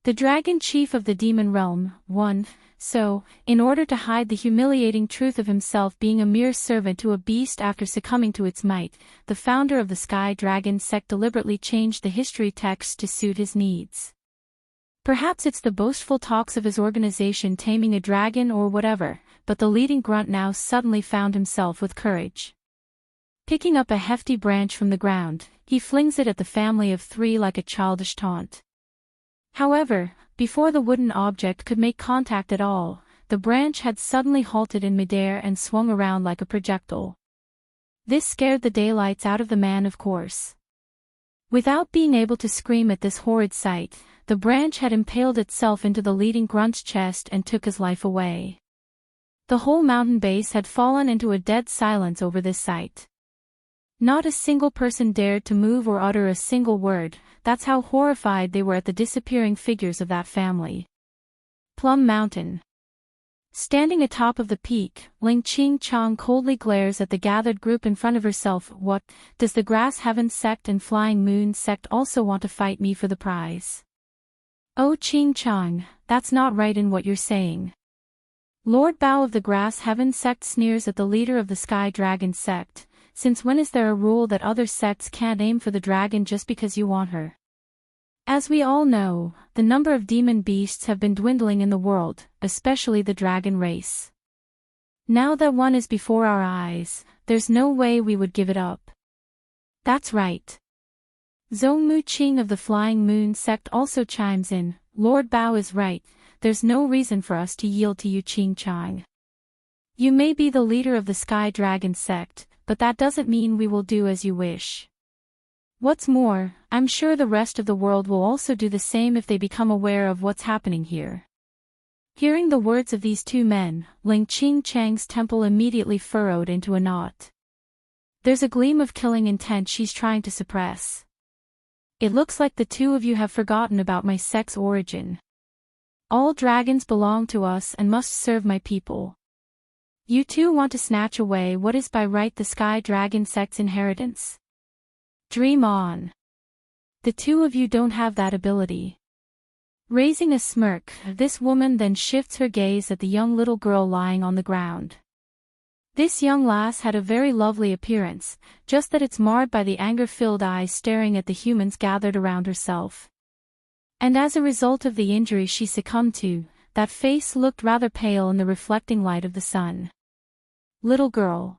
The dragon chief of the demon realm, 1. So, in order to hide the humiliating truth of himself being a mere servant to a beast after succumbing to its might, the founder of the Sky Dragon sect deliberately changed the history text to suit his needs. Perhaps it's the boastful talks of his organization taming a dragon or whatever, but the leading grunt now suddenly found himself with courage. Picking up a hefty branch from the ground, he flings it at the family of 3 like a childish taunt. However, before the wooden object could make contact at all, the branch had suddenly halted in midair and swung around like a projectile. This scared the daylights out of the man, of course. Without being able to scream at this horrid sight, the branch had impaled itself into the leading grunt's chest and took his life away. The whole mountain base had fallen into a dead silence over this sight. Not a single person dared to move or utter a single word. That's how horrified they were at the disappearing figures of that family. Plum Mountain. Standing atop of the peak, Ling Qing Chang coldly glares at the gathered group in front of herself. What, does the Grass Heaven sect and Flying Moon sect also want to fight me for the prize? Oh Qing Chang, that's not right in what you're saying. Lord Bao of the Grass Heaven sect sneers at the leader of the Sky Dragon sect. Since when is there a rule that other sects can't aim for the dragon just because you want her? As we all know, the number of demon beasts have been dwindling in the world, especially the dragon race. Now that one is before our eyes, there's no way we would give it up. That's right. Zhong Mu Qing of the Flying Moon sect also chimes in. Lord Bao is right, there's no reason for us to yield to you, Qing Chang. You may be the leader of the Sky Dragon sect, but that doesn't mean we will do as you wish. What's more, I'm sure the rest of the world will also do the same if they become aware of what's happening here. Hearing the words of these 2 men, Ling Qing Chang's temple immediately furrowed into a knot. There's a gleam of killing intent she's trying to suppress. It looks like the 2 of you have forgotten about my sect's origin. All dragons belong to us and must serve my people. You 2 want to snatch away what is by right the Sky Dragon sect's inheritance? Dream on. The 2 of you don't have that ability. Raising a smirk, this woman then shifts her gaze at the young little girl lying on the ground. This young lass had a very lovely appearance, just that it's marred by the anger-filled eyes staring at the humans gathered around herself. And as a result of the injury she succumbed to, that face looked rather pale in the reflecting light of the sun. Little girl.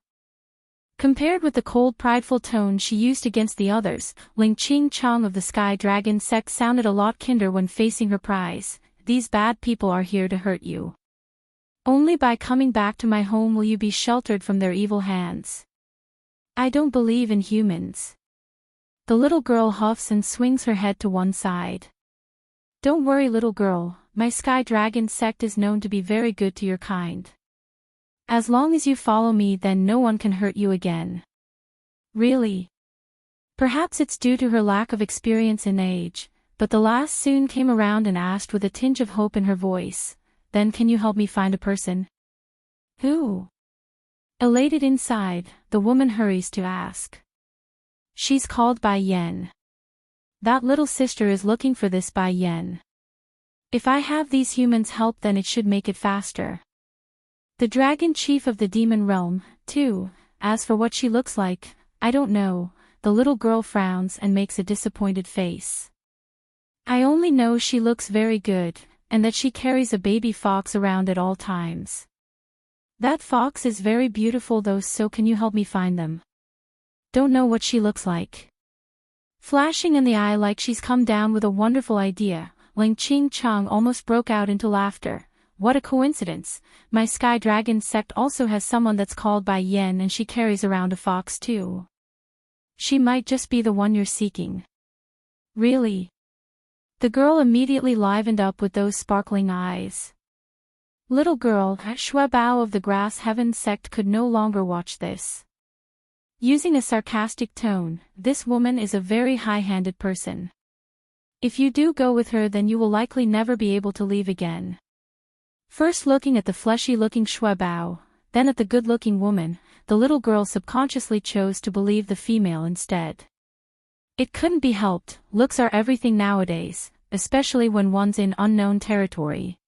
Compared with the cold prideful tone she used against the others, Ling Qing Chang of the Sky Dragon sect sounded a lot kinder when facing her prize. These bad people are here to hurt you. Only by coming back to my home will you be sheltered from their evil hands. I don't believe in humans. The little girl huffs and swings her head to one side. Don't worry, little girl, my Sky Dragon sect is known to be very good to your kind. As long as you follow me, then no one can hurt you again. Really? Perhaps it's due to her lack of experience and age, but the lass soon came around and asked with a tinge of hope in her voice, then can you help me find a person? Who? Elated inside, the woman hurries to ask. She's called Bai Yen. That little sister is looking for this Bai Yen. If I have these humans help, then it should make it faster. The dragon chief of the demon realm, too. As for what she looks like, I don't know. The little girl frowns and makes a disappointed face. I only know she looks very good, and that she carries a baby fox around at all times. That fox is very beautiful though, so can you help me find them? Don't know what she looks like. Flashing in the eye like she's come down with a wonderful idea, Ling Qing Chang almost broke out into laughter. What a coincidence, my Sky Dragon sect also has someone that's called Bai Yen and she carries around a fox too. She might just be the one you're seeking. Really? The girl immediately livened up with those sparkling eyes. Little girl, Shui Bao of the Grass Heaven sect could no longer watch this. Using a sarcastic tone, this woman is a very high-handed person. If you do go with her, then you will likely never be able to leave again. First looking at the fleshy-looking Shui Bao, then at the good-looking woman, the little girl subconsciously chose to believe the female instead. It couldn't be helped, looks are everything nowadays, especially when one's in unknown territory.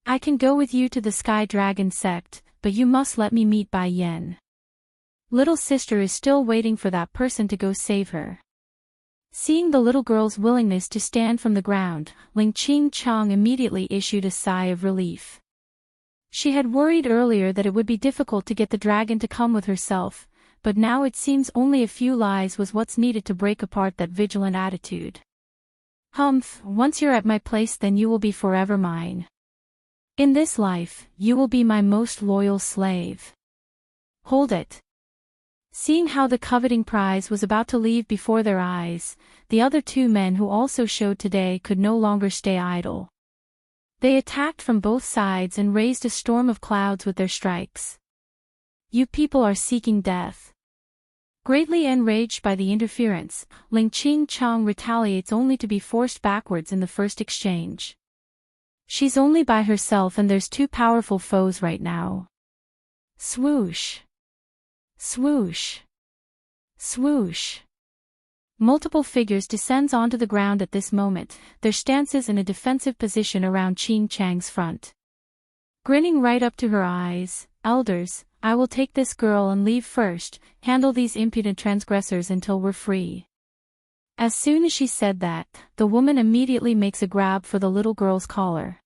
I can go with you to the Sky Dragon sect, but you must let me meet Bai Yen. Little sister is still waiting for that person to go save her. Seeing the little girl's willingness to stand from the ground, Ling Ching-chong immediately issued a sigh of relief. She had worried earlier that it would be difficult to get the dragon to come with herself, but now it seems only a few lies was what's needed to break apart that vigilant attitude. Humph, once you're at my place then you will be forever mine. In this life, you will be my most loyal slave. Hold it. Seeing how the coveting prize was about to leave before their eyes, the other two men who also showed today could no longer stay idle. They attacked from both sides and raised a storm of clouds with their strikes. You people are seeking death. Greatly enraged by the interference, Ling Ching-chong retaliates only to be forced backwards in the first exchange. She's only by herself and there's two powerful foes right now. Swoosh. Swoosh. Swoosh. Multiple figures descends onto the ground at this moment, their stances in a defensive position around Ching Chang's front. Grinning right up to her eyes, elders, I will take this girl and leave first, handle these impudent transgressors until we're free. As soon as she said that, the woman immediately makes a grab for the little girl's collar.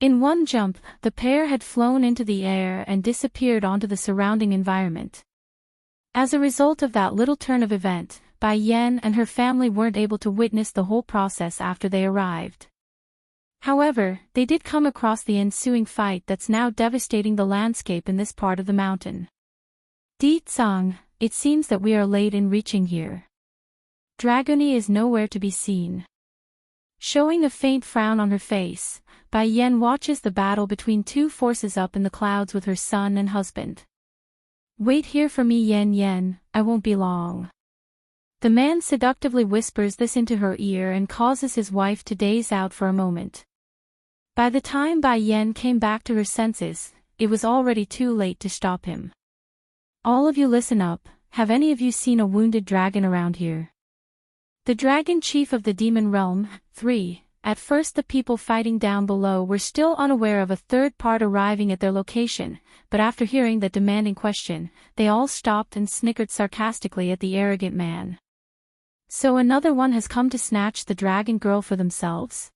In one jump, the pair had flown into the air and disappeared onto the surrounding environment. As a result of that little turn of event, Bai Yen and her family weren't able to witness the whole process after they arrived. However, they did come across the ensuing fight that's now devastating the landscape in this part of the mountain. Di-tsang, it seems that we are late in reaching here. Dragony is nowhere to be seen. Showing a faint frown on her face, Bai Yen watches the battle between two forces up in the clouds with her son and husband. Wait here for me Yen, I won't be long. The man seductively whispers this into her ear and causes his wife to daze out for a moment. By the time Bai Yen came back to her senses, it was already too late to stop him. All of you listen up, have any of you seen a wounded dragon around here? The dragon chief of the demon realm, 3. At first the people fighting down below were still unaware of a third part arriving at their location, but after hearing that demanding question, they all stopped and snickered sarcastically at the arrogant man. So another one has come to snatch the dragon girl for themselves?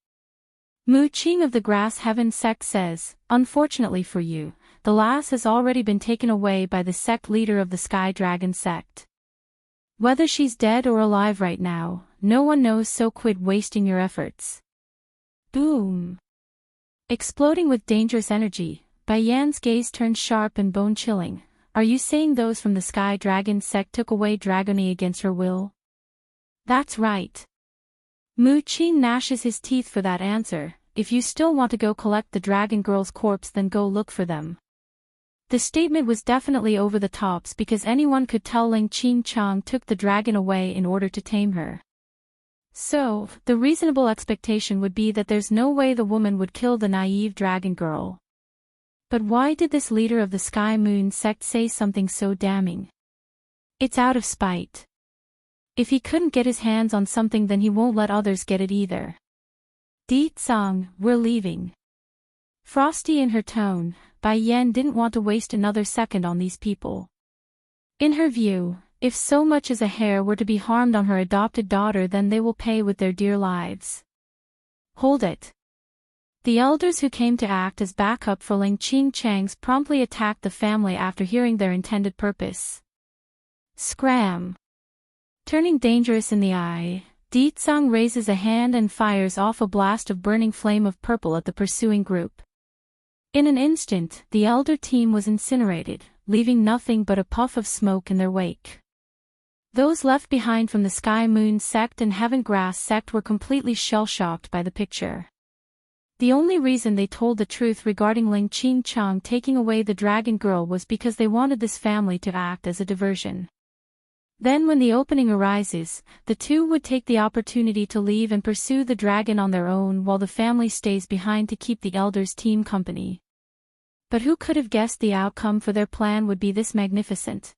Mu Qing of the Grass Heaven sect says, unfortunately for you, the lass has already been taken away by the sect leader of the Sky Dragon sect. Whether she's dead or alive right now, no one knows, so quit wasting your efforts. Boom. Exploding with dangerous energy, Bai Yan's gaze turned sharp and bone-chilling. Are you saying those from the Sky Dragon sect took away Dragony against her will? That's right. Mu Qing gnashes his teeth for that answer. If you still want to go collect the dragon girl's corpse then go look for them. The statement was definitely over the tops because anyone could tell Ling Ching-chong took the dragon away in order to tame her. So, the reasonable expectation would be that there's no way the woman would kill the naive dragon girl. But why did this leader of the Sky Moon sect say something so damning? It's out of spite. If he couldn't get his hands on something then he won't let others get it either. Di-tsang, we're leaving. Frosty in her tone, Bai Yen didn't want to waste another second on these people. In her view, if so much as a hair were to be harmed on her adopted daughter then they will pay with their dear lives. Hold it. The elders who came to act as backup for Ling Ching-chang's promptly attacked the family after hearing their intended purpose. Scram. Turning dangerous in the eye, Di-tsang raises a hand and fires off a blast of burning flame of purple at the pursuing group. In an instant, the elder team was incinerated, leaving nothing but a puff of smoke in their wake. Those left behind from the Sky Moon sect and Heaven Grass sect were completely shell-shocked by the picture. The only reason they told the truth regarding Ling Ching-chong taking away the dragon girl was because they wanted this family to act as a diversion. Then when the opening arises, the two would take the opportunity to leave and pursue the dragon on their own while the family stays behind to keep the elders' team company. But who could have guessed the outcome for their plan would be this magnificent?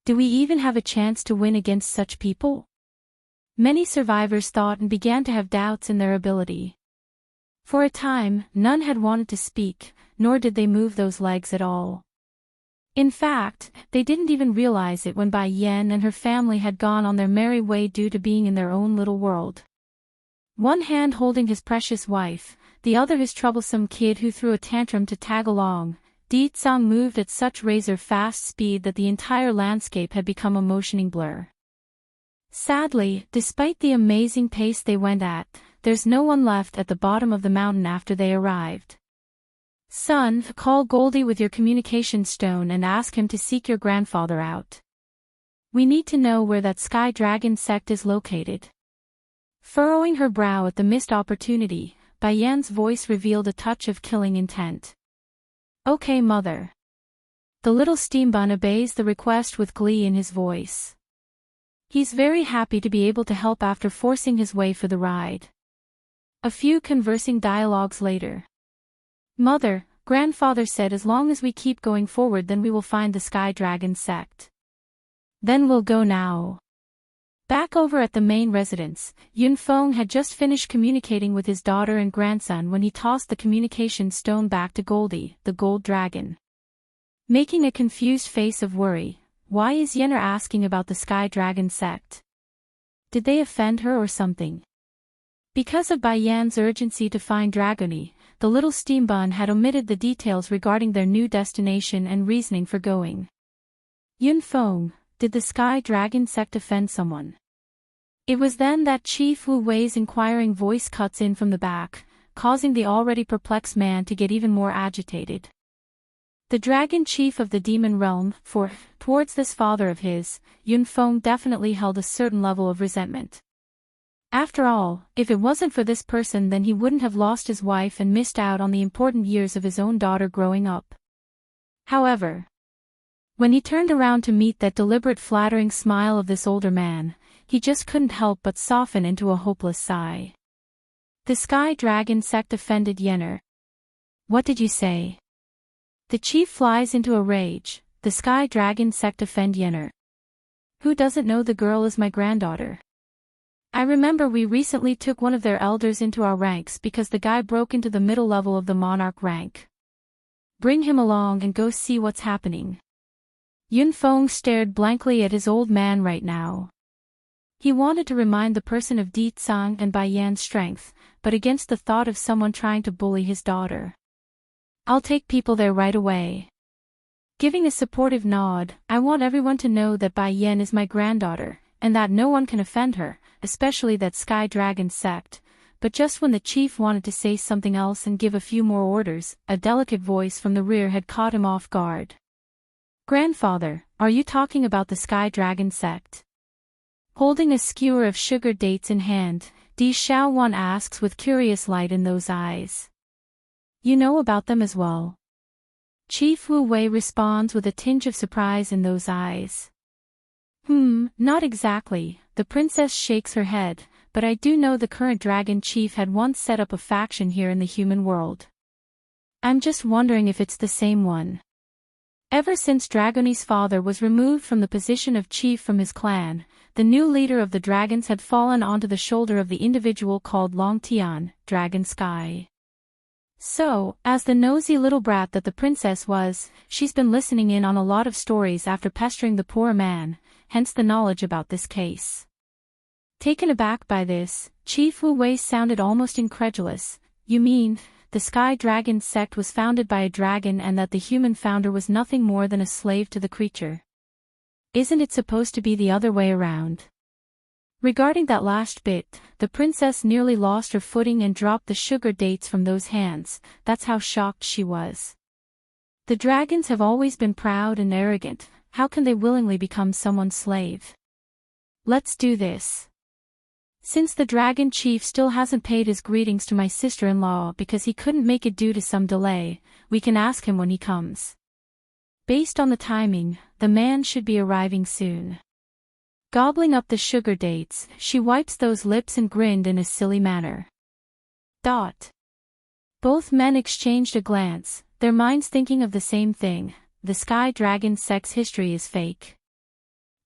Do we even have a chance to win against such people? Many survivors thought and began to have doubts in their ability. For a time, none had wanted to speak, nor did they move those legs at all. In fact, they didn't even realize it when Bai Yan and her family had gone on their merry way due to being in their own little world. One hand holding his precious wife, the other his troublesome kid who threw a tantrum to tag along, Di Tsang moved at such razor-fast speed that the entire landscape had become a motioning blur. Sadly, despite the amazing pace they went at, there's no one left at the bottom of the mountain after they arrived. Son, call Goldie with your communication stone and ask him to seek your grandfather out. We need to know where that Sky Dragon sect is located. Furrowing her brow at the missed opportunity, Bai Yan's voice revealed a touch of killing intent. Okay, mother. The little steambun obeys the request with glee in his voice. He's very happy to be able to help after forcing his way for the ride. A few conversing dialogues later. Mother, grandfather said as long as we keep going forward then we will find the Sky Dragon sect. Then we'll go now. Back over at the main residence, Yun Feng had just finished communicating with his daughter and grandson when he tossed the communication stone back to Goldie, the gold dragon. Making a confused face of worry, why is Yenner asking about the Sky Dragon sect? Did they offend her or something? Because of Bai Yan's urgency to find Dragony, the little steambun had omitted the details regarding their new destination and reasoning for going. Yun Feng, did the Sky Dragon sect offend someone? It was then that Chief Wu Wei's inquiring voice cuts in from the back, causing the already perplexed man to get even more agitated. The dragon chief of the demon realm, towards this father of his, Yun Feng definitely held a certain level of resentment. After all, if it wasn't for this person then he wouldn't have lost his wife and missed out on the important years of his own daughter growing up. However, when he turned around to meet that deliberate flattering smile of this older man, he just couldn't help but soften into a hopeless sigh. The Sky Dragon sect offended Yenner. What did you say? The chief flies into a rage. The Sky Dragon sect offend Yenner. Who doesn't know the girl is my granddaughter? I remember we recently took one of their elders into our ranks because the guy broke into the middle level of the monarch rank. Bring him along and go see what's happening. Yun Feng stared blankly at his old man right now. He wanted to remind the person of Di Tsang and Bai Yan's strength, but against the thought of someone trying to bully his daughter. I'll take people there right away. Giving a supportive nod, I want everyone to know that Bai Yan is my granddaughter, and that no one can offend her, especially that Sky Dragon sect. But just when the chief wanted to say something else and give a few more orders, a delicate voice from the rear had caught him off guard. Grandfather, are you talking about the Sky Dragon sect? Holding a skewer of sugar dates in hand, Di Xiaowan asks with curious light in those eyes. You know about them as well? Chief Wu Wei responds with a tinge of surprise in those eyes. Not exactly, the princess shakes her head, but I do know the current dragon chief had once set up a faction here in the human world. I'm just wondering if it's the same one. Ever since Dragony's father was removed from the position of chief from his clan, the new leader of the dragons had fallen onto the shoulder of the individual called Long Tian, Dragon Sky. So, as the nosy little brat that the princess was, she's been listening in on a lot of stories after pestering the poor man, hence the knowledge about this case. Taken aback by this, Chief Wu Wei sounded almost incredulous. You mean, the Sky Dragon sect was founded by a dragon and that the human founder was nothing more than a slave to the creature? Isn't it supposed to be the other way around? Regarding that last bit, the princess nearly lost her footing and dropped the sugar dates from those hands. That's how shocked she was. The dragons have always been proud and arrogant. How can they willingly become someone's slave? Let's do this. Since the dragon chief still hasn't paid his greetings to my sister-in-law because he couldn't make it due to some delay, we can ask him when he comes. Based on the timing, the man should be arriving soon. Gobbling up the sugar dates, she wipes those lips and grinned in a silly manner. Both men exchanged a glance, their minds thinking of the same thing. The Sky Dragon sect's history is fake.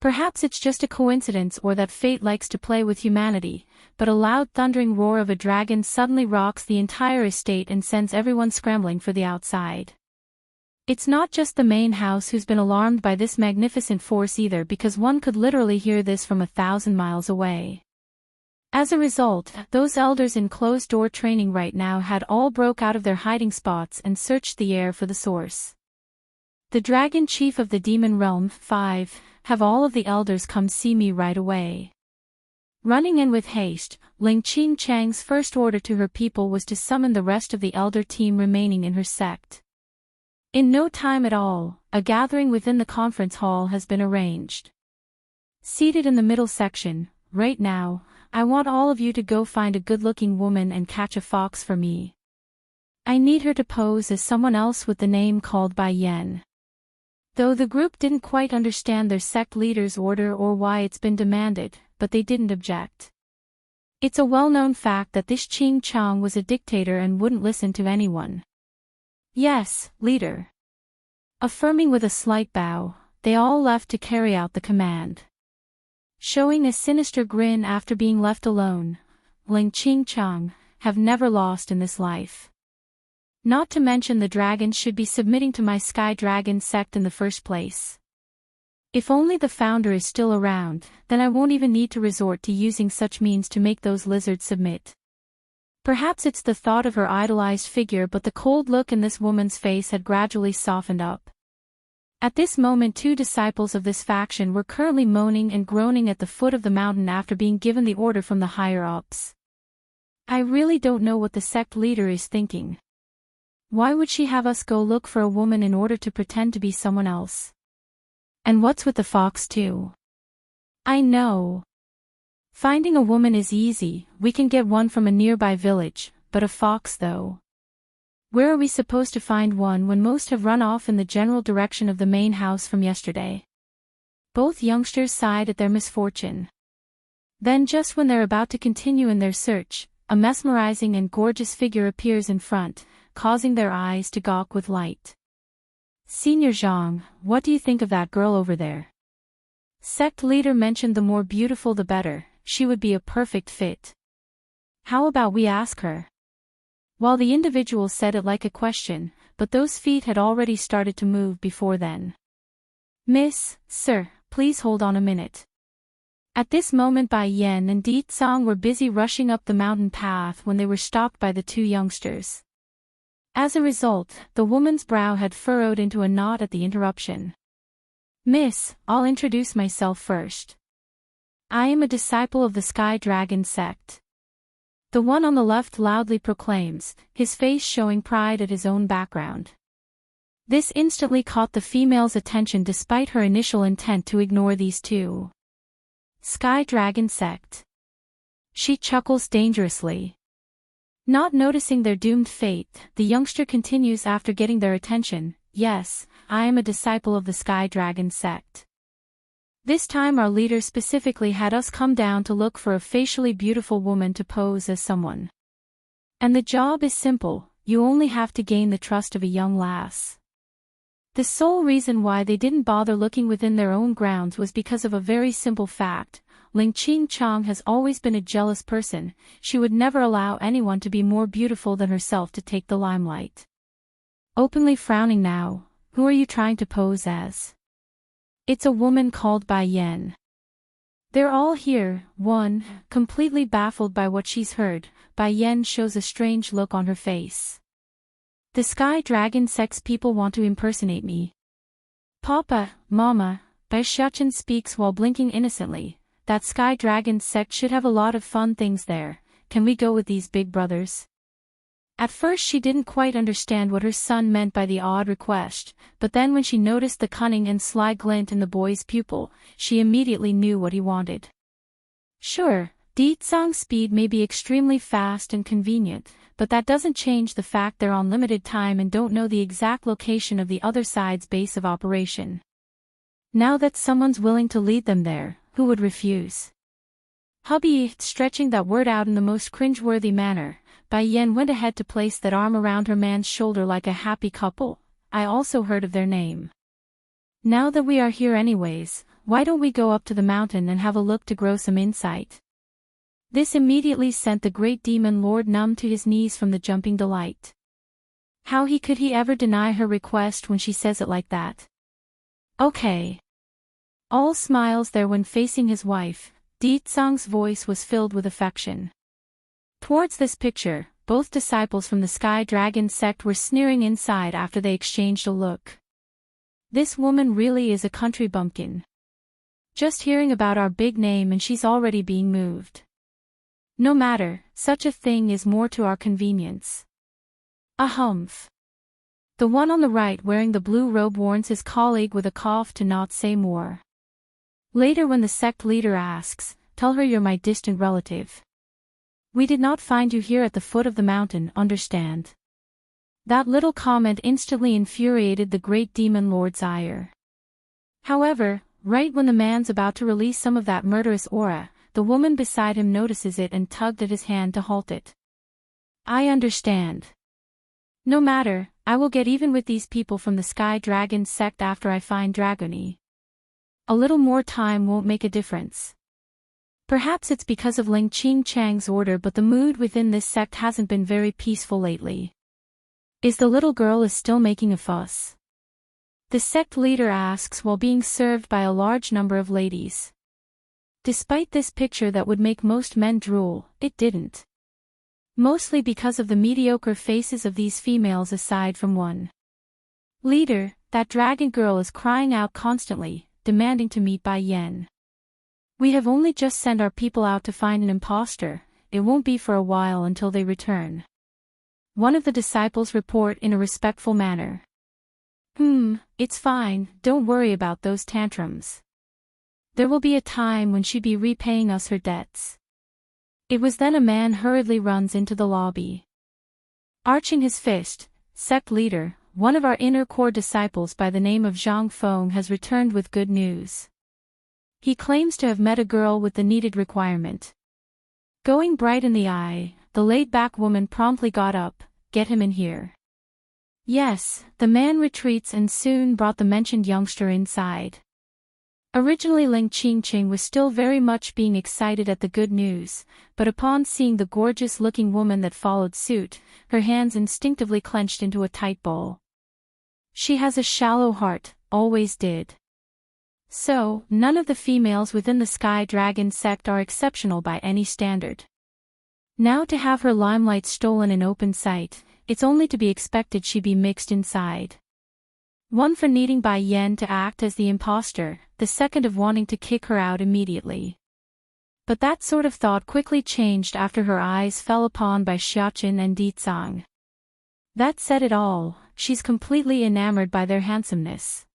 Perhaps it's just a coincidence or that fate likes to play with humanity, but a loud thundering roar of a dragon suddenly rocks the entire estate and sends everyone scrambling for the outside. It's not just the main house who's been alarmed by this magnificent force either, because one could literally hear this from 1,000 miles away. As a result, those elders in closed-door training right now had all broke out of their hiding spots and searched the air for the source. The dragon chief of the demon realm, 5, have all of the elders come see me right away. Running in with haste, Ling Qing Chang's first order to her people was to summon the rest of the elder team remaining in her sect. In no time at all, a gathering within the conference hall has been arranged. Seated in the middle section, right now, I want all of you to go find a good-looking woman and catch a fox for me. I need her to pose as someone else with the name called Bai Yan. Though the group didn't quite understand their sect leader's order or why it's been demanded, but they didn't object. It's a well-known fact that this Qing Chang was a dictator and wouldn't listen to anyone. Yes, leader. Affirming with a slight bow, they all left to carry out the command. Showing a sinister grin after being left alone, Ling Qing Chang have never lost in this life. Not to mention the dragons should be submitting to my Sky Dragon sect in the first place. If only the founder is still around, then I won't even need to resort to using such means to make those lizards submit. Perhaps it's the thought of her idolized figure, but the cold look in this woman's face had gradually softened up. At this moment 2 disciples of this faction were currently moaning and groaning at the foot of the mountain after being given the order from the higher-ups. I really don't know what the sect leader is thinking. Why would she have us go look for a woman in order to pretend to be someone else? And what's with the fox too? I know. Finding a woman is easy, we can get one from a nearby village, but a fox though? Where are we supposed to find one when most have run off in the general direction of the main house from yesterday? Both youngsters sighed at their misfortune. Then just when they're about to continue in their search, a mesmerizing and gorgeous figure appears in front, causing their eyes to gawk with light. Senior Zhang, what do you think of that girl over there? Sect leader mentioned the more beautiful the better, she would be a perfect fit. How about we ask her? While the individual said it like a question, but those feet had already started to move before then. Miss, sir, please hold on a minute. At this moment Bai Yan and Di Tsang were busy rushing up the mountain path when they were stopped by the 2 youngsters. As a result, the woman's brow had furrowed into a knot at the interruption. Miss, I'll introduce myself first. I am a disciple of the Sky Dragon sect. The one on the left loudly proclaims, his face showing pride at his own background. This instantly caught the female's attention despite her initial intent to ignore these 2. Sky Dragon sect. She chuckles dangerously. Not noticing their doomed fate, the youngster continues after getting their attention, yes, I am a disciple of the Sky Dragon sect. This time our leader specifically had us come down to look for a facially beautiful woman to pose as someone. And the job is simple, you only have to gain the trust of a young lass. The sole reason why they didn't bother looking within their own grounds was because of a very simple fact. Ling Qing Chang has always been a jealous person, she would never allow anyone to be more beautiful than herself to take the limelight. Openly frowning now, who are you trying to pose as? It's a woman called Bai Yan. They're all here, one, completely baffled by what she's heard. Bai Yan shows a strange look on her face. The Sky Dragon sect's people want to impersonate me. Papa, Mama, Bai Xiachen speaks while blinking innocently. That Sky Dragon sect should have a lot of fun things there. Can we go with these big brothers? At first she didn't quite understand what her son meant by the odd request, but then when she noticed the cunning and sly glint in the boy's pupil, she immediately knew what he wanted. Sure, Di Tsang's speed may be extremely fast and convenient, but that doesn't change the fact they're on limited time and don't know the exact location of the other side's base of operation. Now that someone's willing to lead them there, who would refuse? Hubby, stretching that word out in the most cringeworthy manner, Bai Yan went ahead to place that arm around her man's shoulder like a happy couple. I also heard of their name. Now that we are here anyways, why don't we go up to the mountain and have a look to grow some insight? This immediately sent the great demon lord numb to his knees from the jumping delight. How could he ever deny her request when she says it like that? Okay. All smiles there when facing his wife, Deetsang's voice was filled with affection. Towards this picture, both disciples from the Sky Dragon sect were sneering inside after they exchanged a look. This woman really is a country bumpkin. Just hearing about our big name and she's already being moved. No matter, such a thing is more to our convenience. A humph. The one on the right wearing the blue robe warns his colleague with a cough to not say more. Later when the sect leader asks, tell her you're my distant relative. We did not find you here at the foot of the mountain, understand? That little comment instantly infuriated the great demon lord's ire. However, right when the man's about to release some of that murderous aura, the woman beside him notices it and tugged at his hand to halt it. I understand. No matter, I will get even with these people from the Sky Dragon sect after I find Dragony. A little more time won't make a difference. Perhaps it's because of Ling Qingchang's order, but the mood within this sect hasn't been very peaceful lately. Is the little girl still making a fuss? The sect leader asks while being served by a large number of ladies. Despite this picture that would make most men drool, it didn't. Mostly because of the mediocre faces of these females aside from one. Leader, that dragon girl is crying out constantly, demanding to meet Bai Yan. We have only just sent our people out to find an imposter, it won't be for a while until they return. One of the disciples report in a respectful manner. It's fine, don't worry about those tantrums. There will be a time when she'd be repaying us her debts. It was then a man hurriedly runs into the lobby. Arching his fist, sect leader, one of our inner core disciples by the name of Zhang Feng has returned with good news. He claims to have met a girl with the needed requirement. Going bright in the eye, the laid-back woman promptly got up, get him in here. Yes, the man retreats and soon brought the mentioned youngster inside. Originally Ling Qingqing was still very much being excited at the good news, but upon seeing the gorgeous-looking woman that followed suit, her hands instinctively clenched into a tight ball. She has a shallow heart, always did. So, none of the females within the Sky Dragon sect are exceptional by any standard. Now to have her limelight stolen in open sight, it's only to be expected she be mixed inside. One for needing Bai Yan to act as the imposter, the second of wanting to kick her out immediately. But that sort of thought quickly changed after her eyes fell upon by Xiaoqin and Ditsang. That said it all, she's completely enamored by their handsomeness.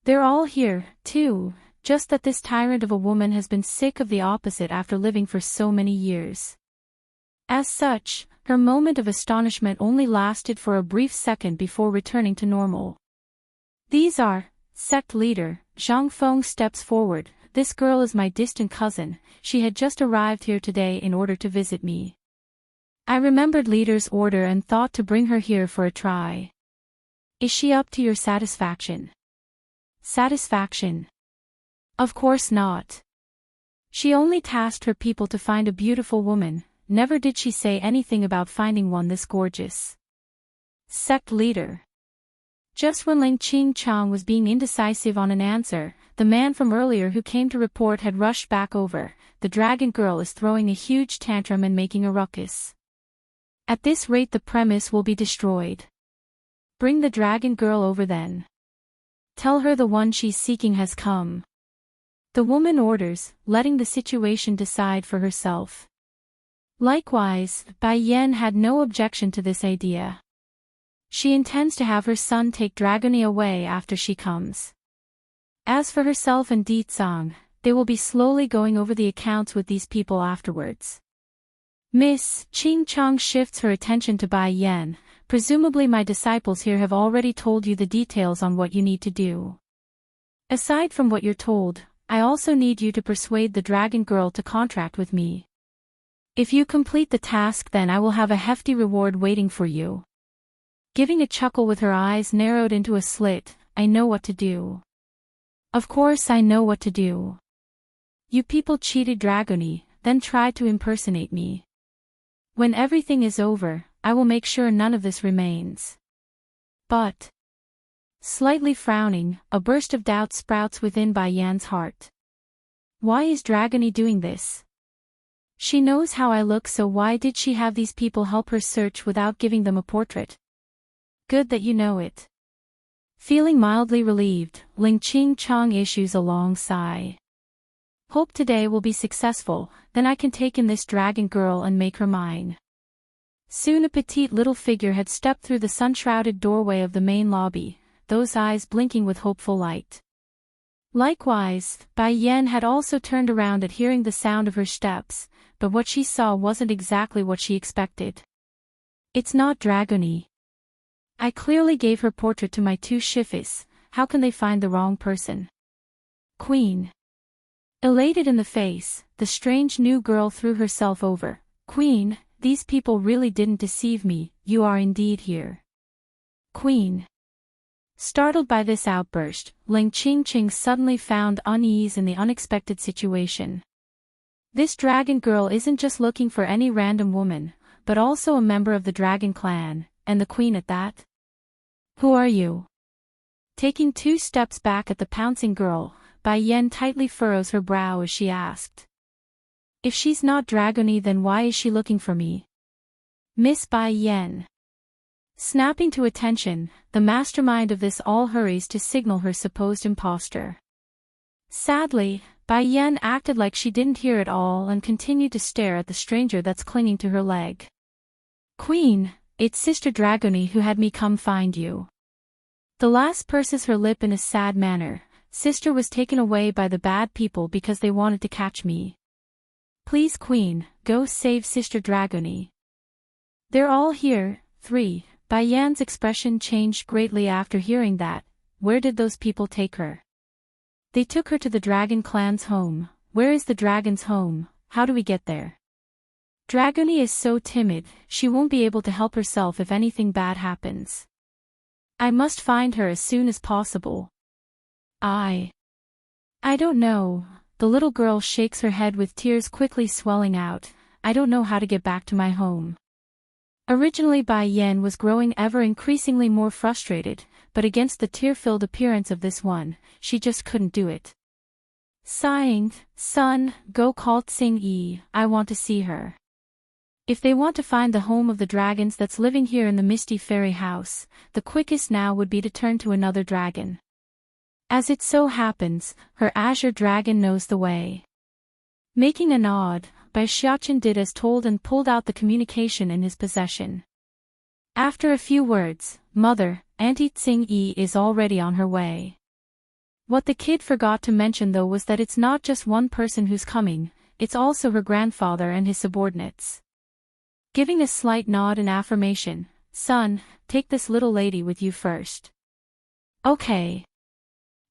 They're all here, too, just that this tyrant of a woman has been sick of the opposite after living for so many years. As such, her moment of astonishment only lasted for a brief second before returning to normal. These are, sect leader, Zhang Feng steps forward, this girl is my distant cousin, she had just arrived here today in order to visit me. I remembered leader's order and thought to bring her here for a try. Is she up to your satisfaction? Satisfaction? Of course not. She only tasked her people to find a beautiful woman, never did she say anything about finding one this gorgeous. Sect leader. Just when Ling Qingchang was being indecisive on an answer, the man from earlier who came to report had rushed back over, the dragon girl is throwing a huge tantrum and making a ruckus. At this rate the premise will be destroyed. Bring the dragon girl over then. Tell her the one she's seeking has come. The woman orders, letting the situation decide for herself. Likewise, Bai Yan had no objection to this idea. She intends to have her son take Dragony away after she comes. As for herself and Ditsang, they will be slowly going over the accounts with these people afterwards. Miss Qingchang shifts her attention to Bai Yan, presumably my disciples here have already told you the details on what you need to do. Aside from what you're told, I also need you to persuade the dragon girl to contract with me. If you complete the task then I will have a hefty reward waiting for you. Giving a chuckle with her eyes narrowed into a slit, I know what to do. Of course I know what to do. You people cheated Dragony, then tried to impersonate me. When everything is over, I will make sure none of this remains. But, slightly frowning, a burst of doubt sprouts within Bai Yan's heart. Why is Dragony doing this? She knows how I look, so why did she have these people help her search without giving them a portrait? Good that you know it. Feeling mildly relieved, Ling Ching-chong issues a long sigh. Hope today will be successful, then I can take in this dragon girl and make her mine. Soon a petite little figure had stepped through the sun-shrouded doorway of the main lobby, those eyes blinking with hopeful light. Likewise, Bai Yan had also turned around at hearing the sound of her steps, but what she saw wasn't exactly what she expected. It's not Dragony. I clearly gave her portrait to my two shifis, how can they find the wrong person? Queen. Elated in the face, the strange new girl threw herself over. Queen, these people really didn't deceive me, you are indeed here. Queen. Startled by this outburst, Ling Ching-ching suddenly found unease in the unexpected situation. This dragon girl isn't just looking for any random woman, but also a member of the dragon clan, and the queen at that. Who are you? Taking 2 steps back at the pouncing girl, Bai Yan tightly furrows her brow as she asked. If she's not Dragony, then why is she looking for me? Miss Bai Yan. Snapping to attention, the mastermind of this all hurries to signal her supposed imposter. Sadly, Bai Yan acted like she didn't hear it all and continued to stare at the stranger that's clinging to her leg. Queen, it's Sister Dragony who had me come find you. The last purses her lip in a sad manner. Sister was taken away by the bad people because they wanted to catch me. Please Queen, go save Sister Dragony. They're all here. 3. Bai Yan's expression changed greatly after hearing that. Where did those people take her? They took her to the dragon clan's home. Where is the dragon's home? How do we get there? Dragony is so timid, she won't be able to help herself if anything bad happens. I must find her as soon as possible. I don't know. The little girl shakes her head with tears quickly swelling out. I don't know how to get back to my home. Originally Bai Yan was growing ever increasingly more frustrated, but against the tear-filled appearance of this one, she just couldn't do it. Sighing, son, go call Tsing-yi, I want to see her. If they want to find the home of the dragons that's living here in the Misty Fairy House, the quickest now would be to turn to another dragon. As it so happens, her azure dragon knows the way. Making a nod, Bai Xiaochen did as told and pulled out the communication in his possession. After a few words, Mother, Auntie Tsing-yi is already on her way. What the kid forgot to mention though was that it's not just one person who's coming, it's also her grandfather and his subordinates. Giving a slight nod in affirmation, son, take this little lady with you first. Okay.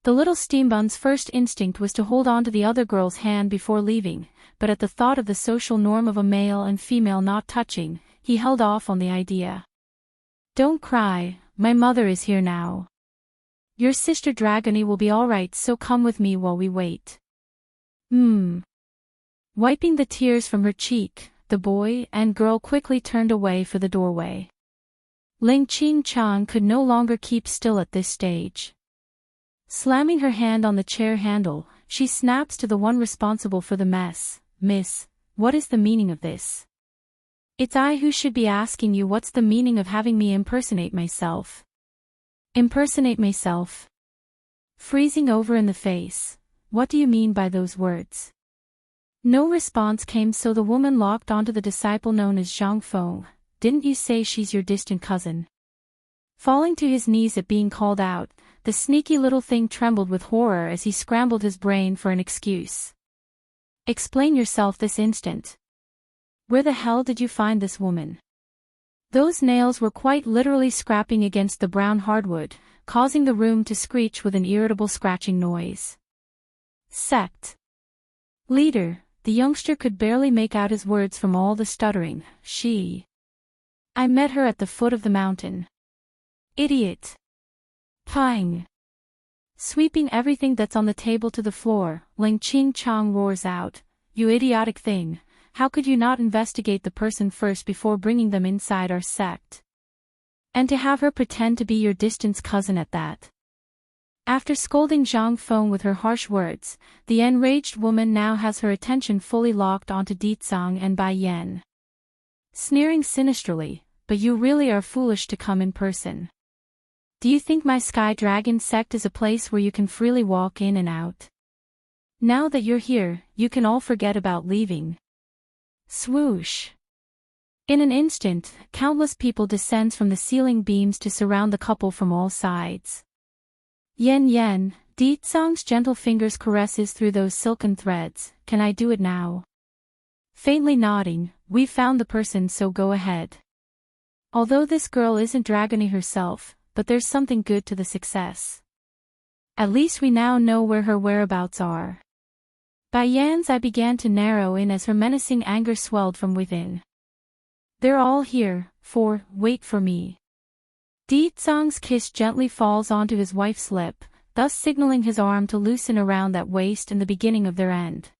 The little steambun's first instinct was to hold on to the other girl's hand before leaving, but at the thought of the social norm of a male and female not touching, he held off on the idea. Don't cry, my mother is here now. Your sister Dragony will be alright, so come with me while we wait. Wiping the tears from her cheek, the boy and girl quickly turned away for the doorway. Ling Ching-chong could no longer keep still at this stage. Slamming her hand on the chair handle, she snaps to the one responsible for the mess. Miss, what is the meaning of this? It's I who should be asking you what's the meaning of having me impersonate myself. Impersonate myself? Freezing over in the face, what do you mean by those words? No response came, so the woman locked onto the disciple known as Zhang Feng. Didn't you say she's your distant cousin? Falling to his knees at being called out, the sneaky little thing trembled with horror as he scrambled his brain for an excuse. Explain yourself this instant. Where the hell did you find this woman? Those nails were quite literally scraping against the brown hardwood, causing the room to screech with an irritable scratching noise. Sect. Leader, the youngster could barely make out his words from all the stuttering. I met her at the foot of the mountain. Idiot. Pang. Sweeping everything that's on the table to the floor, Ling Ching-chong roars out, "You idiotic thing, how could you not investigate the person first before bringing them inside our sect? And to have her pretend to be your distant cousin at that." After scolding Zhang Feng with her harsh words, the enraged woman now has her attention fully locked onto Ditsang and Bai Yan. Sneering sinisterly, "But you really are foolish to come in person. Do you think my Sky Dragon sect is a place where you can freely walk in and out? Now that you're here, you can all forget about leaving." Swoosh. In an instant, countless people descends from the ceiling beams to surround the couple from all sides. Yen, Ditsang's gentle fingers caresses through those silken threads. "Can I do it now?" Faintly nodding, "We've found the person, so go ahead. Although this girl isn't Dragony herself, but there's something good to the success. At least we now know where her whereabouts are." Bai Yan's eye began to narrow in as her menacing anger swelled from within. "They're all here, wait for me." Ditsang's kiss gently falls onto his wife's lip, thus signaling his arm to loosen around that waist and the beginning of their end.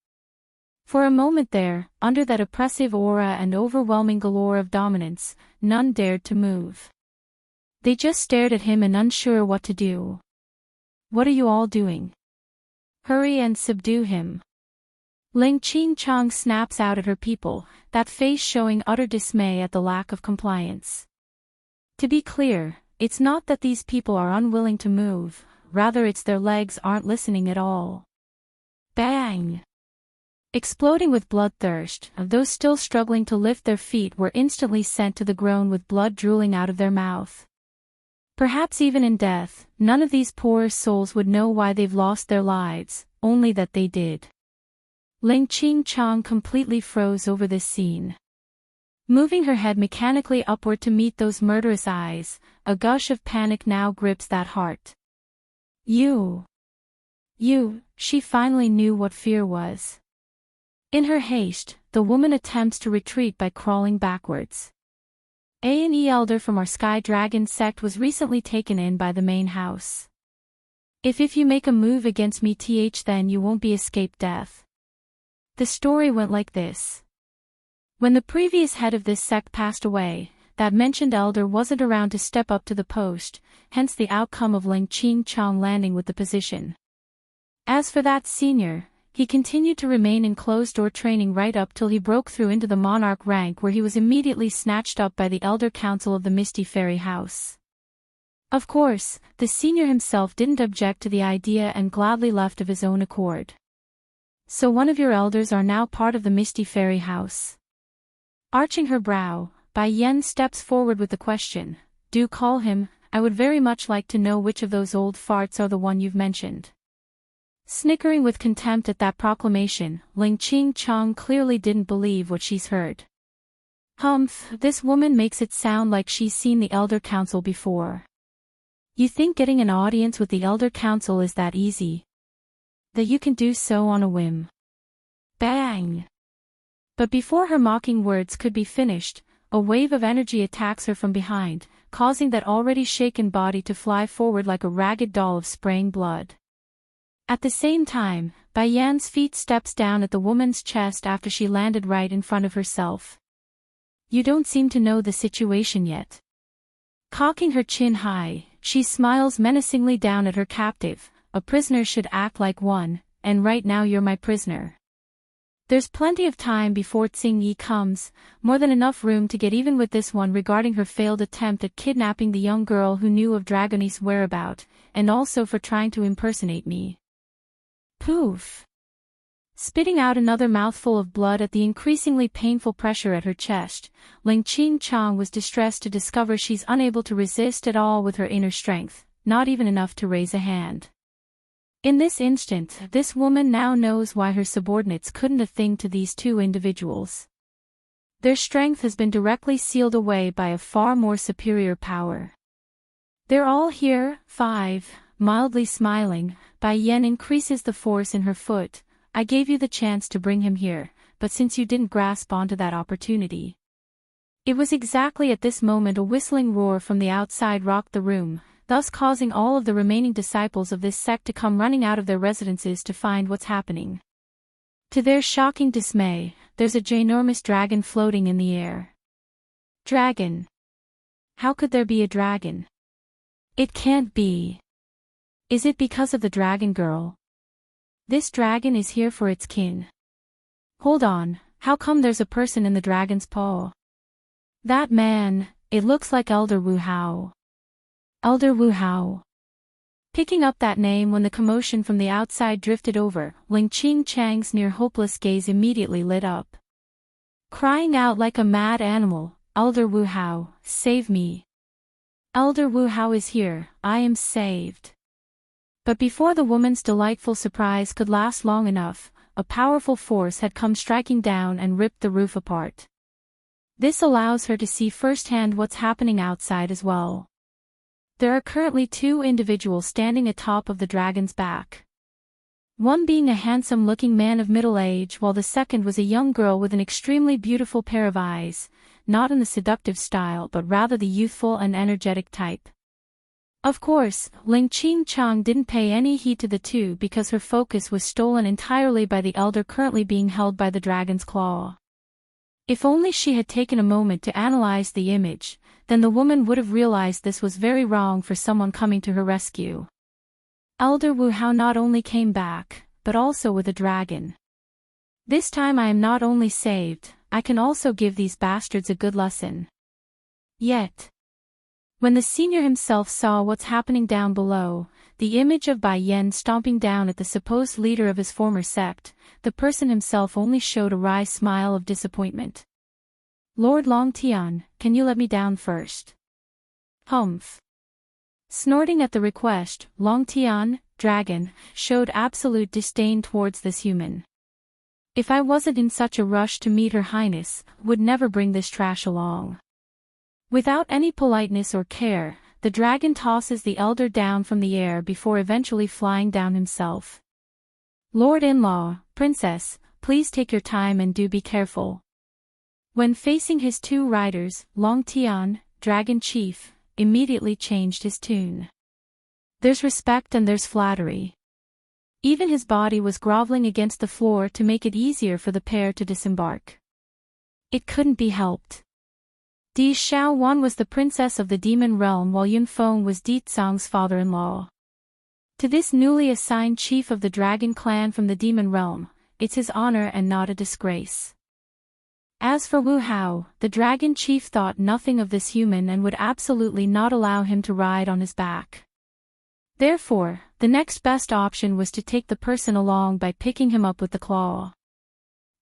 For a moment there, under that oppressive aura and overwhelming galore of dominance, none dared to move. They just stared at him and unsure what to do. "What are you all doing? Hurry and subdue him." Ling Ching-chong snaps out at her people, that face showing utter dismay at the lack of compliance. To be clear, it's not that these people are unwilling to move, rather it's their legs aren't listening at all. Bang! Exploding with bloodthirst, those still struggling to lift their feet were instantly sent to the ground with blood drooling out of their mouth. Perhaps even in death, none of these poor souls would know why they've lost their lives, only that they did. Ling Ching-chong completely froze over this scene. Moving her head mechanically upward to meet those murderous eyes, a gush of panic now grips that heart. You, she finally knew what fear was. In her haste, the woman attempts to retreat by crawling backwards. A&E elder from our Sky Dragon sect was recently taken in by the main house. If you make a move against me then you won't be escaped death. The story went like this. When the previous head of this sect passed away, that mentioned elder wasn't around to step up to the post, hence the outcome of Ling Ching-chong landing with the position. As for that senior, he continued to remain in closed-door training right up till he broke through into the monarch rank, where he was immediately snatched up by the elder council of the Misty Fairy House. Of course, the senior himself didn't object to the idea and gladly left of his own accord. "So one of your elders are now part of the Misty Fairy House?" Arching her brow, Bai Yan steps forward with the question, "Do call him, I would very much like to know which of those old farts are the one you've mentioned." Snickering with contempt at that proclamation, Ling Ching-chong clearly didn't believe what she's heard. "Humph, this woman makes it sound like she's seen the Elder Council before. You think getting an audience with the Elder Council is that easy? That you can do so on a whim?" Bang! But before her mocking words could be finished, a wave of energy attacks her from behind, causing that already shaken body to fly forward like a ragged doll of spraying blood. At the same time, Bai Yan's feet steps down at the woman's chest after she landed right in front of herself. "You don't seem to know the situation yet." Cocking her chin high, she smiles menacingly down at her captive. "A prisoner should act like one, and right now you're my prisoner. There's plenty of time before Tsing Yi comes, more than enough room to get even with this one regarding her failed attempt at kidnapping the young girl who knew of Dragony's whereabout, and also for trying to impersonate me." Poof! Spitting out another mouthful of blood at the increasingly painful pressure at her chest, Ling Ching-chong was distressed to discover she's unable to resist at all with her inner strength, not even enough to raise a hand. In this instant, this woman now knows why her subordinates couldn't a thing to these two individuals. Their strength has been directly sealed away by a far more superior power. "They're all here, 5, mildly smiling, Bai Yan increases the force in her foot. "I gave you the chance to bring him here, but since you didn't grasp onto that opportunity." It was exactly at this moment a whistling roar from the outside rocked the room, thus causing all of the remaining disciples of this sect to come running out of their residences to find what's happening. To their shocking dismay, there's a ginormous dragon floating in the air. Dragon. How could there be a dragon? It can't be. Is it because of the dragon girl? This dragon is here for its kin. Hold on, how come there's a person in the dragon's paw? That man, it looks like Elder Wu Hao. Elder Wu Hao. Picking up that name when the commotion from the outside drifted over, Ling Qing Chang's near-hopeless gaze immediately lit up. Crying out like a mad animal, Elder Wu Hao, save me. Elder Wu Hao is here, I am saved. But before the woman's delightful surprise could last long enough, a powerful force had come striking down and ripped the roof apart. This allows her to see firsthand what's happening outside as well. There are currently two individuals standing atop of the dragon's back. One being a handsome-looking man of middle age while the second was a young girl with an extremely beautiful pair of eyes, not in the seductive style but rather the youthful and energetic type. Of course, Ling Qing Chang didn't pay any heed to the two because her focus was stolen entirely by the elder currently being held by the dragon's claw. If only she had taken a moment to analyze the image, then the woman would have realized this was very wrong for someone coming to her rescue. Elder Wu Hao not only came back, but also with a dragon. This time I am not only saved, I can also give these bastards a good lesson. Yet, when the senior himself saw what's happening down below, the image of Bai Yan stomping down at the supposed leader of his former sect, the person himself only showed a wry smile of disappointment. Lord Long Tian, can you let me down first? Humph. Snorting at the request, Long Tian, dragon, showed absolute disdain towards this human. If I wasn't in such a rush to meet Her Highness, would never bring this trash along. Without any politeness or care, the dragon tosses the elder down from the air before eventually flying down himself. Lord-in-law, princess, please take your time and do be careful. When facing his two riders, Long Tian, dragon chief, immediately changed his tune. There's respect and there's flattery. Even his body was groveling against the floor to make it easier for the pair to disembark. It couldn't be helped. Di Xiaowan was the princess of the demon realm while Yun Feng was Di Tsang's father-in-law. To this newly assigned chief of the dragon clan from the demon realm, it's his honor and not a disgrace. As for Wu Hao, the dragon chief thought nothing of this human and would absolutely not allow him to ride on his back. Therefore, the next best option was to take the person along by picking him up with the claw.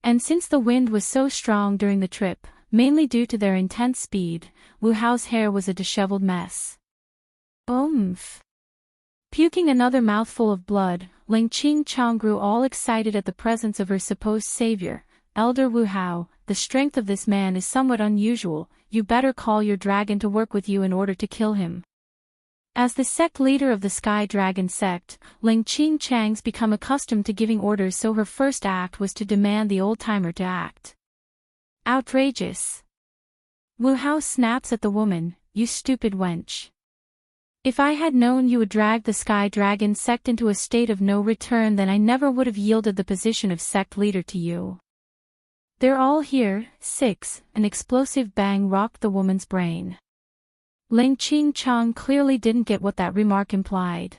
And since the wind was so strong during the trip, mainly due to their intense speed, Wu Hao's hair was a disheveled mess. Oomph! Puking another mouthful of blood, Ling Qing Chang grew all excited at the presence of her supposed savior, Elder Wu Hao. The strength of this man is somewhat unusual, you better call your dragon to work with you in order to kill him. As the sect leader of the Sky Dragon sect, Ling Qing Chang's become accustomed to giving orders, so her first act was to demand the old-timer to act. Outrageous. Wu Hao snaps at the woman, you stupid wench. If I had known you would drag the Sky Dragon sect into a state of no return, then I never would have yielded the position of sect leader to you. They're all here. 6. An explosive bang rocked the woman's brain. Ling Qing Chang clearly didn't get what that remark implied.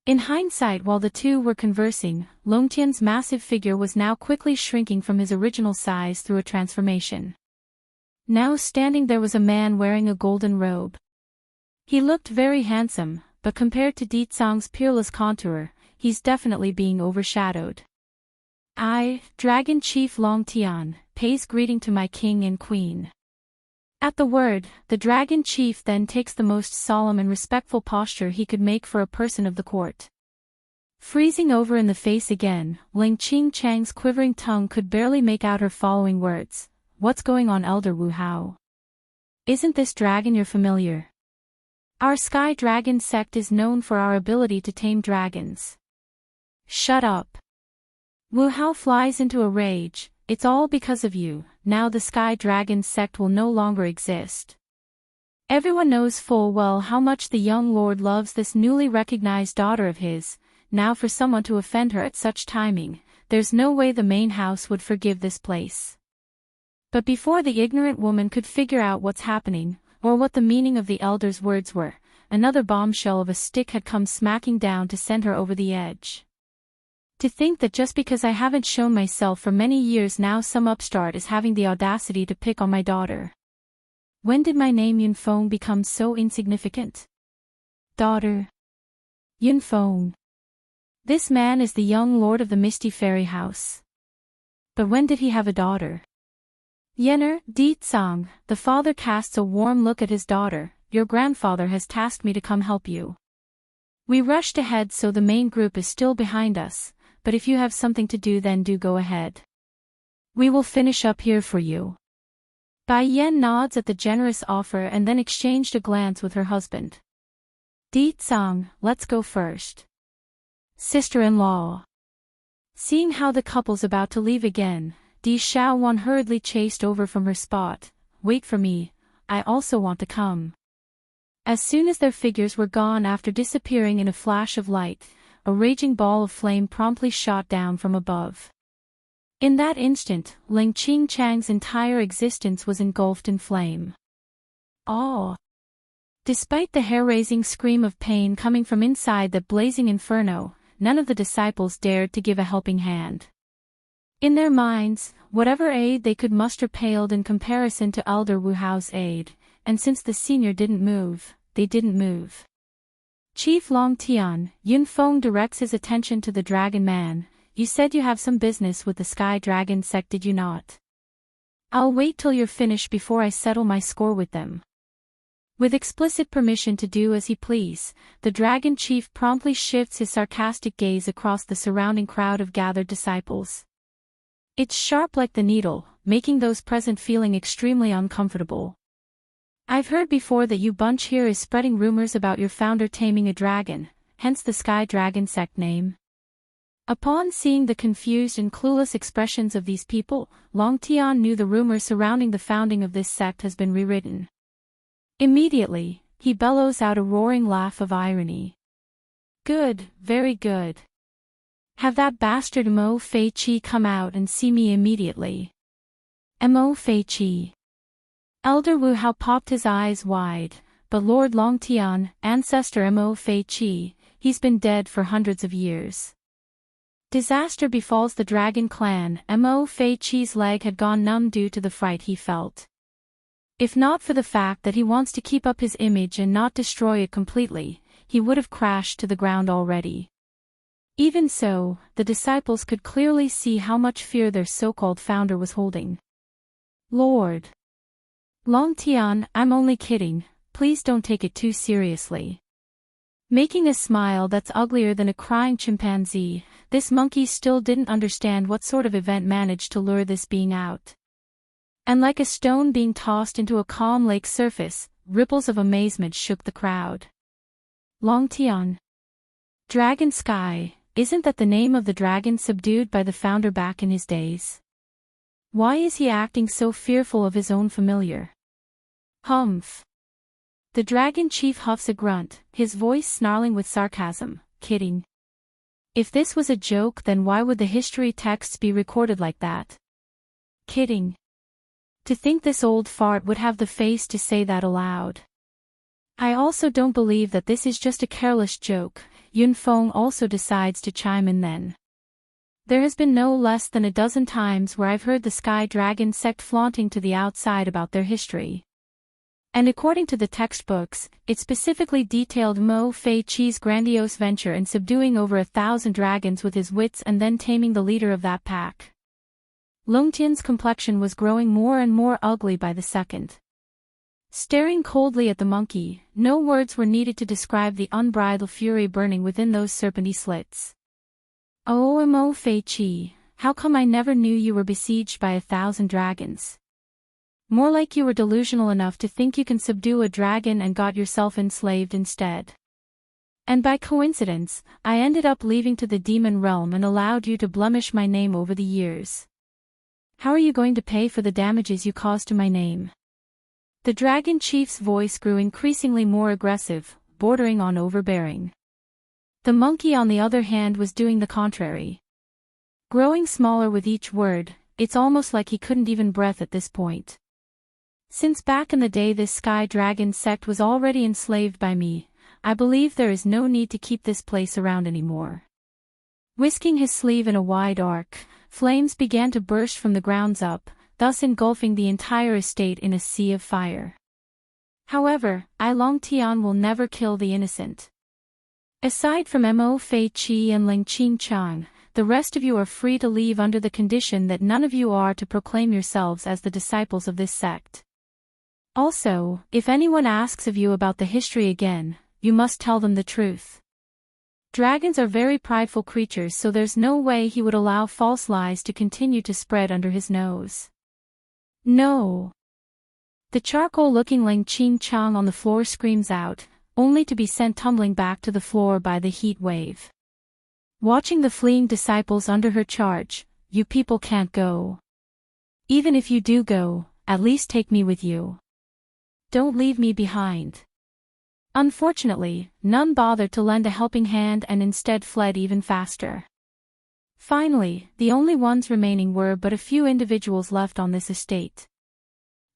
In hindsight, while the two were conversing, Long Tian's massive figure was now quickly shrinking from his original size through a transformation. Now standing there was a man wearing a golden robe. He looked very handsome, but compared to Di Tsang's peerless contour, he's definitely being overshadowed. I, Dragon Chief Long Tian, pays greeting to my king and queen. At the word, the Dragon Chief then takes the most solemn and respectful posture he could make for a person of the court. Freezing over in the face again, Ling Qing Chang's quivering tongue could barely make out her following words. What's going on, Elder Wu Hao? Isn't this dragon your familiar? Our Sky Dragon sect is known for our ability to tame dragons. Shut up. Wu Hao flies into a rage. It's all because of you, now the Sky Dragon sect will no longer exist. Everyone knows full well how much the young lord loves this newly recognized daughter of his. Now for someone to offend her at such timing, there's no way the main house would forgive this place. But before the ignorant woman could figure out what's happening, or what the meaning of the elder's words were, another bombshell of a stick had come smacking down to send her over the edge. To think that just because I haven't shown myself for many years now some upstart is having the audacity to pick on my daughter. When did my name Yunfeng become so insignificant? Daughter. Yunfeng. This man is the young lord of the Misty Fairy House. But when did he have a daughter? Yenner, Di Tsang, the father casts a warm look at his daughter. Your grandfather has tasked me to come help you. We rushed ahead so the main group is still behind us, but if you have something to do then do go ahead. We will finish up here for you. Bai Yen nods at the generous offer and then exchanged a glance with her husband. Di Tsang, let's go first. Sister-in-law. Seeing how the couple's about to leave again, Di Xiaowan hurriedly chased over from her spot. Wait for me, I also want to come. As soon as their figures were gone after disappearing in a flash of light, a raging ball of flame promptly shot down from above. In that instant, Ling Qingchang's entire existence was engulfed in flame. Oh! Despite the hair-raising scream of pain coming from inside that blazing inferno, none of the disciples dared to give a helping hand. In their minds, whatever aid they could muster paled in comparison to Elder Wu Hao's aid, and since the senior didn't move, they didn't move. Chief Long Tian, Yunfeng directs his attention to the Dragon Man. You said you have some business with the Sky Dragon sect, did you not? I'll wait till you're finished before I settle my score with them. With explicit permission to do as he please, the Dragon Chief promptly shifts his sarcastic gaze across the surrounding crowd of gathered disciples. It's sharp like the needle, making those present feeling extremely uncomfortable. I've heard before that you bunch here is spreading rumors about your founder taming a dragon, hence the Sky Dragon sect name. Upon seeing the confused and clueless expressions of these people, Long Tian knew the rumor surrounding the founding of this sect has been rewritten. Immediately, he bellows out a roaring laugh of irony. Good, very good. Have that bastard Mo Fei Chi come out and see me immediately. Mo Fei Chi. Elder Wu Hao popped his eyes wide, but Lord Long Tian, ancestor Mo Fei Chi, he's been dead for hundreds of years. Disaster befalls the Dragon Clan. Mo Fei Chi's leg had gone numb due to the fright he felt. If not for the fact that he wants to keep up his image and not destroy it completely, he would have crashed to the ground already. Even so, the disciples could clearly see how much fear their so-called founder was holding. Lord Long Tian, I'm only kidding, please don't take it too seriously. Making a smile that's uglier than a crying chimpanzee, this monkey still didn't understand what sort of event managed to lure this being out. And like a stone being tossed into a calm lake surface, ripples of amazement shook the crowd. Long Tian. Dragon Sky, isn't that the name of the dragon subdued by the founder back in his days? Why is he acting so fearful of his own familiar? Humph. The Dragon Chief huffs a grunt, his voice snarling with sarcasm. Kidding. If this was a joke, then why would the history texts be recorded like that? Kidding. To think this old fart would have the face to say that aloud. I also don't believe that this is just a careless joke. Yunfeng also decides to chime in then. There has been no less than a dozen times where I've heard the Sky Dragon sect flaunting to the outside about their history. And according to the textbooks, it specifically detailed Mo Fei Chi's grandiose venture in subduing over 1,000 dragons with his wits and then taming the leader of that pack. Long Tian's complexion was growing more and more ugly by the second. Staring coldly at the monkey, no words were needed to describe the unbridled fury burning within those serpenty slits. Oh Mo Fei Chi, how come I never knew you were besieged by 1,000 dragons? More like you were delusional enough to think you can subdue a dragon and got yourself enslaved instead. And by coincidence, I ended up leaving to the demon realm and allowed you to blemish my name over the years. How are you going to pay for the damages you caused to my name? The dragon chief's voice grew increasingly more aggressive, bordering on overbearing. The monkey on the other hand was doing the contrary. Growing smaller with each word, it's almost like he couldn't even breathe at this point. Since back in the day this sky dragon sect was already enslaved by me, I believe there is no need to keep this place around anymore. Whisking his sleeve in a wide arc, flames began to burst from the grounds up, thus engulfing the entire estate in a sea of fire. However, Long Tian will never kill the innocent. Aside from Mo Fei Qi and Ling Qing Chang, the rest of you are free to leave under the condition that none of you are to proclaim yourselves as the disciples of this sect. Also, if anyone asks of you about the history again, you must tell them the truth. Dragons are very prideful creatures, so there's no way he would allow false lies to continue to spread under his nose. No. The charcoal-looking Ling Qing Chang on the floor screams out, only to be sent tumbling back to the floor by the heat wave. Watching the fleeing disciples under her charge, you people can't go. Even if you do go, at least take me with you. Don't leave me behind. Unfortunately, none bothered to lend a helping hand and instead fled even faster. Finally, the only ones remaining were but a few individuals left on this estate.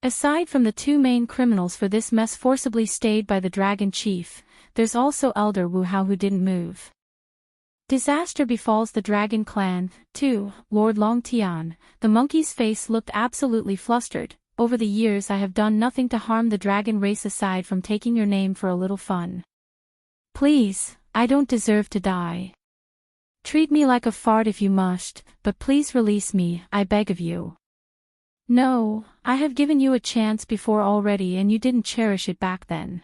Aside from the two main criminals for this mess forcibly stayed by the dragon chief, there's also Elder Wu Hao who didn't move. Disaster befalls the dragon clan, too, Lord Long Tian. The monkey's face looked absolutely flustered. Over the years I have done nothing to harm the dragon race aside from taking your name for a little fun. Please, I don't deserve to die. Treat me like a fart if you must, but please release me, I beg of you. No, I have given you a chance before already and you didn't cherish it back then.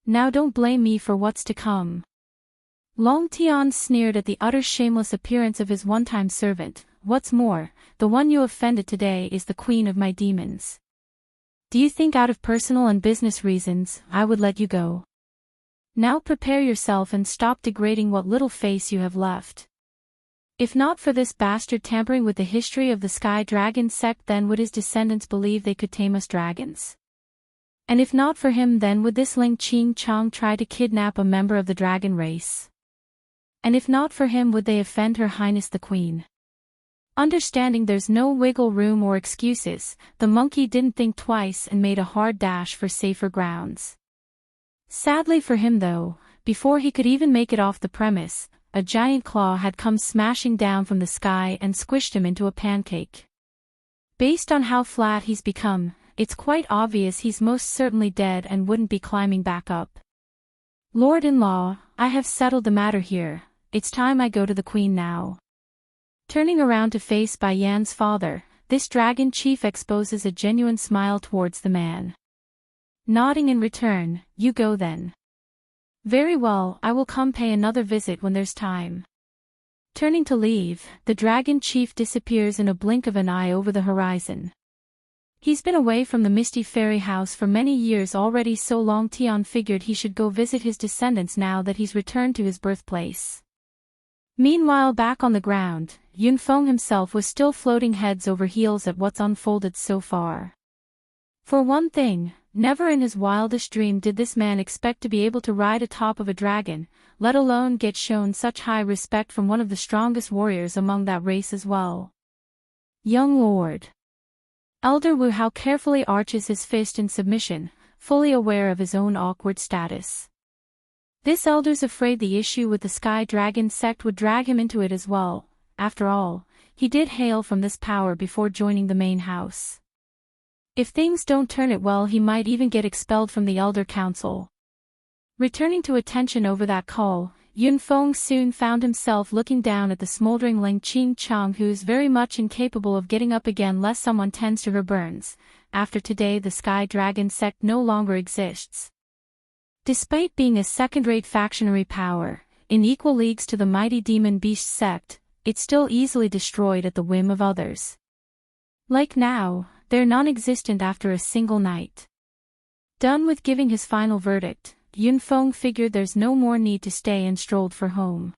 Now don't blame me for what's to come. Long Tian sneered at the utter shameless appearance of his one-time servant. What's more, the one you offended today is the queen of my demons. Do you think out of personal and business reasons, I would let you go? Now prepare yourself and stop degrading what little face you have left. If not for this bastard tampering with the history of the Sky Dragon sect, then would his descendants believe they could tame us dragons? And if not for him, then would this Ling Qing Chang try to kidnap a member of the dragon race? And if not for him, would they offend Her Highness the Queen? Understanding there's no wiggle room or excuses, the monkey didn't think twice and made a hard dash for safer grounds. Sadly for him though, before he could even make it off the premise, a giant claw had come smashing down from the sky and squished him into a pancake. Based on how flat he's become, it's quite obvious he's most certainly dead and wouldn't be climbing back up. Lord-in-law, I have settled the matter here, it's time I go to the queen now. Turning around to face Bai Yan's father, this dragon chief exposes a genuine smile towards the man. Nodding in return, you go then. Very well, I will come pay another visit when there's time. Turning to leave, the dragon chief disappears in a blink of an eye over the horizon. He's been away from the Misty Fairy House for many years already, so Long Tian figured he should go visit his descendants now that he's returned to his birthplace. Meanwhile, back on the ground, Yunfeng himself was still floating heads over heels at what's unfolded so far. For one thing, never in his wildest dream did this man expect to be able to ride atop of a dragon, let alone get shown such high respect from one of the strongest warriors among that race as well. Young Lord. Elder Wu Hao carefully arches his fist in submission, fully aware of his own awkward status. This elder's afraid the issue with the Sky Dragon sect would drag him into it as well. After all, he did hail from this power before joining the main house. If things don't turn it well, he might even get expelled from the Elder Council. Returning to attention over that call, Yunfeng soon found himself looking down at the smoldering Ling Qing Chang, who's very much incapable of getting up again lest someone tends to her burns. After today, the Sky Dragon sect no longer exists. Despite being a second-rate factionary power, in equal leagues to the mighty Demon Beast sect, it's still easily destroyed at the whim of others. Like now, they're non-existent after a single night. Done with giving his final verdict, Yunfeng figured there's no more need to stay and strolled for home.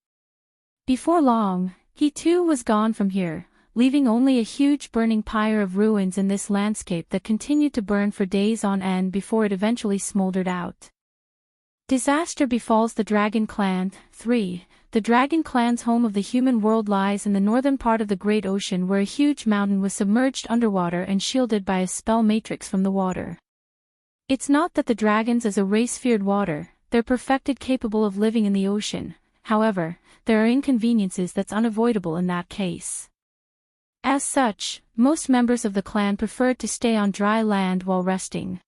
Before long, he too was gone from here, leaving only a huge burning pyre of ruins in this landscape that continued to burn for days on end before it eventually smoldered out. Disaster befalls the Dragon Clan. 3. The Dragon Clan's home of the human world lies in the northern part of the Great Ocean, where a huge mountain was submerged underwater and shielded by a spell matrix from the water. It's not that the dragons as a race feared water, they're perfected capable of living in the ocean. However, there are inconveniences that's unavoidable in that case. As such, most members of the clan preferred to stay on dry land while resting.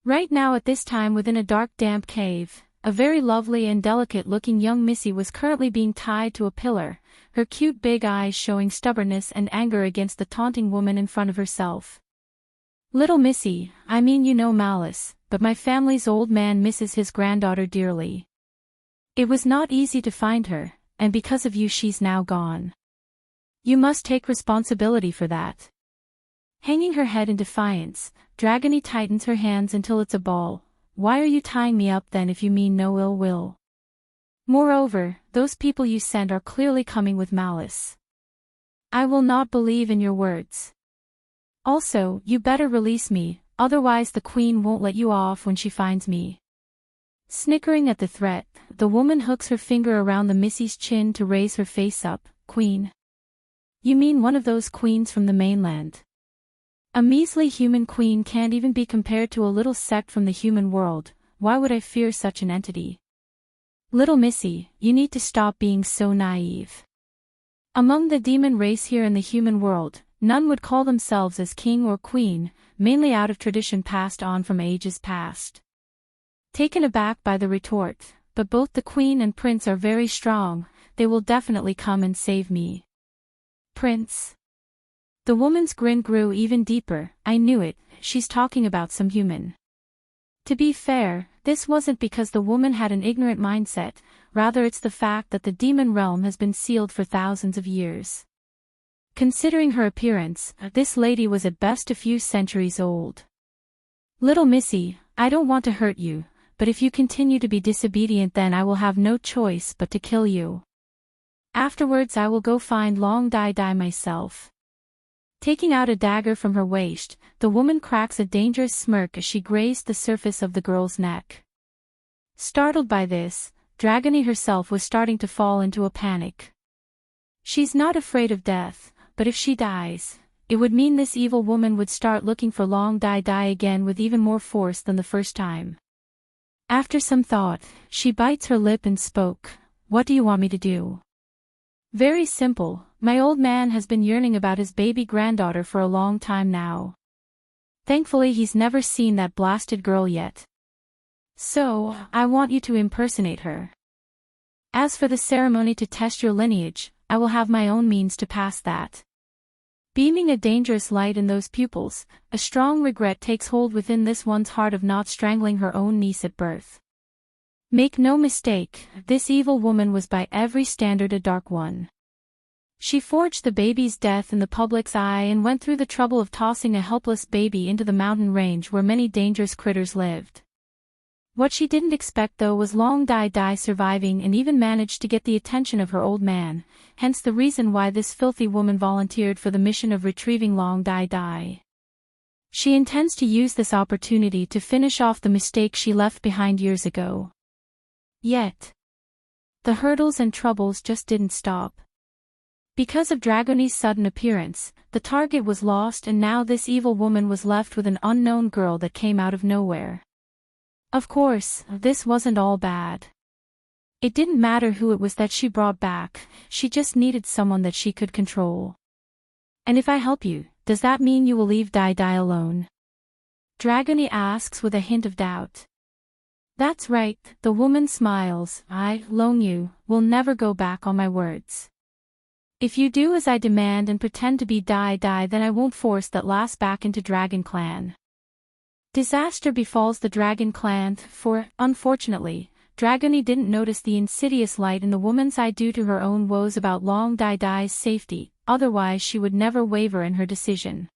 Right now at this time within a dark damp cave, a very lovely and delicate-looking young Missy was currently being tied to a pillar, her cute big eyes showing stubbornness and anger against the taunting woman in front of herself. Little Missy, I mean you know malice, but my family's old man misses his granddaughter dearly. It was not easy to find her, and because of you she's now gone. You must take responsibility for that. Hanging her head in defiance, Dragony tightens her hands until it's a ball. Why are you tying me up then if you mean no ill will? Moreover, those people you sent are clearly coming with malice. I will not believe in your words. Also, you better release me, otherwise the queen won't let you off when she finds me. Snickering at the threat, the woman hooks her finger around the Missy's chin to raise her face up. Queen? You mean one of those queens from the mainland? A measly human queen can't even be compared to a little sect from the human world. Why would I fear such an entity? Little Missy, you need to stop being so naive. Among the demon race here in the human world, none would call themselves as king or queen, mainly out of tradition passed on from ages past. Taken aback by the retort, but both the queen and prince are very strong, they will definitely come and save me. Prince? The woman's grin grew even deeper. I knew it, she's talking about some human. To be fair, this wasn't because the woman had an ignorant mindset, rather it's the fact that the demon realm has been sealed for thousands of years. Considering her appearance, this lady was at best a few centuries old. Little Missy, I don't want to hurt you, but if you continue to be disobedient then I will have no choice but to kill you. Afterwards I will go find Long Dai Dai myself. Taking out a dagger from her waist, the woman cracks a dangerous smirk as she grazed the surface of the girl's neck. Startled by this, Dragony herself was starting to fall into a panic. She's not afraid of death, but if she dies, it would mean this evil woman would start looking for Long Dai Dai again with even more force than the first time. After some thought, she bites her lip and spoke. What do you want me to do? Very simple, my old man has been yearning about his baby granddaughter for a long time now. Thankfully he's never seen that blasted girl yet. So, I want you to impersonate her. As for the ceremony to test your lineage, I will have my own means to pass that. Beaming a dangerous light in those pupils, a strong regret takes hold within this one's heart of not strangling her own niece at birth. Make no mistake, this evil woman was by every standard a dark one. She forged the baby's death in the public's eye and went through the trouble of tossing a helpless baby into the mountain range where many dangerous critters lived. What she didn't expect though was Long Dai Dai surviving and even managed to get the attention of her old man, hence the reason why this filthy woman volunteered for the mission of retrieving Long Dai Dai. She intends to use this opportunity to finish off the mistake she left behind years ago. Yet, the hurdles and troubles just didn't stop. Because of Dragony's sudden appearance, the target was lost and now this evil woman was left with an unknown girl that came out of nowhere. Of course, this wasn't all bad. It didn't matter who it was that she brought back, she just needed someone that she could control. And if I help you, does that mean you will leave Dai Dai alone? Dragony asks with a hint of doubt. That's right, the woman smiles. I, Lone You, will never go back on my words. If you do as I demand and pretend to be Dai Dai then I won't force that lass back into Dragon Clan. Disaster befalls the Dragon Clan, for, unfortunately, Dragony didn't notice the insidious light in the woman's eye due to her own woes about Long Dai Dai's safety, otherwise she would never waver in her decision.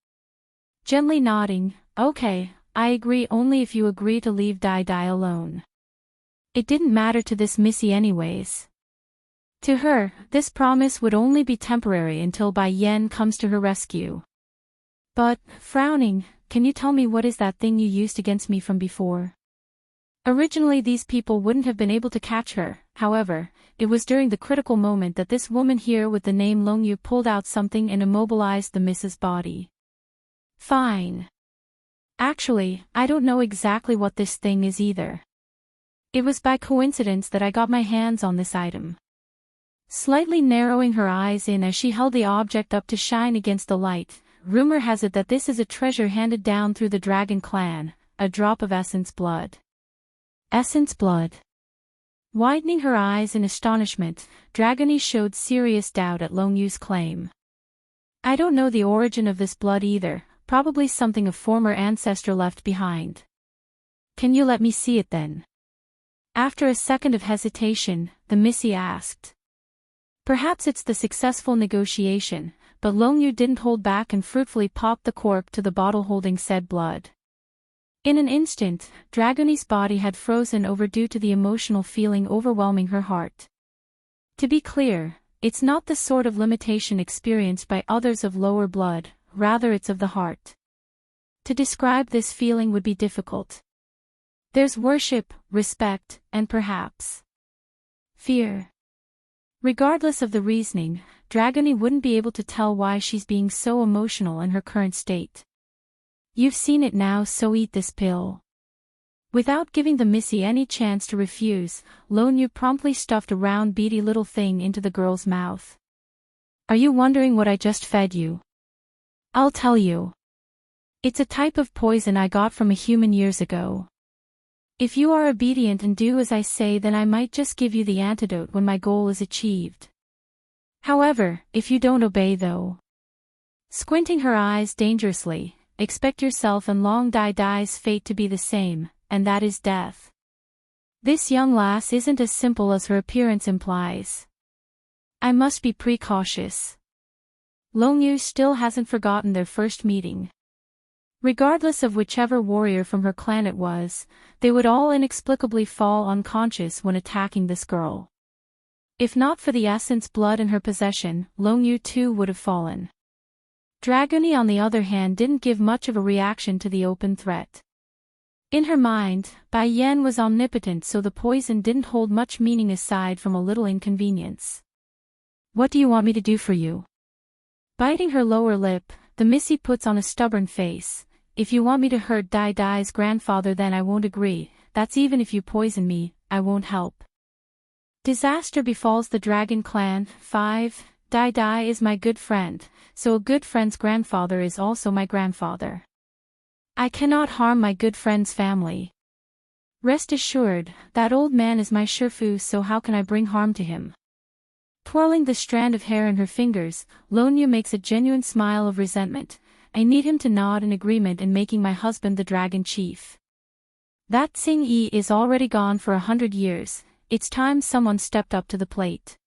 Gently nodding, okay, I agree only if you agree to leave Dai Dai alone. It didn't matter to this Missy anyways. To her, this promise would only be temporary until Bai Yen comes to her rescue. But, frowning, can you tell me what is that thing you used against me from before? Originally these people wouldn't have been able to catch her, however, it was during the critical moment that this woman here with the name Longyu pulled out something and immobilized the Mrs. body. Fine. Actually, I don't know exactly what this thing is either. It was by coincidence that I got my hands on this item. Slightly narrowing her eyes in as she held the object up to shine against the light, rumor has it that this is a treasure handed down through the dragon clan, a drop of essence blood. Essence blood. Widening her eyes in astonishment, Dragony showed serious doubt at Longyu's claim. I don't know the origin of this blood either, probably something a former ancestor left behind. Can you let me see it then? After a second of hesitation, the Missy asked. Perhaps it's the successful negotiation, but Longyu didn't hold back and fruitfully popped the cork to the bottle holding said blood. In an instant, Dragony's body had frozen over due to the emotional feeling overwhelming her heart. To be clear, it's not the sort of limitation experienced by others of lower blood, rather it's of the heart. To describe this feeling would be difficult. There's worship, respect, and perhaps fear. Regardless of the reasoning, Dragony wouldn't be able to tell why she's being so emotional in her current state. You've seen it now, so eat this pill. Without giving the Missy any chance to refuse, Longyu promptly stuffed a round beady little thing into the girl's mouth. Are you wondering what I just fed you? I'll tell you. It's a type of poison I got from a human years ago. If you are obedient and do as I say, then I might just give you the antidote when my goal is achieved. However, if you don't obey though. Squinting her eyes dangerously, expect yourself and Long Dai's fate to be the same, and that is death. This young lass isn't as simple as her appearance implies. I must be precautious. Longyu still hasn't forgotten their first meeting. Regardless of whichever warrior from her clan it was, they would all inexplicably fall unconscious when attacking this girl. If not for the essence blood in her possession, Longyu too would have fallen. Dragony on the other hand didn't give much of a reaction to the open threat. In her mind, Bai Yen was omnipotent, so the poison didn't hold much meaning aside from a little inconvenience. What do you want me to do for you? Biting her lower lip, the Missy puts on a stubborn face. If you want me to hurt Dai's grandfather, then I won't agree. That's even if you poison me, I won't help. Disaster befalls the dragon clan. 5. Dai is my good friend, so a good friend's grandfather is also my grandfather. I cannot harm my good friend's family. Rest assured, that old man is my Shifu, so how can I bring harm to him? Twirling the strand of hair in her fingers, Longyu makes a genuine smile of resentment. I need him to nod in agreement in making my husband the dragon chief. That Tsing Yi is already gone for 100 years, it's time someone stepped up to the plate.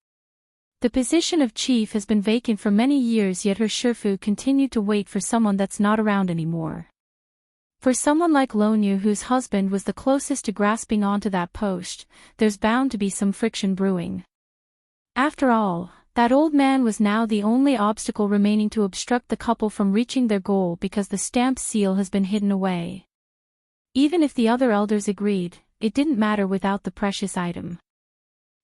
The position of chief has been vacant for many years, yet her Shifu continued to wait for someone that's not around anymore. For someone like Longyu, whose husband was the closest to grasping onto that post, there's bound to be some friction brewing. After all, that old man was now the only obstacle remaining to obstruct the couple from reaching their goal, because the stamp seal has been hidden away. Even if the other elders agreed, it didn't matter without the precious item.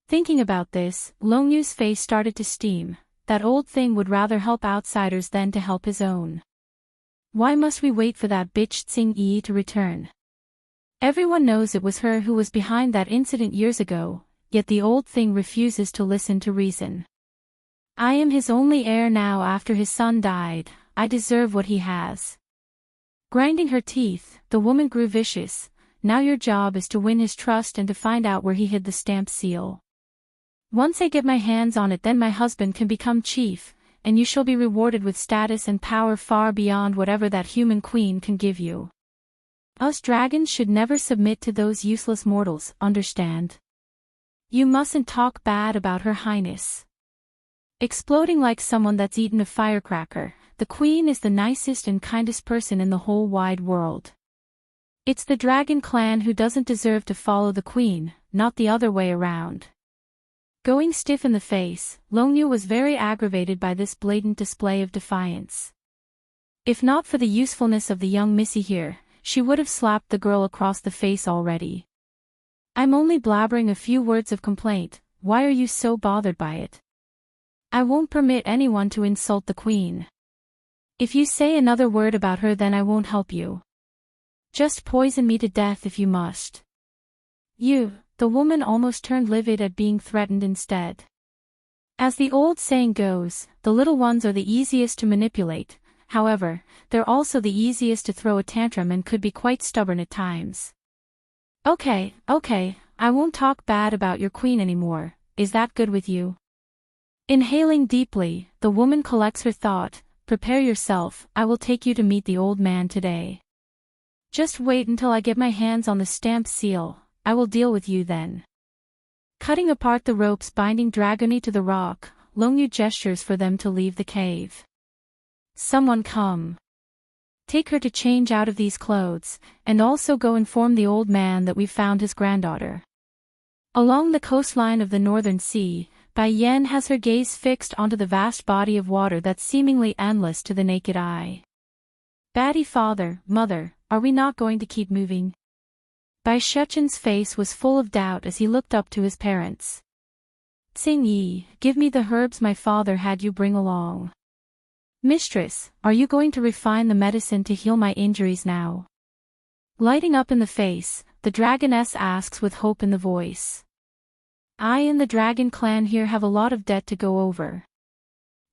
Thinking about this, Longyu's face started to steam. That old thing would rather help outsiders than to help his own. Why must we wait for that bitch Tsing Yi to return? Everyone knows it was her who was behind that incident years ago, yet the old thing refuses to listen to reason. I am his only heir now after his son died, I deserve what he has. Grinding her teeth, the woman grew vicious. Now your job is to win his trust and to find out where he hid the stamp seal. Once I get my hands on it, then my husband can become chief, and you shall be rewarded with status and power far beyond whatever that human queen can give you. Us dragons should never submit to those useless mortals, understand? You mustn't talk bad about Her Highness. Exploding like someone that's eaten a firecracker, the queen is the nicest and kindest person in the whole wide world. It's the dragon clan who doesn't deserve to follow the queen, not the other way around. Going stiff in the face, Longyu was very aggravated by this blatant display of defiance. If not for the usefulness of the young missy here, she would have slapped the girl across the face already. I'm only blabbering a few words of complaint, why are you so bothered by it? I won't permit anyone to insult the queen. If you say another word about her then I won't help you. Just poison me to death if you must. The woman almost turned livid at being threatened instead. As the old saying goes, the little ones are the easiest to manipulate, however, they're also the easiest to throw a tantrum and could be quite stubborn at times. Okay, I won't talk bad about your queen anymore, is that good with you? Inhaling deeply, the woman collects her thought, prepare yourself, I will take you to meet the old man today. Just wait until I get my hands on the stamped seal, I will deal with you then. Cutting apart the ropes binding Dragony to the rock, Longyu gestures for them to leave the cave. Someone come. Take her to change out of these clothes, and also go inform the old man that we've found his granddaughter. Along the coastline of the northern sea, Bai Yan has her gaze fixed onto the vast body of water that's seemingly endless to the naked eye. Batty father, mother, are we not going to keep moving? Bai Shechen's face was full of doubt as he looked up to his parents. Tsing Yi, give me the herbs my father had you bring along. Mistress, are you going to refine the medicine to heal my injuries now? Lighting up in the face, the dragoness asks with hope in the voice. I and the dragon clan here have a lot of debt to go over.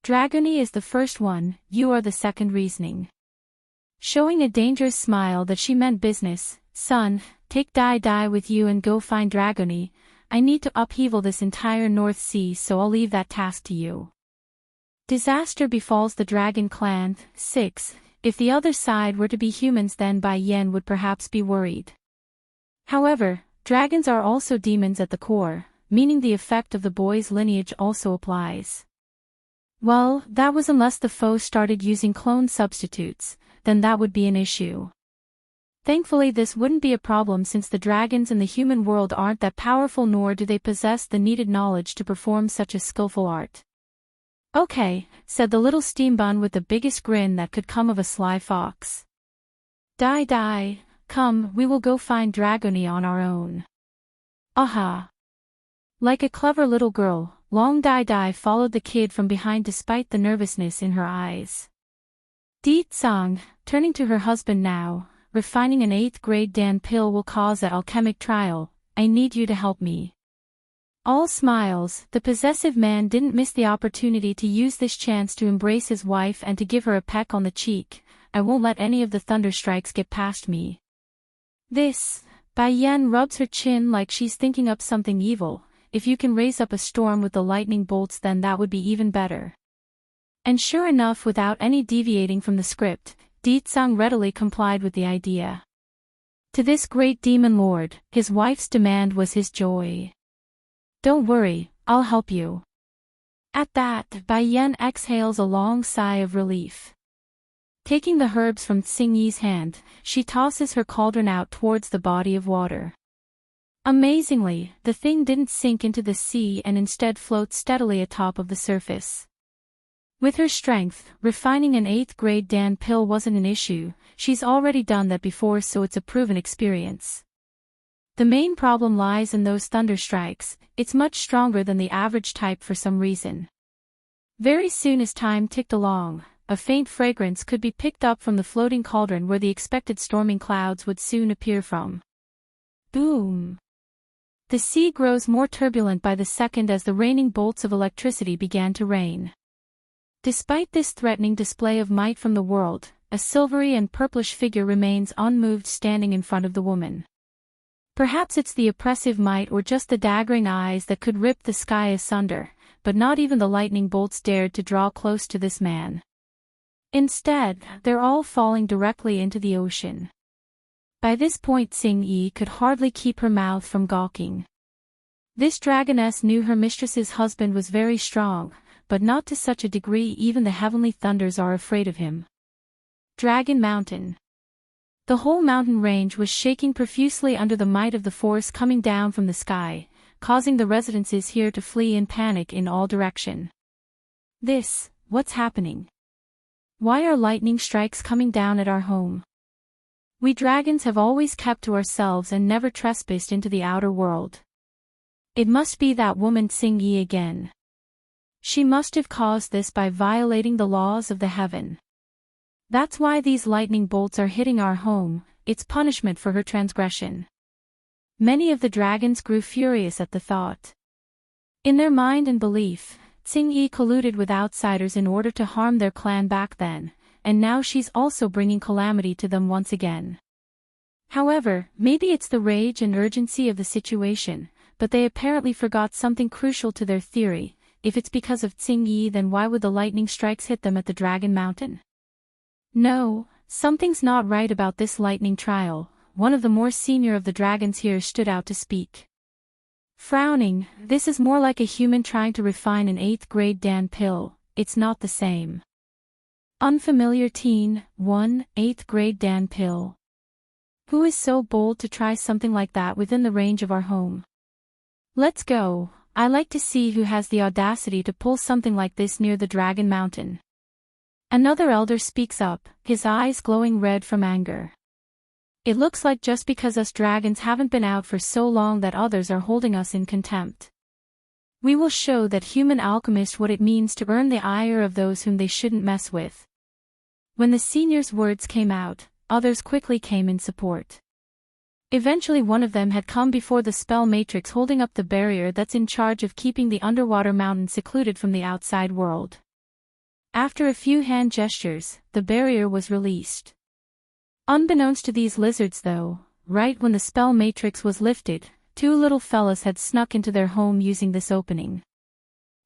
Dragony is the first one, you are the second reasoning. Showing a dangerous smile that she meant business, son, take Dai with you and go find Dragony. I need to upheaval this entire North Sea so I'll leave that task to you. Disaster befalls the dragon clan. 6. If the other side were to be humans then Bai Yan would perhaps be worried. However, dragons are also demons at the core, meaning the effect of the boy's lineage also applies. Well, that was unless the foe started using clone substitutes, then that would be an issue. Thankfully this wouldn't be a problem since the dragons in the human world aren't that powerful nor do they possess the needed knowledge to perform such a skillful art. Okay, said the little steam bun with the biggest grin that could come of a sly fox. Dai, come, we will go find Dragony on our own. Aha! Like a clever little girl, Long Dai followed the kid from behind despite the nervousness in her eyes. Di Tsang, turning to her husband now, refining an 8th grade Dan pill will cause an alchemic trial, I need you to help me. All smiles, the possessive man didn't miss the opportunity to use this chance to embrace his wife and to give her a peck on the cheek, I won't let any of the thunderstrikes get past me. Bai Yan rubs her chin like she's thinking up something evil, if you can raise up a storm with the lightning bolts then that would be even better. And sure enough without any deviating from the script, Di Tsang readily complied with the idea. To this great demon lord, his wife's demand was his joy. Don't worry, I'll help you. At that, Bai Yan exhales a long sigh of relief. Taking the herbs from Tsing Yi's hand, she tosses her cauldron out towards the body of water. Amazingly, the thing didn't sink into the sea and instead floats steadily atop of the surface. With her strength, refining an 8th grade Dan pill wasn't an issue, she's already done that before so it's a proven experience. The main problem lies in those thunderstrikes, it's much stronger than the average type for some reason. Very soon as time ticked along, a faint fragrance could be picked up from the floating cauldron where the expected storming clouds would soon appear from. Boom! The sea grows more turbulent by the second as the raining bolts of electricity began to rain. Despite this threatening display of might from the world, a silvery and purplish figure remains unmoved standing in front of the woman. Perhaps it's the oppressive might or just the daggering eyes that could rip the sky asunder, but not even the lightning bolts dared to draw close to this man. Instead, they're all falling directly into the ocean. By this point Tsing Yi could hardly keep her mouth from gawking. This dragoness knew her mistress's husband was very strong, but not to such a degree even the heavenly thunders are afraid of him. Dragon Mountain. The whole mountain range was shaking profusely under the might of the force coming down from the sky, causing the residents here to flee in panic in all direction. What's happening? Why are lightning strikes coming down at our home? We dragons have always kept to ourselves and never trespassed into the outer world. It must be that woman Tsing-Yi again. She must have caused this by violating the laws of the heaven. That's why these lightning bolts are hitting our home, it's punishment for her transgression. Many of the dragons grew furious at the thought. In their mind and belief, Tsing-Yi colluded with outsiders in order to harm their clan back then, and now she's also bringing calamity to them once again. However, maybe it's the rage and urgency of the situation, but they apparently forgot something crucial to their theory. If it's because of Tsing-Yi, then why would the lightning strikes hit them at the Dragon Mountain? No, something's not right about this lightning trial. One of the more senior of the dragons here stood out to speak. Frowning, this is more like a human trying to refine an 8th grade Dan pill, it's not the same. Unfamiliar teen, 1, 8th grade Dan pill. Who is so bold to try something like that within the range of our home? Let's go, I like to see who has the audacity to pull something like this near the Dragon Mountain. Another elder speaks up, his eyes glowing red from anger. It looks like just because us dragons haven't been out for so long that others are holding us in contempt. We will show that human alchemists what it means to earn the ire of those whom they shouldn't mess with. When the senior's words came out, others quickly came in support. Eventually one of them had come before the spell matrix holding up the barrier that's in charge of keeping the underwater mountain secluded from the outside world. After a few hand gestures, the barrier was released. Unbeknownst to these lizards though, right when the spell matrix was lifted, 2 little fellas had snuck into their home using this opening.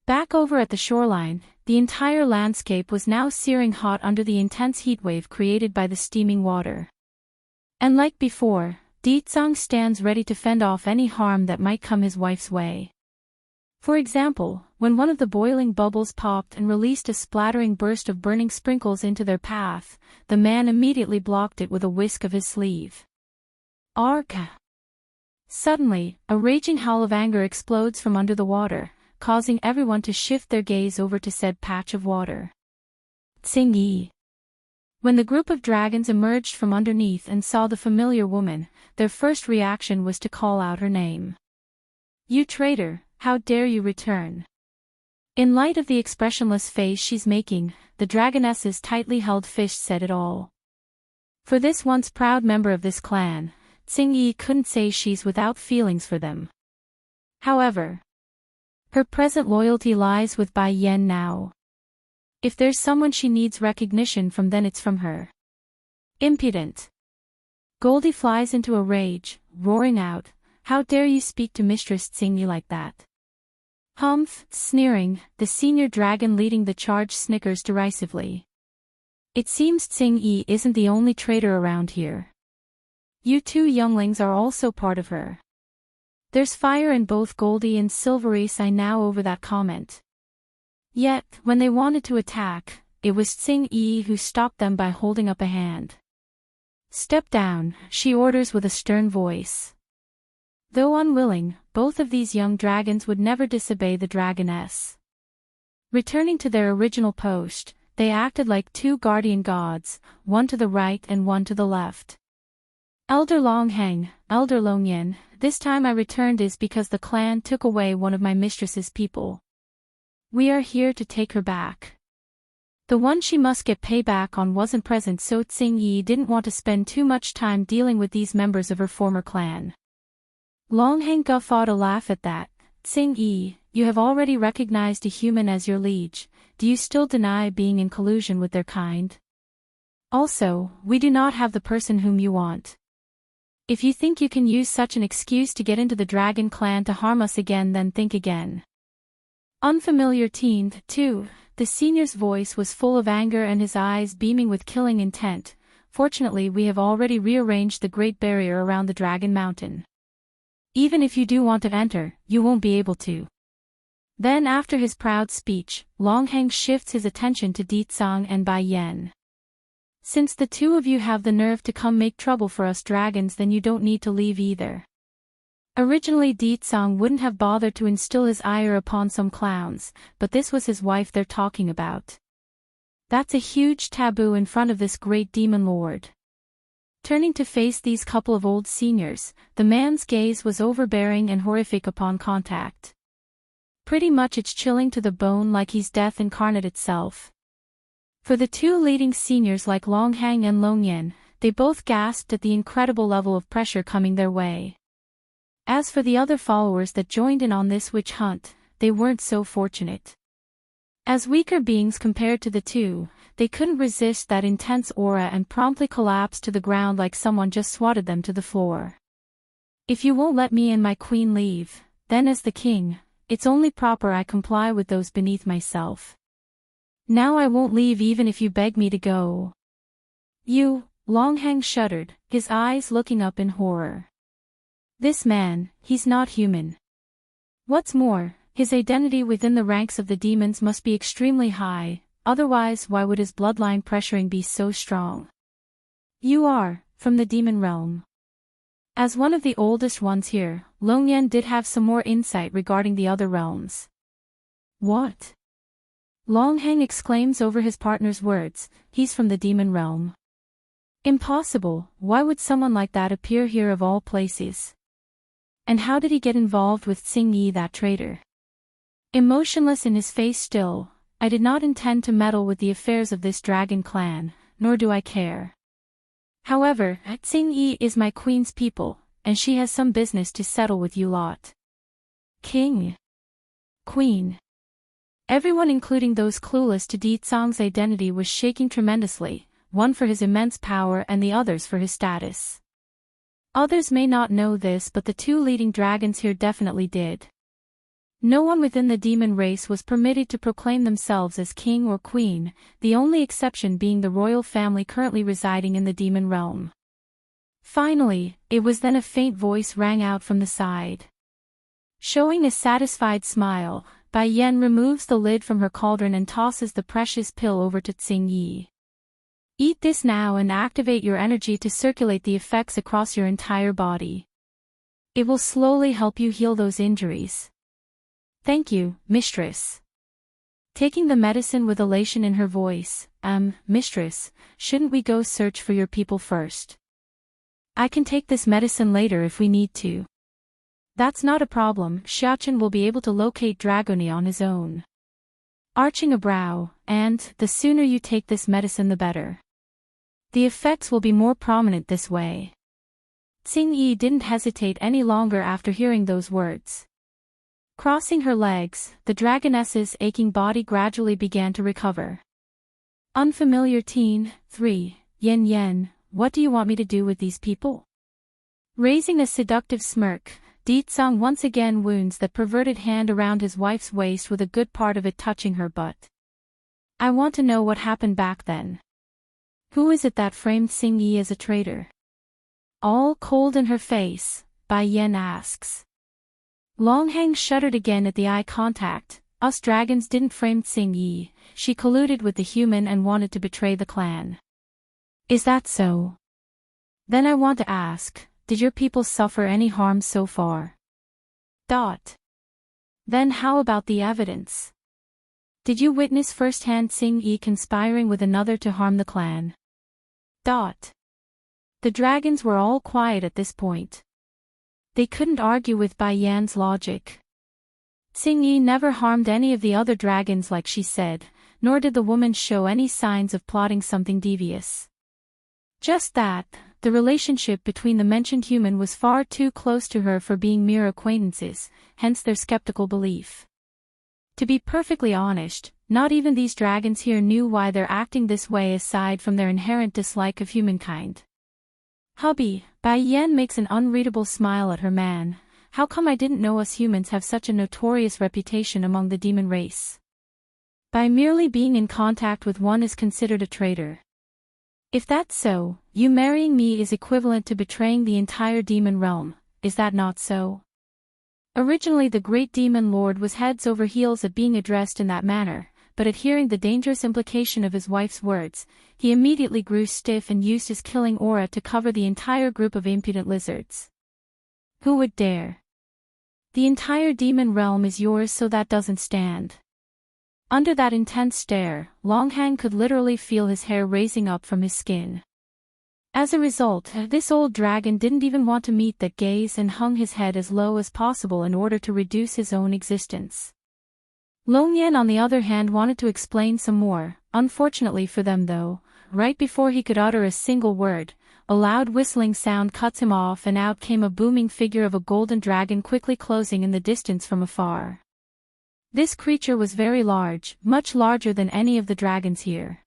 Back over at the shoreline, the entire landscape was now searing hot under the intense heatwave created by the steaming water. And like before, Ditsang stands ready to fend off any harm that might come his wife's way. For example, when one of the boiling bubbles popped and released a splattering burst of burning sprinkles into their path, the man immediately blocked it with a whisk of his sleeve. Arka! Suddenly, a raging howl of anger explodes from under the water, causing everyone to shift their gaze over to said patch of water. Tsing-Yi. When the group of dragons emerged from underneath and saw the familiar woman, their first reaction was to call out her name. You traitor, how dare you return? In light of the expressionless face she's making, the dragoness's tightly held fist said it all. For this once proud member of this clan, Tsing-Yi couldn't say she's without feelings for them. However, her present loyalty lies with Bai Yen now. If there's someone she needs recognition from, then it's from her. Impudent. Goldie flies into a rage, roaring out, how dare you speak to Mistress Tsing-Yi like that? Humph, sneering, the senior dragon leading the charge snickers derisively. It seems Tsing-Yi isn't the only traitor around here. You 2 younglings are also part of her. There's fire in both Goldie and Silvery's eye now over that comment. Yet, when they wanted to attack, it was Tsing-Yi who stopped them by holding up a hand. Step down, she orders with a stern voice. Though unwilling, both of these young dragons would never disobey the dragoness. Returning to their original post, they acted like 2 guardian gods, one to the right and one to the left. Elder Longheng, Elder Longyan, this time I returned is because the clan took away one of my mistress's people. We are here to take her back. The one she must get payback on wasn't present, so Tsing-Yi didn't want to spend too much time dealing with these members of her former clan. Longheng guffawed a laugh at that. Tsing-Yi, you have already recognized a human as your liege, do you still deny being in collusion with their kind? Also, we do not have the person whom you want. If you think you can use such an excuse to get into the dragon clan to harm us again, then think again. Unfamiliar teen, too, the senior's voice was full of anger and his eyes beaming with killing intent. Fortunately, we have already rearranged the Great Barrier around the Dragon Mountain. Even if you do want to enter, you won't be able to. Then after his proud speech, Longheng shifts his attention to Ditsang and Bai Yen. Since the 2 of you have the nerve to come make trouble for us dragons, then you don't need to leave either. Originally Deetsong wouldn't have bothered to instill his ire upon some clowns, but this was his wife they're talking about. That's a huge taboo in front of this great demon lord. Turning to face these couple of old seniors, the man's gaze was overbearing and horrific upon contact. Pretty much it's chilling to the bone, like he's death incarnate itself. For the two leading seniors like Longhang and Longyan, they both gasped at the incredible level of pressure coming their way. As for the other followers that joined in on this witch hunt, they weren't so fortunate. As weaker beings compared to the two, they couldn't resist that intense aura and promptly collapsed to the ground like someone just swatted them to the floor. If you won't let me and my queen leave, then as the king, it's only proper I comply with those beneath myself. Now I won't leave even if you beg me to go. You, Longhang shuddered, his eyes looking up in horror. This man, he's not human. What's more, his identity within the ranks of the demons must be extremely high, otherwise why would his bloodline pressuring be so strong? You are, from the demon realm. As one of the oldest ones here, Longyan did have some more insight regarding the other realms. What? Longhang exclaims over his partner's words, he's from the demon realm. Impossible, why would someone like that appear here of all places? And how did he get involved with Xing Yi, that traitor? Emotionless in his face still, I did not intend to meddle with the affairs of this dragon clan, nor do I care. However, Xing Yi is my queen's people, and she has some business to settle with you lot. King. Queen. Everyone including those clueless to Deetsong's identity was shaking tremendously, one for his immense power and the others for his status. Others may not know this, but the two leading dragons here definitely did. No one within the demon race was permitted to proclaim themselves as king or queen, the only exception being the royal family currently residing in the demon realm. Finally, it was then a faint voice rang out from the side. Showing a satisfied smile, Bai Yan removes the lid from her cauldron and tosses the precious pill over to Xing Yi. Eat this now and activate your energy to circulate the effects across your entire body. It will slowly help you heal those injuries. Thank you, mistress. Taking the medicine with elation in her voice, mistress, shouldn't we go search for your people first? I can take this medicine later if we need to. That's not a problem, Xiaochen will be able to locate Dragoni on his own. Arching a brow, and, the sooner you take this medicine the better. The effects will be more prominent this way. Xing Yi didn't hesitate any longer after hearing those words. Crossing her legs, the dragoness's aching body gradually began to recover. Unfamiliar teen, 3, Yen, what do you want me to do with these people? Raising a seductive smirk, Deetsong once again wounds that perverted hand around his wife's waist with a good part of it touching her butt. I want to know what happened back then. Who is it that framed Xing Yi as a traitor? All cold in her face, Bai Yan asks. Longhang shuddered again at the eye contact. Us dragons didn't frame Xing Yi, she colluded with the human and wanted to betray the clan. Is that so? Then I want to ask, did your people suffer any harm so far? Then how about the evidence? Did you witness firsthand Xing Yi conspiring with another to harm the clan? The dragons were all quiet at this point. They couldn't argue with Bai Yan's logic. Xing Yi never harmed any of the other dragons like she said, nor did the woman show any signs of plotting something devious. Just that, the relationship between the mentioned human was far too close to her for being mere acquaintances, hence their skeptical belief. To be perfectly honest, not even these dragons here knew why they're acting this way aside from their inherent dislike of humankind. Hubby, Bai Yan makes an unreadable smile at her man. How come I didn't know us humans have such a notorious reputation among the demon race? By merely being in contact with one is considered a traitor. If that's so, you marrying me is equivalent to betraying the entire demon realm, is that not so? Originally the great demon lord was heads over heels at being addressed in that manner, but at hearing the dangerous implication of his wife's words, he immediately grew stiff and used his killing aura to cover the entire group of impudent lizards. Who would dare? The entire demon realm is yours, so that doesn't stand. Under that intense stare, Longhang could literally feel his hair raising up from his skin. As a result, this old dragon didn't even want to meet that gaze and hung his head as low as possible in order to reduce his own existence. Longyan on the other hand wanted to explain some more. Unfortunately for them though, right before he could utter a single word, a loud whistling sound cuts him off and out came a booming figure of a golden dragon quickly closing in the distance from afar. This creature was very large, much larger than any of the dragons here.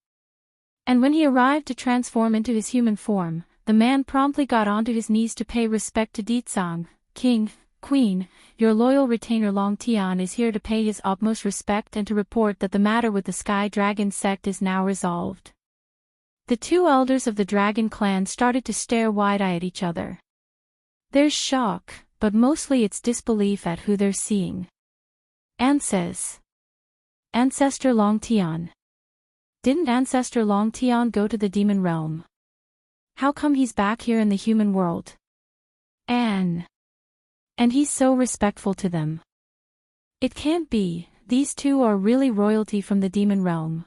And when he arrived to transform into his human form, the man promptly got onto his knees to pay respect to Ditsang. King, Queen, your loyal retainer Long Tian is here to pay his utmost respect and to report that the matter with the Sky Dragon sect is now resolved. The two elders of the dragon clan started to stare wide-eyed at each other. There's shock, but mostly it's disbelief at who they're seeing. And says, Ancestor Long Tian. Didn't Ancestor Long Tian go to the demon realm? How come he's back here in the human world? And he's so respectful to them. It can't be, these two are really royalty from the demon realm.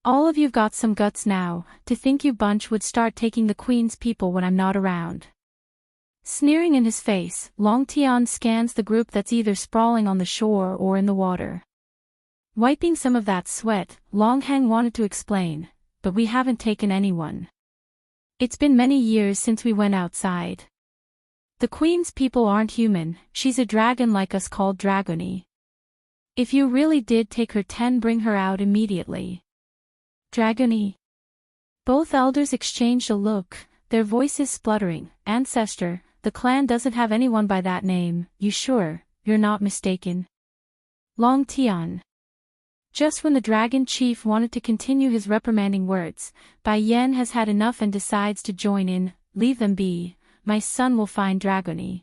All of you've got some guts now, to think you bunch would start taking the queen's people when I'm not around. Sneering in his face, Long Tian scans the group that's either sprawling on the shore or in the water. Wiping some of that sweat, Longhang wanted to explain, but we haven't taken anyone. It's been many years since we went outside. The queen's people aren't human, she's a dragon like us called Dragony. If you really did take her 10, bring her out immediately. Dragony. Both elders exchanged a look, their voices spluttering. Ancestor, the clan doesn't have anyone by that name, you sure, you're not mistaken? Long Tian. Just when the dragon chief wanted to continue his reprimanding words, Bai Yen has had enough and decides to join in. Leave them be, my son will find Dragony.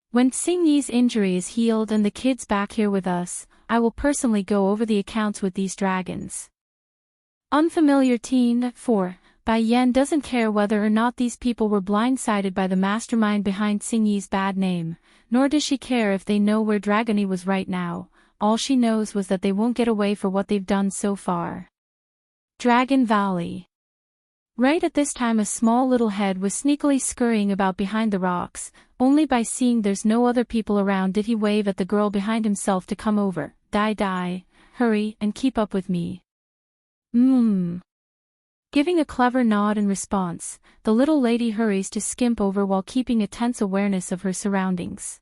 When Xingyi's injury is healed and the kid's back here with us, I will personally go over the accounts with these dragons. Unfamiliar teen. 4. Bai Yen doesn't care whether or not these people were blindsided by the mastermind behind Xingyi's bad name, nor does she care if they know where Dragony was right now. All she knows was that they won't get away for what they've done so far. Dragon Valley. Right at this time a small little head was sneakily scurrying about behind the rocks. Only by seeing there's no other people around did he wave at the girl behind himself to come over. Die, hurry and keep up with me. Giving a clever nod in response, the little lady hurries to skimp over while keeping a tense awareness of her surroundings.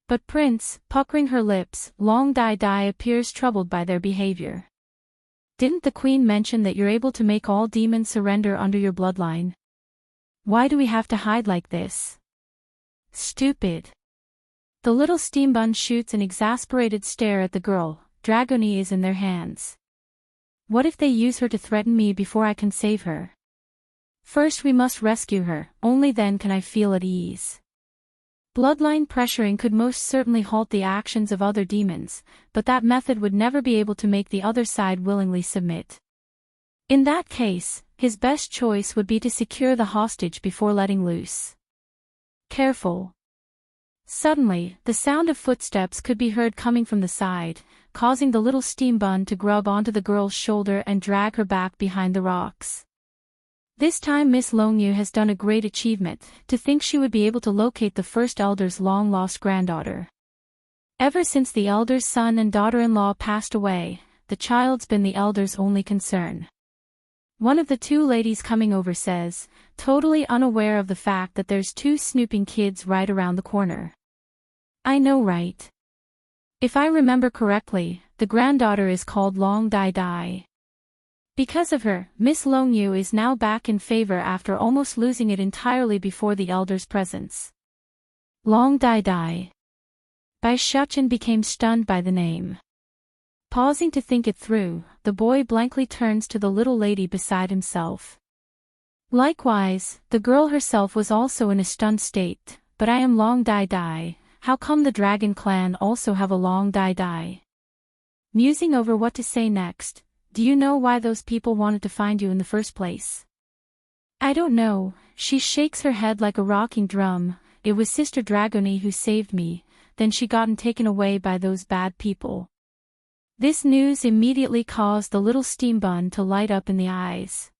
But Prince, puckering her lips, Long Dai appears troubled by their behavior. Didn't the queen mention that you're able to make all demons surrender under your bloodline? Why do we have to hide like this? Stupid. The little steam bun shoots an exasperated stare at the girl. Dragony is in their hands. What if they use her to threaten me before I can save her? First we must rescue her, only then can I feel at ease. Bloodline pressuring could most certainly halt the actions of other demons, but that method would never be able to make the other side willingly submit. In that case, his best choice would be to secure the hostage before letting loose. Careful. Suddenly, the sound of footsteps could be heard coming from the side, causing the little steam bun to grub onto the girl's shoulder and drag her back behind the rocks. This time Miss Longyu has done a great achievement, to think she would be able to locate the first elder's long-lost granddaughter. Ever since the elder's son and daughter-in-law passed away, the child's been the elder's only concern. One of the two ladies coming over says, totally unaware of the fact that there's two snooping kids right around the corner. I know, right? If I remember correctly, the granddaughter is called Long Dai. Because of her, Miss Longyu is now back in favor after almost losing it entirely before the elder's presence. Long Dai. Bai Shuchen became stunned by the name. Pausing to think it through, the boy blankly turns to the little lady beside himself. Likewise, the girl herself was also in a stunned state. But I am Long Dai. How come the Dragon Clan also have a Long Dai? Musing over what to say next, do you know why those people wanted to find you in the first place? I don't know, she shakes her head like a rocking drum. It was Sister Dragony who saved me. then she gotten taken away by those bad people. This news immediately caused the little steam bun to light up in the eyes.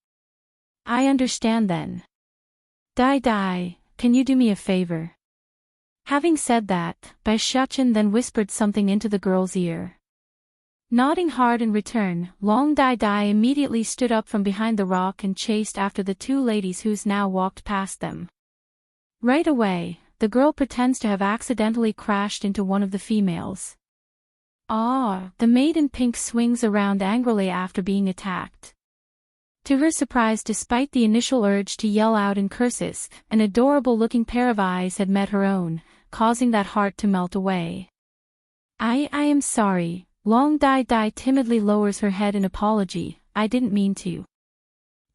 I understand then. Dai, can you do me a favor? Having said that, Bai Shuchen then whispered something into the girl's ear. Nodding hard in return, Long Dai immediately stood up from behind the rock and chased after the two ladies who's now walked past them. Right away, the girl pretends to have accidentally crashed into one of the females. The maid in pink swings around angrily after being attacked. To her surprise, despite the initial urge to yell out in curses, an adorable-looking pair of eyes had met her own, causing that heart to melt away. I am sorry. Long Dai timidly lowers her head in apology. I didn't mean to.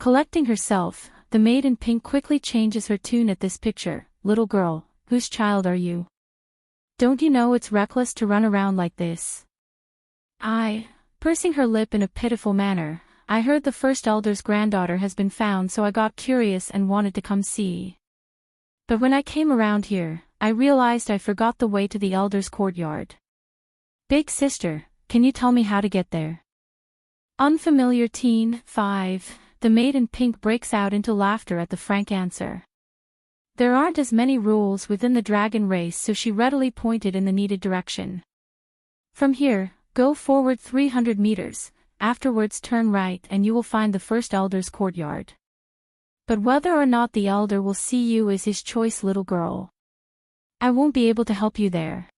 Collecting herself, the maid in pink quickly changes her tune at this picture. Little girl, whose child are you? Don't you know it's reckless to run around like this? Pursing her lip in a pitiful manner, I heard the first elder's granddaughter has been found, so I got curious and wanted to come see. But when I came around here, I realized I forgot the way to the elder's courtyard. Big sister, can you tell me how to get there? Unfamiliar teen, 5, the maid in pink breaks out into laughter at the frank answer. There aren't as many rules within the dragon race, so she readily pointed in the needed direction. From here, go forward 300 meters, afterwards turn right and you will find the first elder's courtyard. But whether or not the elder will see you is his choice, little girl. I won't be able to help you there.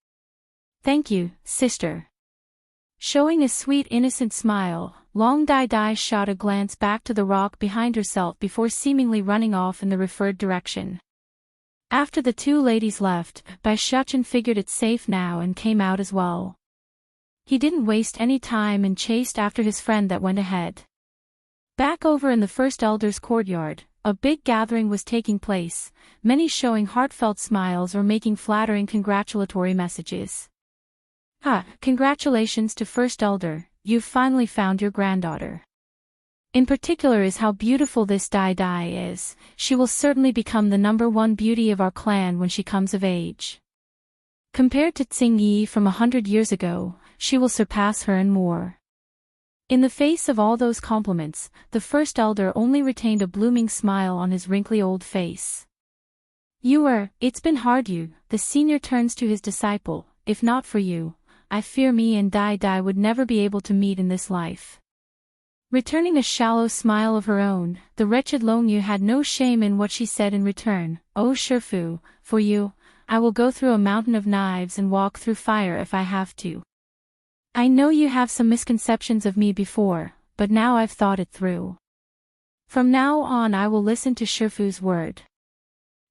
Thank you, sister. Showing a sweet innocent smile, Long Dai shot a glance back to the rock behind herself before seemingly running off in the referred direction. After the two ladies left, Bai Shuchen figured it safe now and came out as well. He didn't waste any time and chased after his friend that went ahead. Back over in the first elder's courtyard, a big gathering was taking place, many showing heartfelt smiles or making flattering congratulatory messages. Congratulations to First Elder, you've finally found your granddaughter. In particular is how beautiful this Dai is. She will certainly become the #1 beauty of our clan when she comes of age. Compared to Tsing Yi from 100 years ago, she will surpass her and more. In the face of all those compliments, the First Elder only retained a blooming smile on his wrinkly old face. It's been hard the senior turns to his disciple, if not for you, I fear me and Dai would never be able to meet in this life. Returning a shallow smile of her own, the wretched Longyu had no shame in what she said in return. Oh Shifu, for you, I will go through a mountain of knives and walk through fire if I have to. I know you have some misconceptions of me before, but now I've thought it through. From now on I will listen to Shifu's word.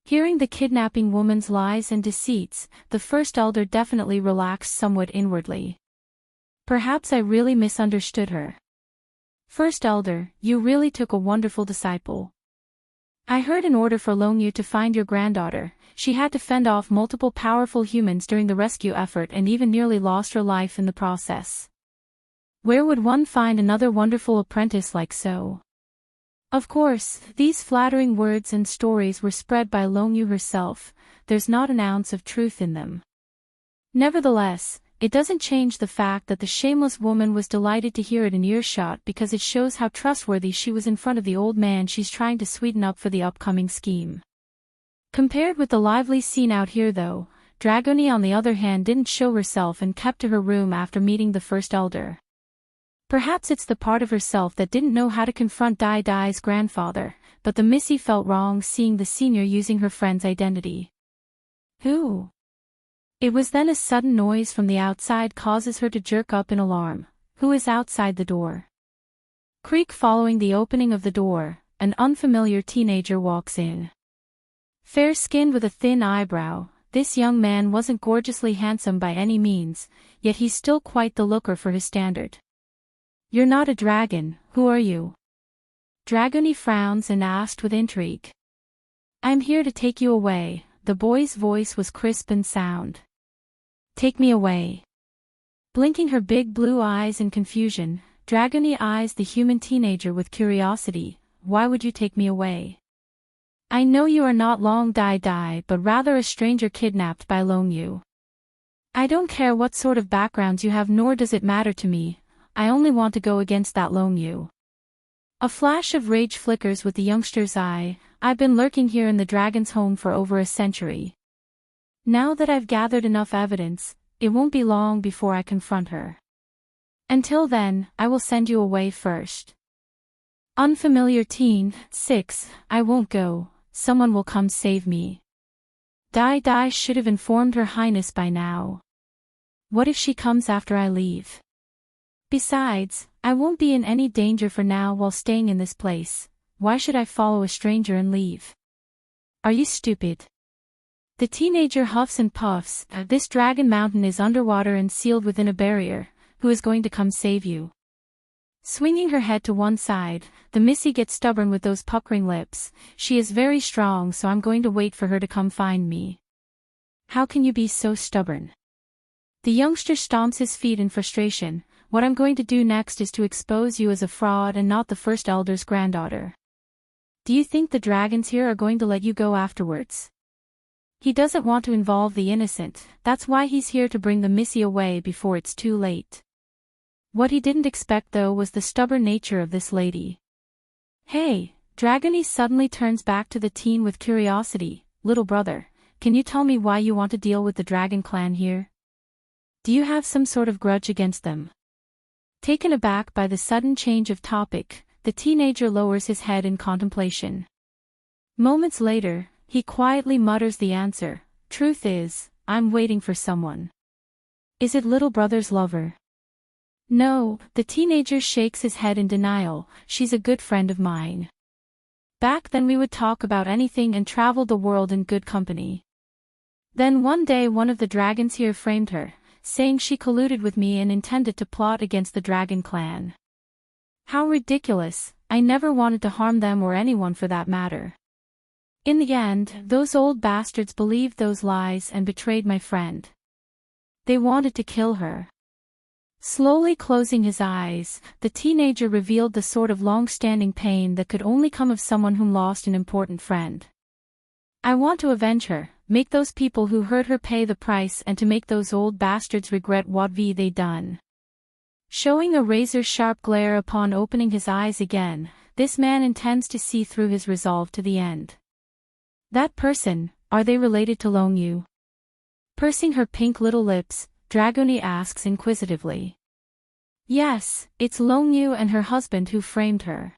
Hearing the kidnapping woman's lies and deceits, the First Elder definitely relaxed somewhat inwardly. Perhaps I really misunderstood her. First Elder, you really took a wonderful disciple. I heard in order for Longyu to find your granddaughter, she had to fend off multiple powerful humans during the rescue effort and even nearly lost her life in the process. Where would one find another wonderful apprentice like so? Of course, these flattering words and stories were spread by Longyu herself, there's not an ounce of truth in them. Nevertheless, it doesn't change the fact that the shameless woman was delighted to hear it in earshot because it shows how trustworthy she was in front of the old man she's trying to sweeten up for the upcoming scheme. Compared with the lively scene out here though, Dragoni on the other hand didn't show herself and kept to her room after meeting the First Elder. Perhaps it's the part of herself that didn't know how to confront Dai's grandfather, but the Missy felt wrong seeing the senior using her friend's identity. Who? It was then a sudden noise from the outside causes her to jerk up in alarm. Who is outside the door? Creak. Following the opening of the door, an unfamiliar teenager walks in. Fair-skinned with a thin eyebrow, this young man wasn't gorgeously handsome by any means, yet he's still quite the looker for his standard. You're not a dragon, who are you? Dragoni frowns and asked with intrigue. I'm here to take you away, the boy's voice was crisp and sound. Take me away. Blinking her big blue eyes in confusion, Dragoni eyes the human teenager with curiosity. Why would you take me away? I know you are not Long Dai, but rather a stranger kidnapped by Longyu. I don't care what sort of backgrounds you have, nor does it matter to me. I only want to go against that lone you. A flash of rage flickers with the youngster's eye. I've been lurking here in the dragon's home for over a century. Now that I've gathered enough evidence, it won't be long before I confront her. Until then, I will send you away first. Unfamiliar teen. 6. I won't go. Someone will come save me. Di should have informed Her Highness by now. What if she comes after I leave? Besides, I won't be in any danger for now while staying in this place. Why should I follow a stranger and leave? Are you stupid? The teenager huffs and puffs. This dragon mountain is underwater and sealed within a barrier. Who is going to come save you? Swinging her head to one side, the missy gets stubborn with those puckering lips. She is very strong, so I'm going to wait for her to come find me. How can you be so stubborn? The youngster stomps his feet in frustration. What I'm going to do next is to expose you as a fraud and not the first elder's granddaughter. Do you think the dragons here are going to let you go afterwards? He doesn't want to involve the innocent, that's why he's here to bring the missy away before it's too late. What he didn't expect though was the stubborn nature of this lady. Hey, Dragony suddenly turns back to the teen with curiosity. Little brother, can you tell me why you want to deal with the dragon clan here? Do you have some sort of grudge against them? Taken aback by the sudden change of topic, the teenager lowers his head in contemplation. Moments later, he quietly mutters the answer. Truth is, I'm waiting for someone. Is it little brother's lover? No, the teenager shakes his head in denial. She's a good friend of mine. Back then we would talk about anything and travel the world in good company. Then one day one of the dragons here framed her, saying she colluded with me and intended to plot against the dragon clan. How ridiculous, I never wanted to harm them or anyone for that matter. In the end, those old bastards believed those lies and betrayed my friend. They wanted to kill her. Slowly closing his eyes, the teenager revealed the sort of long-standing pain that could only come of someone whom lost an important friend. I want to avenge her, make those people who hurt her pay the price and to make those old bastards regret what they done. Showing a razor-sharp glare upon opening his eyes again, this man intends to see through his resolve to the end. That person, are they related to Lone Yu? Pursing her pink little lips, Dragony asks inquisitively. Yes, it's Lone Yu and her husband who framed her.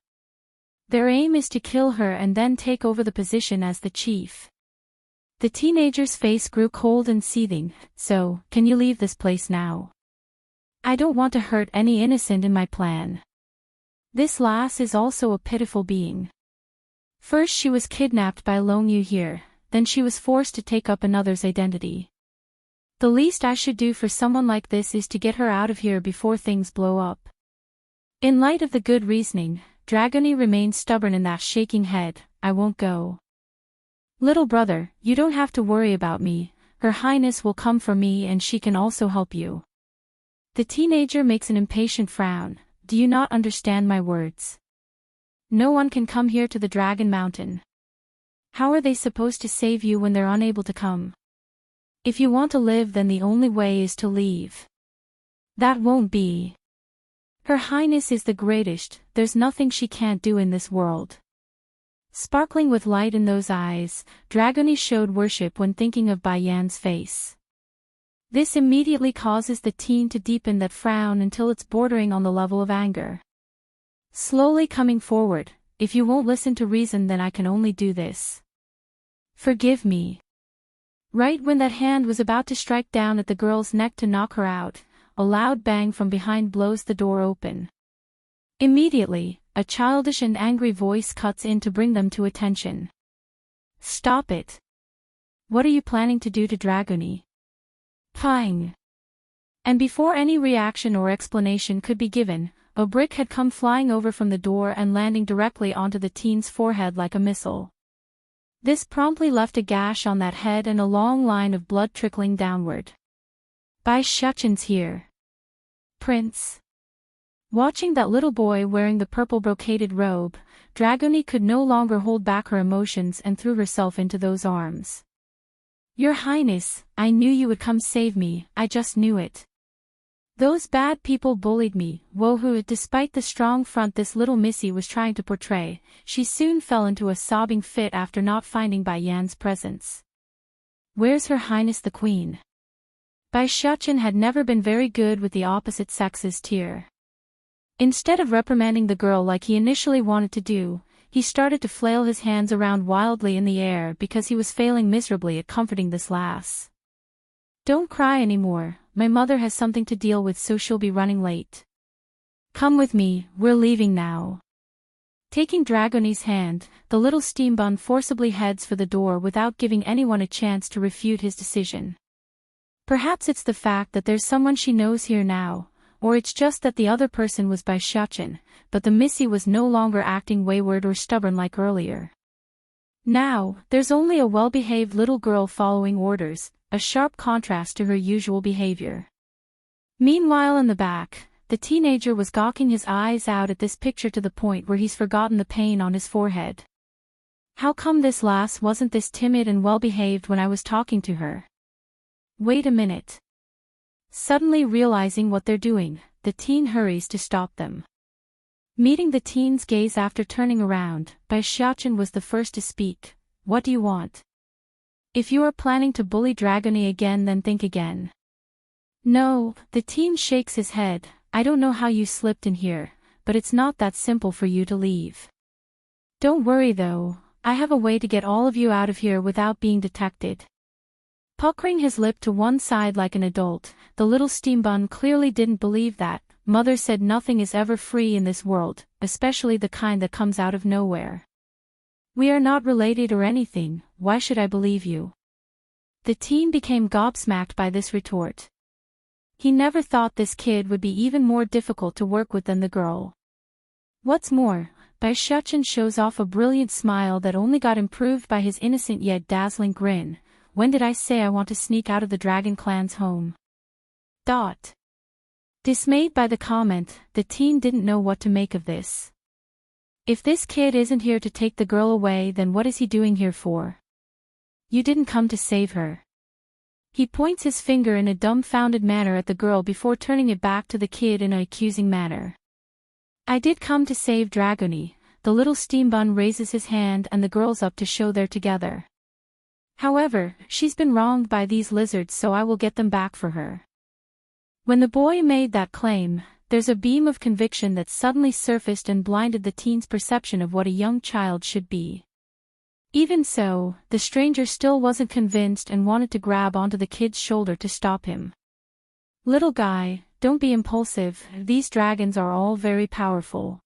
Their aim is to kill her and then take over the position as the chief. The teenager's face grew cold and seething. So, can you leave this place now? I don't want to hurt any innocent in my plan. This lass is also a pitiful being. First she was kidnapped by Lone Yu here, then she was forced to take up another's identity. The least I should do for someone like this is to get her out of here before things blow up. In light of the good reasoning, Dragony remained stubborn in that shaking head. I won't go. Little brother, you don't have to worry about me, Her Highness will come for me and she can also help you. The teenager makes an impatient frown. Do you not understand my words? No one can come here to the Dragon Mountain. How are they supposed to save you when they're unable to come? If you want to live, then the only way is to leave. That won't be. Her Highness is the greatest, there's nothing she can't do in this world. Sparkling with light in those eyes, Dragony showed worship when thinking of Bai Yan's face. This immediately causes the teen to deepen that frown until it's bordering on the level of anger. Slowly coming forward, if you won't listen to reason, then I can only do this. Forgive me. Right when that hand was about to strike down at the girl's neck to knock her out, a loud bang from behind blows the door open. Immediately, a childish and angry voice cuts in to bring them to attention. Stop it. What are you planning to do to Dragony? Pang. And before any reaction or explanation could be given, a brick had come flying over from the door and landing directly onto the teen's forehead like a missile. This promptly left a gash on that head and a long line of blood trickling downward. Bai Shuchen's here. Prince. Watching that little boy wearing the purple brocaded robe, Dragony could no longer hold back her emotions and threw herself into those arms. Your Highness, I knew you would come save me, I just knew it. Those bad people bullied me, wohoo. Despite the strong front this little missy was trying to portray, she soon fell into a sobbing fit after not finding Bai Yan's presence. Where's Her Highness the Queen? Bai Shuchen had never been very good with the opposite sex's tear. Instead of reprimanding the girl like he initially wanted to do, he started to flail his hands around wildly in the air because he was failing miserably at comforting this lass. Don't cry anymore, my mother has something to deal with so she'll be running late. Come with me, we're leaving now. Taking Dragony's hand, the little steam bun forcibly heads for the door without giving anyone a chance to refute his decision. Perhaps it's the fact that there's someone she knows here now, or it's just that the other person was Bai Shuchen, but the missy was no longer acting wayward or stubborn like earlier. Now, there's only a well-behaved little girl following orders, a sharp contrast to her usual behavior. Meanwhile in the back, the teenager was gawking his eyes out at this picture to the point where he's forgotten the pain on his forehead. How come this lass wasn't this timid and well-behaved when I was talking to her? Wait a minute. Suddenly realizing what they're doing, the teen hurries to stop them. Meeting the teen's gaze after turning around, Bai Shuchen was the first to speak. What do you want? If you are planning to bully Dragony again, then think again. No, the teen shakes his head. I don't know how you slipped in here, but it's not that simple for you to leave. Don't worry though, I have a way to get all of you out of here without being detected. Puckering his lip to one side like an adult, the little steam bun clearly didn't believe that. Mother said nothing is ever free in this world, especially the kind that comes out of nowhere. We are not related or anything, why should I believe you? The teen became gobsmacked by this retort. He never thought this kid would be even more difficult to work with than the girl. What's more, Bai Shuchen shows off a brilliant smile that only got improved by his innocent yet dazzling grin. When did I say I want to sneak out of the Dragon Clan's home? Dismayed by the comment, the teen didn't know what to make of this. If this kid isn't here to take the girl away, then what is he doing here for? You didn't come to save her. He points his finger in a dumbfounded manner at the girl before turning it back to the kid in an accusing manner. I did come to save Dragony. The little steam bun raises his hand and the girl's up to show they're together. However, she's been wronged by these lizards, so I will get them back for her. When the boy made that claim, there's a beam of conviction that suddenly surfaced and blinded the teen's perception of what a young child should be. Even so, the stranger still wasn't convinced and wanted to grab onto the kid's shoulder to stop him. Little guy, don't be impulsive, these dragons are all very powerful.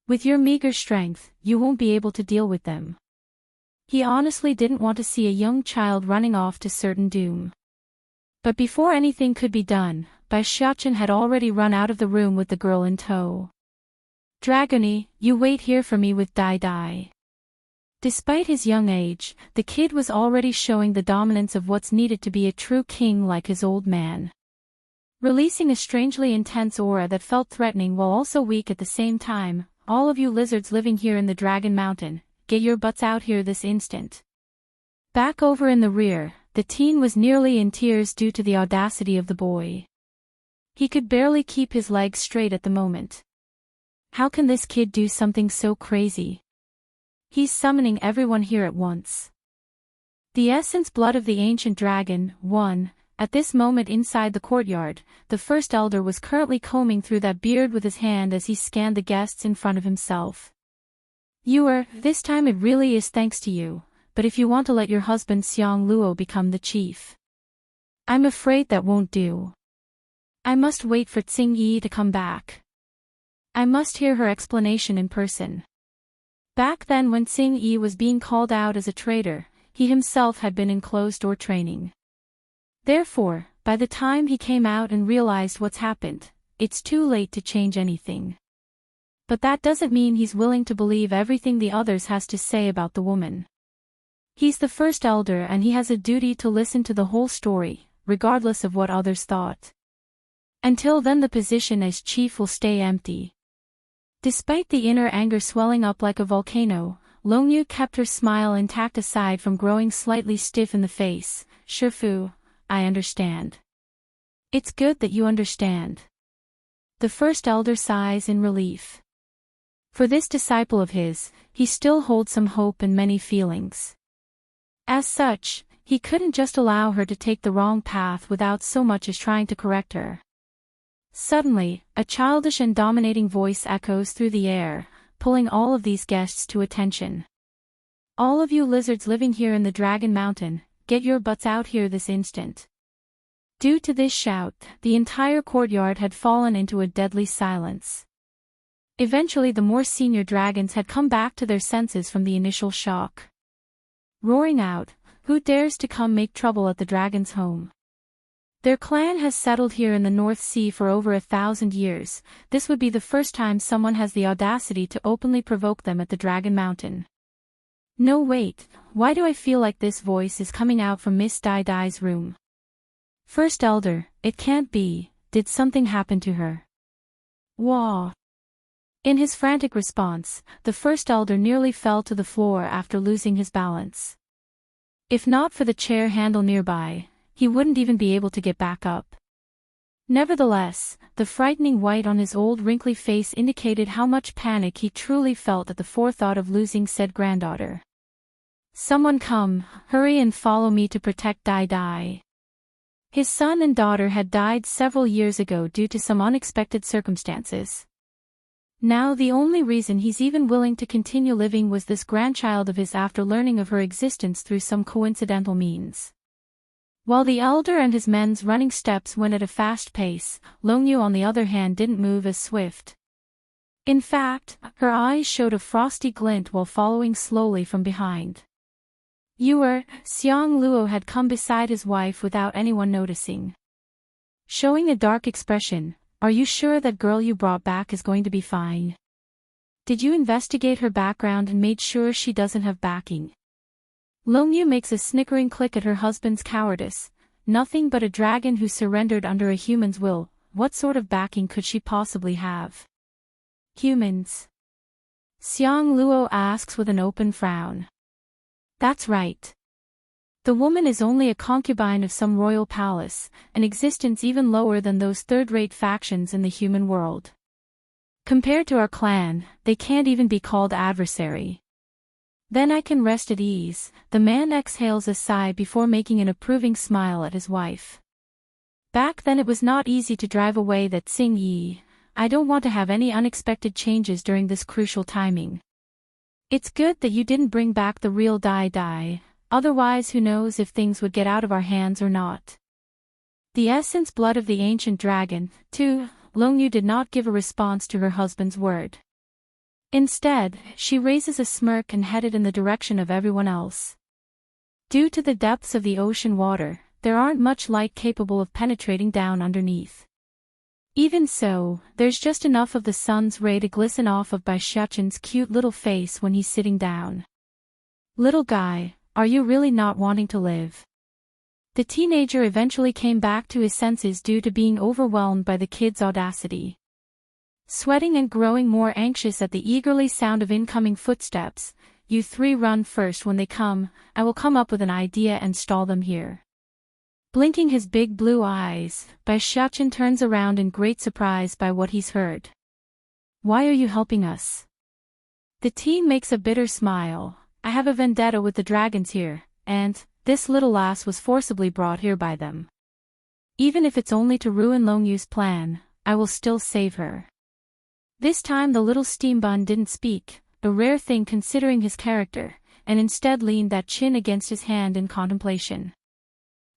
With your meager strength, you won't be able to deal with them. He honestly didn't want to see a young child running off to certain doom. But before anything could be done, Bai Shuchen had already run out of the room with the girl in tow. Dragony, you wait here for me with Dai. Despite his young age, the kid was already showing the dominance of what's needed to be a true king like his old man. Releasing a strangely intense aura that felt threatening while also weak at the same time, all of you lizards living here in the Dragon Mountain, get your butts out here this instant. Back over in the rear, the teen was nearly in tears due to the audacity of the boy. He could barely keep his legs straight at the moment. How can this kid do something so crazy? He's summoning everyone here at once. The essence blood of the ancient dragon, one. At this moment inside the courtyard, the first elder was currently combing through that beard with his hand as he scanned the guests in front of himself. This time it really is thanks to you, but if you want to let your husband Xiang Luo become the chief. I'm afraid that won't do. I must wait for Tsing Yi to come back. I must hear her explanation in person. Back then when Tsing Yi was being called out as a traitor, he himself had been in closed-door training. Therefore, by the time he came out and realized what's happened, it's too late to change anything. But that doesn't mean he's willing to believe everything the others has to say about the woman. He's the first elder and he has a duty to listen to the whole story, regardless of what others thought. Until then the position as chief will stay empty. Despite the inner anger swelling up like a volcano, Longyu kept her smile intact aside from growing slightly stiff in the face. Shifu, I understand. It's good that you understand. The first elder sighs in relief. For this disciple of his, he still holds some hope and many feelings. As such, he couldn't just allow her to take the wrong path without so much as trying to correct her. Suddenly, a childish and dominating voice echoes through the air, pulling all of these guests to attention. All of you lizards living here in the Dragon Mountain, get your butts out here this instant. Due to this shout, the entire courtyard had fallen into a deadly silence. Eventually the more senior dragons had come back to their senses from the initial shock. Roaring out, "Who dares to come make trouble at the dragon's home? Their clan has settled here in the North Sea for over 1,000 years, this would be the first time someone has the audacity to openly provoke them at the Dragon Mountain." No wait, why do I feel like this voice is coming out from Miss Dai Dai's room? First Elder, it can't be, did something happen to her? Wah! In his frantic response, the First Elder nearly fell to the floor after losing his balance. If not for the chair handle nearby, he wouldn't even be able to get back up. Nevertheless, the frightening white on his old wrinkly face indicated how much panic he truly felt at the forethought of losing said granddaughter. "Someone come, hurry and follow me to protect Dai Dai." His son and daughter had died several years ago due to some unexpected circumstances. Now the only reason he's even willing to continue living was this grandchild of his after learning of her existence through some coincidental means. While the elder and his men's running steps went at a fast pace, Longyu on the other hand didn't move as swift. In fact, her eyes showed a frosty glint while following slowly from behind. Xiang Luo had come beside his wife without anyone noticing. Showing a dark expression, "Are you sure that girl you brought back is going to be fine? Did you investigate her background and made sure she doesn't have backing?" Longyu makes a snickering click at her husband's cowardice. Nothing but a dragon who surrendered under a human's will, what sort of backing could she possibly have? Humans? Xiang Luo asks with an open frown. That's right. The woman is only a concubine of some royal palace, an existence even lower than those third-rate factions in the human world. Compared to our clan, they can't even be called adversary. Then I can rest at ease. The man exhales a sigh before making an approving smile at his wife. Back then it was not easy to drive away that Xing Yi. I don't want to have any unexpected changes during this crucial timing. It's good that you didn't bring back the real Dai Dai. Otherwise who knows if things would get out of our hands or not. The essence blood of the ancient dragon, too. Longyu did not give a response to her husband's word. Instead, she raises a smirk and headed in the direction of everyone else. Due to the depths of the ocean water, there aren't much light capable of penetrating down underneath. Even so, there's just enough of the sun's ray to glisten off of Bai Xiaoqin's cute little face when he's sitting down. "Little guy, are you really not wanting to live?" The teenager eventually came back to his senses due to being overwhelmed by the kid's audacity. Sweating and growing more anxious at the eagerly sound of incoming footsteps, "You three run first when they come, I will come up with an idea and stall them here." Blinking his big blue eyes, Bai Xiaoqin turns around in great surprise by what he's heard. "Why are you helping us?" The teen makes a bitter smile. "I have a vendetta with the dragons here, and this little lass was forcibly brought here by them. Even if it's only to ruin Longyu's plan, I will still save her." This time the little steambun didn't speak, a rare thing considering his character, and instead leaned that chin against his hand in contemplation.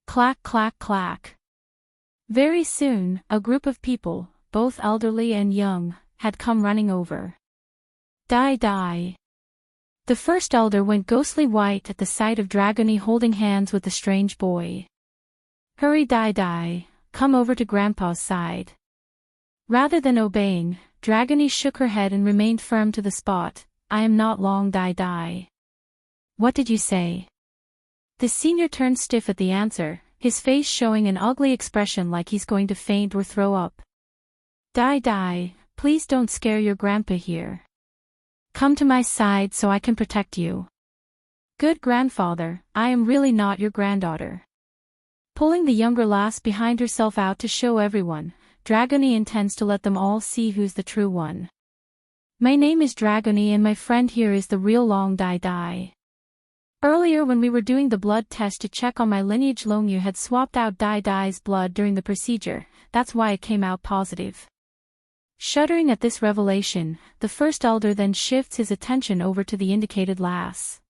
Clack clack clack. Very soon, a group of people, both elderly and young, had come running over. Dai Dai. The first elder went ghostly white at the sight of Dragony holding hands with the strange boy. "Hurry Dai Dai, come over to Grandpa's side." Rather than obeying, Dragony shook her head and remained firm to the spot. "I am not long Dai Dai." "What did you say?" The senior turned stiff at the answer, his face showing an ugly expression like he's going to faint or throw up. "Dai Dai, please don't scare your grandpa here." Come to my side so I can protect you. Good grandfather, I am really not your granddaughter. Pulling the younger lass behind herself out to show everyone, Dragony intends to let them all see who's the true one. My name is Dragony and my friend here is the real Long Dai Dai. Earlier when we were doing the blood test to check on my lineage, Longyu had swapped out Dai Dai's blood during the procedure, that's why it came out positive. Shuddering at this revelation, the first elder then shifts his attention over to the indicated lass.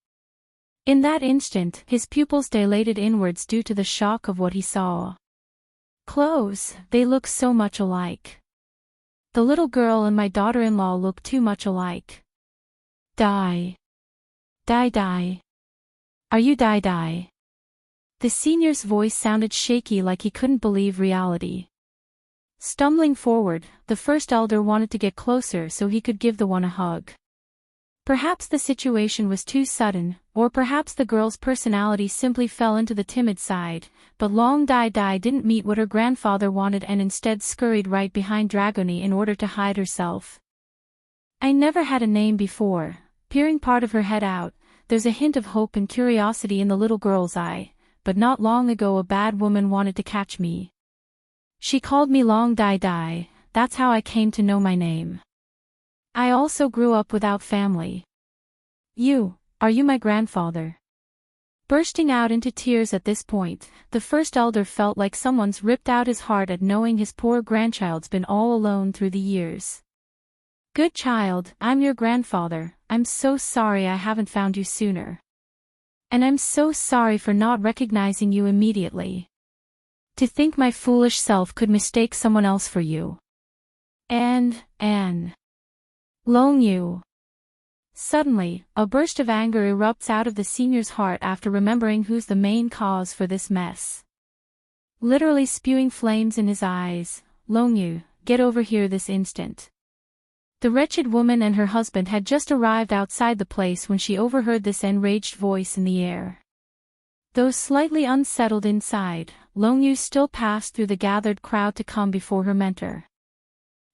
In that instant, his pupils dilated inwards due to the shock of what he saw. Clothes, they look so much alike. The little girl and my daughter-in-law look too much alike. Dai. Dai Dai. Are you Dai Dai? The senior's voice sounded shaky like he couldn't believe reality. Stumbling forward, the first elder wanted to get closer so he could give the one a hug. Perhaps the situation was too sudden, or perhaps the girl's personality simply fell into the timid side, but Long Dai Dai didn't meet what her grandfather wanted and instead scurried right behind Dragony in order to hide herself. I never had a name before. Peering part of her head out, there's a hint of hope and curiosity in the little girl's eye, but not long ago a bad woman wanted to catch me. She called me Long Dai Dai, that's how I came to know my name. I also grew up without family. Are you my grandfather? Bursting out into tears at this point, the first elder felt like someone's ripped out his heart at knowing his poor grandchild's been all alone through the years. Good child, I'm your grandfather, I'm so sorry I haven't found you sooner. And I'm so sorry for not recognizing you immediately. To think my foolish self could mistake someone else for you. Anne. Longyu. Suddenly, a burst of anger erupts out of the senior's heart after remembering who's the main cause for this mess. Literally spewing flames in his eyes, Longyu, get over here this instant. The wretched woman and her husband had just arrived outside the place when she overheard this enraged voice in the air. Though slightly unsettled inside, Longyu still passed through the gathered crowd to come before her mentor.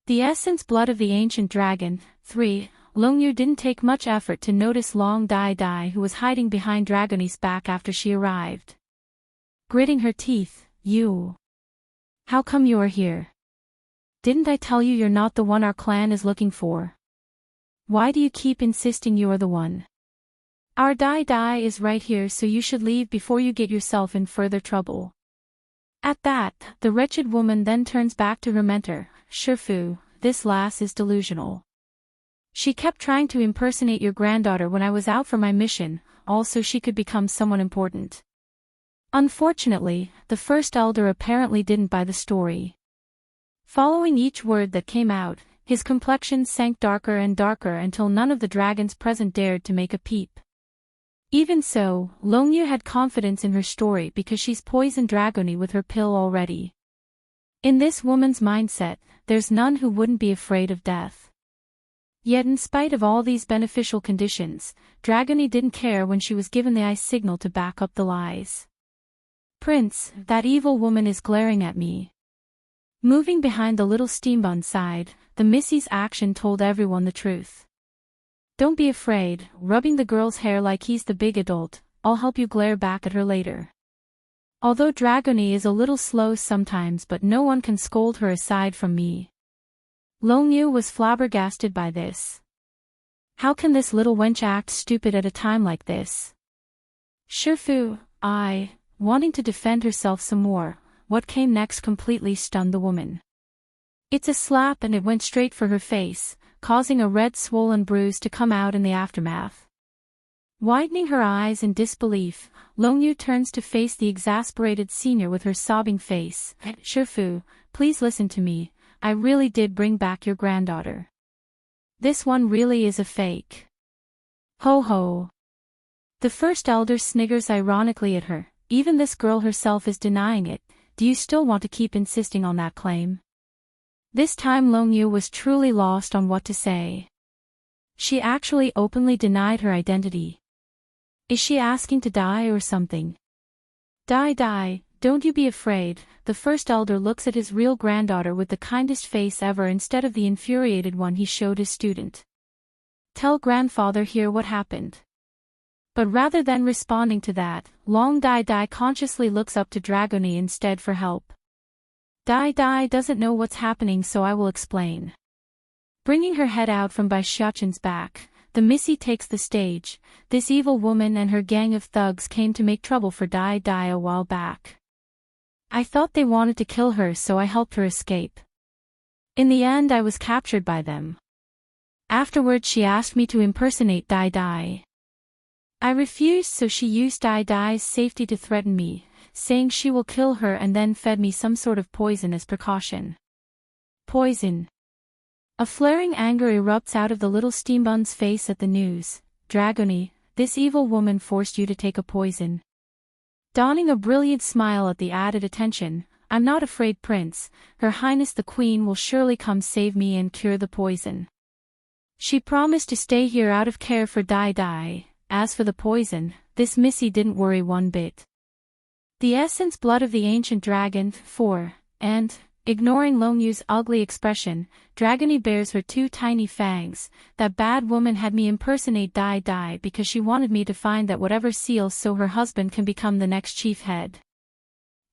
The essence blood of the ancient dragon, 3, Longyu didn't take much effort to notice Long Dai Dai who was hiding behind Dragony's back after she arrived. Gritting her teeth, you. How come you are here? Didn't I tell you you're not the one our clan is looking for? Why do you keep insisting you are the one? Our Dai Dai is right here, so you should leave before you get yourself in further trouble. At that, the wretched woman then turns back to her mentor, Shifu, this lass is delusional. She kept trying to impersonate your granddaughter when I was out for my mission, all so she could become someone important. Unfortunately, the first elder apparently didn't buy the story. Following each word that came out, his complexion sank darker and darker until none of the dragons present dared to make a peep. Even so, Longyu had confidence in her story because she's poisoned Dragony with her pill already. In this woman's mindset, there's none who wouldn't be afraid of death. Yet in spite of all these beneficial conditions, Dragony didn't care when she was given the eye signal to back up the lies. Prince, that evil woman is glaring at me. Moving behind the little steambun side, the Missy's action told everyone the truth. Don't be afraid, rubbing the girl's hair like he's the big adult, I'll help you glare back at her later. Although Dragony is a little slow sometimes, but no one can scold her aside from me. Longyu was flabbergasted by this. How can this little wench act stupid at a time like this? Shifu, wanting to defend herself some more, what came next completely stunned the woman. It's a slap and it went straight for her face, causing a red swollen bruise to come out in the aftermath. Widening her eyes in disbelief, Longyu turns to face the exasperated senior with her sobbing face. Shifu, please listen to me, I really did bring back your granddaughter. This one really is a fake. Ho ho. The first elder sniggers ironically at her, even this girl herself is denying it, do you still want to keep insisting on that claim? This time Longyu was truly lost on what to say. She actually openly denied her identity. Is she asking to die or something? Die, don't you be afraid, the first elder looks at his real granddaughter with the kindest face ever instead of the infuriated one he showed his student. Tell grandfather here what happened. But rather than responding to that, Long Dai Dai consciously looks up to Dragony instead for help. Dai Dai doesn't know what's happening, so I will explain. Bringing her head out from Bai Xiaqin's back, the Missy takes the stage. This evil woman and her gang of thugs came to make trouble for Dai Dai a while back. I thought they wanted to kill her, so I helped her escape. In the end, I was captured by them. Afterwards, she asked me to impersonate Dai Dai. I refused, so she used Dai Dai's safety to threaten me, saying she will kill her, and then fed me some sort of poison as precaution. Poison. A flaring anger erupts out of the little steambun's face at the news. Dragony, this evil woman forced you to take a poison. Donning a brilliant smile at the added attention, I'm not afraid, Prince. Her Highness the Queen will surely come save me and cure the poison. She promised to stay here out of care for Dai Dai. As for the poison, this Missy didn't worry one bit. The essence blood of the ancient dragon, and, ignoring Longyu's ugly expression, Dragony bears her two tiny fangs. That bad woman had me impersonate Dai Dai because she wanted me to find that whatever seal so her husband can become the next chief head.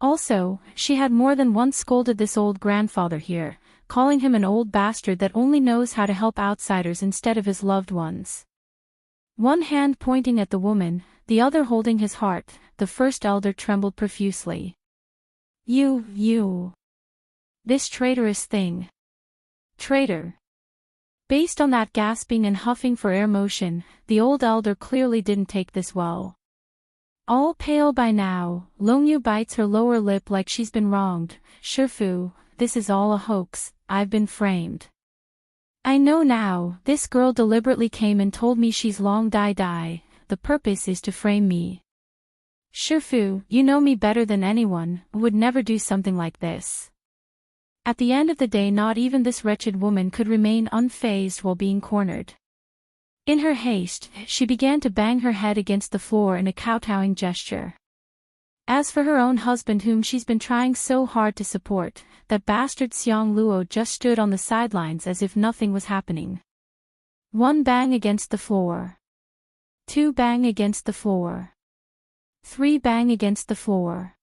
Also, she had more than once scolded this old grandfather here, calling him an old bastard that only knows how to help outsiders instead of his loved ones. One hand pointing at the woman, the other holding his heart, the first elder trembled profusely. You. This traitorous thing. Traitor. Based on that gasping and huffing for air motion, the old elder clearly didn't take this well. All pale by now, Longyu bites her lower lip like she's been wronged. Shifu, this is all a hoax, I've been framed. I know now, this girl deliberately came and told me she's Long Dai Dai, the purpose is to frame me. Shifu, you know me better than anyone, would never do something like this. At the end of the day, not even this wretched woman could remain unfazed while being cornered. In her haste, she began to bang her head against the floor in a kowtowing gesture. As for her own husband, whom she's been trying so hard to support, that bastard Xiang Luo just stood on the sidelines as if nothing was happening. 1 bang against the floor. 2 bang against the floor. 3 bang against the floor.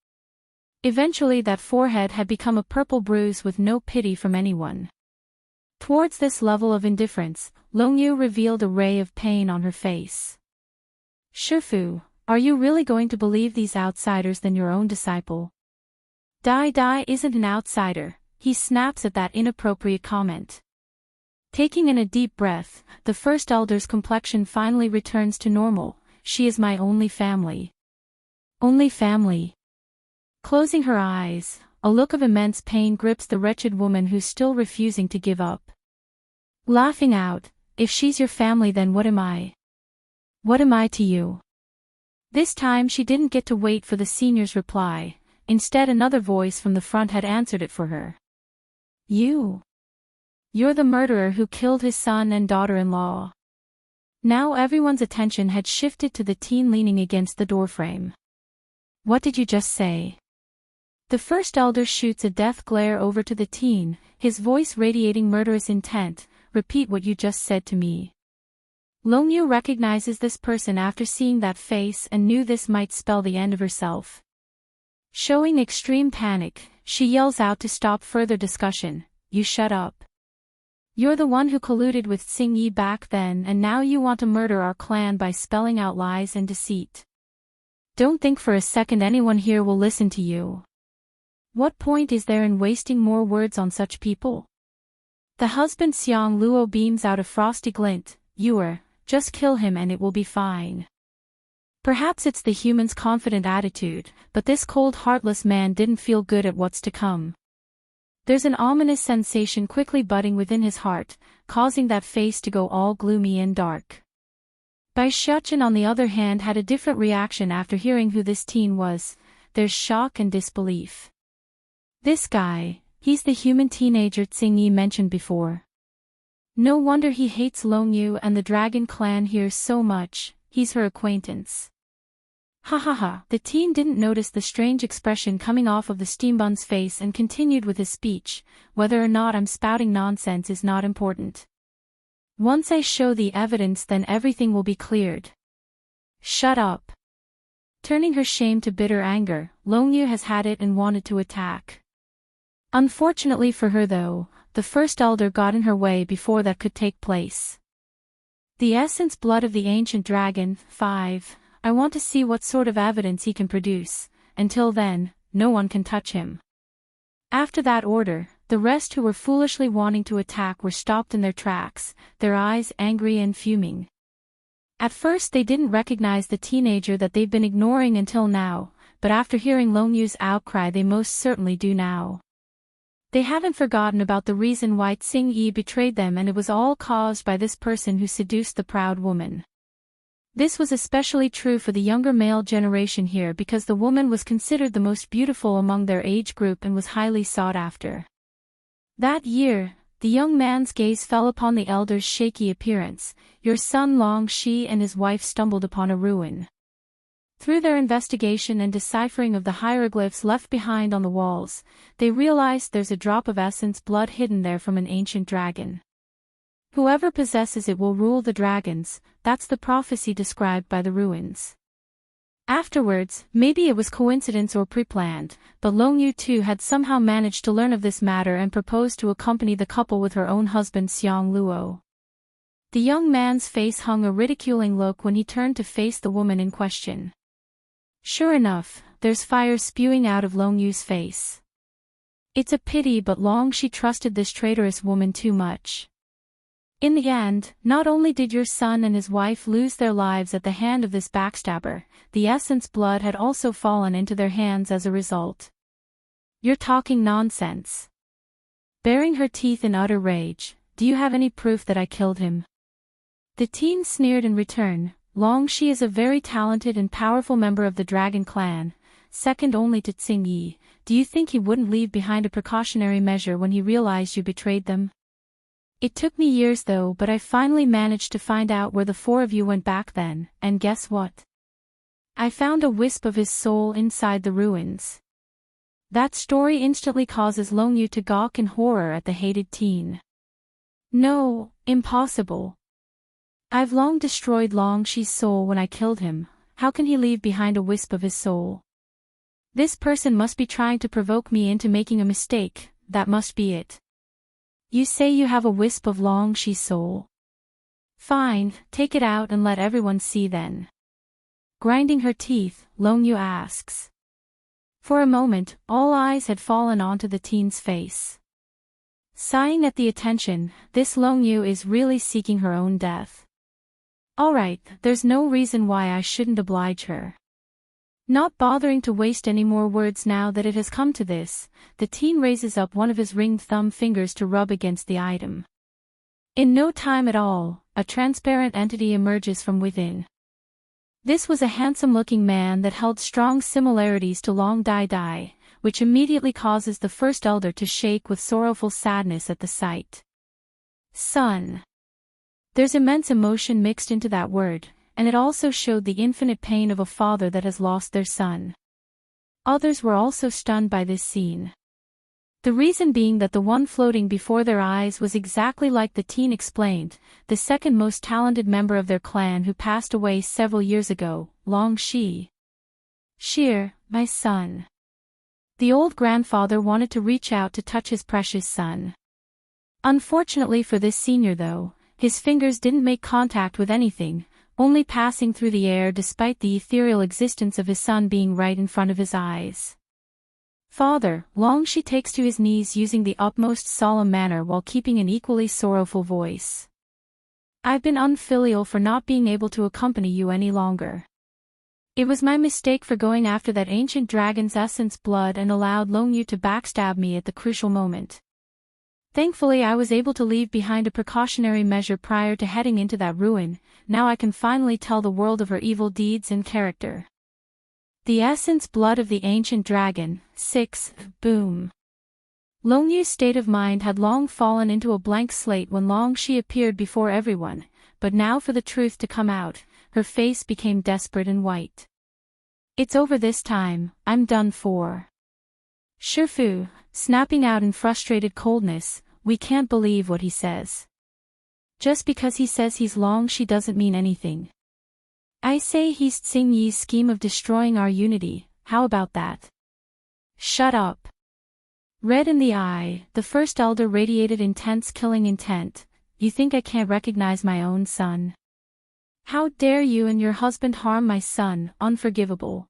Eventually that forehead had become a purple bruise with no pity from anyone. Towards this level of indifference, Longyu revealed a ray of pain on her face. Shifu, are you really going to believe these outsiders than your own disciple? Dai Dai isn't an outsider, he snaps at that inappropriate comment. Taking in a deep breath, the first elder's complexion finally returns to normal. She is my only family. Only family. Closing her eyes, a look of immense pain grips the wretched woman who's still refusing to give up. Laughing out, if she's your family, then what am I? What am I to you? This time she didn't get to wait for the senior's reply, instead another voice from the front had answered it for her. You're the murderer who killed his son and daughter-in-law. Now everyone's attention had shifted to the teen leaning against the doorframe. What did you just say? The first elder shoots a death glare over to the teen, his voice radiating murderous intent. Repeat what you just said to me. Longyu recognizes this person after seeing that face and knew this might spell the end of herself. Showing extreme panic, she yells out to stop further discussion. You shut up. You're the one who colluded with Xing Yi back then, and now you want to murder our clan by spelling out lies and deceit. Don't think for a second anyone here will listen to you. What point is there in wasting more words on such people? The husband Xiang Luo beams out a frosty glint. Just kill him and it will be fine. Perhaps it's the human's confident attitude, but this cold heartless man didn't feel good at what's to come. There's an ominous sensation quickly budding within his heart, causing that face to go all gloomy and dark. Bai Xiaqin on the other hand had a different reaction after hearing who this teen was. There's shock and disbelief. This guy, he's the human teenager Xing Yi mentioned before. No wonder he hates Longyu and the dragon clan here so much, he's her acquaintance. Ha ha ha. The teen didn't notice the strange expression coming off of the steambun's face and continued with his speech. Whether or not I'm spouting nonsense is not important. Once I show the evidence, then everything will be cleared. Shut up. Turning her shame to bitter anger, Longyu has had it and wanted to attack. Unfortunately for her though, the first elder got in her way before that could take place. The essence blood of the ancient dragon, 5. I want to see what sort of evidence he can produce. Until then, no one can touch him. After that order, the rest who were foolishly wanting to attack were stopped in their tracks, their eyes angry and fuming. At first they didn't recognize the teenager that they've been ignoring until now, but after hearing Longyu's outcry they most certainly do now. They haven't forgotten about the reason why Tsing Yi betrayed them, and it was all caused by this person who seduced the proud woman. This was especially true for the younger male generation here because the woman was considered the most beautiful among their age group and was highly sought after. That year, the young man's gaze fell upon the elder's shaky appearance. Your son Long Shi and his wife stumbled upon a ruin. Through their investigation and deciphering of the hieroglyphs left behind on the walls, they realized there's a drop of essence blood hidden there from an ancient dragon. Whoever possesses it will rule the dragons, that's the prophecy described by the ruins. Afterwards, maybe it was coincidence or pre-planned, but Longyu too had somehow managed to learn of this matter and proposed to accompany the couple with her own husband Xiang Luo. The young man's face hung a ridiculing look when he turned to face the woman in question. Sure enough, there's fire spewing out of Longyu's face. It's a pity, but Long Shi trusted this traitorous woman too much. In the end, not only did your son and his wife lose their lives at the hand of this backstabber, the essence blood had also fallen into their hands as a result. You're talking nonsense. Baring her teeth in utter rage, do you have any proof that I killed him? The teen sneered in return. Long Shi is a very talented and powerful member of the dragon clan, second only to Tsing Yi. Do you think he wouldn't leave behind a precautionary measure when he realized you betrayed them? It took me years though, but I finally managed to find out where the four of you went back then, and guess what? I found a wisp of his soul inside the ruins. That story instantly causes Longyu to gawk in horror at the hated teen. No, impossible. I've long destroyed Long Shi's soul when I killed him. How can he leave behind a wisp of his soul? This person must be trying to provoke me into making a mistake, that must be it. You say you have a wisp of Long Shi's soul. Fine, take it out and let everyone see then. Grinding her teeth, Longyu asks. For a moment, all eyes had fallen onto the teen's face. Sighing at the attention, this Longyu is really seeking her own death. Alright, there's no reason why I shouldn't oblige her. Not bothering to waste any more words now that it has come to this, the teen raises up one of his ringed thumb fingers to rub against the item. In no time at all, a transparent entity emerges from within. This was a handsome-looking man that held strong similarities to Long Dai Dai, which immediately causes the first elder to shake with sorrowful sadness at the sight. Son. There's immense emotion mixed into that word, and it also showed the infinite pain of a father that has lost their son. Others were also stunned by this scene. The reason being that the one floating before their eyes was exactly like the teen explained, the second most talented member of their clan who passed away several years ago, Long Shi. Sheer, my son. The old grandfather wanted to reach out to touch his precious son. Unfortunately for this senior though, his fingers didn't make contact with anything, only passing through the air despite the ethereal existence of his son being right in front of his eyes. Father, Long Shi takes to his knees using the utmost solemn manner while keeping an equally sorrowful voice. I've been unfilial for not being able to accompany you any longer. It was my mistake for going after that ancient dragon's essence blood and allowed Longyu to backstab me at the crucial moment. Thankfully I was able to leave behind a precautionary measure prior to heading into that ruin. Now I can finally tell the world of her evil deeds and character. The essence blood of the ancient dragon, 6, boom. Longyu's state of mind had long fallen into a blank slate when Long Shi appeared before everyone, but now for the truth to come out, her face became desperate and white. It's over this time, I'm done for. Shifu, snapping out in frustrated coldness, we can't believe what he says. Just because he says he's Long Shi doesn't mean anything. I say he's Tsing Yi's scheme of destroying our unity, how about that? Shut up. Red in the eye, the first elder radiated intense killing intent. You think I can't recognize my own son? How dare you and your husband harm my son, unforgivable.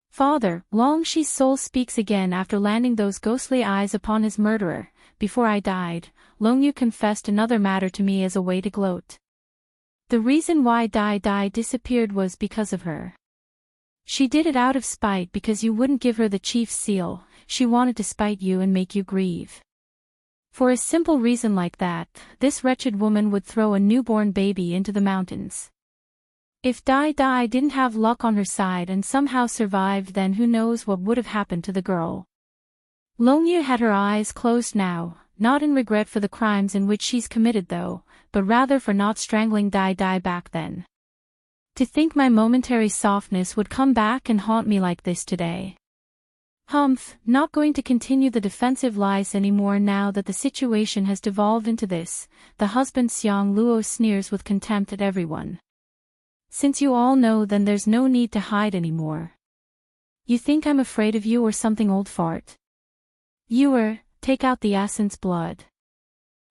Father, Long Shi's soul speaks again after landing those ghostly eyes upon his murderer. Before I died, Long Yu confessed another matter to me as a way to gloat. The reason why Dai Dai disappeared was because of her. She did it out of spite because you wouldn't give her the chief's seal. She wanted to spite you and make you grieve. For a simple reason like that, this wretched woman would throw a newborn baby into the mountains. If Dai Dai didn't have luck on her side and somehow survived, then who knows what would have happened to the girl. Long Yu had her eyes closed now, not in regret for the crimes in which she's committed though, but rather for not strangling Dai Dai back then. To think my momentary softness would come back and haunt me like this today. Humph, not going to continue the defensive lies anymore now that the situation has devolved into this, the husband Xiang Luo sneers with contempt at everyone. Since you all know, then there's no need to hide anymore. You think I'm afraid of you or something, old fart? Take out the essence blood.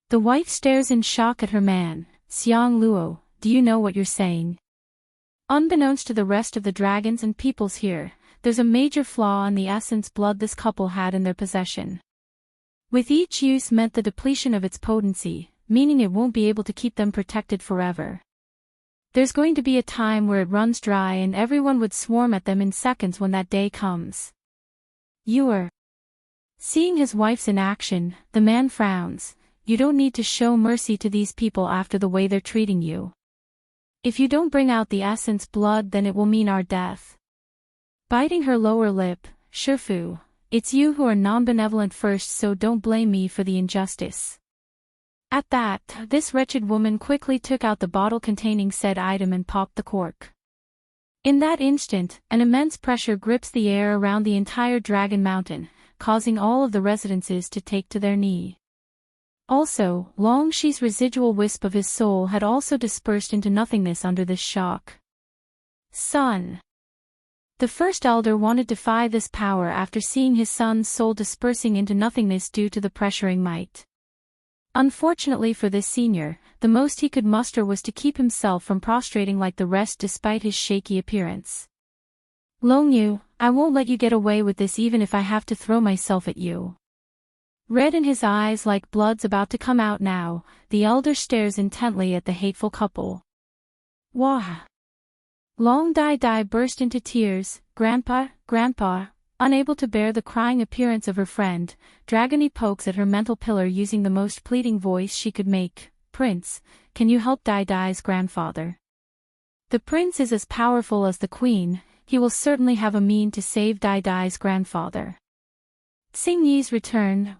The wife stares in shock at her man. Xiang Luo, do you know what you're saying? Unbeknownst to the rest of the dragons and peoples here, there's a major flaw in the essence blood this couple had in their possession. With each use meant the depletion of its potency, meaning it won't be able to keep them protected forever. There's going to be a time where it runs dry and everyone would swarm at them in seconds when that day comes. Seeing his wife's inaction, the man frowns. You don't need to show mercy to these people after the way they're treating you. If you don't bring out the essence blood, then it will mean our death. Biting her lower lip, Shifu, it's you who are non-benevolent first, so don't blame me for the injustice. At that, this wretched woman quickly took out the bottle containing said item and popped the cork. In that instant, an immense pressure grips the air around the entire Dragon Mountain, causing all of the residences to take to their knee. Also, Long Shi's residual wisp of his soul had also dispersed into nothingness under this shock. Son. The first elder wanted to defy this power after seeing his son's soul dispersing into nothingness due to the pressuring might. Unfortunately for this senior, the most he could muster was to keep himself from prostrating like the rest despite his shaky appearance. Long Yu, I won't let you get away with this even if I have to throw myself at you. Red in his eyes like blood's about to come out now, the elder stares intently at the hateful couple. Wah! Long Dai Dai burst into tears. Grandpa, unable to bear the crying appearance of her friend, Dragony pokes at her mental pillar using the most pleading voice she could make. Prince, can you help Dai Dai's grandfather? The prince is as powerful as the queen, he will certainly have a mean to save Dai Dai's grandfather. Tsing Yi's return,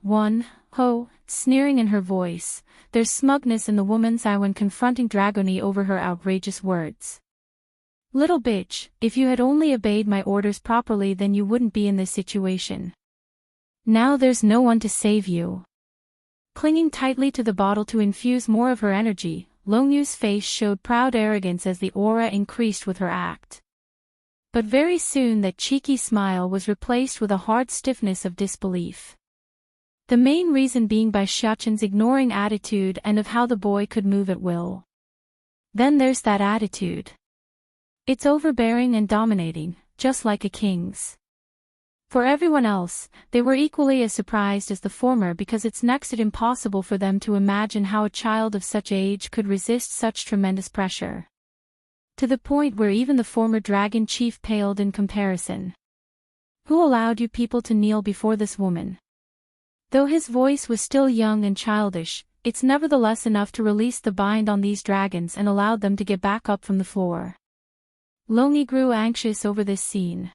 sneering in her voice. There's smugness in the woman's eye when confronting Dragony over her outrageous words. Little bitch, if you had only obeyed my orders properly, then you wouldn't be in this situation. Now there's no one to save you. Clinging tightly to the bottle to infuse more of her energy, Long Yu's face showed proud arrogance as the aura increased with her act. But very soon that cheeky smile was replaced with a hard stiffness of disbelief. The main reason being by Xiaoqin's ignoring attitude and of how the boy could move at will. Then there's that attitude. It's overbearing and dominating, just like a king's. For everyone else, they were equally as surprised as the former because it's next to impossible for them to imagine how a child of such age could resist such tremendous pressure. To the point where even the former dragon chief paled in comparison. Who allowed you people to kneel before this woman? Though his voice was still young and childish, it's nevertheless enough to release the bind on these dragons and allowed them to get back up from the floor. Long Yi grew anxious over this scene.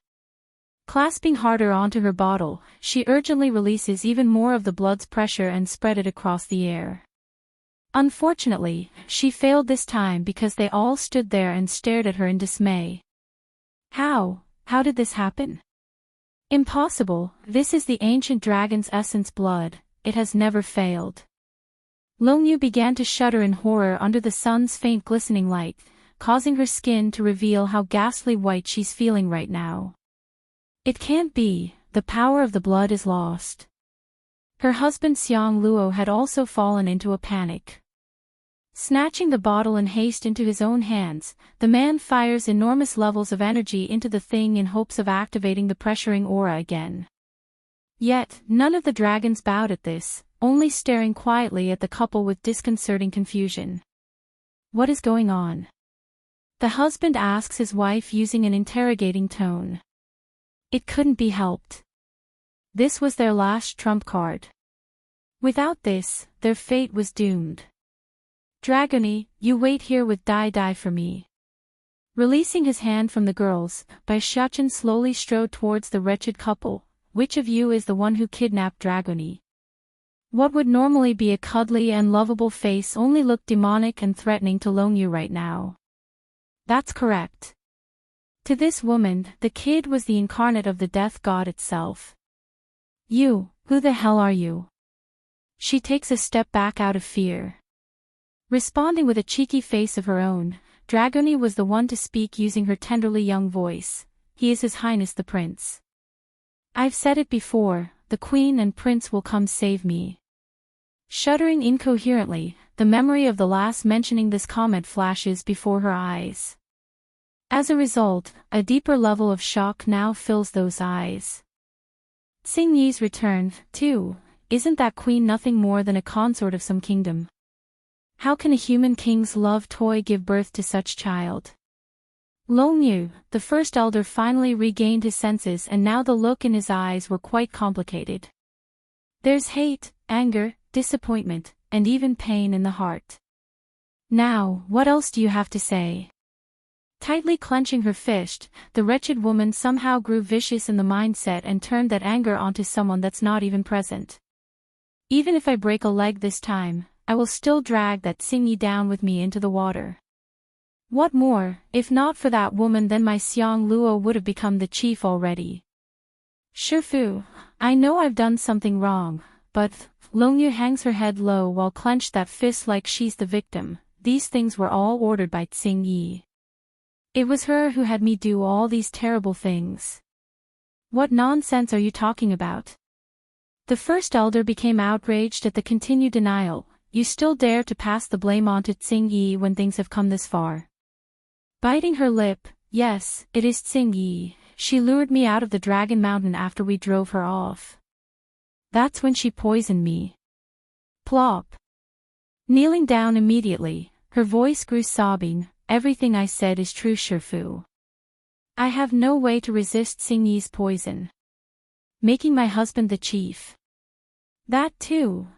Clasping harder onto her bottle, she urgently releases even more of the blood's pressure and spread it across the air. Unfortunately, she failed this time because they all stood there and stared at her in dismay. How did this happen? Impossible, this is the ancient dragon's essence blood, it has never failed. Longyu began to shudder in horror under the sun's faint glistening light, causing her skin to reveal how ghastly white she's feeling right now. It can't be, the power of the blood is lost. Her husband Xiang Luo had also fallen into a panic. Snatching the bottle in haste into his own hands, the man fires enormous levels of energy into the thing in hopes of activating the pressuring aura again. Yet, none of the dragons bowed at this, only staring quietly at the couple with disconcerting confusion. What is going on? The husband asks his wife using an interrogating tone. It couldn't be helped. This was their last trump card. Without this, their fate was doomed. Dragony, you wait here with Dai for me. Releasing his hand from the girls, Bai Xiachen slowly strode towards the wretched couple. Which of you is the one who kidnapped Dragony? What would normally be a cuddly and lovable face only looked demonic and threatening to Longyu right now. That's correct. To this woman, the kid was the incarnate of the death god itself. You, who the hell are you? She takes a step back out of fear. Responding with a cheeky face of her own, Dragony was the one to speak using her tenderly young voice. He is His Highness the Prince. I've said it before, the Queen and Prince will come save me. Shuddering incoherently, the memory of the last mentioning this comment flashes before her eyes. As a result, a deeper level of shock now fills those eyes. Xing Yi's return, too, isn't that queen nothing more than a consort of some kingdom? How can a human king's love toy give birth to such child? Longyu, the first elder, finally regained his senses, and now the look in his eyes were quite complicated. There's hate, anger, disappointment, and even pain in the heart. Now, what else do you have to say? Tightly clenching her fist, the wretched woman somehow grew vicious in the mindset and turned that anger onto someone that's not even present. Even if I break a leg this time, I will still drag that Xing Yi down with me into the water. What more, if not for that woman, then my Xiang Luo would have become the chief already. Shifu, I know I've done something wrong, but Longyu hangs her head low while clenched that fist like she's the victim. These things were all ordered by Xing Yi. It was her who had me do all these terrible things. What nonsense are you talking about? The first elder became outraged at the continued denial. You still dare to pass the blame on to Xing Yi when things have come this far? Biting her lip, yes, it is Xing Yi. She lured me out of the Dragon Mountain after we drove her off. That's when she poisoned me. Plop. Kneeling down immediately, her voice grew sobbing. Everything I said is true, Shifu. I have no way to resist Xing Yi's poison. Making my husband the chief. That too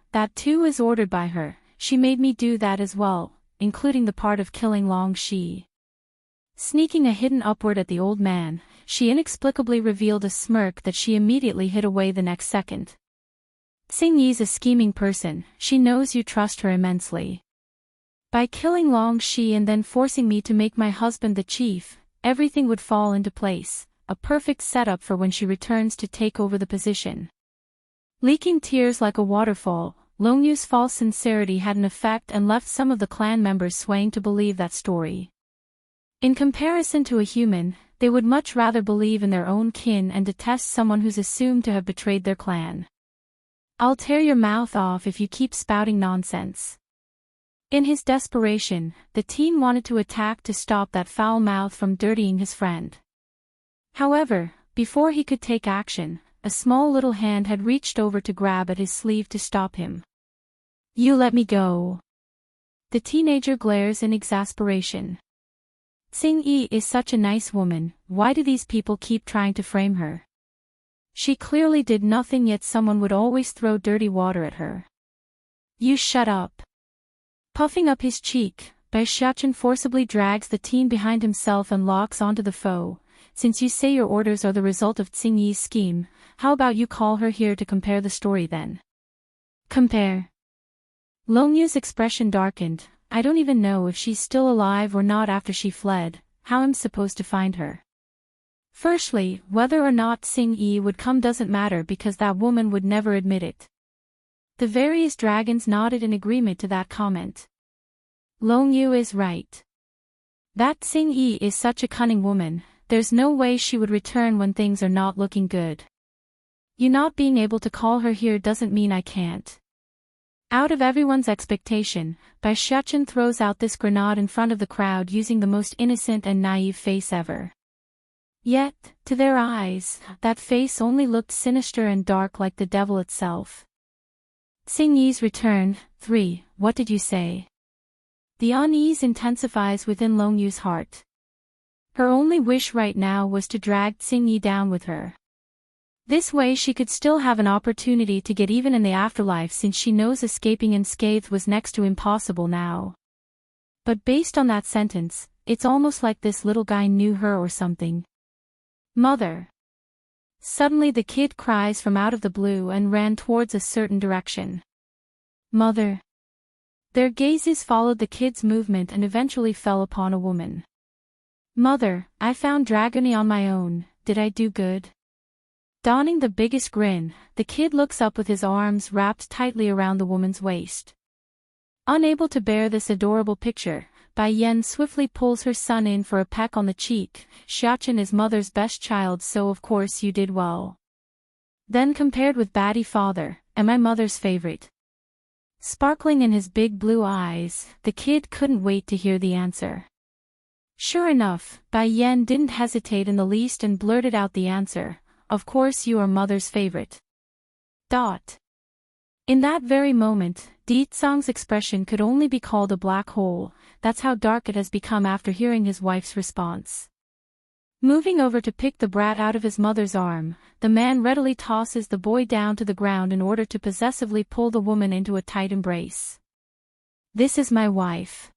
is ordered by her. She made me do that as well, including the part of killing Long Shi. Sneaking a hidden upward at the old man, she inexplicably revealed a smirk that she immediately hid away the next second. Xing Yi's a scheming person, she knows you trust her immensely. By killing Long Shi and then forcing me to make my husband the chief, everything would fall into place, a perfect setup for when she returns to take over the position. Leaking tears like a waterfall, Longyu's false sincerity had an effect and left some of the clan members swaying to believe that story. In comparison to a human, they would much rather believe in their own kin and detest someone who's assumed to have betrayed their clan. I'll tear your mouth off if you keep spouting nonsense. In his desperation, the teen wanted to attack to stop that foul mouth from dirtying his friend. However, before he could take action, a small little hand had reached over to grab at his sleeve to stop him. You let me go. The teenager glares in exasperation. Xing Yi is such a nice woman, why do these people keep trying to frame her? She clearly did nothing, yet someone would always throw dirty water at her. You shut up. Puffing up his cheek, Bai Xiachen forcibly drags the teen behind himself and locks onto the foe. Since you say your orders are the result of Xing Yi's scheme, how about you call her here to compare the story then? Compare. Longyu's expression darkened. I don't even know if she's still alive or not after she fled. How am I supposed to find her? Firstly, whether or not Xing Yi would come doesn't matter because that woman would never admit it. The various dragons nodded in agreement to that comment. Long Yu is right. That Xing Yi is such a cunning woman, there's no way she would return when things are not looking good. You not being able to call her here doesn't mean I can't. Out of everyone's expectation, Bai Shuchen throws out this grenade in front of the crowd using the most innocent and naive face ever. Yet, to their eyes, that face only looked sinister and dark like the devil itself. Xing Yi's return. 3. What did you say? The unease intensifies within Long Yu's heart. Her only wish right now was to drag Xing Yi down with her. This way she could still have an opportunity to get even in the afterlife, since she knows escaping unscathed was next to impossible now. But based on that sentence, it's almost like this little guy knew her or something. Mother! Suddenly the kid cries from out of the blue and ran towards a certain direction. Mother! Their gazes followed the kid's movement and eventually fell upon a woman. Mother, I found Dragony on my own, did I do good? Donning the biggest grin, the kid looks up with his arms wrapped tightly around the woman's waist. Unable to bear this adorable picture, Bai Yan swiftly pulls her son in for a peck on the cheek. Xiachen is mother's best child, so of course you did well. Then compared with Batty father, am I mother's favorite? Sparkling in his big blue eyes, the kid couldn't wait to hear the answer. Sure enough, Bai Yan didn't hesitate in the least and blurted out the answer. Of course you are mother's favorite. In that very moment, Ditsang's expression could only be called a black hole. That's how dark it has become after hearing his wife's response. Moving over to pick the brat out of his mother's arm, the man readily tosses the boy down to the ground in order to possessively pull the woman into a tight embrace. This is my wife.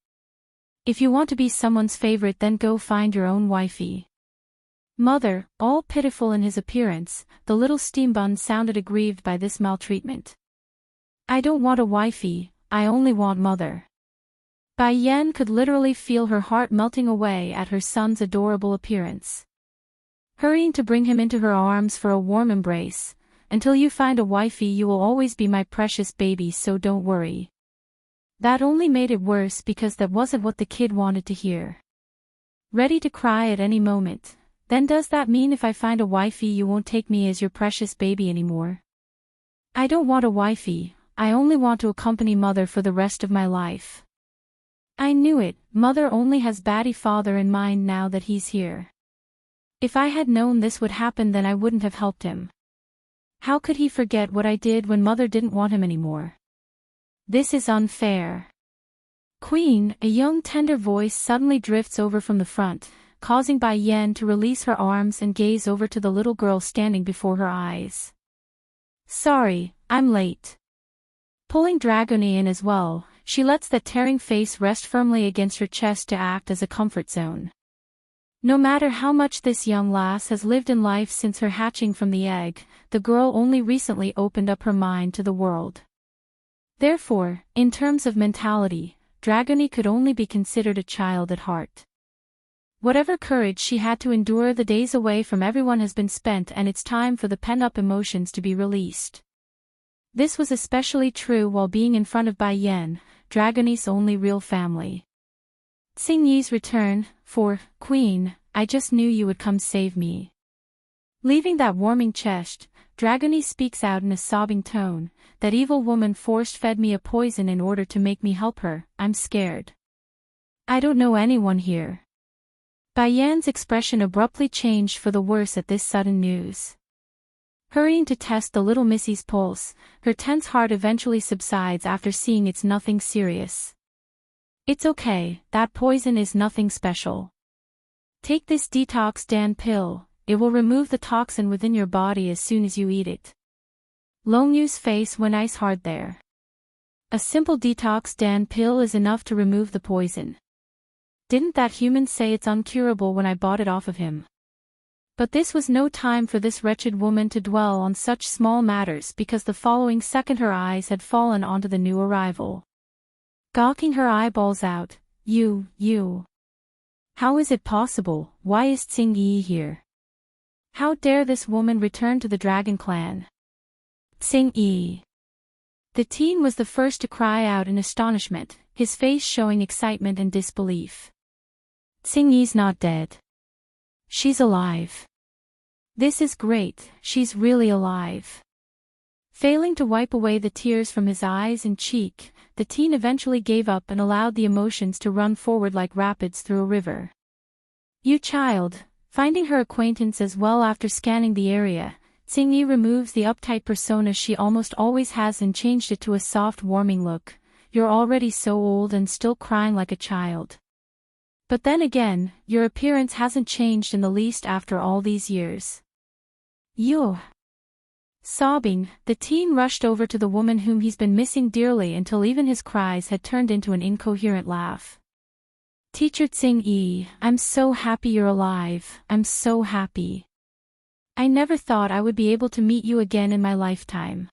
If you want to be someone's favorite, then go find your own wifey. Mother, all pitiful in his appearance, the little steambun sounded aggrieved by this maltreatment. I don't want a wifey, I only want mother. Bai Yan could literally feel her heart melting away at her son's adorable appearance. Hurrying to bring him into her arms for a warm embrace. Until you find a wifey you will always be my precious baby, so don't worry. That only made it worse because that wasn't what the kid wanted to hear. Ready to cry at any moment. Then does that mean if I find a wifey you won't take me as your precious baby anymore? I don't want a wifey, I only want to accompany mother for the rest of my life. I knew it, mother only has Batty father in mind now that he's here. If I had known this would happen then I wouldn't have helped him. How could he forget what I did when mother didn't want him anymore? This is unfair. Queen, a young tender voice suddenly drifts over from the front, causing Bai Yan to release her arms and gaze over to the little girl standing before her eyes. Sorry, I'm late. Pulling Dragony in as well, she lets that tearing face rest firmly against her chest to act as a comfort zone. No matter how much this young lass has lived in life since her hatching from the egg, the girl only recently opened up her mind to the world. Therefore, in terms of mentality, Dragony could only be considered a child at heart. Whatever courage she had to endure the days away from everyone has been spent, and it's time for the pent-up emotions to be released. This was especially true while being in front of Bai Yan, Dragony's only real family. Xing Yi's return. 4. Queen, I just knew you would come save me. Leaving that warming chest, Dragony speaks out in a sobbing tone, that evil woman force-fed me a poison in order to make me help her, I'm scared. I don't know anyone here. Bai Yan's expression abruptly changed for the worse at this sudden news. Hurrying to test the little missy's pulse, her tense heart eventually subsides after seeing it's nothing serious. It's okay, that poison is nothing special. Take this detox Dan pill, it will remove the toxin within your body as soon as you eat it. Long Yu's face went ice hard there. A simple detox Dan pill is enough to remove the poison. Didn't that human say it's uncurable when I bought it off of him? But this was no time for this wretched woman to dwell on such small matters, because the following second her eyes had fallen onto the new arrival. Gawking her eyeballs out, you. How is it possible? Why is Xing Yi here? How dare this woman return to the Dragon Clan? Xing Yi. The teen was the first to cry out in astonishment, his face showing excitement and disbelief. Tsing-Yi's not dead. She's alive. This is great, she's really alive. Failing to wipe away the tears from his eyes and cheek, the teen eventually gave up and allowed the emotions to run forward like rapids through a river. You child. Finding her acquaintance as well after scanning the area, Tsing-Yi removes the uptight persona she almost always has and changed it to a soft warming look. You're already so old and still crying like a child. But then again, your appearance hasn't changed in the least after all these years. You. Sobbing, the teen rushed over to the woman whom he's been missing dearly until even his cries had turned into an incoherent laugh. Teacher Tsing-Yi, I'm so happy you're alive, I'm so happy. I never thought I would be able to meet you again in my lifetime.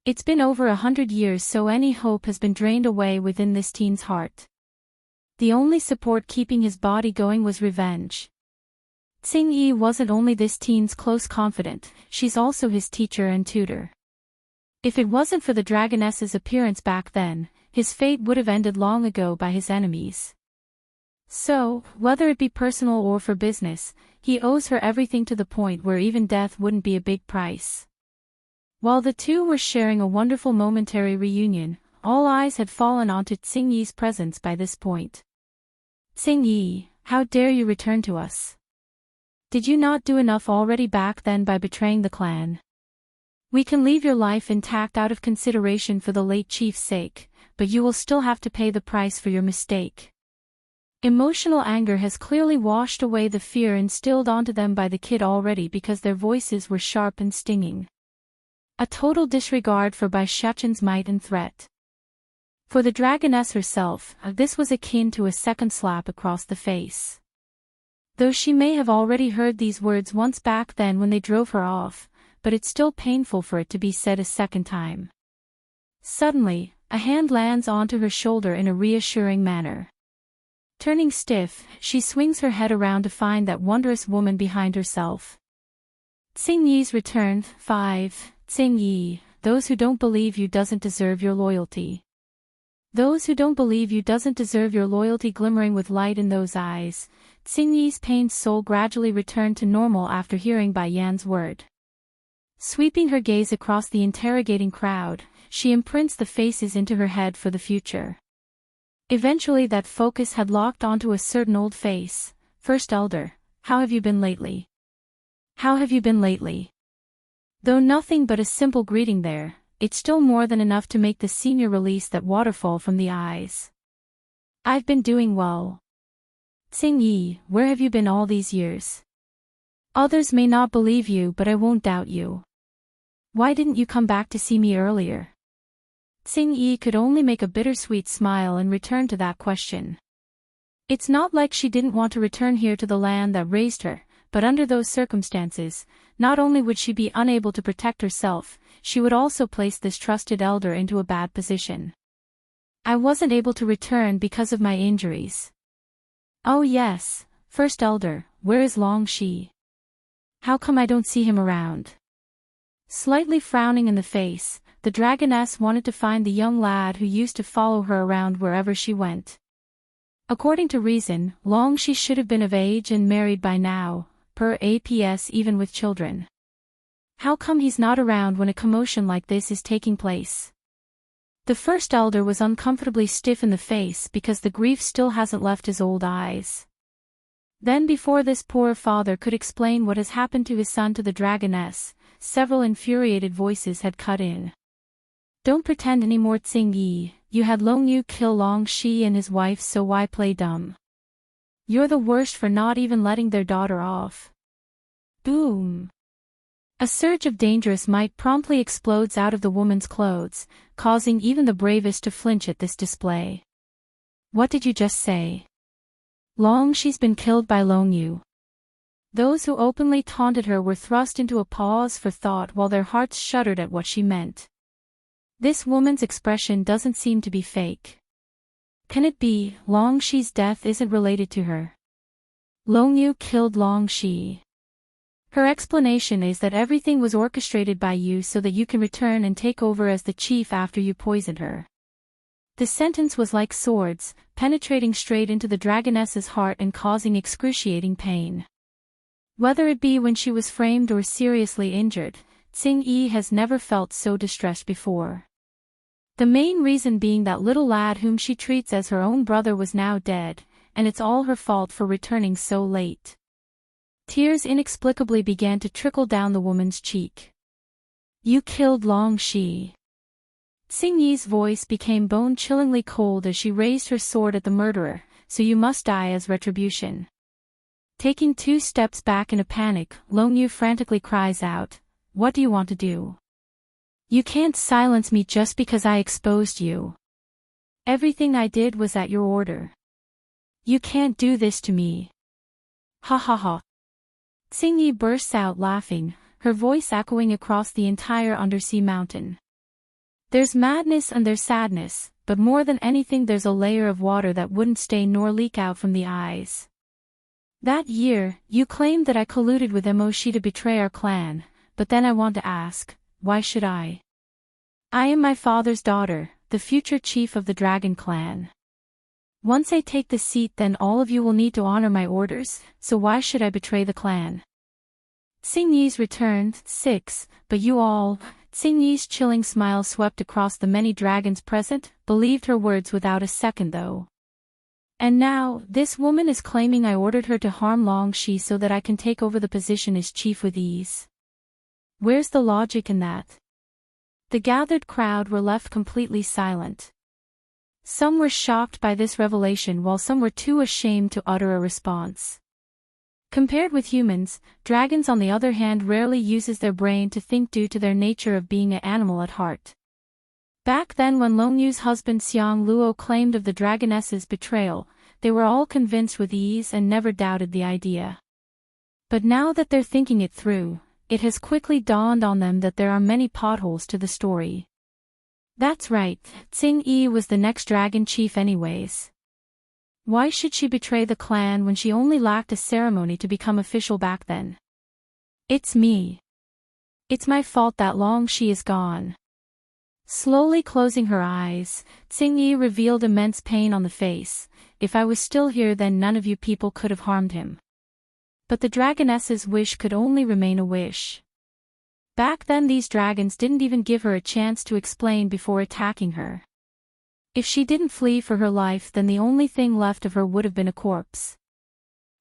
It's been over 100 years, so any hope has been drained away within this teen's heart. The only support keeping his body going was revenge. Tsing-Yi wasn't only this teen's close confidant, she's also his teacher and tutor. If it wasn't for the dragoness's appearance back then, his fate would have ended long ago by his enemies. So, whether it be personal or for business, he owes her everything to the point where even death wouldn't be a big price. While the two were sharing a wonderful momentary reunion, all eyes had fallen onto Tsing-Yi's presence by this point. Tsing-Yi, how dare you return to us? Did you not do enough already back then by betraying the clan? We can leave your life intact out of consideration for the late chief's sake, but you will still have to pay the price for your mistake. Emotional anger has clearly washed away the fear instilled onto them by the kid already because their voices were sharp and stinging. A total disregard for Bai Shechen's might and threat. For the dragoness herself, this was akin to a second slap across the face. Though she may have already heard these words once back then when they drove her off, but it's still painful for it to be said a second time. Suddenly, a hand lands onto her shoulder in a reassuring manner. Turning stiff, she swings her head around to find that wondrous woman behind herself. Tsing-Yi's return. 5. Tsing-Yi, those who don't believe you doesn't deserve your loyalty. Those who don't believe you doesn't deserve your loyalty. Glimmering with light in those eyes, Tsing-Yi's pained soul gradually returned to normal after hearing Bai Yan's word. Sweeping her gaze across the interrogating crowd, she imprints the faces into her head for the future. Eventually that focus had locked onto a certain old face. First Elder, how have you been lately? How have you been lately? Though nothing but a simple greeting there, it's still more than enough to make the senior release that waterfall from the eyes. I've been doing well. Tsing-Yi, where have you been all these years? Others may not believe you, but I won't doubt you. Why didn't you come back to see me earlier? Tsing-Yi could only make a bittersweet smile and return to that question. It's not like she didn't want to return here to the land that raised her, but under those circumstances, not only would she be unable to protect herself, she would also place this trusted elder into a bad position. I wasn't able to return because of my injuries. Oh yes, First Elder, where is Long Shi? How come I don't see him around? Slightly frowning in the face, the dragoness wanted to find the young lad who used to follow her around wherever she went. According to reason, Long Shi should have been of age and married by now, per APS even with children. How come he's not around when a commotion like this is taking place? The First Elder was uncomfortably stiff in the face because the grief still hasn't left his old eyes. Then before this poor father could explain what has happened to his son to the dragoness, several infuriated voices had cut in. Don't pretend anymore, Tsing-Yi, you had Long Yu kill Long Shi and his wife, so why play dumb? You're the worst for not even letting their daughter off. Boom! A surge of dangerous might promptly explodes out of the woman's clothes, causing even the bravest to flinch at this display. What did you just say? Long Shi's been killed by Long Yu. Those who openly taunted her were thrust into a pause for thought while their hearts shuddered at what she meant. This woman's expression doesn't seem to be fake. Can it be, Long Shi's death isn't related to her? Long Yu killed Long Shi. Her explanation is that everything was orchestrated by you so that you can return and take over as the chief after you poisoned her. The sentence was like swords, penetrating straight into the dragoness's heart and causing excruciating pain. Whether it be when she was framed or seriously injured, Tsing-yi has never felt so distressed before. The main reason being that little lad whom she treats as her own brother was now dead, and it's all her fault for returning so late. Tears inexplicably began to trickle down the woman's cheek. You killed Long Shi. Tsing-yi's voice became bone-chillingly cold as she raised her sword at the murderer, so you must die as retribution. Taking 2 steps back in a panic, Long Yu frantically cries out, what do you want to do? You can't silence me just because I exposed you. Everything I did was at your order. You can't do this to me. Ha ha ha. Tsing-yi bursts out laughing, her voice echoing across the entire undersea mountain. There's madness and there's sadness, but more than anything there's a layer of water that wouldn't stay nor leak out from the eyes. That year, you claimed that I colluded with Emoshi to betray our clan, but then I want to ask, why should I? I am my father's daughter, the future chief of the dragon clan. Once I take the seat then all of you will need to honor my orders, so why should I betray the clan? Tsing-yi's returned, 6, but you all, Tsing-yi's chilling smile swept across the many dragons present, believed her words without a second though. And now, this woman is claiming I ordered her to harm Long Shi so that I can take over the position as chief with ease. Where's the logic in that? The gathered crowd were left completely silent. Some were shocked by this revelation while some were too ashamed to utter a response. Compared with humans, dragons on the other hand rarely uses their brain to think due to their nature of being an animal at heart. Back then when Long Yu's husband Xiang Luo claimed of the dragoness's betrayal, they were all convinced with ease and never doubted the idea. But now that they're thinking it through, it has quickly dawned on them that there are many potholes to the story. That's right, Tsing-yi was the next dragon chief anyways. Why should she betray the clan when she only lacked a ceremony to become official back then? It's me. It's my fault that Long Shi is gone. Slowly closing her eyes, Tsing-yi revealed immense pain on the face. If I was still here then none of you people could have harmed him. But the dragoness's wish could only remain a wish. Back then these dragons didn't even give her a chance to explain before attacking her. If she didn't flee for her life then the only thing left of her would have been a corpse.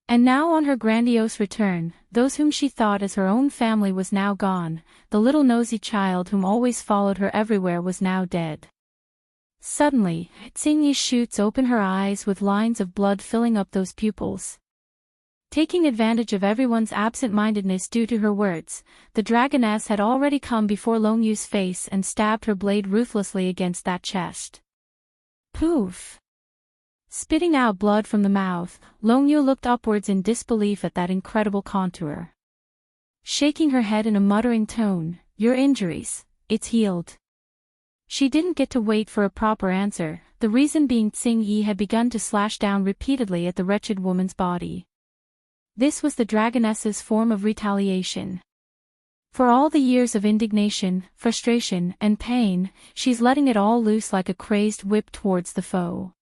And now on her grandiose return, those whom she thought as her own family was now gone, the little nosy child whom always followed her everywhere was now dead. Suddenly, Tsing-yi shoots open her eyes with lines of blood filling up those pupils. Taking advantage of everyone's absent-mindedness due to her words, the dragoness had already come before Long Yu's face and stabbed her blade ruthlessly against that chest. Poof! Spitting out blood from the mouth, Long Yu looked upwards in disbelief at that incredible contour. Shaking her head in a muttering tone, your injuries, it's healed. She didn't get to wait for a proper answer, the reason being Tsing-yi had begun to slash down repeatedly at the wretched woman's body. This was the dragoness's form of retaliation. For all the years of indignation, frustration, and pain, she's letting it all loose like a crazed whip towards the foe.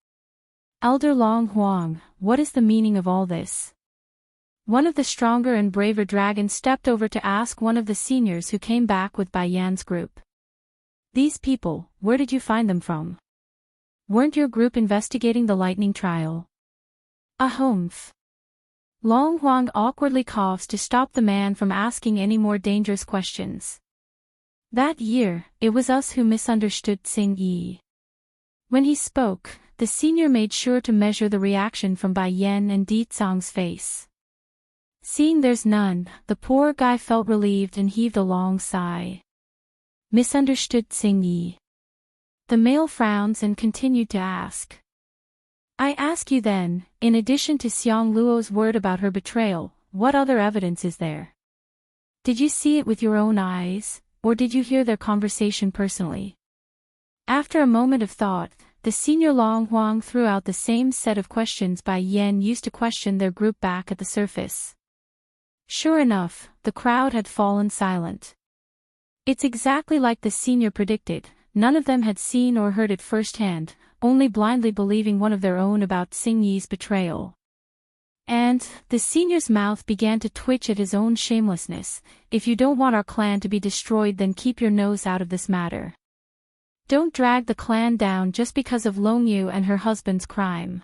Elder Long Huang, what is the meaning of all this? One of the stronger and braver dragons stepped over to ask one of the seniors who came back with Bai Yan's group. These people, where did you find them from? Weren't your group investigating the lightning trial? Ahumph. Long Huang awkwardly coughs to stop the man from asking any more dangerous questions. That year, it was us who misunderstood Tsing-yi. When he spoke, the senior made sure to measure the reaction from Bai Yan and Di Tsang's face. Seeing there's none, the poor guy felt relieved and heaved a long sigh. Misunderstood Tsing-yi. The male frowns and continued to ask. I ask you then, in addition to Xiang Luo's word about her betrayal, what other evidence is there? Did you see it with your own eyes, or did you hear their conversation personally? After a moment of thought, the senior Long Huang threw out the same set of questions Bai Yan used to question their group back at the surface. Sure enough, the crowd had fallen silent. It's exactly like the senior predicted, none of them had seen or heard it firsthand, only blindly believing one of their own about Xing Yi's betrayal. And, the senior's mouth began to twitch at his own shamelessness. If you don't want our clan to be destroyed, then keep your nose out of this matter. Don't drag the clan down just because of Long Yu and her husband's crime.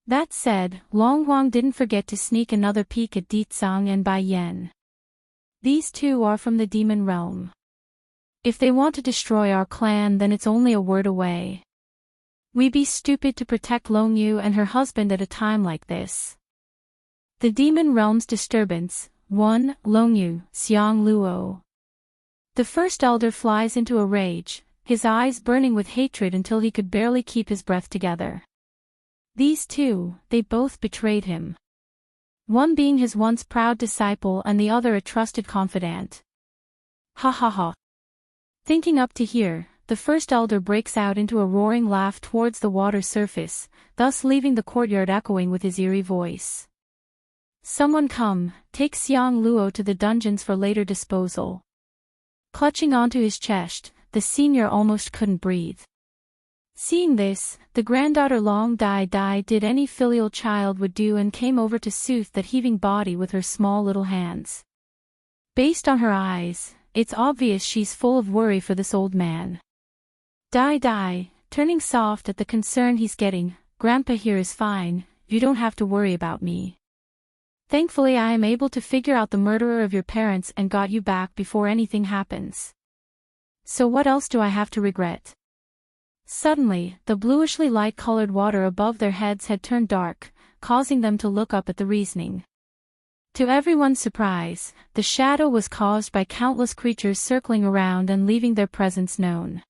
That said, Long Huang didn't forget to sneak another peek at Di Tsang and Bai Yan. These two are from the demon realm. If they want to destroy our clan, then it's only a word away. We'd be stupid to protect Long Yu and her husband at a time like this. The demon realm's disturbance. 1. Long Yu, Xiang Luo. The first elder flies into a rage, his eyes burning with hatred until he could barely keep his breath together. These two, they both betrayed him. One being his once proud disciple and the other a trusted confidant. Ha ha ha. Thinking up to here, the first elder breaks out into a roaring laugh towards the water surface, thus leaving the courtyard echoing with his eerie voice. Someone come, take Xiang Luo to the dungeons for later disposal. Clutching onto his chest, the senior almost couldn't breathe. Seeing this, the granddaughter Long Dai Dai did any filial child would do and came over to soothe that heaving body with her small little hands. Based on her eyes, it's obvious she's full of worry for this old man. Dai Dai, turning soft at the concern he's getting, Grandpa here is fine, you don't have to worry about me. Thankfully I am able to figure out the murderer of your parents and got you back before anything happens. So what else do I have to regret? Suddenly, the bluishly light-colored water above their heads had turned dark, causing them to look up at the reasoning. To everyone's surprise, the shadow was caused by countless creatures circling around and leaving their presence known.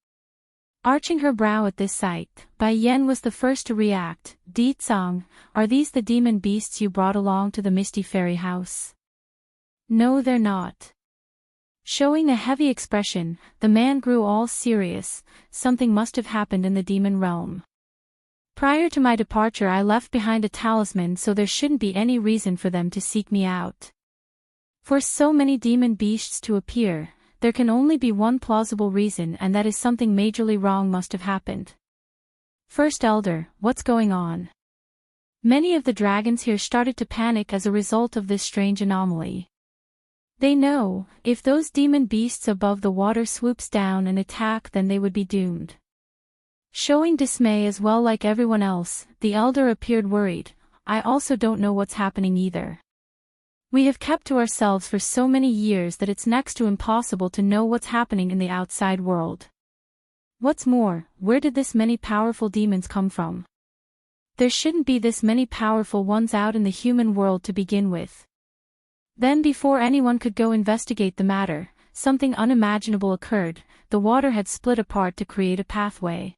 Arching her brow at this sight, Bai Yan was the first to react. Di Tsang, are these the demon beasts you brought along to the Misty Fairy House? No, they're not. Showing a heavy expression, the man grew all serious. Something must have happened in the demon realm. Prior to my departure I left behind a talisman, so there shouldn't be any reason for them to seek me out. For so many demon beasts to appear, there can only be one plausible reason, and that is something majorly wrong must have happened. First Elder, what's going on? Many of the dragons here started to panic as a result of this strange anomaly. They know, if those demon beasts above the water swoops down and attack, then they would be doomed. Showing dismay as well like everyone else, the elder appeared worried. I also don't know what's happening either. We have kept to ourselves for so many years that it's next to impossible to know what's happening in the outside world. What's more, where did this many powerful demons come from? There shouldn't be this many powerful ones out in the human world to begin with. Then before anyone could go investigate the matter, something unimaginable occurred. The water had split apart to create a pathway.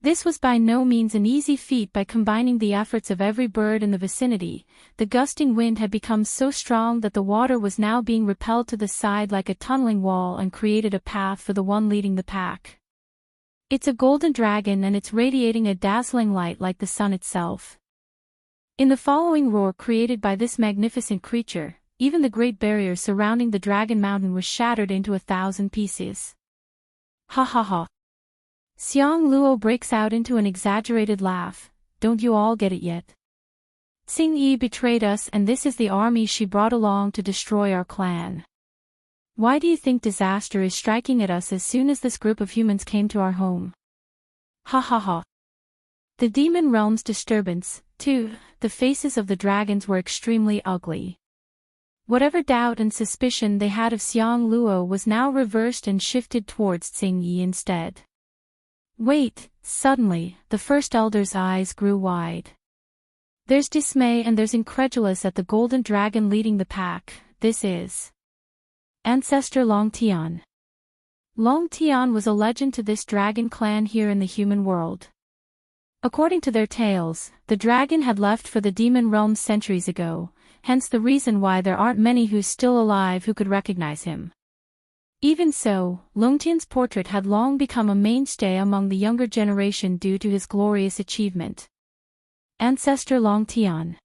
This was by no means an easy feat. By combining the efforts of every bird in the vicinity, the gusting wind had become so strong that the water was now being repelled to the side like a tunneling wall and created a path for the one leading the pack. It's a golden dragon and it's radiating a dazzling light like the sun itself. In the following roar created by this magnificent creature, even the great barrier surrounding the dragon mountain was shattered into 1,000 pieces. Ha ha ha. Xiang Luo breaks out into an exaggerated laugh. Don't you all get it yet? Xing Yi betrayed us, and this is the army she brought along to destroy our clan. Why do you think disaster is striking at us as soon as this group of humans came to our home? Ha ha ha. The demon realm's disturbance, too. The faces of the dragons were extremely ugly. Whatever doubt and suspicion they had of Xiang Luo was now reversed and shifted towards Xing Yi instead. Wait, suddenly, the first elder's eyes grew wide. There's dismay and there's incredulous at the golden dragon leading the pack. This is Ancestor Long Tian. Long Tian was a legend to this dragon clan here in the human world. According to their tales, the dragon had left for the demon realm centuries ago, hence the reason why there aren't many who's still alive who could recognize him. Even so, Long Tian's portrait had long become a mainstay among the younger generation due to his glorious achievement. Ancestor Long Tian.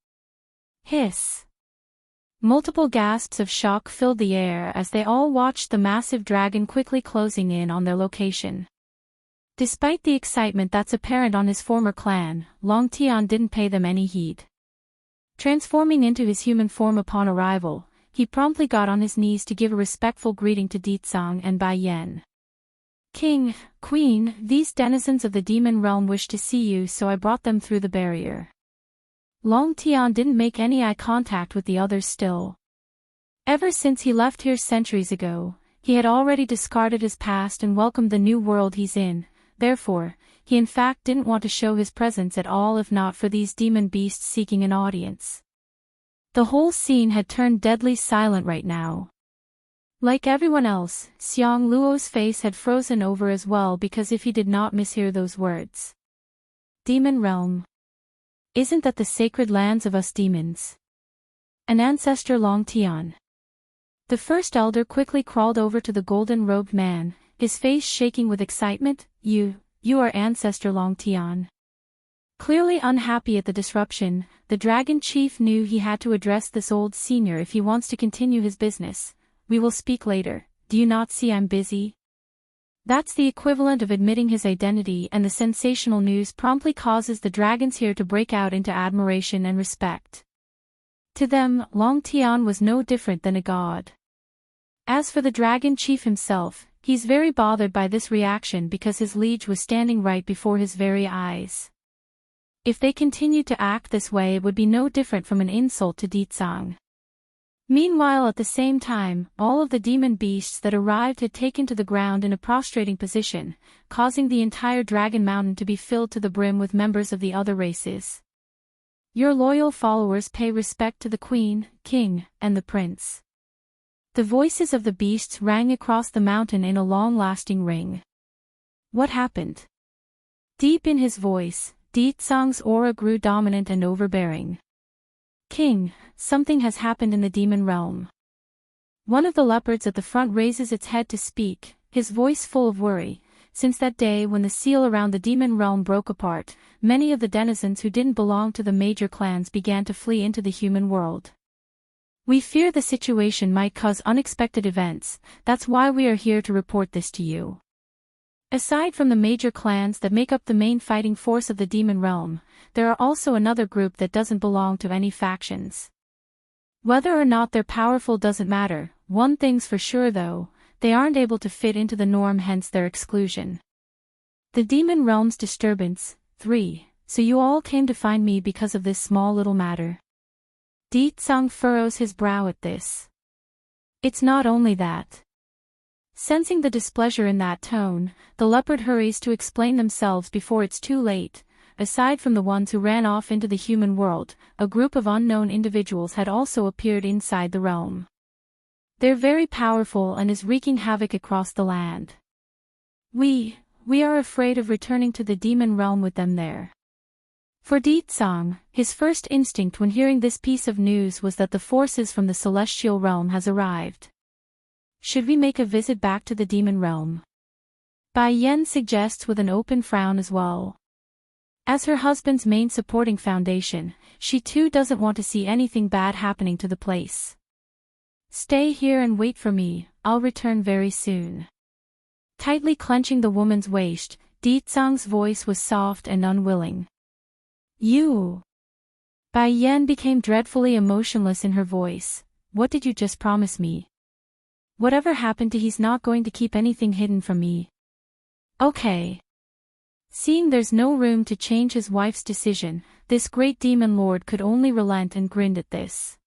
Hiss. Multiple gasps of shock filled the air as they all watched the massive dragon quickly closing in on their location. Despite the excitement that's apparent on his former clan, Long Tian didn't pay them any heed. Transforming into his human form upon arrival, he promptly got on his knees to give a respectful greeting to Ditsang and Bai Yan. King, Queen, these denizens of the demon realm wish to see you, so I brought them through the barrier. Long Tian didn't make any eye contact with the others still. Ever since he left here centuries ago, he had already discarded his past and welcomed the new world he's in. Therefore, he in fact didn't want to show his presence at all if not for these demon beasts seeking an audience. The whole scene had turned deadly silent right now. Like everyone else, Xiang Luo's face had frozen over as well because if he did not mishear those words. Demon realm. Isn't that the sacred lands of us demons? An ancestor Long Tian. The first elder quickly crawled over to the golden-robed man, his face shaking with excitement. You are ancestor Long Tian. Clearly unhappy at the disruption, the dragon chief knew he had to address this old senior if he wants to continue his business. We will speak later, do you not see I'm busy? That's the equivalent of admitting his identity, and the sensational news promptly causes the dragons here to break out into admiration and respect. To them, Long Tian was no different than a god. As for the dragon chief himself, he's very bothered by this reaction because his liege was standing right before his very eyes. If they continued to act this way, it would be no different from an insult to Ditsang. Meanwhile, at the same time, all of the demon beasts that arrived had taken to the ground in a prostrating position, causing the entire dragon mountain to be filled to the brim with members of the other races. Your loyal followers pay respect to the queen, king, and the prince. The voices of the beasts rang across the mountain in a long-lasting ring. What happened? Deep in his voice, Ditsang's aura grew dominant and overbearing. King, something has happened in the demon realm. One of the leopards at the front raises its head to speak, his voice full of worry. Since that day when the seal around the demon realm broke apart, many of the denizens who didn't belong to the major clans began to flee into the human world. We fear the situation might cause unexpected events, that's why we are here to report this to you. Aside from the major clans that make up the main fighting force of the demon realm, there are also another group that doesn't belong to any factions. Whether or not they're powerful doesn't matter, one thing's for sure though, they aren't able to fit into the norm, hence their exclusion. The demon realm's disturbance. 3. So you all came to find me because of this small little matter. Ditsang furrows his brow at this. It's not only that. Sensing the displeasure in that tone, the leopard hurries to explain themselves before it's too late. Aside from the ones who ran off into the human world, a group of unknown individuals had also appeared inside the realm. They're very powerful and is wreaking havoc across the land. We are afraid of returning to the demon realm with them there. For Ditsang, his first instinct when hearing this piece of news was that the forces from the celestial realm has arrived. Should we make a visit back to the demon realm? Bai Yan suggests with an open frown as well. As her husband's main supporting foundation, she too doesn't want to see anything bad happening to the place. Stay here and wait for me, I'll return very soon. Tightly clenching the woman's waist, Ditsang's voice was soft and unwilling. You. Bai Yan became dreadfully emotionless in her voice. What did you just promise me? Whatever happened to he's not going to keep anything hidden from me. Okay. Seeing there's no room to change his wife's decision, this great demon lord could only relent and grinned at this.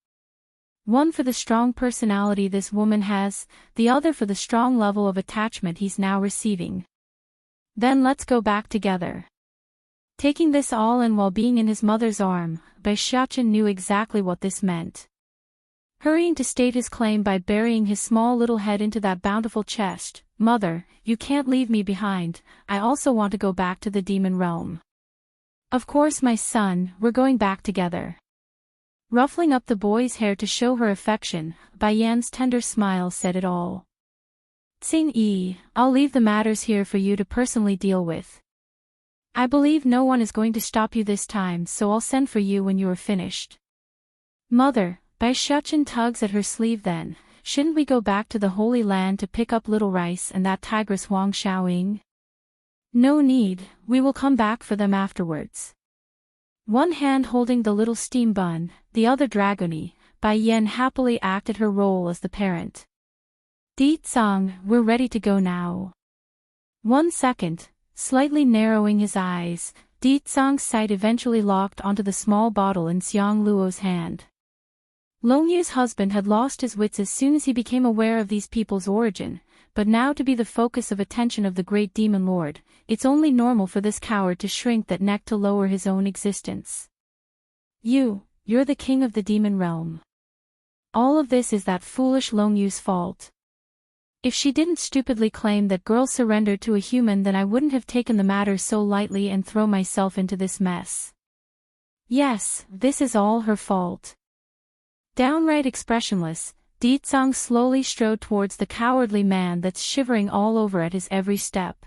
One for the strong personality this woman has, the other for the strong level of attachment he's now receiving. Then let's go back together. Taking this all in while being in his mother's arm, Bai Xiachen knew exactly what this meant. Hurrying to state his claim by burying his small little head into that bountiful chest, Mother, you can't leave me behind, I also want to go back to the demon realm. Of course my son, we're going back together. Ruffling up the boy's hair to show her affection, Bai Yan's tender smile said it all. Tsing Yi, I'll leave the matters here for you to personally deal with. I believe no one is going to stop you this time, so I'll send for you when you are finished. Mother, Bai Shuchen tugs at her sleeve then. Shouldn't we go back to the Holy Land to pick up Little Rice and that tigress Huang Xiaoying? No need, we will come back for them afterwards. One hand holding the little steam bun, the other dragony, Bai Yan happily acted her role as the parent. Di Tsang, we're ready to go now. 1 second, slightly narrowing his eyes, Di Tsang's sight eventually locked onto the small bottle in Xiang Luo's hand. Long Yu's husband had lost his wits as soon as he became aware of these people's origin, but now to be the focus of attention of the great demon lord, it's only normal for this coward to shrink that neck to lower his own existence. You're the king of the demon realm. All of this is that foolish Long Yu's fault. If she didn't stupidly claim that girl surrendered to a human, then I wouldn't have taken the matter so lightly and throw myself into this mess. Yes, this is all her fault. Downright expressionless, Di Tsang slowly strode towards the cowardly man that's shivering all over at his every step.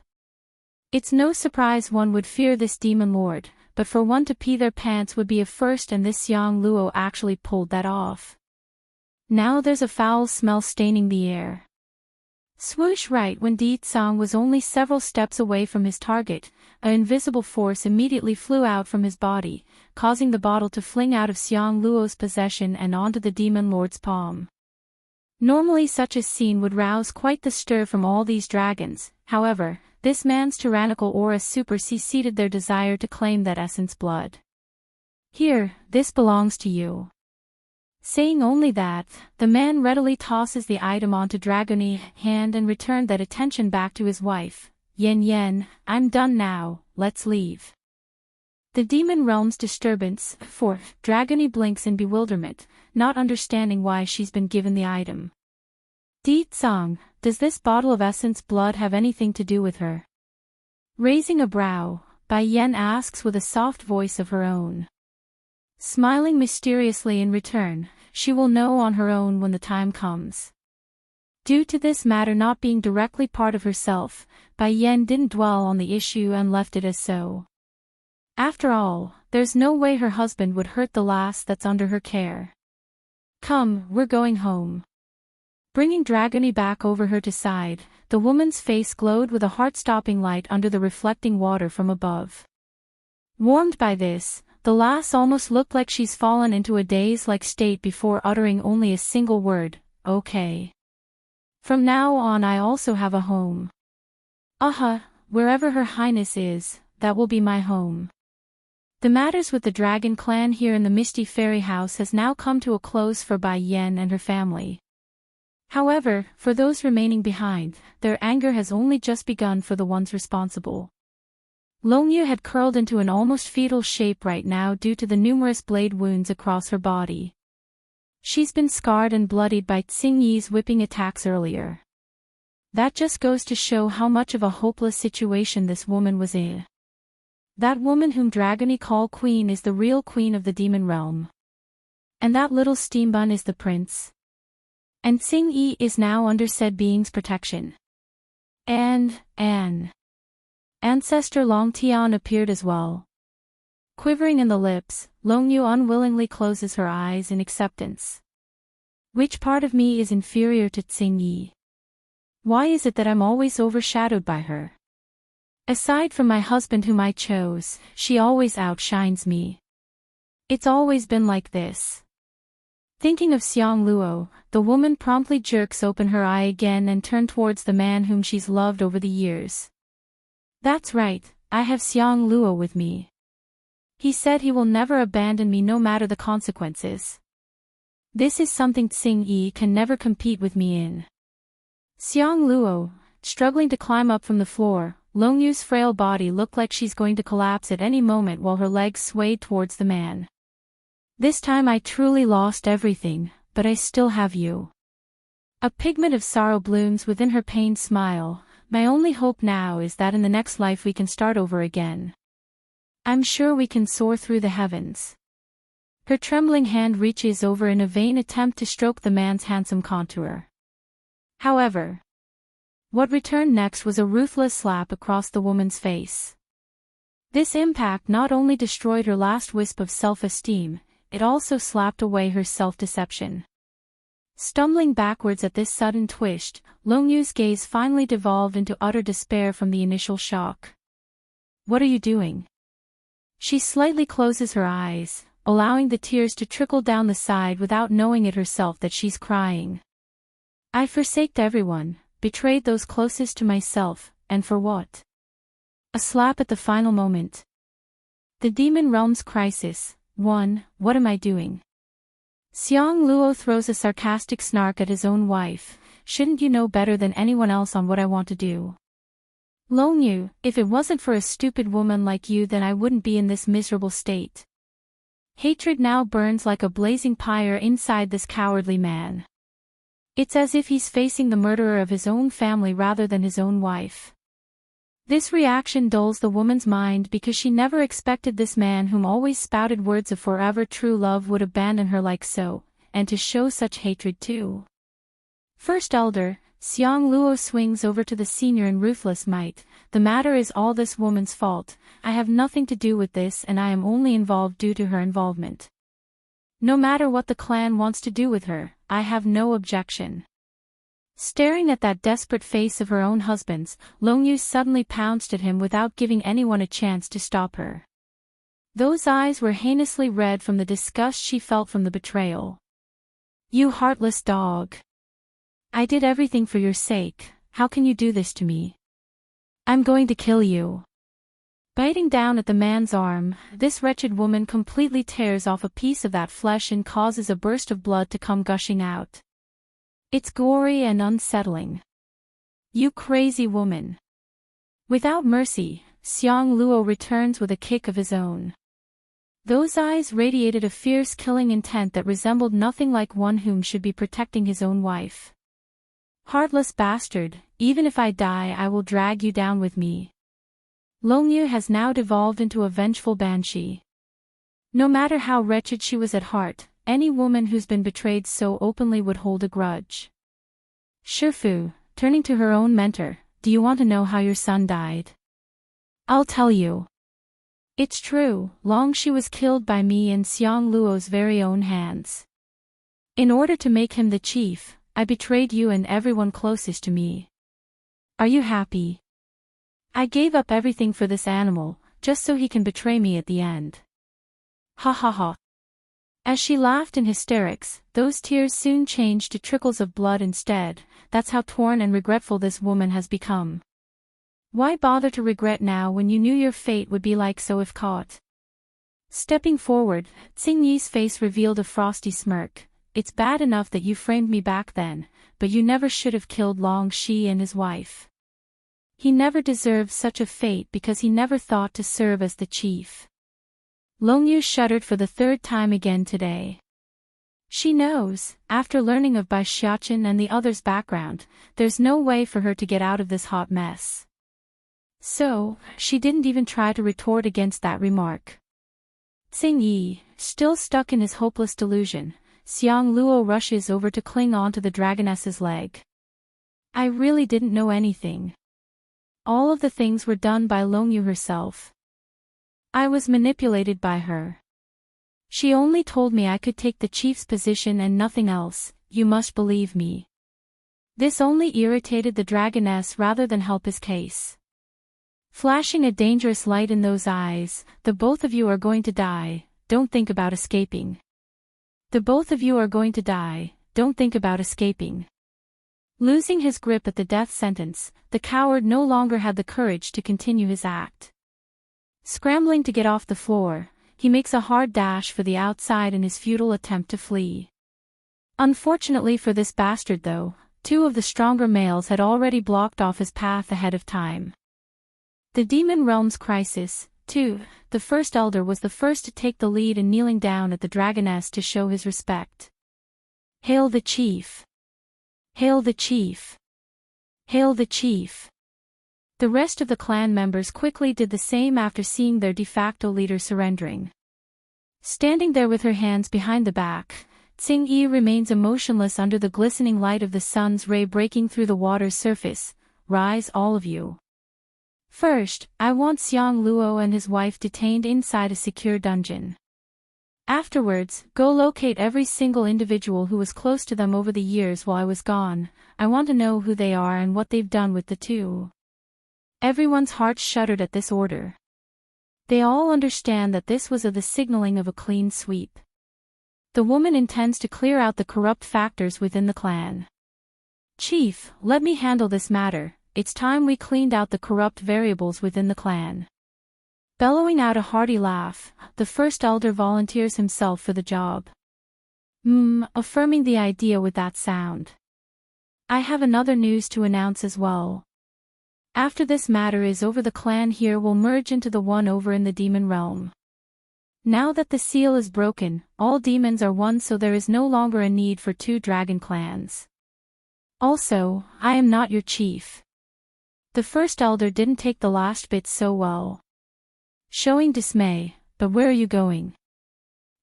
It's no surprise one would fear this demon lord, but for one to pee their pants would be a first, and this Xiang Luo actually pulled that off. Now there's a foul smell staining the air. Swoosh! Right when Di Tsang was only several steps away from his target, an invisible force immediately flew out from his body, causing the bottle to fling out of Xiang Luo's possession and onto the demon lord's palm. Normally such a scene would rouse quite the stir from all these dragons, however, this man's tyrannical aura superseded their desire to claim that essence blood. Here, this belongs to you. Saying only that, the man readily tosses the item onto Dragony's hand and returned that attention back to his wife. Yen, I'm done now, let's leave. The demon realm's disturbance, for Dragony blinks in bewilderment, not understanding why she's been given the item. Di Tsang, does this bottle of essence blood have anything to do with her? Raising a brow, Bai Yan asks with a soft voice of her own. Smiling mysteriously in return, she will know on her own when the time comes. Due to this matter not being directly part of herself, Bai Yan didn't dwell on the issue and left it as so. After all, there's no way her husband would hurt the lass that's under her care. Come, we're going home. Bringing Dragony back over her to side, the woman's face glowed with a heart-stopping light under the reflecting water from above. Warmed by this, the lass almost looked like she's fallen into a daze-like state before uttering only a single word, okay. From now on I also have a home. Wherever Her Highness is, that will be my home. The matters with the dragon clan here in the Misty Fairy House has now come to a close for Bai Yan and her family. However, for those remaining behind, their anger has only just begun for the ones responsible. Long Yu had curled into an almost fetal shape right now due to the numerous blade wounds across her body. She's been scarred and bloodied by Tsing Yi's whipping attacks earlier. That just goes to show how much of a hopeless situation this woman was in. That woman whom Dragony call Queen is the real Queen of the Demon Realm. And that little steam bun is the prince. And Tsing Yi is now under said being's protection. And Ancestor Long Tian appeared as well. Quivering in the lips, Long Yu unwillingly closes her eyes in acceptance. Which part of me is inferior to Tsing Yi? Why is it that I'm always overshadowed by her? Aside from my husband whom I chose, she always outshines me. It's always been like this. Thinking of Xiang Luo, the woman promptly jerks open her eye again and turns towards the man whom she's loved over the years. That's right, I have Xiang Luo with me. He said he will never abandon me no matter the consequences. This is something Tsing Yi can never compete with me in. Xiang Luo, struggling to climb up from the floor, Long Yu's frail body looked like she's going to collapse at any moment while her legs swayed towards the man. This time I truly lost everything, but I still have you. A pigment of sorrow blooms within her pained smile. My only hope now is that in the next life we can start over again. I'm sure we can soar through the heavens. Her trembling hand reaches over in a vain attempt to stroke the man's handsome contour. However, what returned next was a ruthless slap across the woman's face. This impact not only destroyed her last wisp of self-esteem, it also slapped away her self-deception. Stumbling backwards at this sudden twist, Longyu's gaze finally devolved into utter despair from the initial shock. "What are you doing?" She slightly closes her eyes, allowing the tears to trickle down the side without knowing it herself that she's crying. "I forsaked everyone, betrayed those closest to myself, and for what?" A slap at the final moment. The Demon Realm's Crisis 1. What am I doing? Xiang Luo throws a sarcastic snark at his own wife. "Shouldn't you know better than anyone else on what I want to do?" "Longyu, if it wasn't for a stupid woman like you, then I wouldn't be in this miserable state." Hatred now burns like a blazing pyre inside this cowardly man. It's as if he's facing the murderer of his own family rather than his own wife. This reaction dulls the woman's mind because she never expected this man whom always spouted words of forever true love would abandon her like so, and to show such hatred too. First Elder, Xiang Luo swings over to the senior in ruthless might. "The matter is all this woman's fault. I have nothing to do with this and I am only involved due to her involvement. No matter what the clan wants to do with her, I have no objection." Staring at that desperate face of her own husband's, Longyu suddenly pounced at him without giving anyone a chance to stop her. Those eyes were heinously red from the disgust she felt from the betrayal. "You heartless dog! I did everything for your sake, how can you do this to me? I'm going to kill you." Biting down at the man's arm, this wretched woman completely tears off a piece of that flesh and causes a burst of blood to come gushing out. It's gory and unsettling. "You crazy woman!" Without mercy, Xiang Luo returns with a kick of his own. Those eyes radiated a fierce killing intent that resembled nothing like one whom should be protecting his own wife. "Heartless bastard, even if I die I will drag you down with me." Longyu has now devolved into a vengeful banshee. No matter how wretched she was at heart, any woman who's been betrayed so openly would hold a grudge. "Shifu," turning to her own mentor, "do you want to know how your son died?" "I'll tell you. It's true, Long-Shi was killed by me in Xiang Luo's very own hands. In order to make him the chief, I betrayed you and everyone closest to me. Are you happy? I gave up everything for this animal, just so he can betray me at the end." Ha ha ha. As she laughed in hysterics, those tears soon changed to trickles of blood instead. That's how torn and regretful this woman has become. Why bother to regret now when you knew your fate would be like so if caught? Stepping forward, Tsing Yi's face revealed a frosty smirk. "It's bad enough that you framed me back then, but you never should have killed Long-Shi and his wife. He never deserved such a fate because he never thought to serve as the chief." Longyu shuddered for the third time again today. She knows, after learning of Bai Xiaochen and the others' background, there's no way for her to get out of this hot mess. So, she didn't even try to retort against that remark. Tsing Yi, still stuck in his hopeless delusion, Xiang Luo rushes over to cling onto the dragoness's leg. "I really didn't know anything. All of the things were done by Longyu herself. I was manipulated by her. She only told me I could take the chief's position and nothing else, you must believe me." This only irritated the dragoness rather than help his case. Flashing a dangerous light in those eyes, "The both of you are going to die, don't think about escaping. The both of you are going to die, don't think about escaping." Losing his grip at the death sentence, the coward no longer had the courage to continue his act. Scrambling to get off the floor, he makes a hard dash for the outside in his futile attempt to flee. Unfortunately for this bastard though, two of the stronger males had already blocked off his path ahead of time. The Demon Realm's Crisis 2. The First Elder was the first to take the lead in kneeling down at the dragoness to show his respect. "Hail the chief! Hail the chief! Hail the chief!" The rest of the clan members quickly did the same after seeing their de facto leader surrendering. Standing there with her hands behind the back, Tsing Yi remains emotionless under the glistening light of the sun's ray breaking through the water's surface. "Rise all of you. First, I want Xiang Luo and his wife detained inside a secure dungeon. Afterwards, go locate every single individual who was close to them over the years while I was gone. I want to know who they are and what they've done with the two. Everyone's hearts shuddered at this order. They all understand that this was the signaling of a clean sweep. The woman intends to clear out the corrupt factors within the clan. Chief, let me handle this matter. It's time we cleaned out the corrupt variables within the clan. Bellowing out a hearty laugh, the first elder volunteers himself for the job. Affirming the idea with that sound. I have another news to announce as well. After this matter is over, the clan here will merge into the one over in the demon realm. Now that the seal is broken, all demons are one, so there is no longer a need for two dragon clans. Also, I am not your chief. The first elder didn't take the last bit so well. Showing dismay, but where are you going?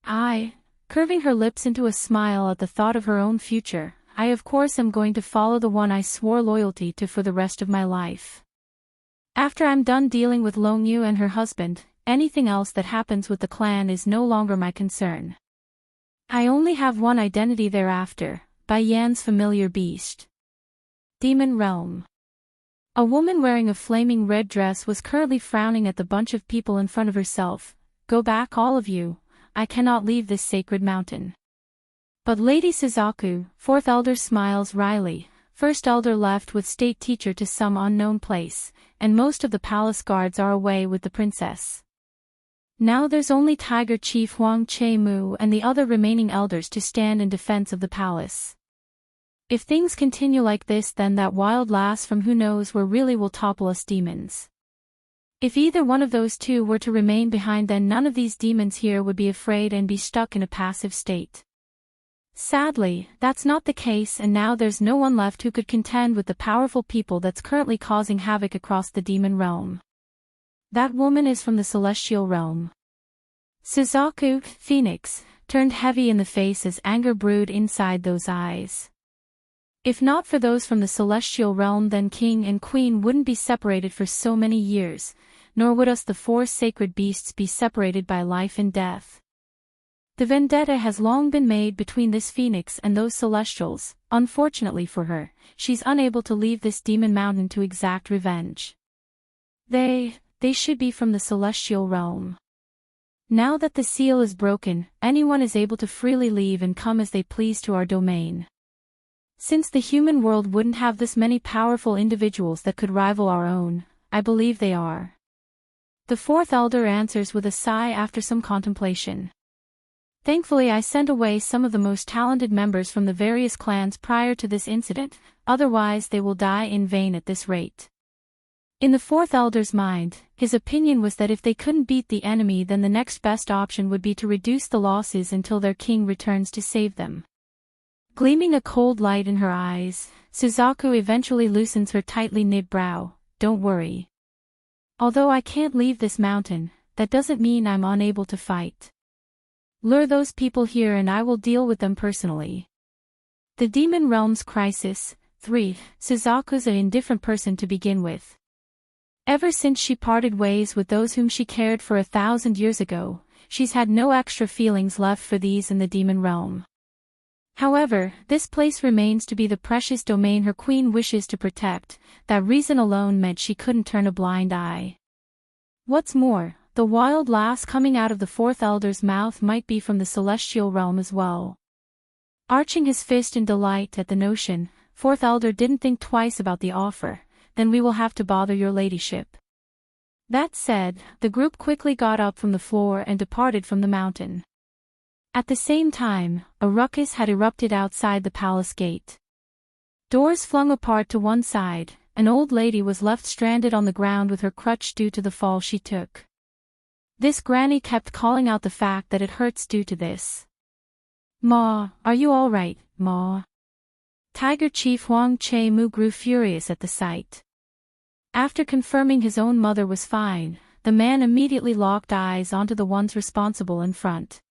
Curving her lips into a smile at the thought of her own future, I of course am going to follow the one I swore loyalty to for the rest of my life. After I'm done dealing with Long Yu and her husband, anything else that happens with the clan is no longer my concern. I only have one identity thereafter, Bai Yan's familiar beast. Demon Realm. A woman wearing a flaming red dress was currently frowning at the bunch of people in front of herself. Go back, all of you. I cannot leave this sacred mountain. But Lady Suzaku, fourth elder, smiles wryly. First elder left with state teacher to some unknown place, and most of the palace guards are away with the princess. Now there's only Tiger Chief Huang Che-mu and the other remaining elders to stand in defense of the palace. If things continue like this, then that wild lass from who knows where really will topple us demons. If either one of those two were to remain behind, then none of these demons here would be afraid and be stuck in a passive state. Sadly, that's not the case, and now there's no one left who could contend with the powerful people that's currently causing havoc across the demon realm. That woman is from the celestial realm. Suzaku, Phoenix, turned heavy in the face as anger brewed inside those eyes. If not for those from the celestial realm, then King and Queen wouldn't be separated for so many years, nor would us the four sacred beasts be separated by life and death. The vendetta has long been made between this Phoenix and those Celestials. Unfortunately for her, she's unable to leave this demon mountain to exact revenge. They should be from the celestial realm. Now that the seal is broken, anyone is able to freely leave and come as they please to our domain. Since the human world wouldn't have this many powerful individuals that could rival our own, I believe they are. The fourth elder answers with a sigh after some contemplation. Thankfully, I sent away some of the most talented members from the various clans prior to this incident, otherwise they will die in vain at this rate. In the fourth elder's mind, his opinion was that if they couldn't beat the enemy, then the next best option would be to reduce the losses until their king returns to save them. Gleaming a cold light in her eyes, Suzaku eventually loosens her tightly knit brow. Don't worry. Although I can't leave this mountain, that doesn't mean I'm unable to fight. Lure those people here and I will deal with them personally. The Demon Realm's crisis. 3. Suzaku's an indifferent person to begin with. Ever since she parted ways with those whom she cared for 1,000 years ago, she's had no extra feelings left for these in the Demon Realm. However, this place remains to be the precious domain her queen wishes to protect. That reason alone meant she couldn't turn a blind eye. What's more, the wild lass coming out of the fourth elder's mouth might be from the celestial realm as well. Arching his fist in delight at the notion, fourth elder didn't think twice about the offer. Then we will have to bother your ladyship. That said, the group quickly got up from the floor and departed from the mountain. At the same time, a ruckus had erupted outside the palace gate. Doors flung apart to one side, an old lady was left stranded on the ground with her crutch due to the fall she took. This granny kept calling out the fact that it hurts due to this. "Ma, are you all right, Ma?" Tiger Chief Huang Che-mu grew furious at the sight. After confirming his own mother was fine, the man immediately locked eyes onto the ones responsible in front.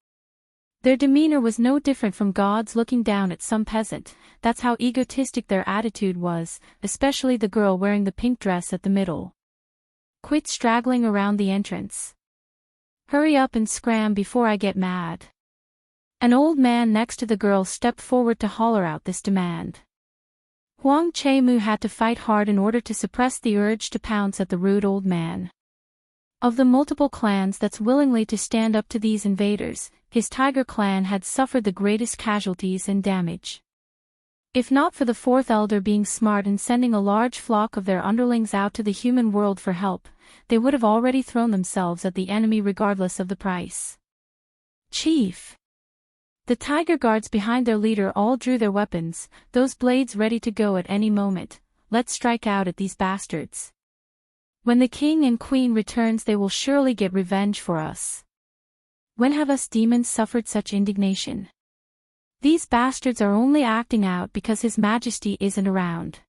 Their demeanor was no different from gods looking down at some peasant. That's how egotistic their attitude was, especially the girl wearing the pink dress at the middle. "Quit straggling around the entrance. Hurry up and scram before I get mad." An old man next to the girl stepped forward to holler out this demand. Huang Che-mu had to fight hard in order to suppress the urge to pounce at the rude old man. Of the multiple clans that's willingly to stand up to these invaders, his tiger clan had suffered the greatest casualties and damage. If not for the fourth elder being smart and sending a large flock of their underlings out to the human world for help, they would have already thrown themselves at the enemy regardless of the price. Chief! The tiger guards behind their leader all drew their weapons, those blades ready to go at any moment. Let's strike out at these bastards. When the king and queen returns, they will surely get revenge for us. When have us demons suffered such indignation? These bastards are only acting out because His Majesty isn't around.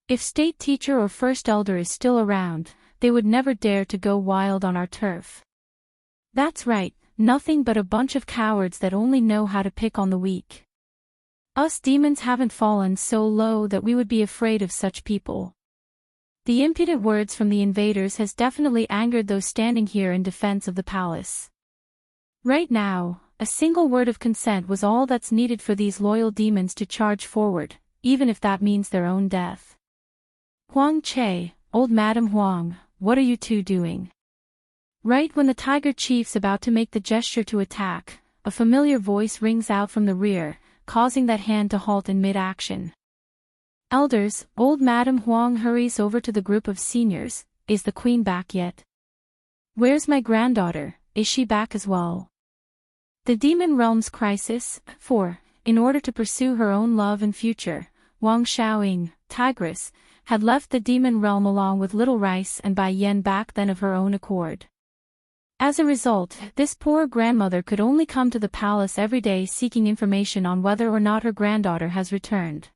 If state teacher or first elder is still around, they would never dare to go wild on our turf. That's right, nothing but a bunch of cowards that only know how to pick on the weak. Us demons haven't fallen so low that we would be afraid of such people. The impudent words from the invaders has definitely angered those standing here in defense of the palace. Right now, a single word of consent was all that's needed for these loyal demons to charge forward, even if that means their own death. Huang Che, old Madam Huang, what are you two doing? Right when the tiger chief's about to make the gesture to attack, a familiar voice rings out from the rear, causing that hand to halt in mid-action. Elders, old Madam Huang hurries over to the group of seniors. Is the queen back yet? Where's my granddaughter, is she back as well? The demon realm's crisis, for, in order to pursue her own love and future, Wang Xiaoying, Tigress, had left the demon realm along with Little Rice and Bai Yen back then of her own accord. As a result, this poor grandmother could only come to the palace every day seeking information on whether or not her granddaughter has returned.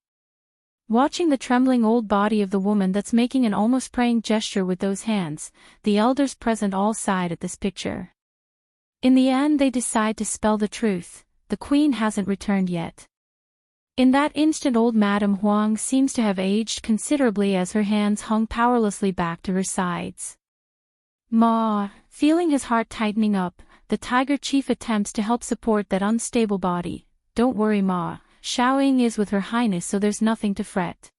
Watching the trembling old body of the woman that's making an almost praying gesture with those hands, the elders present all sighed at this picture. In the end they decide to spell the truth: the queen hasn't returned yet. In that instant old Madam Huang seems to have aged considerably as her hands hung powerlessly back to her sides. Ma, feeling his heart tightening up, the tiger chief attempts to help support that unstable body. Don't worry Ma, Xiaoying is with Her Highness, so there's nothing to fret.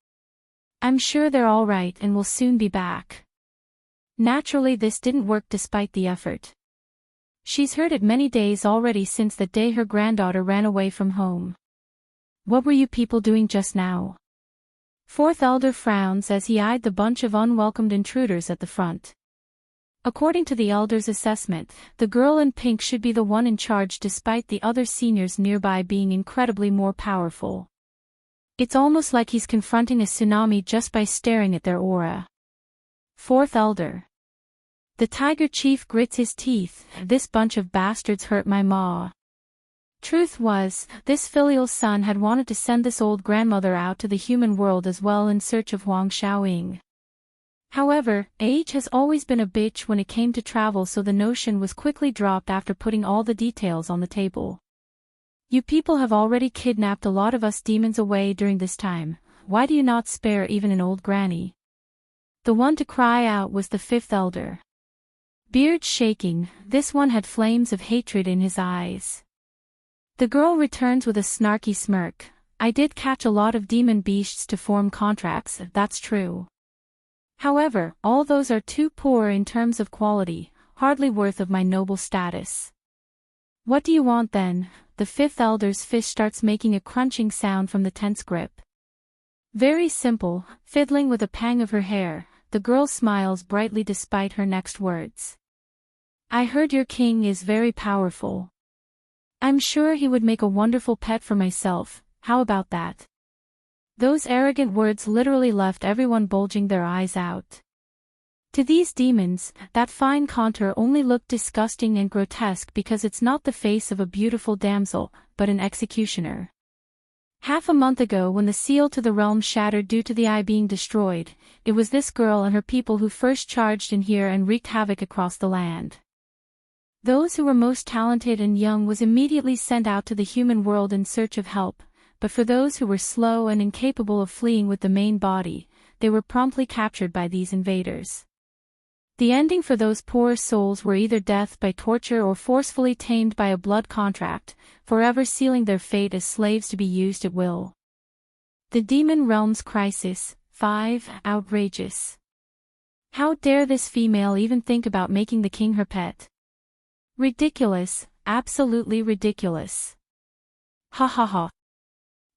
I'm sure they're all right and will soon be back. Naturally this didn't work despite the effort. She's heard it many days already since the day her granddaughter ran away from home. What were you people doing just now? Fourth elder frowns as he eyed the bunch of unwelcomed intruders at the front. According to the elder's assessment, the girl in pink should be the one in charge despite the other seniors nearby being incredibly more powerful. It's almost like he's confronting a tsunami just by staring at their aura. Fourth elder. The tiger chief grits his teeth. This bunch of bastards hurt my ma. Truth was, this filial son had wanted to send this old grandmother out to the human world as well in search of Huang Xiaoying. However, age has always been a bitch when it came to travel, so the notion was quickly dropped after putting all the details on the table. You people have already kidnapped a lot of us demons away during this time, why do you not spare even an old granny? The one to cry out was the fifth elder. Beard shaking, this one had flames of hatred in his eyes. The girl returns with a snarky smirk. I did catch a lot of demon beasts to form contracts, that's true. However, all those are too poor in terms of quality, hardly worth of my noble status. What do you want then? The fifth elder's fist starts making a crunching sound from the tense grip. Very simple, fiddling with a pang of her hair, the girl smiles brightly despite her next words. I heard your king is very powerful. I'm sure he would make a wonderful pet for myself, how about that? Those arrogant words literally left everyone bulging their eyes out. To these demons, that fine contour only looked disgusting and grotesque because it's not the face of a beautiful damsel, but an executioner. Half a month ago when the seal to the realm shattered due to the eye being destroyed, it was this girl and her people who first charged in here and wreaked havoc across the land. Those who were most talented and young was immediately sent out to the human world in search of help, but for those who were slow and incapable of fleeing with the main body, they were promptly captured by these invaders. The ending for those poor souls were either death by torture or forcefully tamed by a blood contract, forever sealing their fate as slaves to be used at will. The Demon Realms Crisis. 5. Outrageous. How dare this female even think about making the king her pet? Ridiculous, absolutely ridiculous. Ha ha ha.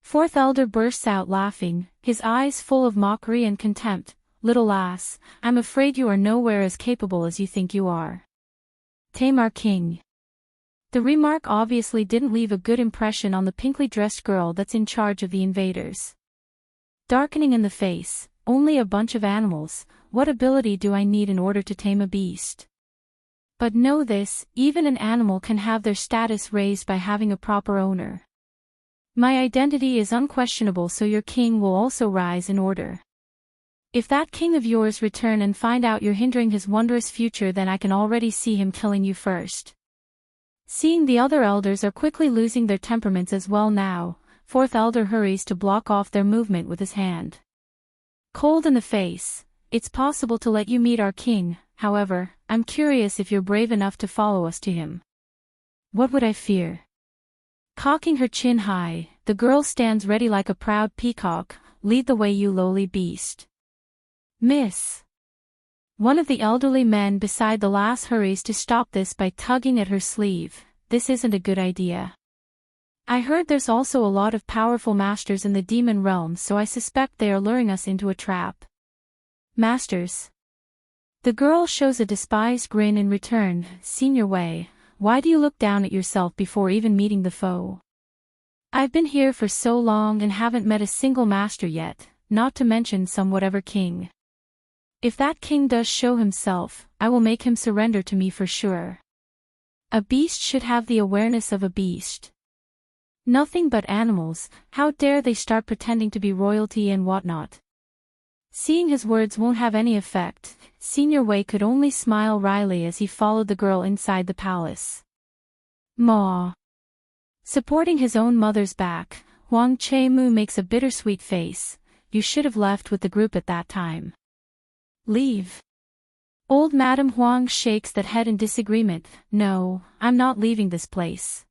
Fourth Elder bursts out laughing, his eyes full of mockery and contempt. Little lass, I'm afraid you are nowhere as capable as you think you are. Tame our king. The remark obviously didn't leave a good impression on the pinkly dressed girl that's in charge of the invaders. Darkening in the face, only a bunch of animals, what ability do I need in order to tame a beast? But know this, even an animal can have their status raised by having a proper owner. My identity is unquestionable, so your king will also rise in order. If that king of yours return and find out you're hindering his wondrous future, then I can already see him killing you first. Seeing the other elders are quickly losing their temperaments as well now, fourth elder hurries to block off their movement with his hand. Cold in the face, it's possible to let you meet our king, however, I'm curious if you're brave enough to follow us to him. What would I fear? Cocking her chin high, the girl stands ready like a proud peacock. Lead the way, you lowly beast. Miss. One of the elderly men beside the lass hurries to stop this by tugging at her sleeve. This isn't a good idea. I heard there's also a lot of powerful masters in the demon realm, so I suspect they are luring us into a trap. Masters. The girl shows a despised grin in return. Senior Wei, why do you look down at yourself before even meeting the foe? I've been here for so long and haven't met a single master yet, not to mention some whatever king. If that king does show himself, I will make him surrender to me for sure. A beast should have the awareness of a beast. Nothing but animals, how dare they start pretending to be royalty and whatnot. Seeing his words won't have any effect, Senior Wei could only smile wryly as he followed the girl inside the palace. Maw. Supporting his own mother's back, Huang Che-mu makes a bittersweet face. You should have left with the group at that time. Leave. Old Madame Huang shakes that head in disagreement. No, I'm not leaving this place.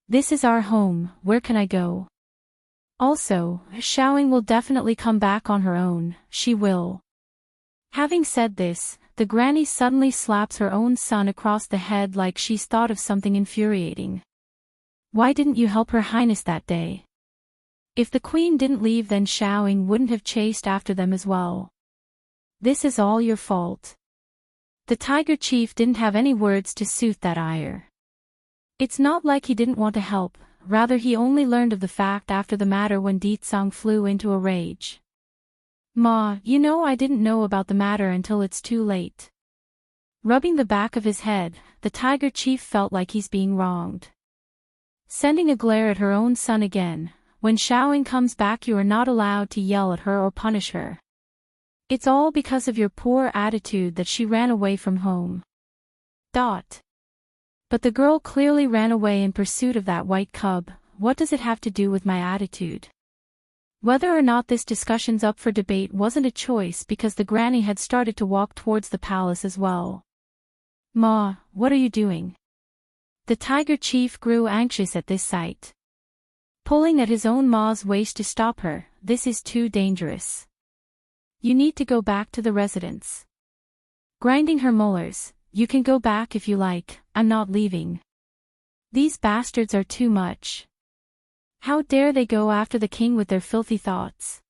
This is our home, where can I go? Also, Xiaoying will definitely come back on her own, she will. Having said this, the granny suddenly slaps her own son across the head like she's thought of something infuriating. Why didn't you help Her Highness that day? If the queen didn't leave, then Xiaoying wouldn't have chased after them as well. This is all your fault. The tiger chief didn't have any words to soothe that ire. It's not like he didn't want to help, rather he only learned of the fact after the matter when Di Tsang flew into a rage. Ma, you know I didn't know about the matter until it's too late. Rubbing the back of his head, the tiger chief felt like he's being wronged. Sending a glare at her own son again. When Xiaoying comes back, you are not allowed to yell at her or punish her. It's all because of your poor attitude that she ran away from home. But the girl clearly ran away in pursuit of that white cub. What does it have to do with my attitude? Whether or not this discussion's up for debate wasn't a choice because the granny had started to walk towards the palace as well. Ma, what are you doing? The tiger chief grew anxious at this sight. Pulling at his own ma's waist to stop her. This is too dangerous. You need to go back to the residence. Grinding her molars. You can go back if you like, I'm not leaving. These bastards are too much. How dare they go after the king with their filthy thoughts?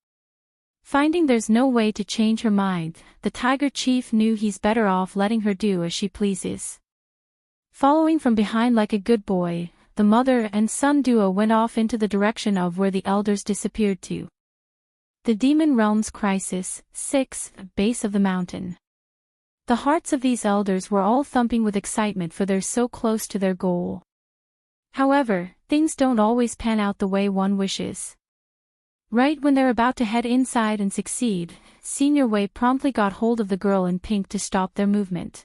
Finding there's no way to change her mind, the tiger chief knew he's better off letting her do as she pleases. Following from behind like a good boy, the mother and son duo went off into the direction of where the elders disappeared to. The Demon Realms Crisis. 6. Base of the mountain. The hearts of these elders were all thumping with excitement for they're so close to their goal. However, things don't always pan out the way one wishes. Right when they're about to head inside and succeed, Senior Wei promptly got hold of the girl in pink to stop their movement.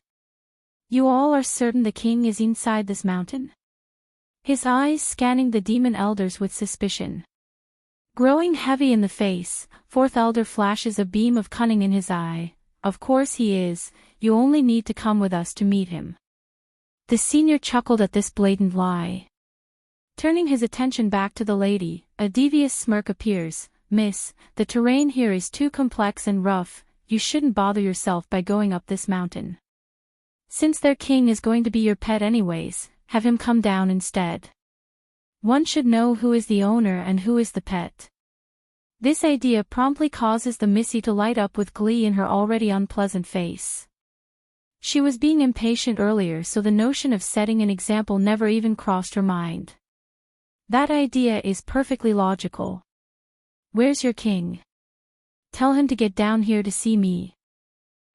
You all are certain the king is inside this mountain? His eyes scanning the demon elders with suspicion. Growing heavy in the face, fourth elder flashes a beam of cunning in his eye. Of course he is, you only need to come with us to meet him. The senior chuckled at this blatant lie. Turning his attention back to the lady, a devious smirk appears. Miss, the terrain here is too complex and rough, you shouldn't bother yourself by going up this mountain. Since their king is going to be your pet anyways, have him come down instead. One should know who is the owner and who is the pet. This idea promptly causes the Missy to light up with glee in her already unpleasant face. She was being impatient earlier, so the notion of setting an example never even crossed her mind. That idea is perfectly logical. Where's your king? Tell him to get down here to see me.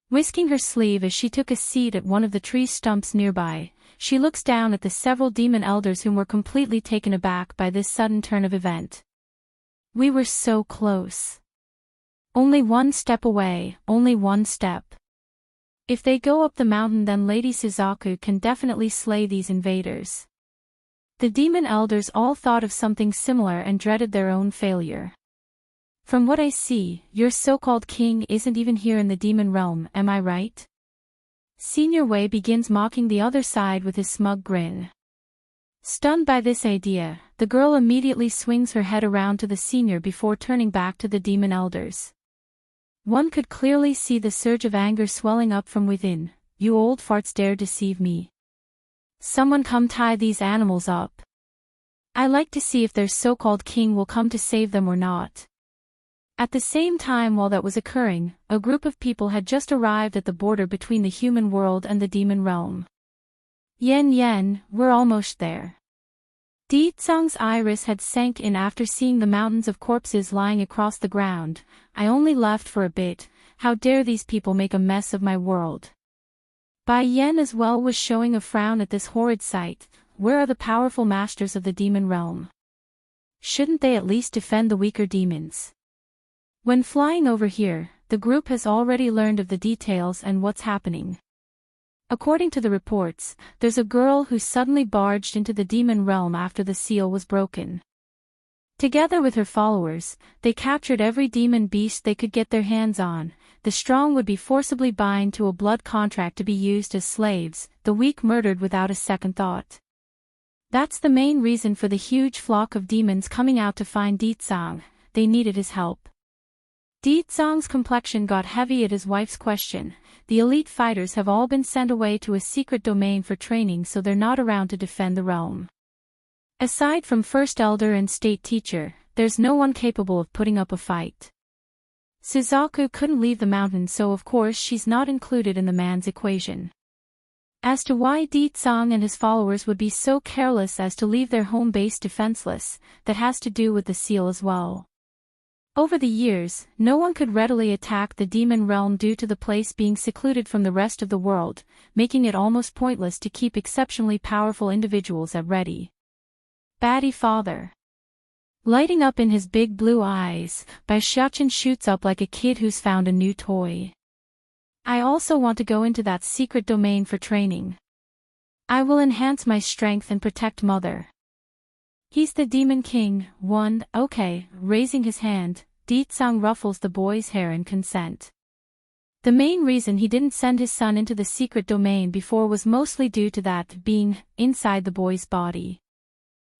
Whisking her sleeve as she took a seat at one of the tree stumps nearby, she looks down at the several demon elders whom were completely taken aback by this sudden turn of event. We were so close. Only one step away, only one step. If they go up the mountain, then Lady Suzaku can definitely slay these invaders. The demon elders all thought of something similar and dreaded their own failure. From what I see, your so-called king isn't even here in the demon realm, am I right? Senior Wei begins mocking the other side with his smug grin. Stunned by this idea, the girl immediately swings her head around to the senior before turning back to the demon elders. One could clearly see the surge of anger swelling up from within. You old farts dare deceive me. Someone come tie these animals up. I like to see if their so-called king will come to save them or not. At the same time while that was occurring, a group of people had just arrived at the border between the human world and the demon realm. Yen, we're almost there. Di Tsang's iris had sank in after seeing the mountains of corpses lying across the ground. I only left for a bit, how dare these people make a mess of my world. Bai Yen as well was showing a frown at this horrid sight. Where are the powerful masters of the demon realm? Shouldn't they at least defend the weaker demons? When flying over here, the group has already learned of the details and what's happening. According to the reports, there's a girl who suddenly barged into the demon realm after the seal was broken. Together with her followers, they captured every demon beast they could get their hands on. The strong would be forcibly bound to a blood contract to be used as slaves, the weak murdered without a second thought. That's the main reason for the huge flock of demons coming out to find Di Tsang. They needed his help. Di Tsang's complexion got heavy at his wife's question. The elite fighters have all been sent away to a secret domain for training, so they're not around to defend the realm. Aside from First Elder and State Teacher, there's no one capable of putting up a fight. Suzaku couldn't leave the mountain, so of course she's not included in the man's equation. As to why Di Tsang and his followers would be so careless as to leave their home base defenseless, that has to do with the seal as well. Over the years, no one could readily attack the demon realm due to the place being secluded from the rest of the world, making it almost pointless to keep exceptionally powerful individuals at ready. Batty father. Lighting up in his big blue eyes, Bai Xiaochen shoots up like a kid who's found a new toy. I also want to go into that secret domain for training. I will enhance my strength and protect mother. He's the demon king, one, okay, raising his hand, Di Tsang ruffles the boy's hair in consent. The main reason he didn't send his son into the secret domain before was mostly due to that being inside the boy's body.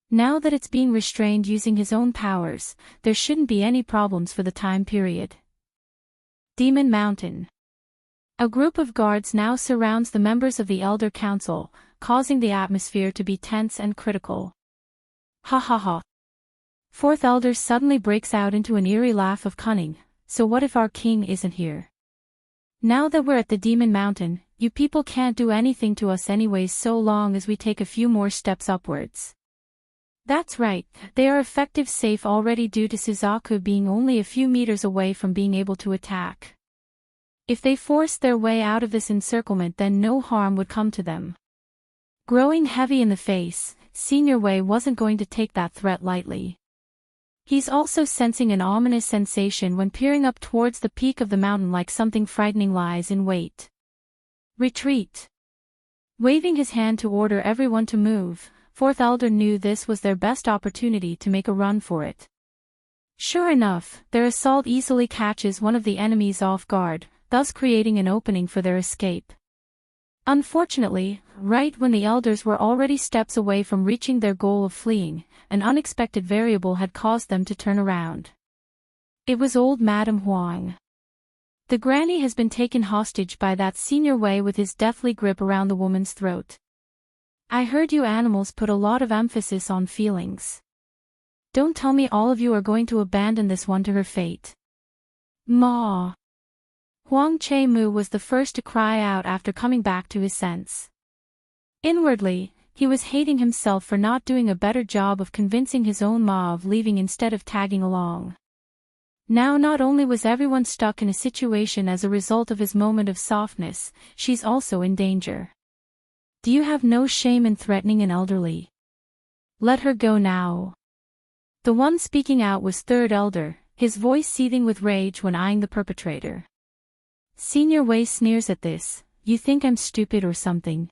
Now that it's being restrained using his own powers, there shouldn't be any problems for the time period. Demon Mountain. A group of guards now surrounds the members of the Elder Council, causing the atmosphere to be tense and critical. Ha ha ha. Fourth Elder suddenly breaks out into an eerie laugh of cunning. So what if our king isn't here? Now that we're at the Demon Mountain, you people can't do anything to us anyways so long as we take a few more steps upwards. That's right, they are effective safe already due to Suzaku being only a few meters away from being able to attack. If they forced their way out of this encirclement, then no harm would come to them. Growing heavy in the face, Senior Wei wasn't going to take that threat lightly. He's also sensing an ominous sensation when peering up towards the peak of the mountain, like something frightening lies in wait. Retreat. Waving his hand to order everyone to move, Fourth Elder knew this was their best opportunity to make a run for it. Sure enough, their assault easily catches one of the enemies off guard. thus creating an opening for their escape. Unfortunately, right when the elders were already steps away from reaching their goal of fleeing, an unexpected variable had caused them to turn around. It was old Madame Huang. The granny has been taken hostage by that Senior Wei with his deathly grip around the woman's throat. I heard you animals put a lot of emphasis on feelings. Don't tell me all of you are going to abandon this one to her fate. Ma. Huang Che-mu was the first to cry out after coming back to his sense. Inwardly, he was hating himself for not doing a better job of convincing his own ma of leaving instead of tagging along. Now not only was everyone stuck in a situation as a result of his moment of softness, she's also in danger. Do you have no shame in threatening an elderly? Let her go now. The one speaking out was third elder, his voice seething with rage when eyeing the perpetrator. Senior Wei sneers at this. You think I'm stupid or something?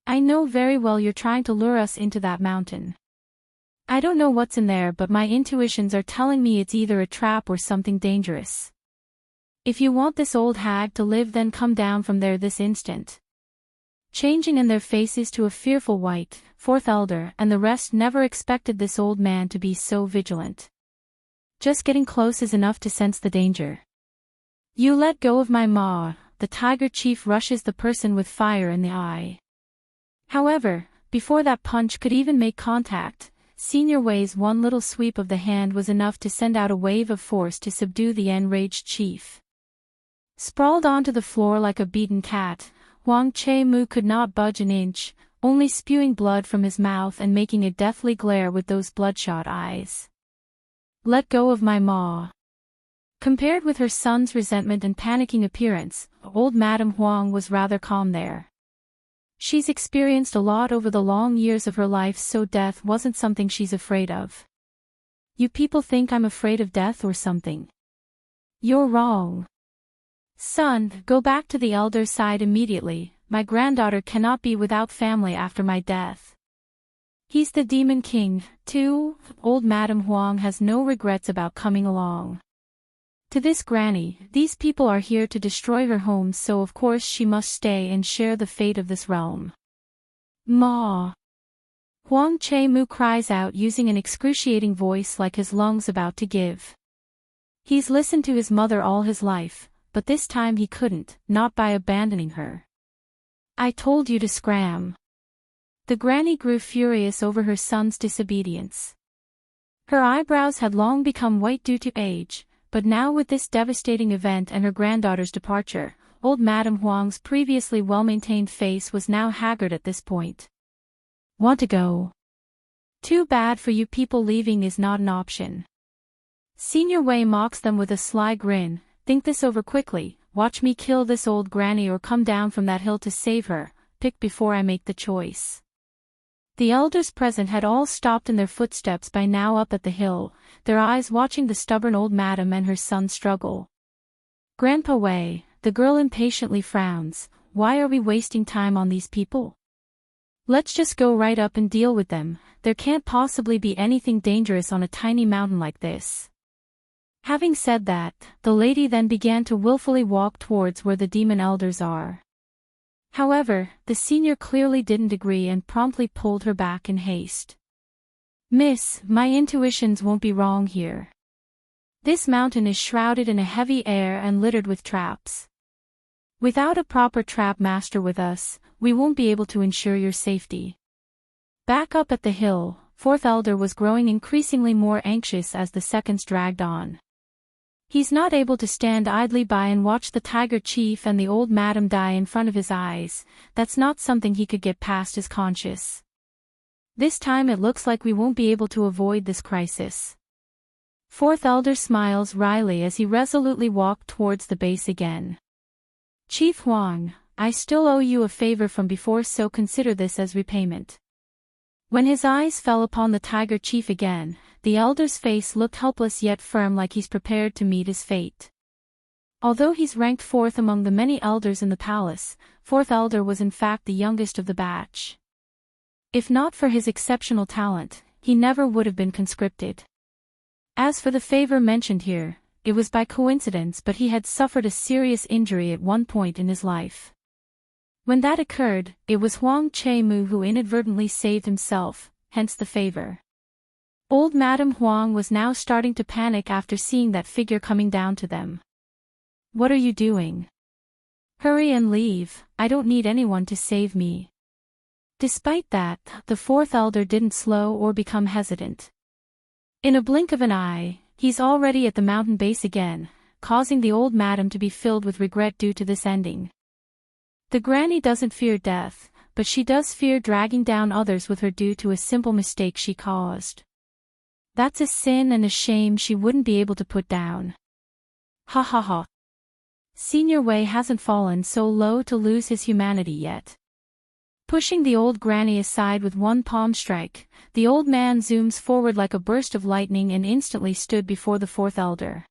I know very well you're trying to lure us into that mountain. I don't know what's in there, but my intuitions are telling me it's either a trap or something dangerous. If you want this old hag to live, then come down from there this instant. Changing in their faces to a fearful white, fourth elder and the rest never expected this old man to be so vigilant. Just getting close is enough to sense the danger. You let go of my ma, the tiger chief rushes the person with fire in the eye. However, before that punch could even make contact, Senior Wei's one little sweep of the hand was enough to send out a wave of force to subdue the enraged chief. Sprawled onto the floor like a beaten cat, Huang Che-mu could not budge an inch, only spewing blood from his mouth and making a deathly glare with those bloodshot eyes. Let go of my ma. Compared with her son's resentment and panicking appearance, old Madame Huang was rather calm there. She's experienced a lot over the long years of her life, so death wasn't something she's afraid of. You people think I'm afraid of death or something? You're wrong. Son, go back to the elder's side immediately. My granddaughter cannot be without family after my death. He's the Demon King, too. Old Madame Huang has no regrets about coming along. To this granny, these people are here to destroy her home, so of course she must stay and share the fate of this realm. Ma. Huang Che-mu cries out using an excruciating voice like his lungs about to give. He's listened to his mother all his life, but this time he couldn't, not by abandoning her. I told you to scram. The granny grew furious over her son's disobedience. Her eyebrows had long become white due to age, but now with this devastating event and her granddaughter's departure, old Madame Huang's previously well-maintained face was now haggard at this point. Want to go? Too bad for you people, leaving is not an option. Senior Wei mocks them with a sly grin. Think this over quickly, watch me kill this old granny or come down from that hill to save her, pick before I make the choice. The elders present had all stopped in their footsteps by now up at the hill, their eyes watching the stubborn old madam and her son struggle. Grandpa Wei, the girl impatiently frowns, why are we wasting time on these people? Let's just go right up and deal with them, there can't possibly be anything dangerous on a tiny mountain like this. Having said that, the lady then began to willfully walk towards where the demon elders are. However, the senior clearly didn't agree and promptly pulled her back in haste. Miss, my intuitions won't be wrong here. This mountain is shrouded in a heavy air and littered with traps. Without a proper trap master with us, we won't be able to ensure your safety. Back up at the hill, fourth elder was growing increasingly more anxious as the seconds dragged on. He's not able to stand idly by and watch the tiger chief and the old madam die in front of his eyes. That's not something he could get past his conscience. This time it looks like we won't be able to avoid this crisis. Fourth elder smiles wryly as he resolutely walked towards the base again. Chief Huang, I still owe you a favor from before, so consider this as repayment. When his eyes fell upon the tiger chief again, the elder's face looked helpless yet firm, like he's prepared to meet his fate. Although he's ranked fourth among the many elders in the palace, fourth elder was in fact the youngest of the batch. If not for his exceptional talent, he never would have been conscripted. As for the favor mentioned here, it was by coincidence, but he had suffered a serious injury at one point in his life. When that occurred, it was Huang Che-mu who inadvertently saved himself, hence the favor. Old Madame Huang was now starting to panic after seeing that figure coming down to them. "What are you doing? Hurry and leave, I don't need anyone to save me." Despite that, the fourth elder didn't slow or become hesitant. In a blink of an eye, he's already at the mountain base again, causing the old madam to be filled with regret due to this ending. The granny doesn't fear death, but she does fear dragging down others with her due to a simple mistake she caused. That's a sin and a shame she wouldn't be able to put down. Ha ha ha. Senior Wei hasn't fallen so low to lose his humanity yet. Pushing the old granny aside with one palm strike, the old man zooms forward like a burst of lightning and instantly stood before the fourth elder.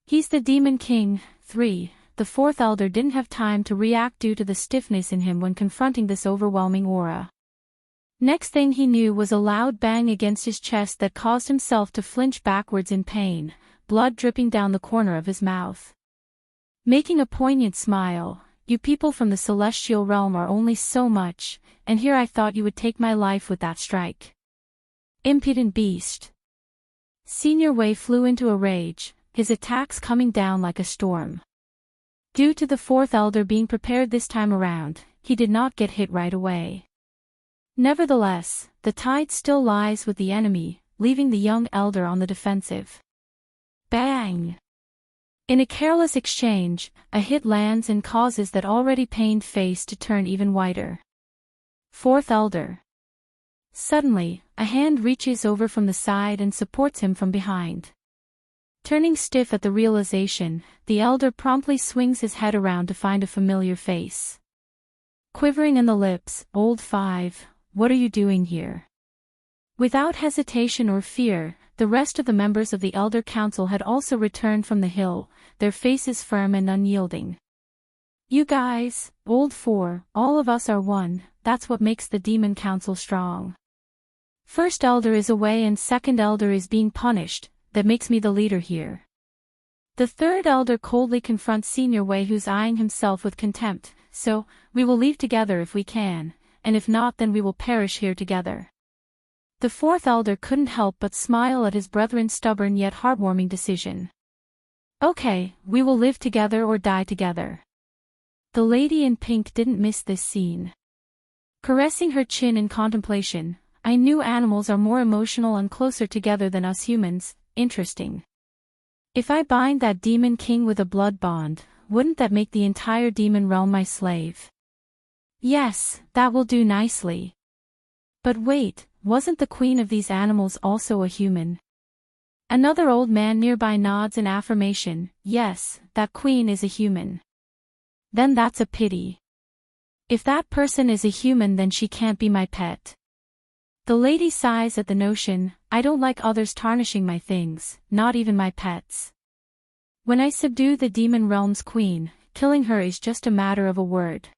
"He's the Demon King." 3. The fourth elder didn't have time to react due to the stiffness in him when confronting this overwhelming aura. Next thing he knew was a loud bang against his chest that caused himself to flinch backwards in pain, blood dripping down the corner of his mouth. Making a poignant smile, "You people from the celestial realm are only so much, and here I thought you would take my life with that strike. Impudent beast." Senior Wei flew into a rage, his attacks coming down like a storm. Due to the fourth elder being prepared this time around, he did not get hit right away. Nevertheless, the tide still lies with the enemy, leaving the young elder on the defensive. Bang! In a careless exchange, a hit lands and causes that already pained face to turn even whiter. Fourth elder. Suddenly, a hand reaches over from the side and supports him from behind. Turning stiff at the realization, the elder promptly swings his head around to find a familiar face. Quivering in the lips, "Old Five, what are you doing here?" Without hesitation or fear, the rest of the members of the Elder Council had also returned from the hill, their faces firm and unyielding. "You guys, Old Four, all of us are one, that's what makes the Demon Council strong. First elder is away and second elder is being punished, that makes me the leader here." The third elder coldly confronts Senior Wei, who's eyeing himself with contempt. "So, we will leave together if we can, and if not then we will perish here together." The fourth elder couldn't help but smile at his brethren's stubborn yet heartwarming decision. "Okay, we will live together or die together." The lady in pink didn't miss this scene. Caressing her chin in contemplation, "I knew animals are more emotional and closer together than us humans. Interesting. If I bind that Demon King with a blood bond, wouldn't that make the entire demon realm my slave?" "Yes, that will do nicely." "But wait, wasn't the queen of these animals also a human?" Another old man nearby nods in affirmation. "Yes, that queen is a human." "Then that's a pity. If that person is a human then she can't be my pet." The lady sighs at the notion. "I don't like others tarnishing my things, not even my pets. When I subdue the demon realm's queen, killing her is just a matter of a word.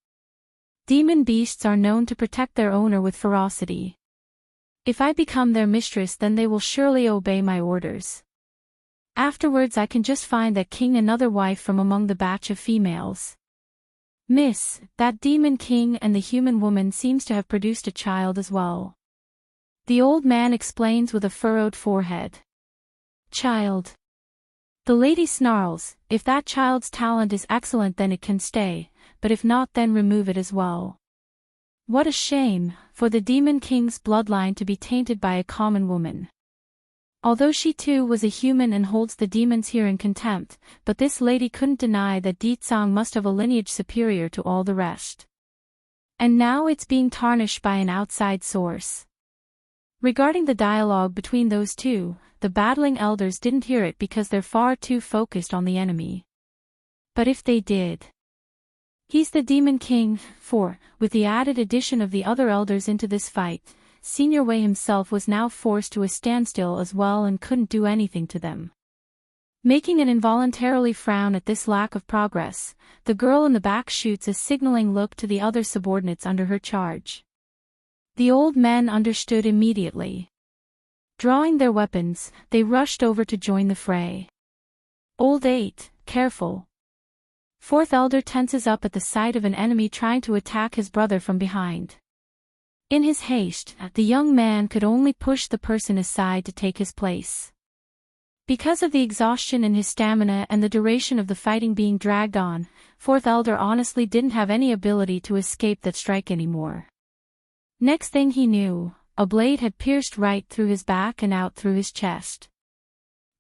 Demon beasts are known to protect their owner with ferocity. If I become their mistress then they will surely obey my orders. Afterwards I can just find that king another wife from among the batch of females." "Miss, that demon king and the human woman seems to have produced a child as well." The old man explains with a furrowed forehead. "Child." The lady snarls. "If that child's talent is excellent then it can stay, but if not then remove it as well." What a shame, for the Demon King's bloodline to be tainted by a common woman. Although she too was a human and holds the demons here in contempt, but this lady couldn't deny that Ditsang must have a lineage superior to all the rest. And now it's being tarnished by an outside source. Regarding the dialogue between those two, the battling elders didn't hear it because they're far too focused on the enemy. But if they did... He's the Demon King, for, with the added addition of the other elders into this fight, Senior Wei himself was now forced to a standstill as well and couldn't do anything to them. Making an involuntarily frown at this lack of progress, the girl in the back shoots a signaling look to the other subordinates under her charge. The old men understood immediately. Drawing their weapons, they rushed over to join the fray. Old 8, careful. Fourth elder tenses up at the sight of an enemy trying to attack his brother from behind. In his haste, the young man could only push the person aside to take his place. Because of the exhaustion in his stamina and the duration of the fighting being dragged on, fourth elder honestly didn't have any ability to escape that strike anymore. Next thing he knew, a blade had pierced right through his back and out through his chest.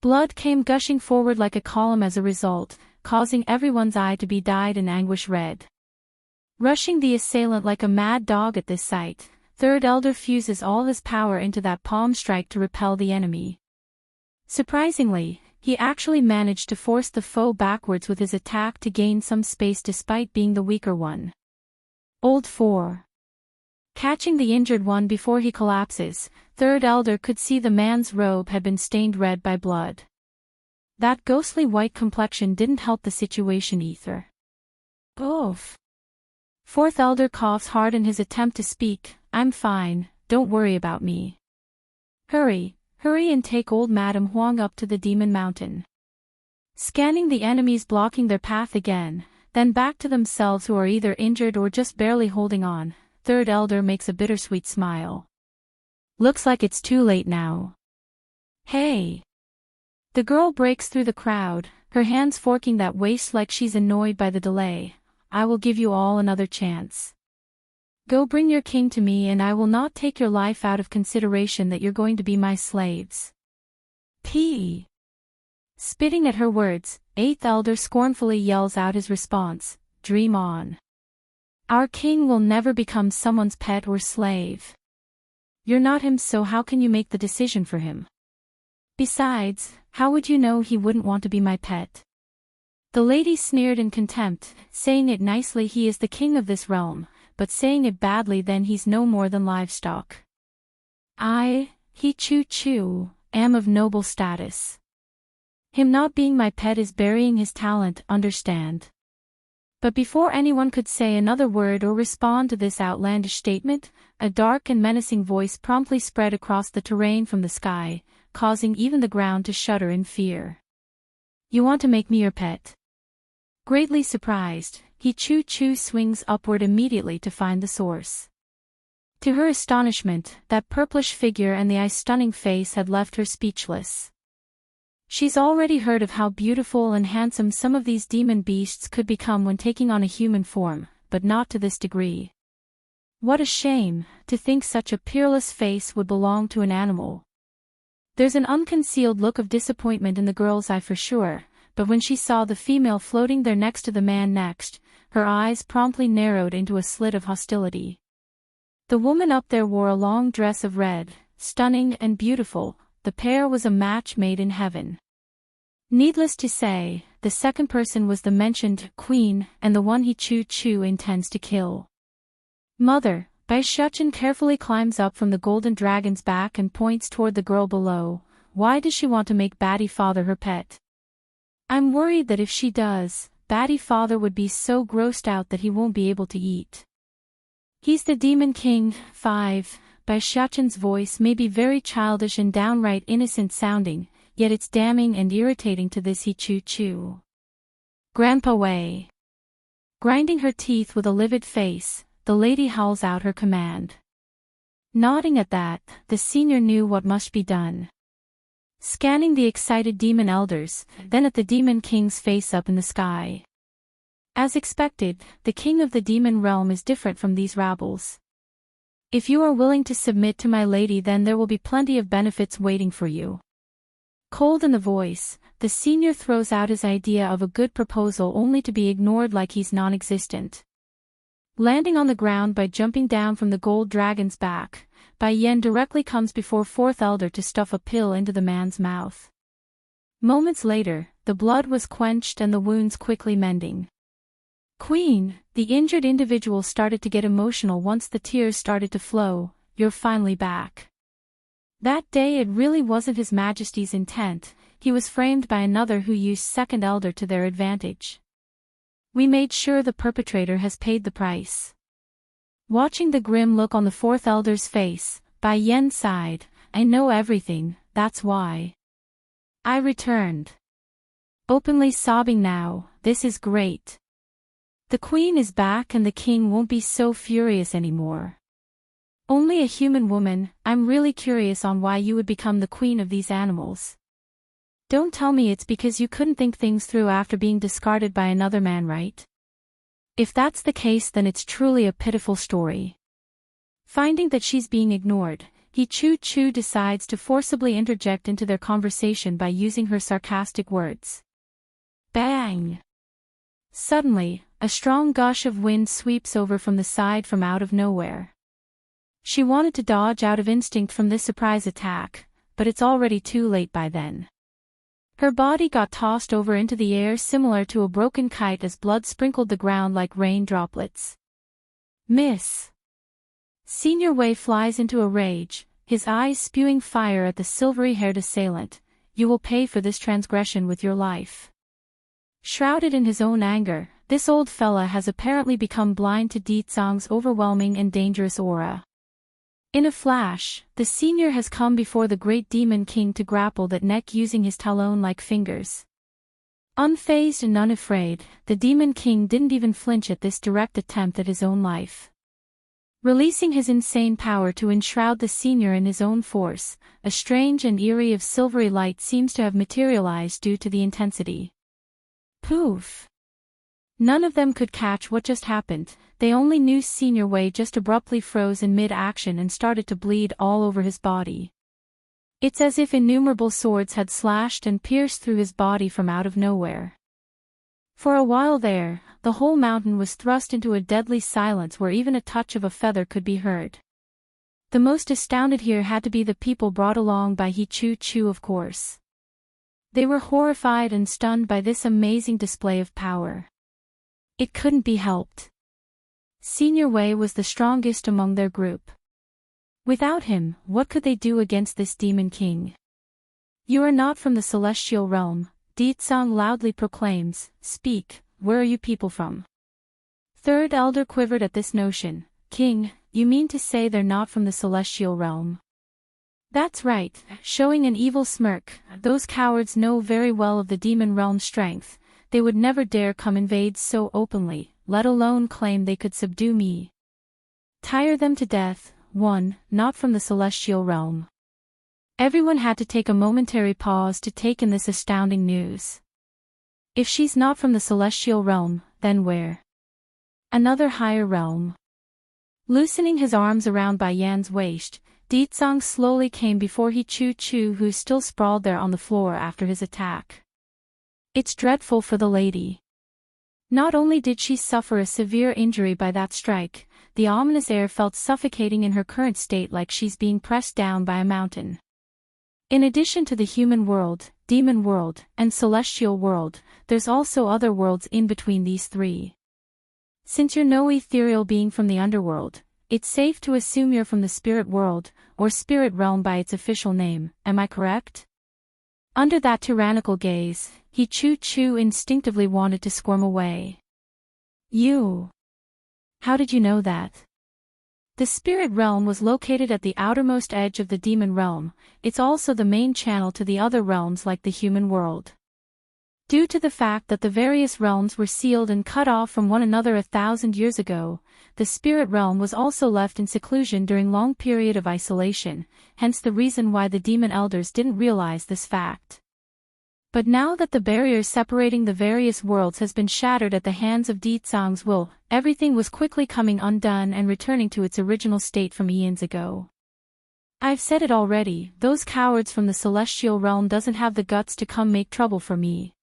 Blood came gushing forward like a column as a result, causing everyone's eye to be dyed an anguish red. Rushing the assailant like a mad dog at this sight, third elder fuses all his power into that palm strike to repel the enemy. Surprisingly, he actually managed to force the foe backwards with his attack to gain some space despite being the weaker one. Old 4. Catching the injured one before he collapses, third elder could see the man's robe had been stained red by blood. That ghostly white complexion didn't help the situation either. Oof. Fourth elder coughs hard in his attempt to speak. I'm fine, don't worry about me. Hurry and take old Madam Huang up to the Demon Mountain. Scanning the enemies blocking their path again, then back to themselves who are either injured or just barely holding on, third elder makes a bittersweet smile. Looks like it's too late now. Hey! The girl breaks through the crowd, her hands forking that waist like she's annoyed by the delay. I will give you all another chance. Go bring your king to me and I will not take your life out of consideration that you're going to be my slaves. P. Spitting at her words, eighth elder scornfully yells out his response, dream on. Our king will never become someone's pet or slave. You're not him, so how can you make the decision for him? Besides, how would you know he wouldn't want to be my pet? The lady sneered in contempt, saying it nicely he is the king of this realm, but saying it badly then he's no more than livestock. He choo-choo, am of noble status. Him not being my pet is burying his talent, understand? But before anyone could say another word or respond to this outlandish statement, a dark and menacing voice promptly spread across the terrain from the sky, causing even the ground to shudder in fear. You want to make me your pet? Greatly surprised, he choo-choo swings upward immediately to find the source. To her astonishment, that purplish figure and the eye-stunning face had left her speechless. She's already heard of how beautiful and handsome some of these demon beasts could become when taking on a human form, but not to this degree. What a shame, to think such a peerless face would belong to an animal. There's an unconcealed look of disappointment in the girl's eye for sure, but when she saw the female floating there next to the man next, her eyes promptly narrowed into a slit of hostility. The woman up there wore a long dress of red, stunning and beautiful. The pair was a match made in heaven. Needless to say, the second person was the mentioned queen, and the one he choo-choo intends to kill. Mother, Bai Shuchen carefully climbs up from the golden dragon's back and points toward the girl below. Why does she want to make Batty Father her pet? I'm worried that if she does, Batty Father would be so grossed out that he won't be able to eat. He's the Demon King. 5. Bai Shuchen's voice may be very childish and downright innocent sounding, yet it's damning and irritating to this he choo-choo. Grandpa Wei. Grinding her teeth with a livid face, the lady howls out her command. Nodding at that, the senior knew what must be done. Scanning the excited demon elders, then at the Demon King's face up in the sky. As expected, the king of the demon realm is different from these rabbles. If you are willing to submit to my lady, then there will be plenty of benefits waiting for you. Cold in the voice, the senior throws out his idea of a good proposal only to be ignored like he's non-existent. Landing on the ground by jumping down from the gold dragon's back, Bai Yen directly comes before fourth elder to stuff a pill into the man's mouth. Moments later, the blood was quenched and the wounds quickly mending. Queen, the injured individual started to get emotional once the tears started to flow. You're finally back. That day it really wasn't His Majesty's intent, he was framed by another who used second elder to their advantage. We made sure the perpetrator has paid the price. Watching the grim look on the fourth elder's face, Bai Yen sighed. I know everything, that's why I returned. openly sobbing now. This is great. The queen is back and the king won't be so furious anymore. Only a human woman. I'm really curious on why you would become the queen of these animals. Don't tell me it's because you couldn't think things through after being discarded by another man, right? If that's the case, then it's truly a pitiful story. Finding that she's being ignored, Choo decides to forcibly interject into their conversation by using her sarcastic words. Bang! Suddenly, a strong gush of wind sweeps over from the side from out of nowhere. She wanted to dodge out of instinct from this surprise attack, but it's already too late by then. Her body got tossed over into the air similar to a broken kite as blood sprinkled the ground like rain droplets. Miss! Senior Wei flies into a rage, his eyes spewing fire at the silvery-haired assailant. You will pay for this transgression with your life. Shrouded in his own anger, this old fella has apparently become blind to Ditsang's overwhelming and dangerous aura. In a flash, the senior has come before the great demon king to grapple that neck using his talon-like fingers. Unfazed and unafraid, the demon king didn't even flinch at this direct attempt at his own life. Releasing his insane power to enshroud the senior in his own force, a strange and eerie of silvery light seems to have materialized due to the intensity. Poof! None of them could catch what just happened. They only knew Senior Wei just abruptly froze in mid-action and started to bleed all over his body. It's as if innumerable swords had slashed and pierced through his body from out of nowhere. For a while there, the whole mountain was thrust into a deadly silence where even a touch of a feather could be heard. The most astounded here had to be the people brought along by Choo, of course. They were horrified and stunned by this amazing display of power. It couldn't be helped. Senior Wei was the strongest among their group. Without him, what could they do against this demon king? You are not from the celestial realm, Ditsang loudly proclaims. Speak, where are you people from? Third elder quivered at this notion. King, you mean to say they're not from the celestial realm? That's right, showing an evil smirk. Those cowards know very well of the demon realm's strength. They would never dare come invade so openly, let alone claim they could subdue me. Tire them to death. One, not from the celestial realm. Everyone had to take a momentary pause to take in this astounding news. If she's not from the celestial realm, then where? Another higher realm. Loosening his arms around Bai Yan's waist, Ditsang slowly came before Choo, who still sprawled there on the floor after his attack. It's dreadful for the lady. Not only did she suffer a severe injury by that strike, the ominous air felt suffocating in her current state like she's being pressed down by a mountain. In addition to the human world, demon world, and celestial world, there's also other worlds in between these three. Since you're no ethereal being from the underworld, it's safe to assume you're from the spirit world, or spirit realm by its official name, am I correct? Under that tyrannical gaze, Choo instinctively wanted to squirm away. You? How did you know that? The spirit realm was located at the outermost edge of the demon realm. It's also the main channel to the other realms like the human world. Due to the fact that the various realms were sealed and cut off from one another 1,000 years ago, the spirit realm was also left in seclusion during long period of isolation, hence the reason why the demon elders didn't realize this fact. But now that the barrier separating the various worlds has been shattered at the hands of Ditsang's will, everything was quickly coming undone and returning to its original state from eons ago. I've said it already, those cowards from the celestial realm doesn't have the guts to come make trouble for me.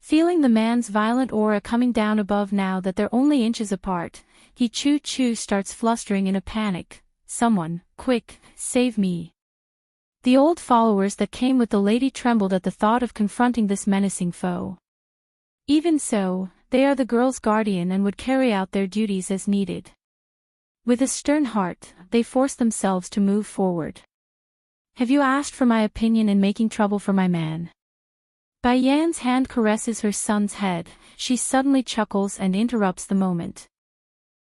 Feeling the man's violent aura coming down above now that they're only inches apart, Choo starts flustering in a panic. Someone, quick, save me. The old followers that came with the lady trembled at the thought of confronting this menacing foe. Even so, they are the girl's guardian and would carry out their duties as needed. With a stern heart, they force themselves to move forward. Have you asked for my opinion in making trouble for my man? Bai Yan's hand caresses her son's head. She suddenly chuckles and interrupts the moment.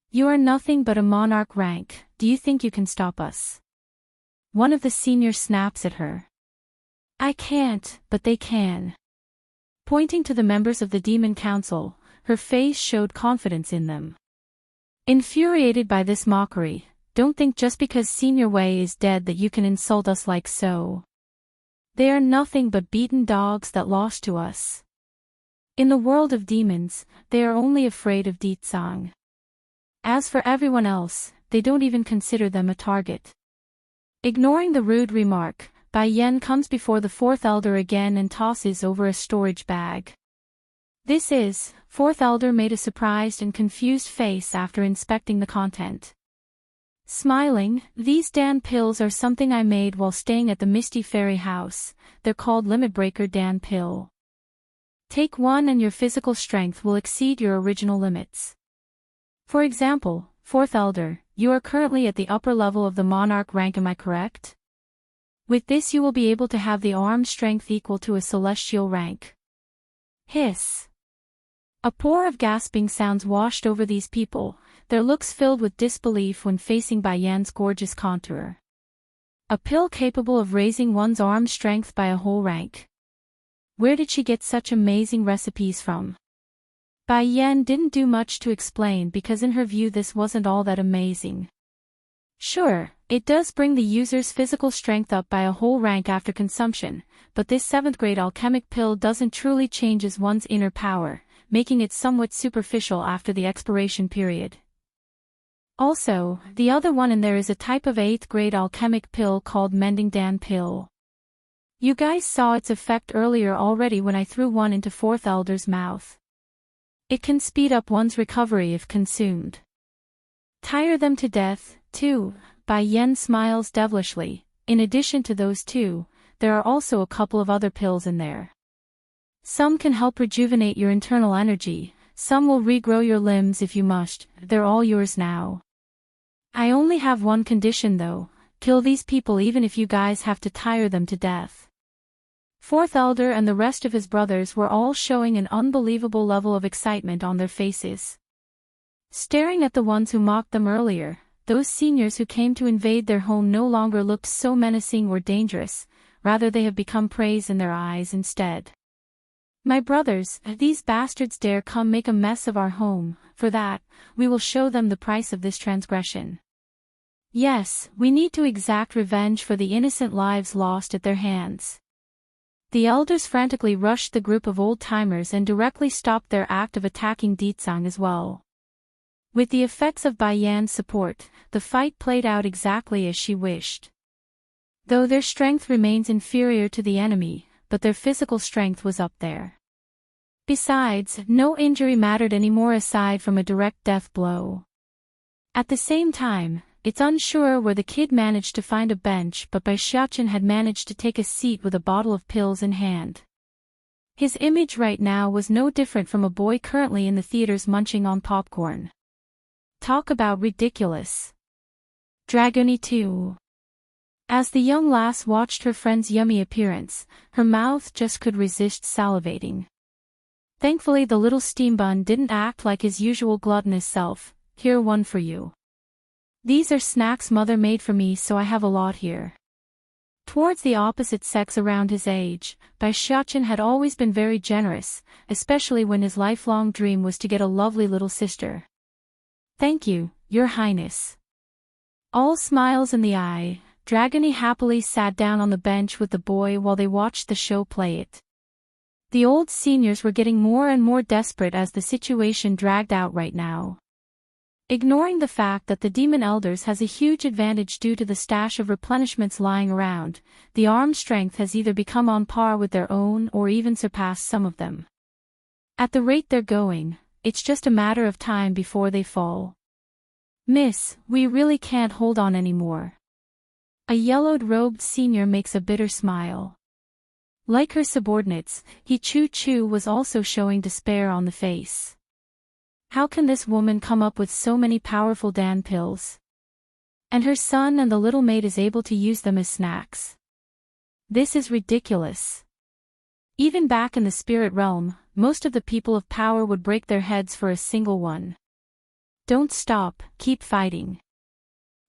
You are nothing but a monarch rank. Do you think you can stop us? One of the seniors snaps at her. I can't, but they can. Pointing to the members of the Demon Council, her face showed confidence in them. Infuriated by this mockery, don't think just because Senior Wei is dead that you can insult us like so. They are nothing but beaten dogs that lost to us. In the world of demons, they are only afraid of Ditsang. As for everyone else, they don't even consider them a target. Ignoring the rude remark, Bai Yan comes before the fourth elder again and tosses over a storage bag. Fourth elder made a surprised and confused face after inspecting the content. Smiling, these Dan pills are something I made while staying at the Misty Fairy house. They're called Limit Breaker Dan pill. Take one and your physical strength will exceed your original limits. For example, fourth elder, you are currently at the upper level of the monarch rank, am I correct? With this you will be able to have the arm strength equal to a celestial rank. Hiss. A pour of gasping sounds washed over these people, their looks filled with disbelief when facing Bai Yan's gorgeous contour. A pill capable of raising one's arm strength by a whole rank. Where did she get such amazing recipes from? Bai Yan didn't do much to explain because in her view this wasn't all that amazing. Sure, it does bring the user's physical strength up by a whole rank after consumption, but this 7th grade alchemic pill doesn't truly change one's inner power, making it somewhat superficial after the expiration period. Also, the other one in there is a type of 8th grade alchemic pill called Mending Dan pill. You guys saw its effect earlier already when I threw one into fourth elder's mouth. It can speed up one's recovery if consumed. Tire them to death, too, Bai Yan smiles devilishly. In addition to those two, there are also a couple of other pills in there. Some can help rejuvenate your internal energy, some will regrow your limbs if you must, they're all yours now. I only have one condition though, kill these people even if you guys have to tire them to death. Fourth elder and the rest of his brothers were all showing an unbelievable level of excitement on their faces. Staring at the ones who mocked them earlier, those seniors who came to invade their home no longer looked so menacing or dangerous, rather they have become praise in their eyes instead. My brothers, these bastards dare come make a mess of our home, for that, we will show them the price of this transgression. Yes, we need to exact revenge for the innocent lives lost at their hands. The elders frantically rushed the group of old-timers and directly stopped their act of attacking Ditsang as well. With the effects of Bai Yan's support, the fight played out exactly as she wished. Though their strength remains inferior to the enemy, but their physical strength was up there. Besides, no injury mattered anymore aside from a direct death blow. At the same time, it's unsure where the kid managed to find a bench, but Bai Xiaochen had managed to take a seat with a bottle of pills in hand. His image right now was no different from a boy currently in the theaters munching on popcorn. Talk about ridiculous. Dragony too. As the young lass watched her friend's yummy appearance, her mouth just could resist salivating. Thankfully the little steambun didn't act like his usual gluttonous self. Here, one for you. These are snacks mother made for me, so I have a lot here. Towards the opposite sex around his age, Bai Xiaochen had always been very generous, especially when his lifelong dream was to get a lovely little sister. Thank you, Your Highness. All smiles in the eye, Dragony happily sat down on the bench with the boy while they watched the show play it. The old seniors were getting more and more desperate as the situation dragged out right now. Ignoring the fact that the Demon Elders has a huge advantage due to the stash of replenishments lying around, the arm strength has either become on par with their own or even surpassed some of them. At the rate they're going, it's just a matter of time before they fall. Miss, we really can't hold on anymore. A yellowed-robed senior makes a bitter smile. Like her subordinates, He Chu was also showing despair on the face. How can this woman come up with so many powerful Dan pills? And her son and the little maid is able to use them as snacks. This is ridiculous. Even back in the spirit realm, most of the people of power would break their heads for a single one. Don't stop, keep fighting.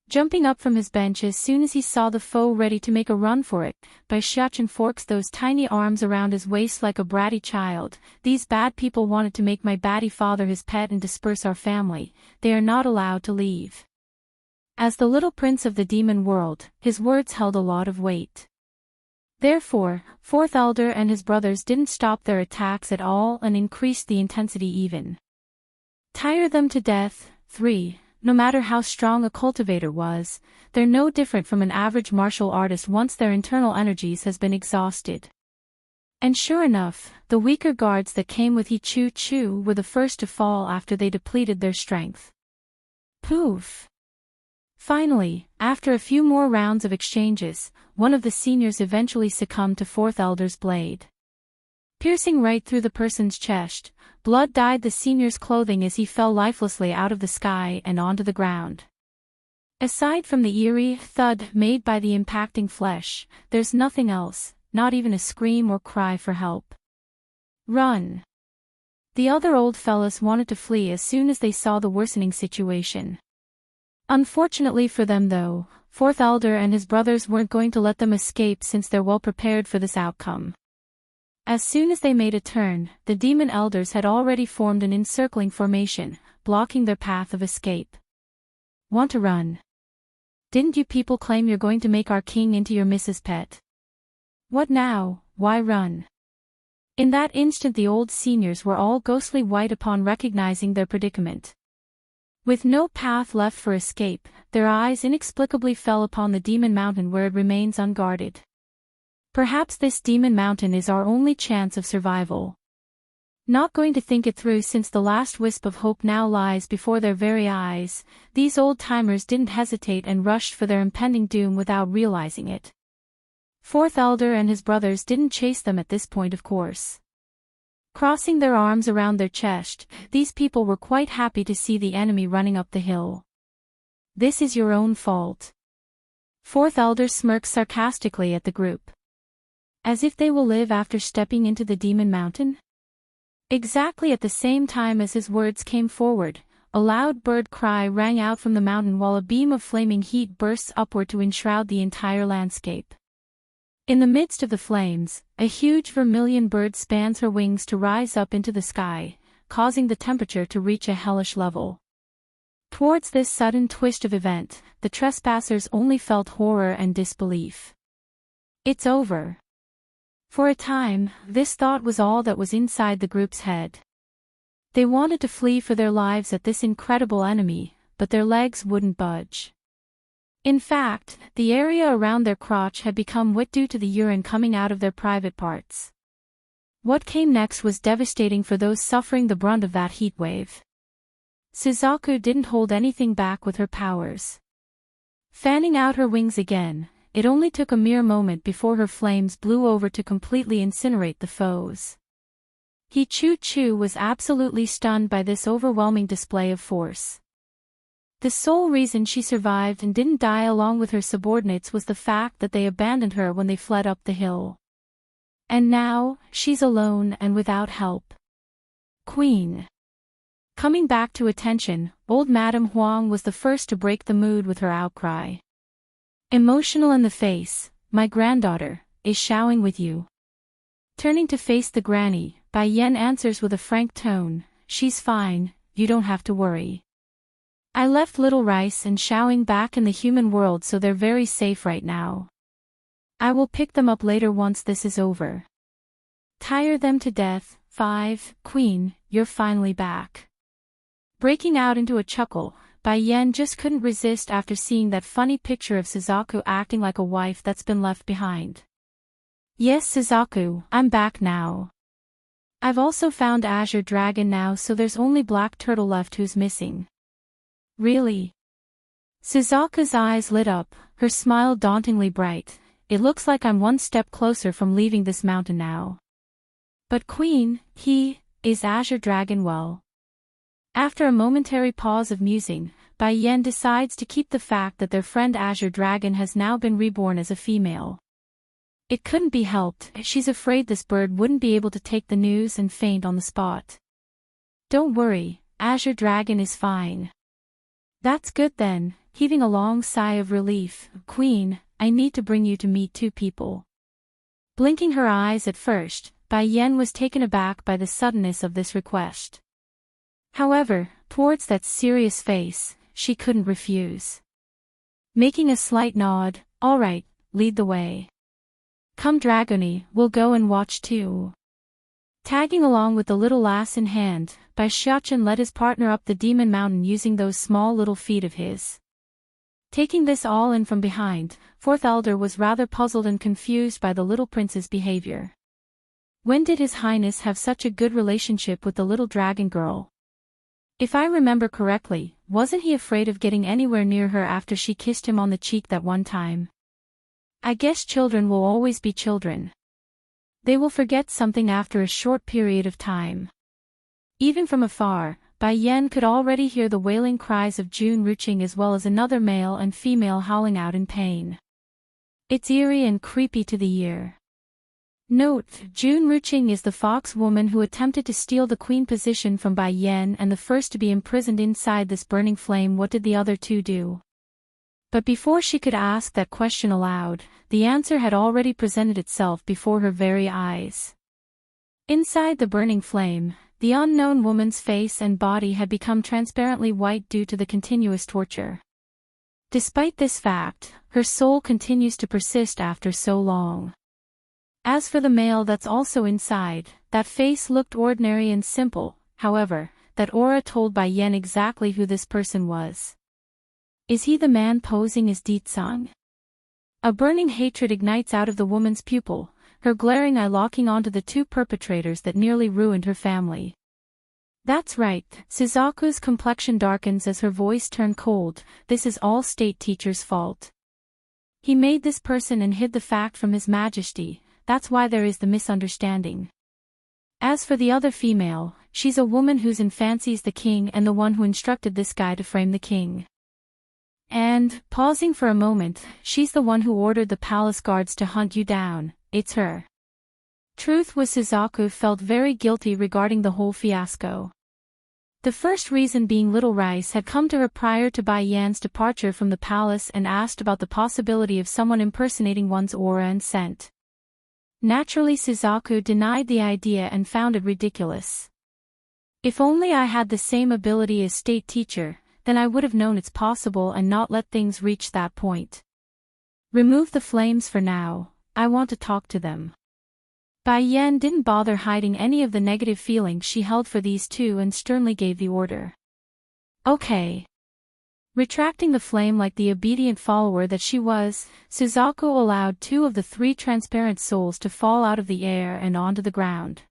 Jumping up from his bench as soon as he saw the foe ready to make a run for it, Bai Xiachen forks those tiny arms around his waist like a bratty child. These bad people wanted to make my batty father his pet and disperse our family. They are not allowed to leave. As the little prince of the demon world, his words held a lot of weight. Therefore, Fourth Elder and his brothers didn't stop their attacks at all and increased the intensity even. Tire them to death. 3. No matter how strong a cultivator was, they're no different from an average martial artist once their internal energies has been exhausted. And sure enough, the weaker guards that came with He Chu Chu were the first to fall after they depleted their strength. Poof! Finally, after a few more rounds of exchanges, one of the seniors eventually succumbed to Fourth Elder's blade. Piercing right through the person's chest, blood dyed the senior's clothing as he fell lifelessly out of the sky and onto the ground. Aside from the eerie thud made by the impacting flesh, there's nothing else, not even a scream or cry for help. Run! The other old fellas wanted to flee as soon as they saw the worsening situation. Unfortunately for them though, Fourth Elder and his brothers weren't going to let them escape since they're well prepared for this outcome. As soon as they made a turn, the demon elders had already formed an encircling formation, blocking their path of escape. Want to run? Didn't you people claim you're going to make our king into your Mrs. Pet? What now? Why run? In that instant the old seniors were all ghostly white upon recognizing their predicament. With no path left for escape, their eyes inexplicably fell upon the demon mountain where it remains unguarded. Perhaps this demon mountain is our only chance of survival. Not going to think it through since the last wisp of hope now lies before their very eyes, these old-timers didn't hesitate and rushed for their impending doom without realizing it. Fourth Elder and his brothers didn't chase them at this point, of course. Crossing their arms around their chest, these people were quite happy to see the enemy running up the hill. This is your own fault. Fourth Elder smirks sarcastically at the group. As if they will live after stepping into the demon mountain? Exactly at the same time as his words came forward, a loud bird cry rang out from the mountain while a beam of flaming heat bursts upward to enshroud the entire landscape. In the midst of the flames, a huge vermilion bird spans her wings to rise up into the sky, causing the temperature to reach a hellish level. Towards this sudden twist of event, the trespassers only felt horror and disbelief. It's over. For a time, this thought was all that was inside the group's head. They wanted to flee for their lives at this incredible enemy, but their legs wouldn't budge. In fact, the area around their crotch had become wet due to the urine coming out of their private parts. What came next was devastating for those suffering the brunt of that heat wave. Suzaku didn't hold anything back with her powers. Fanning out her wings again, it only took a mere moment before her flames blew over to completely incinerate the foes. He Chu Chu was absolutely stunned by this overwhelming display of force. The sole reason she survived and didn't die along with her subordinates was the fact that they abandoned her when they fled up the hill. And now, she's alone and without help. Queen. Coming back to attention, old Madame Huang was the first to break the mood with her outcry. Emotional in the face, my granddaughter, is showing with you. Turning to face the granny, Bai Yen answers with a frank tone, she's fine, you don't have to worry. I left little Rice and Xiaoing back in the human world so they're very safe right now. I will pick them up later once this is over. Tire them to death. 5. Queen, you're finally back. Breaking out into a chuckle, Bai Yen just couldn't resist after seeing that funny picture of Suzaku acting like a wife that's been left behind. Yes, Suzaku, I'm back now. I've also found Azure Dragon now, so there's only Black Turtle left who's missing. Really? Suzaku's eyes lit up, her smile dauntingly bright. It looks like I'm one step closer from leaving this mountain now. But Queen, is Azure Dragon well? After a momentary pause of musing, Bai Yen decides to keep the fact that their friend Azure Dragon has now been reborn as a female. It couldn't be helped, she's afraid this bird wouldn't be able to take the news and faint on the spot. Don't worry, Azure Dragon is fine. That's good then, heaving a long sigh of relief. Queen, I need to bring you to meet two people. Blinking her eyes at first, Bai Yen was taken aback by the suddenness of this request. However, towards that serious face, she couldn't refuse. Making a slight nod, all right, lead the way. Come Dragony, we'll go and watch too. Tagging along with the little lass in hand, Bai Xiaochen led his partner up the demon mountain using those small little feet of his. Taking this all in from behind, Fourth Elder was rather puzzled and confused by the little prince's behavior. When did His Highness have such a good relationship with the little dragon girl? If I remember correctly, wasn't he afraid of getting anywhere near her after she kissed him on the cheek that one time? I guess children will always be children. They will forget something after a short period of time. Even from afar, Bai Yen could already hear the wailing cries of Jun Ruching as well as another male and female howling out in pain. It's eerie and creepy to the ear. Note, Jun Ruching is the fox woman who attempted to steal the queen position from Bai Yen and the first to be imprisoned inside this burning flame. What did the other two do? But before she could ask that question aloud, the answer had already presented itself before her very eyes. Inside the burning flame, the unknown woman's face and body had become transparently white due to the continuous torture. Despite this fact, her soul continues to persist after so long. As for the male that's also inside, that face looked ordinary and simple, however, that aura told Bai Yen exactly who this person was. Is he the man posing as Ditsang? A burning hatred ignites out of the woman's pupil, her glaring eye locking onto the two perpetrators that nearly ruined her family. That's right, Suzaku's complexion darkens as her voice turned cold. This is all state teacher's fault. He made this person and hid the fact from His Majesty, that's why there is the misunderstanding. As for the other female, she's a woman who's in fancies the king and the one who instructed this guy to frame the king. And, pausing for a moment, she's the one who ordered the palace guards to hunt you down. It's her. Truth was Suzaku felt very guilty regarding the whole fiasco. The first reason being Little Rice had come to her prior to Bai Yan's departure from the palace and asked about the possibility of someone impersonating one's aura and scent. Naturally Suzaku denied the idea and found it ridiculous. If only I had the same ability as state teacher, then I would have known it's possible and not let things reach that point. Remove the flames for now, I want to talk to them. Bai Yen didn't bother hiding any of the negative feelings she held for these two and sternly gave the order. Okay. Retracting the flame like the obedient follower that she was, Suzaku allowed two of the three transparent souls to fall out of the air and onto the ground.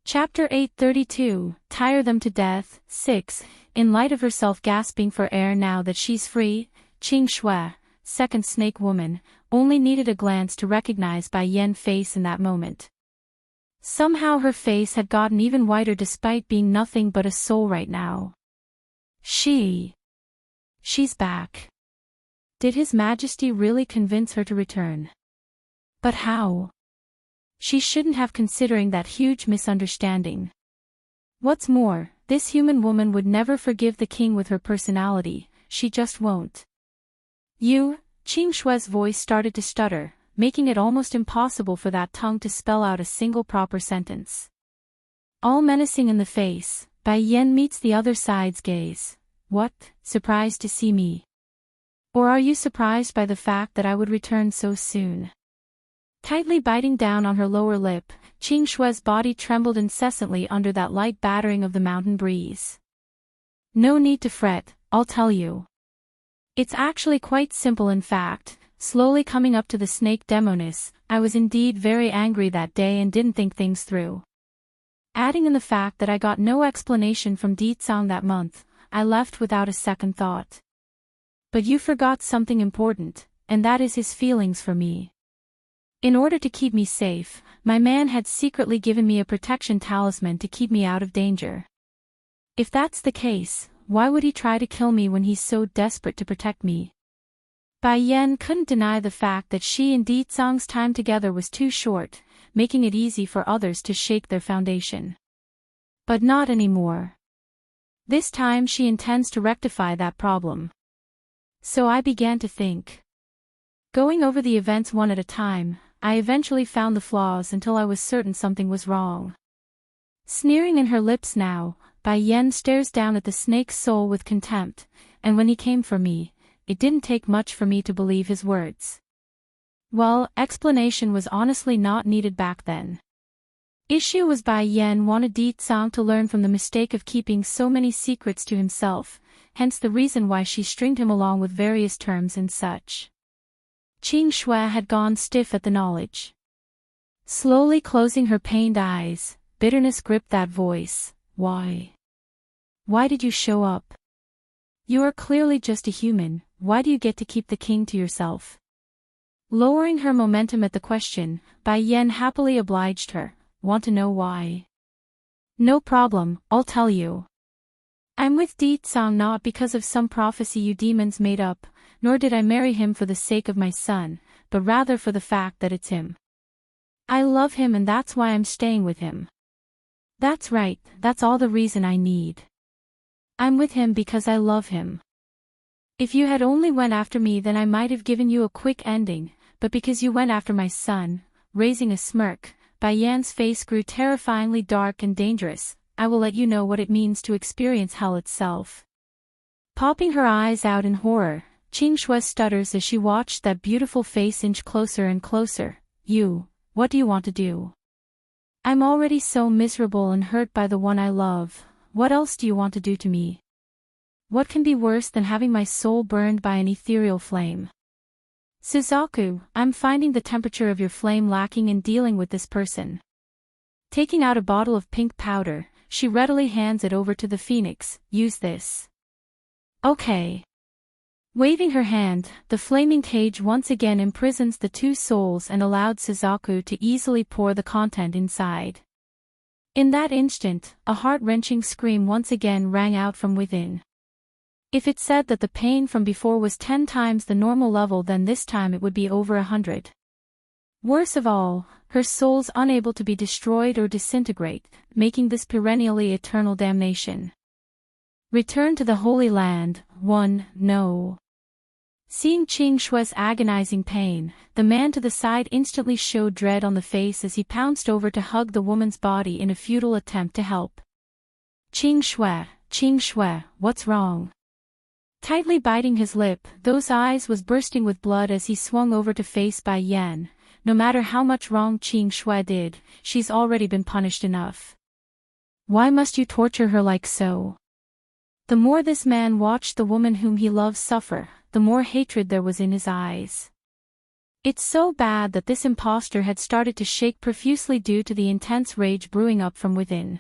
Chapter 832, Tire Them to Death, 6. In light of herself gasping for air now that she's free, Qing Shui, second snake woman, only needed a glance to recognize Bai Yen's face in that moment. Somehow her face had gotten even whiter despite being nothing but a soul right now. She's back. Did His Majesty really convince her to return? But how? She shouldn't have considering that huge misunderstanding. What's more, this human woman would never forgive the king with her personality, she just won't. Qing Shui's voice started to stutter, making it almost impossible for that tongue to spell out a single proper sentence. All menacing in the face, Bai Yen meets the other side's gaze. What, surprised to see me? Or are you surprised by the fact that I would return so soon? Tightly biting down on her lower lip, Qing Shui's body trembled incessantly under that light battering of the mountain breeze. No need to fret, I'll tell you. It's actually quite simple in fact. Slowly coming up to the snake demoness, I was indeed very angry that day and didn't think things through. Adding in the fact that I got no explanation from Ditsang that month, I left without a second thought. But you forgot something important, and that is his feelings for me. In order to keep me safe, my man had secretly given me a protection talisman to keep me out of danger. If that's the case, why would he try to kill me when he's so desperate to protect me? Bai Yen couldn't deny the fact that she and Ditsang's time together was too short, making it easy for others to shake their foundation. But not anymore. This time she intends to rectify that problem. So I began to think. Going over the events one at a time, I eventually found the flaws until I was certain something was wrong. Sneering in her lips now, Bai Yen stares down at the snake's soul with contempt, and when he came for me, it didn't take much for me to believe his words. Well, explanation was honestly not needed back then. Issue was Bai Yen wanted Di Tsang to learn from the mistake of keeping so many secrets to himself, hence the reason why she stringed him along with various terms and such. Qing Shui had gone stiff at the knowledge. Slowly closing her pained eyes, bitterness gripped that voice. Why? Why did you show up? You are clearly just a human, why do you get to keep the king to yourself? Lowering her momentum at the question, Bai Yen happily obliged her. Want to know why? No problem, I'll tell you. I'm with Di Tsang not because of some prophecy you demons made up, nor did I marry him for the sake of my son, but rather for the fact that it's him. I love him and that's why I'm staying with him. That's right, that's all the reason I need. I'm with him because I love him. If you had only went after me then I might have given you a quick ending, but because you went after my son, raising a smirk, Bai Yan's face grew terrifyingly dark and dangerous. I will let you know what it means to experience hell itself. Popping her eyes out in horror, Qing Shui stutters as she watched that beautiful face inch closer and closer. What do you want to do? I'm already so miserable and hurt by the one I love. What else do you want to do to me? What can be worse than having my soul burned by an ethereal flame? Suzaku, I'm finding the temperature of your flame lacking in dealing with this person. Taking out a bottle of pink powder, she readily hands it over to the phoenix. Use this. Okay. Waving her hand, the flaming cage once again imprisons the two souls and allowed Suzaku to easily pour the content inside. In that instant, a heart-wrenching scream once again rang out from within. If it said that the pain from before was 10 times the normal level, then this time it would be over 100. Worse of all, her soul's unable to be destroyed or disintegrate, making this perennially eternal damnation. Return to the Holy Land. 1. No. Seeing Qing Shui's agonizing pain, the man to the side instantly showed dread on the face as he pounced over to hug the woman's body in a futile attempt to help. Qing Shui, what's wrong? Tightly biting his lip, those eyes was bursting with blood as he swung over to face Bai Yan. No matter how much wrong Qing Shui did, she's already been punished enough. Why must you torture her like so? The more this man watched the woman whom he loved suffer, the more hatred there was in his eyes. It's so bad that this impostor had started to shake profusely due to the intense rage brewing up from within.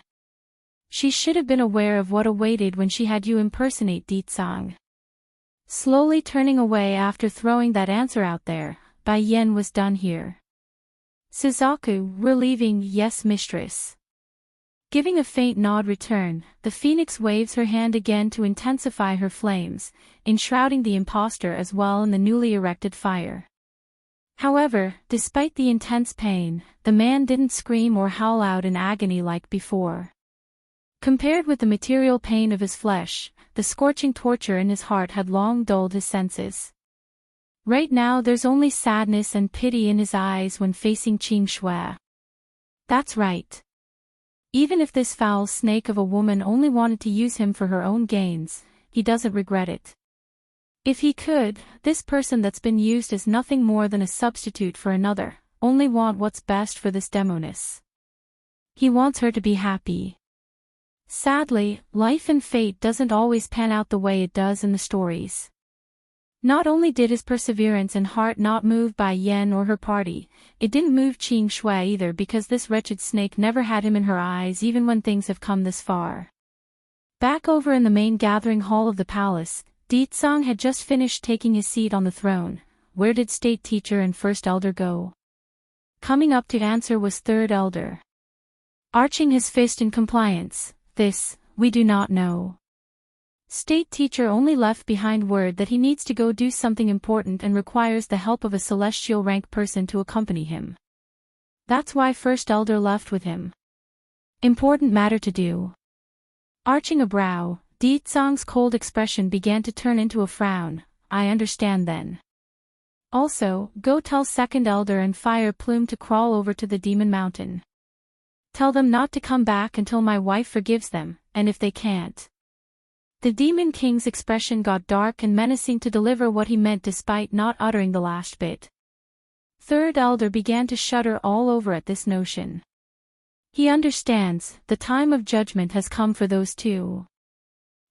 She should have been aware of what awaited when she had you impersonate Di Tsang. Slowly turning away after throwing that answer out there, Bai Yen was done here. Suzaku, we're leaving, yes mistress. Giving a faint nod return, the phoenix waves her hand again to intensify her flames, enshrouding the impostor as well in the newly erected fire. However, despite the intense pain, the man didn't scream or howl out in agony like before. Compared with the material pain of his flesh, the scorching torture in his heart had long dulled his senses. Right now there's only sadness and pity in his eyes when facing Qing Shui. That's right. Even if this foul snake of a woman only wanted to use him for her own gains, he doesn't regret it. If he could, this person that's been used as nothing more than a substitute for another, only want what's best for this demoness. He wants her to be happy. Sadly, life and fate doesn't always pan out the way it does in the stories. Not only did his perseverance and heart not move Bai Yen or her party, it didn't move Qing Shui either because this wretched snake never had him in her eyes even when things have come this far. Back over in the main gathering hall of the palace, Di Tsang had just finished taking his seat on the throne. Where did state teacher and first elder go? Coming up to answer was third elder. Arching his fist in compliance. This, we do not know. State teacher only left behind word that he needs to go do something important and requires the help of a celestial rank person to accompany him. That's why first elder left with him. Important matter to do. Arching a brow, Deetsong's cold expression began to turn into a frown. I understand then. Also, go tell Second Elder and Fire Plume to crawl over to the Demon Mountain. Tell them not to come back until my wife forgives them, and if they can't. The Demon King's expression got dark and menacing to deliver what he meant despite not uttering the last bit. Third Elder began to shudder all over at this notion. He understands, the time of judgment has come for those two.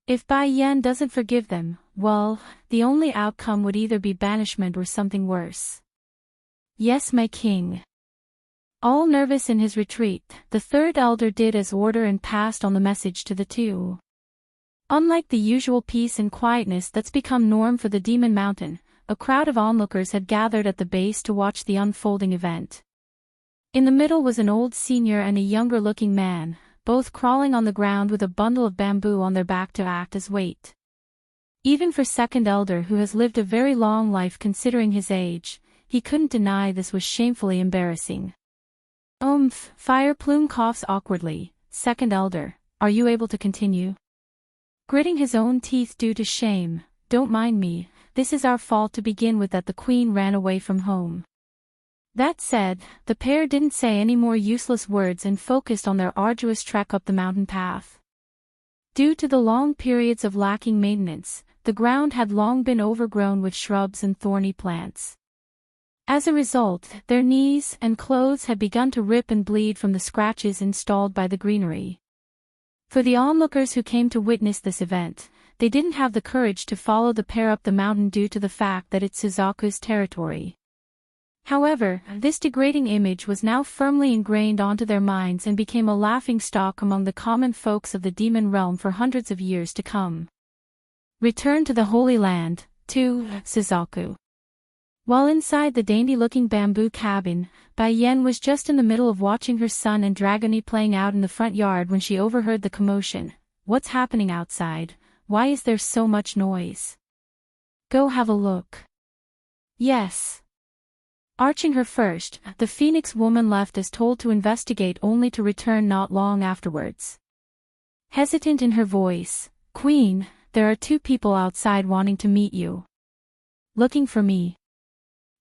If Bai Yan doesn't forgive them, well, the only outcome would either be banishment or something worse. Yes, my king. All nervous in his retreat, the third elder did as ordered and passed on the message to the two. Unlike the usual peace and quietness that's become norm for the Demon Mountain, a crowd of onlookers had gathered at the base to watch the unfolding event. In the middle was an old senior and a younger-looking man, both crawling on the ground with a bundle of bamboo on their back to act as weight. Even for Second Elder, who has lived a very long life considering his age, he couldn't deny this was shamefully embarrassing. Fire Plume coughs awkwardly. Second Elder, are you able to continue? Gritting his own teeth due to shame, don't mind me, this is our fault to begin with that the queen ran away from home. That said, the pair didn't say any more useless words and focused on their arduous trek up the mountain path. Due to the long periods of lacking maintenance, the ground had long been overgrown with shrubs and thorny plants. As a result, their knees and clothes had begun to rip and bleed from the scratches installed by the greenery. For the onlookers who came to witness this event, they didn't have the courage to follow the pair up the mountain due to the fact that it's Suzaku's territory. However, this degrading image was now firmly ingrained onto their minds and became a laughingstock among the common folks of the demon realm for hundreds of years to come. Return to the Holy Land, to Suzaku. While inside the dainty-looking bamboo cabin, Bai Yan was just in the middle of watching her son and Dragony playing out in the front yard when she overheard the commotion. What's happening outside? Why is there so much noise? Go have a look. Yes. Arching her first, the Phoenix woman left as told to investigate only to return not long afterwards. Hesitant in her voice, Queen, there are two people outside wanting to meet you. Looking for me.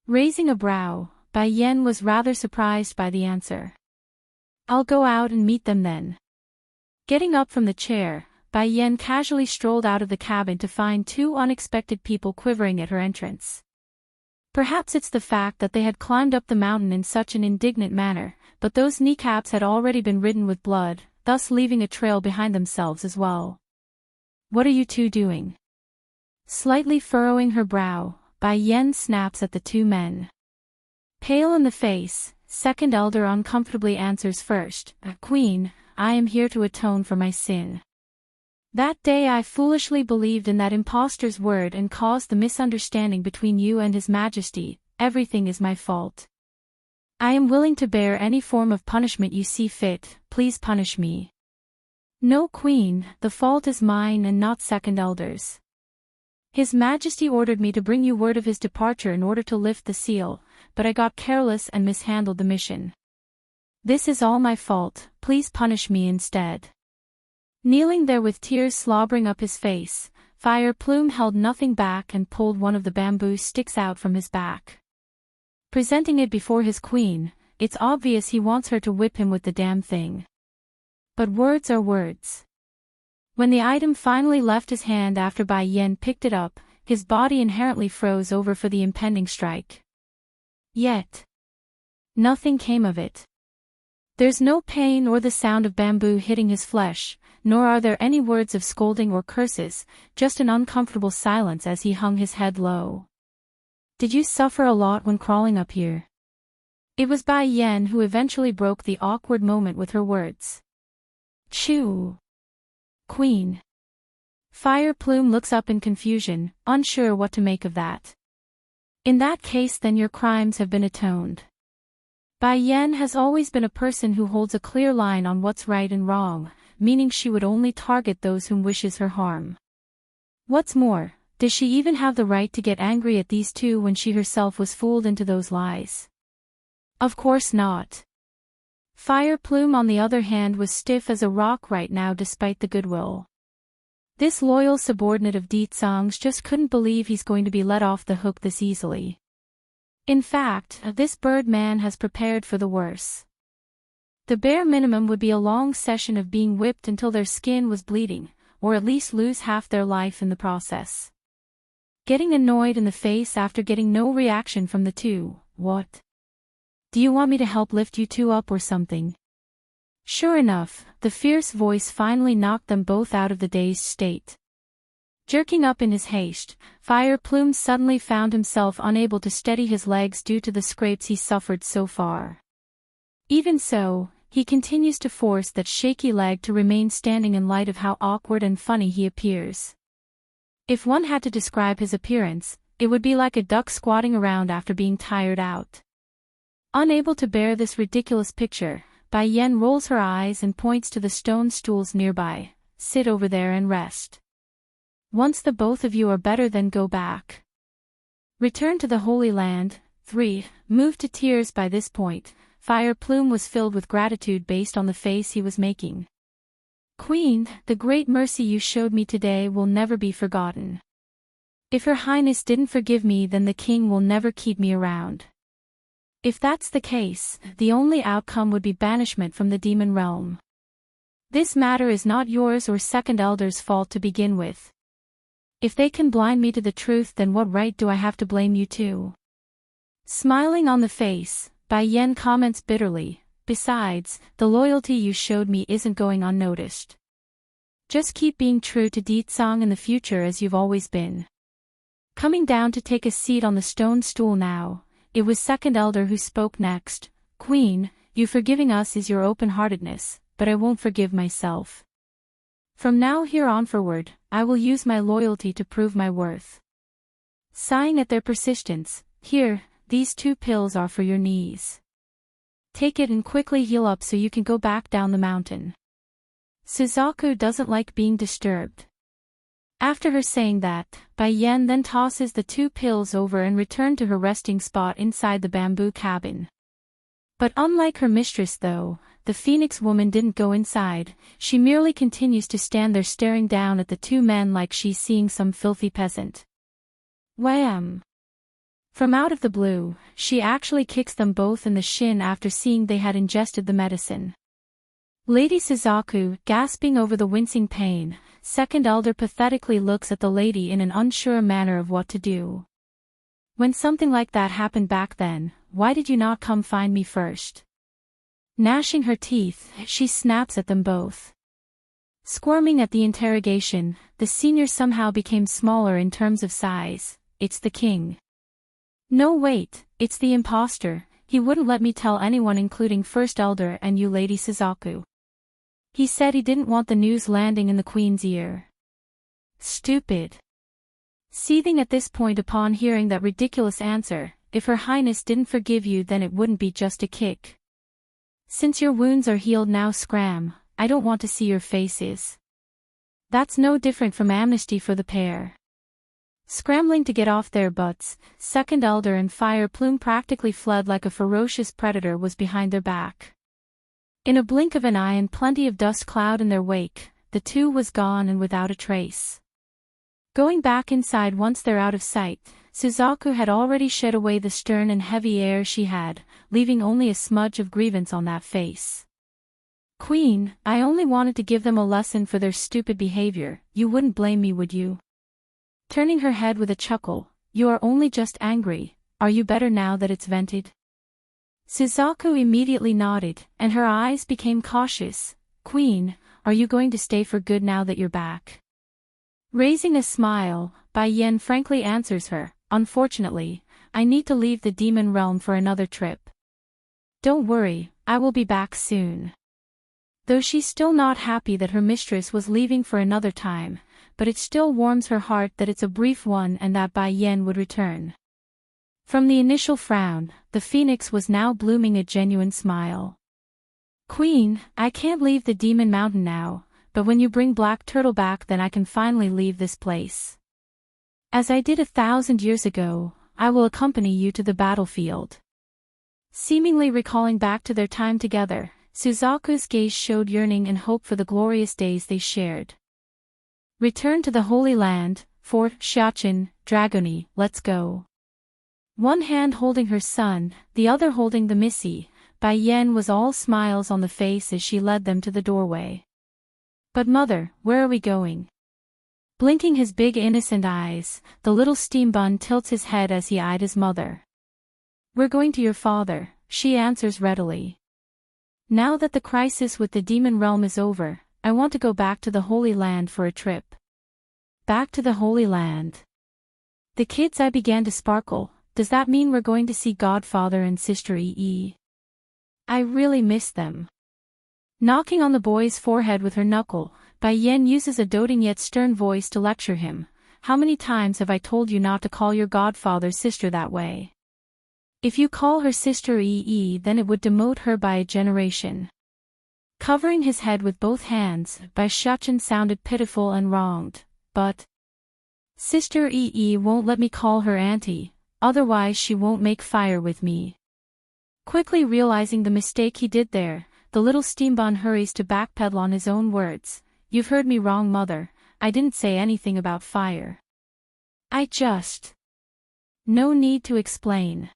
Raising a brow, Bai Yan was rather surprised by the answer. I'll go out and meet them then. Getting up from the chair, Bai Yan casually strolled out of the cabin to find two unexpected people quivering at her entrance. Perhaps it's the fact that they had climbed up the mountain in such an indignant manner, but those kneecaps had already been ridden with blood, thus leaving a trail behind themselves as well. What are you two doing? Slightly furrowing her brow, Bai Yan snaps at the two men. Pale in the face, Second Elder uncomfortably answers first, Queen, I am here to atone for my sin. That day I foolishly believed in that impostor's word and caused the misunderstanding between you and His Majesty. Everything is my fault. I am willing to bear any form of punishment you see fit, please punish me. No, Queen, the fault is mine and not Second Elder's. His Majesty ordered me to bring you word of his departure in order to lift the seal, but I got careless and mishandled the mission. This is all my fault, please punish me instead. Kneeling there with tears slobbering up his face, Fire Plume held nothing back and pulled one of the bamboo sticks out from his back. Presenting it before his queen, it's obvious he wants her to whip him with the damn thing. But words are words. When the item finally left his hand after Bai Yan picked it up, his body inherently froze over for the impending strike. Yet nothing came of it. There's no pain or the sound of bamboo hitting his flesh, nor are there any words of scolding or curses, just an uncomfortable silence as he hung his head low. Did you suffer a lot when crawling up here? It was Bai Yan who eventually broke the awkward moment with her words. Chew. Queen. Fire Plume looks up in confusion, unsure what to make of that. In that case then your crimes have been atoned. Bai Yan has always been a person who holds a clear line on what's right and wrong, meaning she would only target those whom wishes her harm. What's more, does she even have the right to get angry at these two when she herself was fooled into those lies? Of course not. Fire Plume on the other hand was stiff as a rock right now despite the goodwill. This loyal subordinate of Deetsong's just couldn't believe he's going to be let off the hook this easily. In fact, this Birdman has prepared for the worst. The bare minimum would be a long session of being whipped until their skin was bleeding, or at least lose half their life in the process. Getting annoyed in the face after getting no reaction from the two. What? Do you want me to help lift you two up or something? Sure enough, the fierce voice finally knocked them both out of the dazed state. Jerking up in his haste, Fire Plume suddenly found himself unable to steady his legs due to the scrapes he suffered so far. Even so, he continues to force that shaky leg to remain standing in light of how awkward and funny he appears. If one had to describe his appearance, it would be like a duck squatting around after being tired out. Unable to bear this ridiculous picture, Bai Yen rolls her eyes and points to the stone stools nearby. Sit over there and rest. Once the both of you are better, then go back. Return to the Holy Land. 3. Moved to tears by this point, Fire Plume was filled with gratitude based on the face he was making. Queen, the great mercy you showed me today will never be forgotten. If Her Highness didn't forgive me, then the king will never keep me around. If that's the case, the only outcome would be banishment from the demon realm. This matter is not yours or Second Elder's fault to begin with. If they can blind me to the truth, then what right do I have to blame you too? Smiling on the face, Bai Yen comments bitterly, besides, the loyalty you showed me isn't going unnoticed. Just keep being true to Deetsong in the future as you've always been. Coming down to take a seat on the stone stool now, it was Second Elder who spoke next. Queen, you forgiving us is your open-heartedness, but I won't forgive myself. From now here on forward, I will use my loyalty to prove my worth. Sighing at their persistence, here, these 2 pills are for your knees. Take it and quickly heal up so you can go back down the mountain. Suzaku doesn't like being disturbed. After her saying that, Bai Yen then tosses the 2 pills over and returned to her resting spot inside the bamboo cabin. But unlike her mistress though, the Phoenix woman didn't go inside, she merely continues to stand there staring down at the 2 men like she's seeing some filthy peasant. Wham! From out of the blue, she actually kicks them both in the shin after seeing they had ingested the medicine. Lady Suzaku, gasping over the wincing pain, Second Elder pathetically looks at the lady in an unsure manner of what to do. When something like that happened back then, why did you not come find me first? Gnashing her teeth, she snaps at them both. Squirming at the interrogation, the senior somehow became smaller in terms of size. It's the king. No wait, it's the imposter. He wouldn't let me tell anyone including First Elder and you Lady Suzaku. He said he didn't want the news landing in the queen's ear. Stupid. Seething at this point upon hearing that ridiculous answer, if Her Highness didn't forgive you then it wouldn't be just a kick. Since your wounds are healed now scram, I don't want to see your faces. That's no different from amnesty for the pair. Scrambling to get off their butts, Second Elder and Fire Plume practically fled like a ferocious predator was behind their back. In a blink of an eye and plenty of dust cloud in their wake, the 2 was gone and without a trace. Going back inside once they're out of sight, Suzaku had already shed away the stern and heavy air she had, leaving only a smudge of grievance on that face. Queen, I only wanted to give them a lesson for their stupid behavior, you wouldn't blame me, would you? Turning her head with a chuckle, you are only just angry, are you better now that it's vented? Suzaku immediately nodded, and her eyes became cautious. Queen, are you going to stay for good now that you're back? Raising a smile, Bai Yen frankly answers her, unfortunately, I need to leave the demon realm for another trip. Don't worry, I will be back soon. Though she's still not happy that her mistress was leaving for another time, but it still warms her heart that it's a brief one and that Bai Yen would return. From the initial frown, the phoenix was now blooming a genuine smile. Queen, I can't leave the demon mountain now, but when you bring Black Turtle back then I can finally leave this place. As I did 1,000 years ago, I will accompany you to the battlefield. Seemingly recalling back to their time together, Suzaku's gaze showed yearning and hope for the glorious days they shared. Return to the Holy Land, for Fictional, Dragony, let's go. One hand holding her son, the other holding the Missy, Bai Yen was all smiles on the face as she led them to the doorway. But mother, where are we going? Blinking his big innocent eyes, the little steam bun tilts his head as he eyed his mother. We're going to your father, she answers readily. Now that the crisis with the demon realm is over, I want to go back to the Holy Land for a trip. Back to the Holy Land. The kids' eye began to sparkle. Does that mean we're going to see Godfather and Sister Yi? I really miss them. Knocking on the boy's forehead with her knuckle, Bai Yen uses a doting yet stern voice to lecture him. How many times have I told you not to call your godfather's sister that way? If you call her Sister Yi, then it would demote her by a generation. Covering his head with both hands, Bai Fictional sounded pitiful and wronged. But Sister Yi won't let me call her auntie, otherwise she won't make fire with me. Quickly realizing the mistake he did there, the little steambun hurries to backpedal on his own words. You've heard me wrong, mother, I didn't say anything about fire. No need to explain.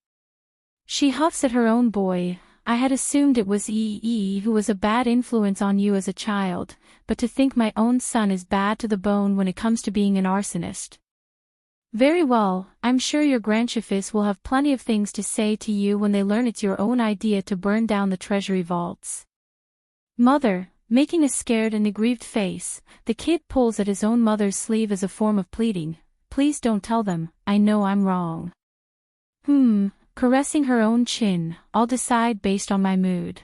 She huffs at her own boy. I had assumed it was Yi who was a bad influence on you as a child, but to think my own son is bad to the bone when it comes to being an arsonist. Very well, I'm sure your grandchiefess will have plenty of things to say to you when they learn it's your own idea to burn down the treasury vaults. Mother, making a scared and aggrieved face, the kid pulls at his own mother's sleeve as a form of pleading. Please don't tell them, I know I'm wrong. Caressing her own chin, I'll decide based on my mood.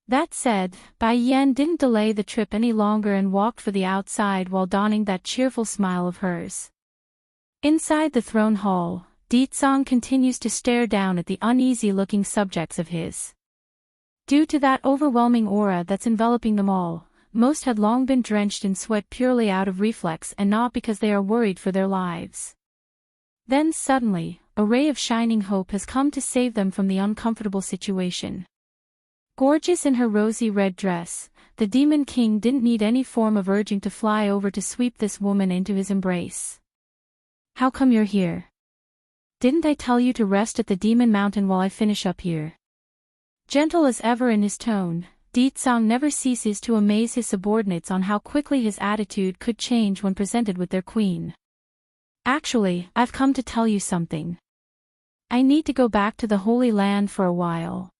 That said, Bai Yen didn't delay the trip any longer and walked for the outside while donning that cheerful smile of hers. Inside the throne hall, Deetsong continues to stare down at the uneasy-looking subjects of his. Due to that overwhelming aura that's enveloping them all, most had long been drenched in sweat purely out of reflex and not because they are worried for their lives. Then suddenly, a ray of shining hope has come to save them from the uncomfortable situation. Gorgeous in her rosy red dress, the Demon King didn't need any form of urging to fly over to sweep this woman into his embrace. How come you're here? Didn't I tell you to rest at the Demon Mountain while I finish up here? Gentle as ever in his tone, Deetsong never ceases to amaze his subordinates on how quickly his attitude could change when presented with their queen. Actually, I've come to tell you something. I need to go back to the Holy Land for a while.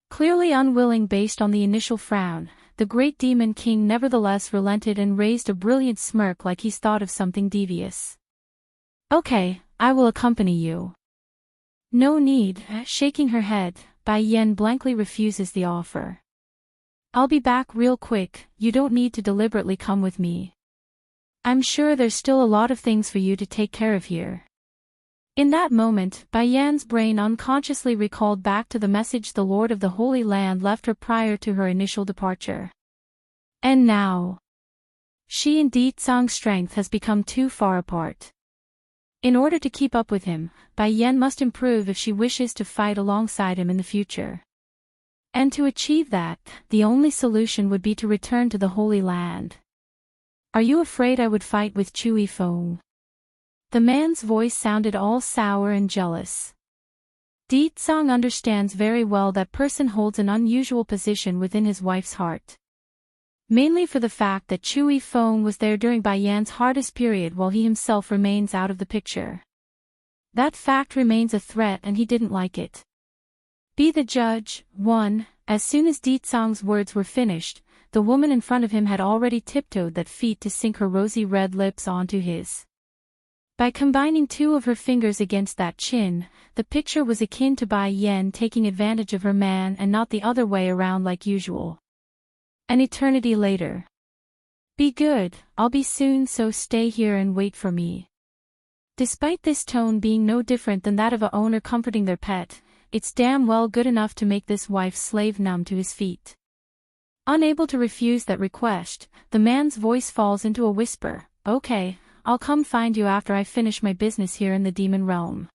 Clearly unwilling based on the initial frown, the great Demon King nevertheless relented and raised a brilliant smirk like he's thought of something devious. Okay, I will accompany you. No need, shaking her head, Bai Yen blankly refuses the offer. I'll be back real quick, you don't need to deliberately come with me. I'm sure there's still a lot of things for you to take care of here. In that moment, Bai Yan's brain unconsciously recalled back to the message the Lord of the Holy Land left her prior to her initial departure. And now, she and Deetsong's strength has become too far apart. In order to keep up with him, Bai Yan must improve if she wishes to fight alongside him in the future. And to achieve that, the only solution would be to return to the Holy Land. Are you afraid I would fight with Chui Feng? The man's voice sounded all sour and jealous. Deetsong understands very well that person holds an unusual position within his wife's heart. Mainly for the fact that Chui Feng was there during Bai Yan's hardest period while he himself remains out of the picture. That fact remains a threat and he didn't like it. Be the judge, one. As soon as Deetsong's words were finished, the woman in front of him had already tiptoed that feet to sink her rosy red lips onto his. By combining two of her fingers against that chin, the picture was akin to Bai Yan taking advantage of her man and not the other way around like usual. An eternity later. Be good, I'll be soon, so stay here and wait for me. Despite this tone being no different than that of a owner comforting their pet, it's damn well good enough to make this wife's slave numb to his feet. Unable to refuse that request, the man's voice falls into a whisper. Okay, I'll come find you after I finish my business here in the demon realm.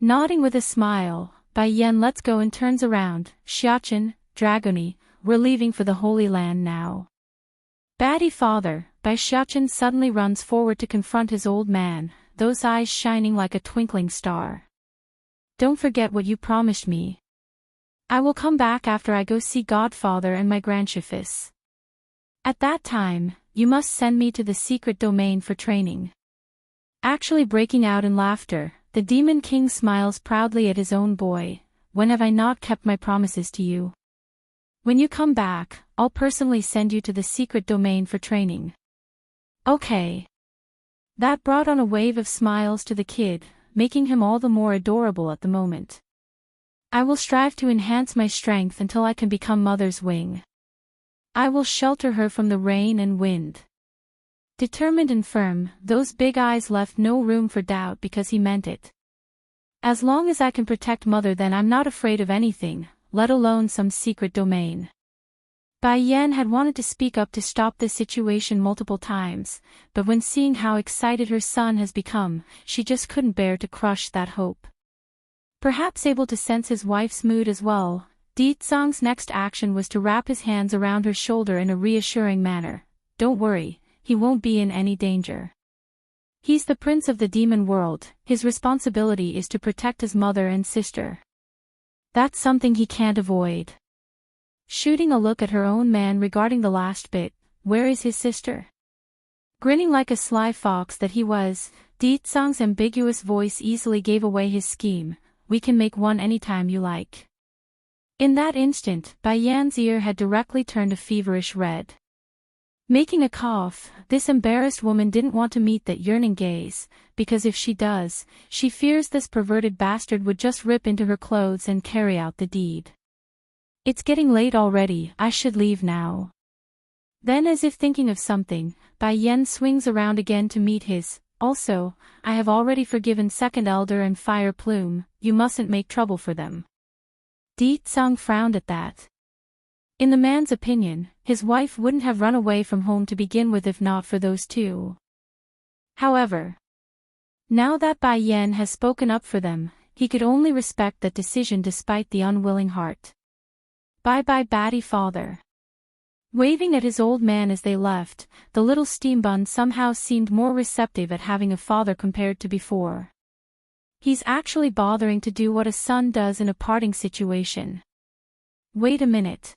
Nodding with a smile, Bai Yan lets go and turns around. Fictional, Dragony, we're leaving for the Holy Land now. Batty father, Bai Xiaochen suddenly runs forward to confront his old man, those eyes shining like a twinkling star. Don't forget what you promised me. I will come back after I go see Godfather and my grandchiefess. At that time, you must send me to the secret domain for training. Actually breaking out in laughter, the Demon King smiles proudly at his own boy. When have I not kept my promises to you? When you come back, I'll personally send you to the secret domain for training. Okay. That brought on a wave of smiles to the kid, making him all the more adorable at the moment. I will strive to enhance my strength until I can become Mother's wing. I will shelter her from the rain and wind. Determined and firm, those big eyes left no room for doubt because he meant it. As long as I can protect Mother, then I'm not afraid of anything, let alone some secret domain. Bai Yan had wanted to speak up to stop this situation multiple times, but when seeing how excited her son has become, she just couldn't bear to crush that hope. Perhaps able to sense his wife's mood as well, Di Zhang's next action was to wrap his hands around her shoulder in a reassuring manner. Don't worry, he won't be in any danger. He's the prince of the demon world, his responsibility is to protect his mother and sister. That's something he can't avoid. Shooting a look at her own man regarding the last bit, where is his sister? Grinning like a sly fox that he was, Di Zhang's ambiguous voice easily gave away his scheme. We can make one anytime you like. In that instant, Bai Yan's ear had directly turned a feverish red. Making a cough, this embarrassed woman didn't want to meet that yearning gaze, because if she does, she fears this perverted bastard would just rip into her clothes and carry out the deed. It's getting late already, I should leave now. Then, as if thinking of something, Bai Yan swings around again to meet his. Also, I have already forgiven Second Elder and Fire Plume, you mustn't make trouble for them. Di Zhang frowned at that. In the man's opinion, his wife wouldn't have run away from home to begin with if not for those two. However, now that Bai Yan has spoken up for them, he could only respect that decision despite the unwilling heart. Bye-bye batty father. Waving at his old man as they left, the little steambun somehow seemed more receptive at having a father compared to before. He's actually bothering to do what a son does in a parting situation. Wait a minute.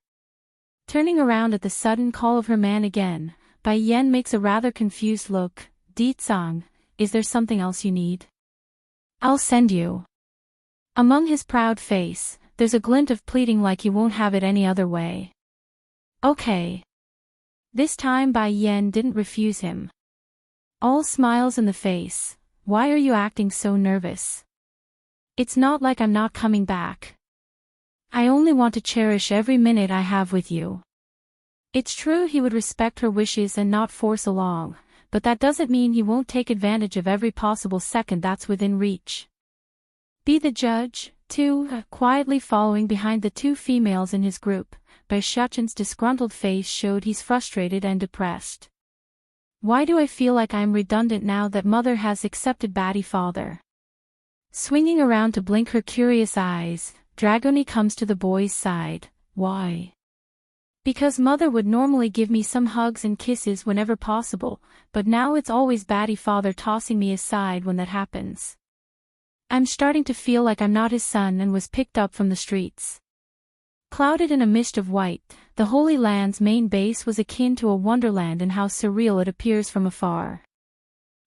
Turning around at the sudden call of her man again, Bai Yan makes a rather confused look. Di Zhang, is there something else you need? I'll send you. Among his proud face, there's a glint of pleading like he won't have it any other way. Okay. This time Bai Yan didn't refuse him. All smiles in the face. Why are you acting so nervous? It's not like I'm not coming back. I only want to cherish every minute I have with you. It's true he would respect her wishes and not force along, but that doesn't mean he won't take advantage of every possible second that's within reach. Be the judge, too, quietly following behind the two females in his group. Bai Xiaochen's disgruntled face showed he's frustrated and depressed. Why do I feel like I'm redundant now that Mother has accepted batty father? Swinging around to blink her curious eyes, Dragoni comes to the boy's side. Why? Because Mother would normally give me some hugs and kisses whenever possible, but now it's always batty father tossing me aside when that happens. I'm starting to feel like I'm not his son and was picked up from the streets. Clouded in a mist of white, the Holy Land's main base was akin to a wonderland in how surreal it appears from afar.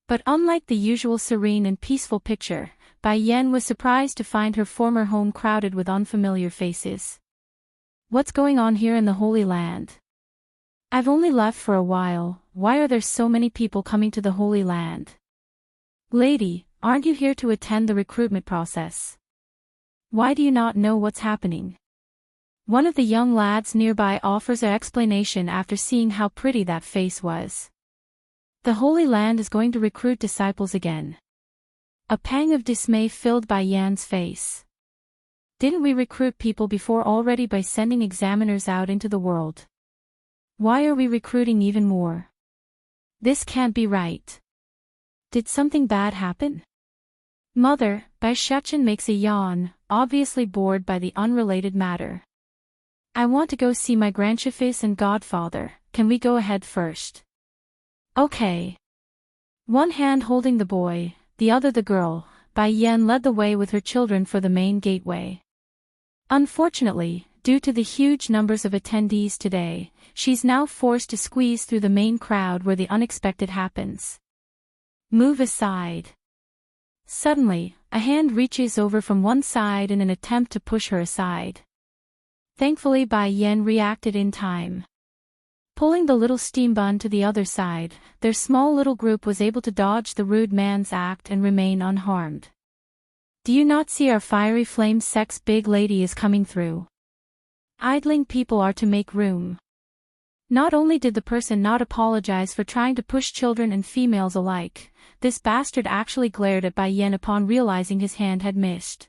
But unlike the usual serene and peaceful picture, Bai Yan was surprised to find her former home crowded with unfamiliar faces. What's going on here in the Holy Land? I've only left for a while, why are there so many people coming to the Holy Land? Lady, aren't you here to attend the recruitment process? Why do you not know what's happening? One of the young lads nearby offers an explanation after seeing how pretty that face was. The Holy Land is going to recruit disciples again. A pang of dismay filled Bai Yan's face. Didn't we recruit people before already by sending examiners out into the world? Why are we recruiting even more? This can't be right. Did something bad happen? Mother, Bai Xiaochen makes a yawn, obviously bored by the unrelated matter. I want to go see my grandchiefess and godfather, can we go ahead first? Okay. One hand holding the boy, the other the girl, Bai Yan led the way with her children for the main gateway. Unfortunately, due to the huge numbers of attendees today, she's now forced to squeeze through the main crowd where the unexpected happens. Move aside. Suddenly, a hand reaches over from one side in an attempt to push her aside. Thankfully Bai Yan reacted in time. Pulling the little steam bun to the other side, their small little group was able to dodge the rude man's act and remain unharmed. Do you not see our fiery flame sect's big lady is coming through? Idling people are to make room. Not only did the person not apologize for trying to push children and females alike, this bastard actually glared at Bai Yan upon realizing his hand had missed.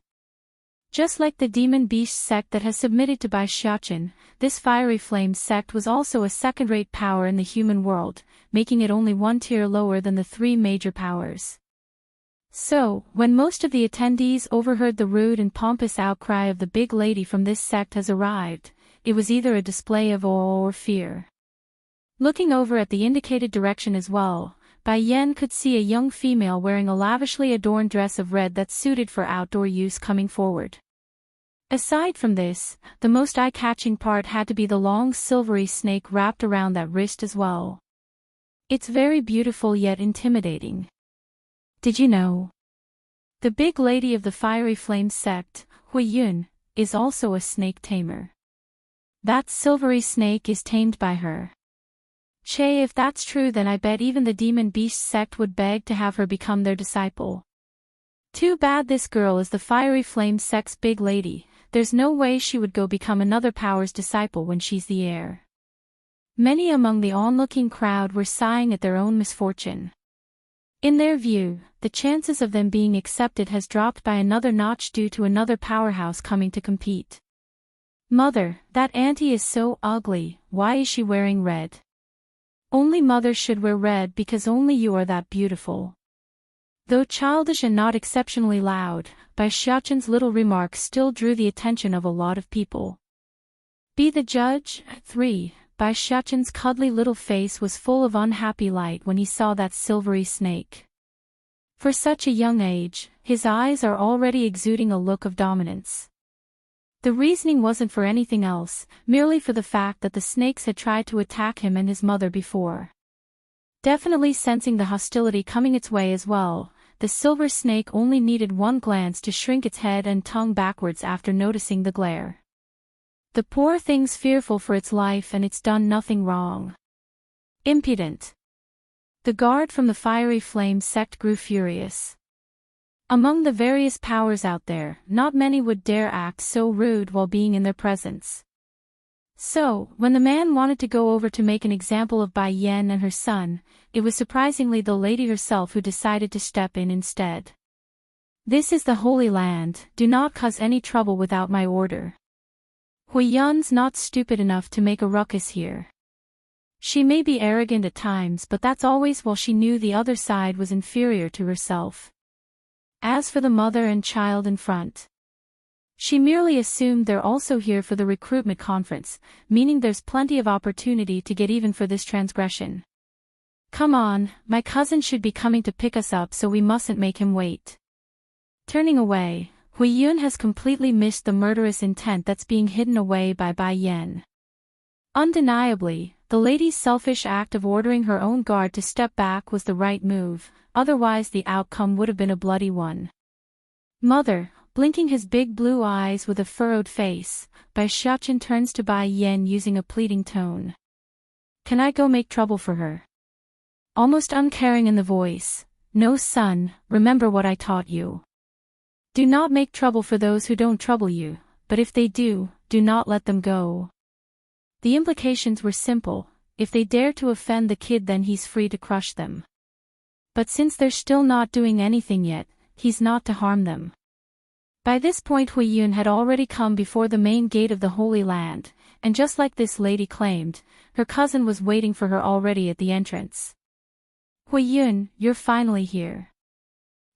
Just like the demon beast sect that has submitted to Bai Xiachen, this fiery flame sect was also a second-rate power in the human world, making it only one tier lower than the three major powers. So, when most of the attendees overheard the rude and pompous outcry of the big lady from this sect has arrived, it was either a display of awe or fear. Looking over at the indicated direction as well, Bai Yan could see a young female wearing a lavishly adorned dress of red that's suited for outdoor use coming forward. Aside from this, the most eye-catching part had to be the long silvery snake wrapped around that wrist as well. It's very beautiful yet intimidating. Did you know? The big lady of the fiery flame sect, Hui Yun, is also a snake tamer. That silvery snake is tamed by her. Che, if that's true, then I bet even the demon beast sect would beg to have her become their disciple. Too bad this girl is the fiery flame sect's big lady, there's no way she would go become another power's disciple when she's the heir. Many among the onlooking crowd were sighing at their own misfortune. In their view, the chances of them being accepted has dropped by another notch due to another powerhouse coming to compete. Mother, that auntie is so ugly, why is she wearing red? Only mothers should wear red because only you are that beautiful. Though childish and not exceptionally loud, Bai Xiachen's little remarks still drew the attention of a lot of people. Be the judge. 3. Bai Xiachen's cuddly little face was full of unhappy light when he saw that silvery snake. For such a young age, his eyes are already exuding a look of dominance. The reasoning wasn't for anything else, merely for the fact that the snakes had tried to attack him and his mother before. Definitely sensing the hostility coming its way as well, the silver snake only needed one glance to shrink its head and tongue backwards after noticing the glare. The poor thing's fearful for its life and it's done nothing wrong. Impudent. The guard from the fiery flame sect grew furious. Among the various powers out there, not many would dare act so rude while being in their presence. So, when the man wanted to go over to make an example of Bai Yan and her son, it was surprisingly the lady herself who decided to step in instead. This is the Holy Land, do not cause any trouble without my order. Hui Yun's not stupid enough to make a ruckus here. She may be arrogant at times, but that's always while she knew the other side was inferior to herself. As for the mother and child in front, she merely assumed they're also here for the recruitment conference, meaning there's plenty of opportunity to get even for this transgression. Come on, my cousin should be coming to pick us up, so we mustn't make him wait. Turning away, Hui Yun has completely missed the murderous intent that's being hidden away by Bai Yan. Undeniably, the lady's selfish act of ordering her own guard to step back was the right move, otherwise the outcome would have been a bloody one. Mother, blinking his big blue eyes with a furrowed face, Bai Xiachen turns to Bai Yan using a pleading tone. Can I go make trouble for her? Almost uncaring in the voice, no son, remember what I taught you. Do not make trouble for those who don't trouble you, but if they do, do not let them go. The implications were simple, if they dare to offend the kid then he's free to crush them. But since they're still not doing anything yet, he's not to harm them. By this point Hui Yun had already come before the main gate of the Holy Land, and just like this lady claimed, her cousin was waiting for her already at the entrance. Hui Yun, you're finally here.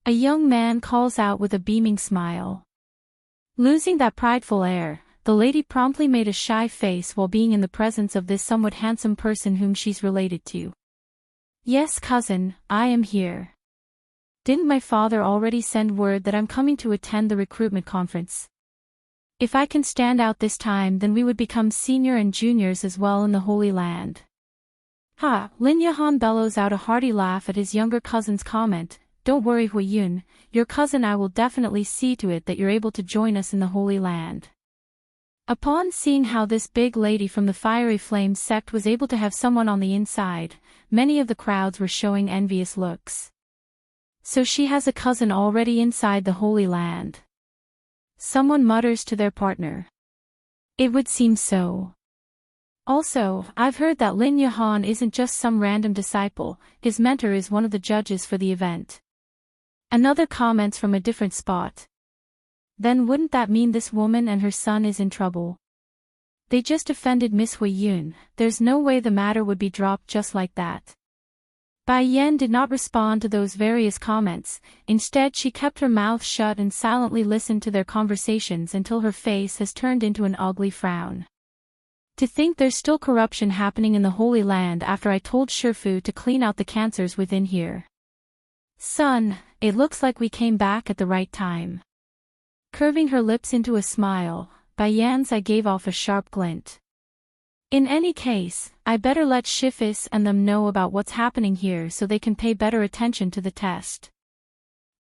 A young man calls out with a beaming smile. Losing that prideful air, the lady promptly made a shy face while being in the presence of this somewhat handsome person whom she's related to. Yes, cousin, I am here. Didn't my father already send word that I'm coming to attend the recruitment conference? If I can stand out this time, then we would become senior and juniors as well in the Holy Land. Ha! Lin Yahan bellows out a hearty laugh at his younger cousin's comment. Don't worry, Hui Yun, your cousin. I will definitely see to it that you're able to join us in the Holy Land. Upon seeing how this big lady from the Fiery Flame sect was able to have someone on the inside, many of the crowds were showing envious looks. So she has a cousin already inside the Holy Land. Someone mutters to their partner. It would seem so. Also, I've heard that Lin Yahan isn't just some random disciple, his mentor is one of the judges for the event. Another comments from a different spot. Then wouldn't that mean this woman and her son is in trouble? They just offended Miss Hui Yun, there's no way the matter would be dropped just like that. Bai Yan did not respond to those various comments, instead she kept her mouth shut and silently listened to their conversations until her face has turned into an ugly frown. To think there's still corruption happening in the Holy Land after I told Shifu to clean out the cancers within here. Son, it looks like we came back at the right time. Curving her lips into a smile, Bai Yan's eye gave off a sharp glint. In any case, I better let Shifis and them know about what's happening here so they can pay better attention to the test.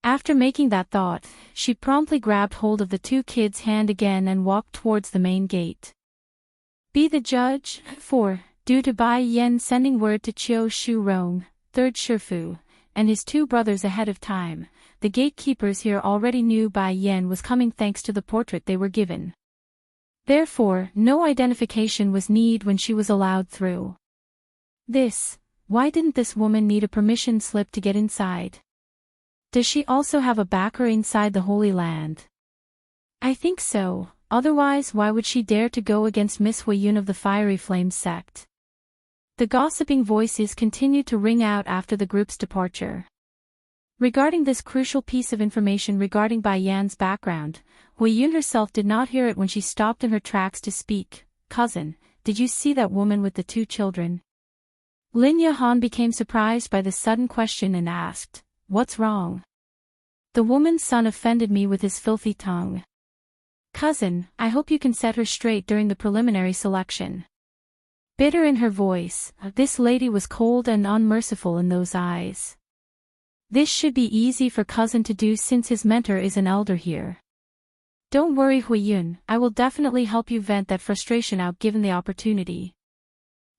After making that thought, she promptly grabbed hold of the two kids' hand again and walked towards the main gate. Be the judge, for, due to Bai Yan sending word to Chiu Shu Rong, third Shifu, and his two brothers ahead of time, the gatekeepers here already knew Bai Yan was coming thanks to the portrait they were given. Therefore, no identification was needed when she was allowed through. Why didn't this woman need a permission slip to get inside? Does she also have a backer inside the Holy Land? I think so, otherwise why would she dare to go against Miss Hui Yun of the Fiery Flame sect? The gossiping voices continued to ring out after the group's departure. Regarding this crucial piece of information regarding Bai Yan's background, Hui Yun herself did not hear it when she stopped in her tracks to speak. Cousin, did you see that woman with the two children? Lin Yahan became surprised by the sudden question and asked, What's wrong? The woman's son offended me with his filthy tongue. Cousin, I hope you can set her straight during the preliminary selection. Bitter in her voice, this lady was cold and unmerciful in those eyes. This should be easy for cousin to do since his mentor is an elder here. Don't worry, Hui Yun, I will definitely help you vent that frustration out given the opportunity.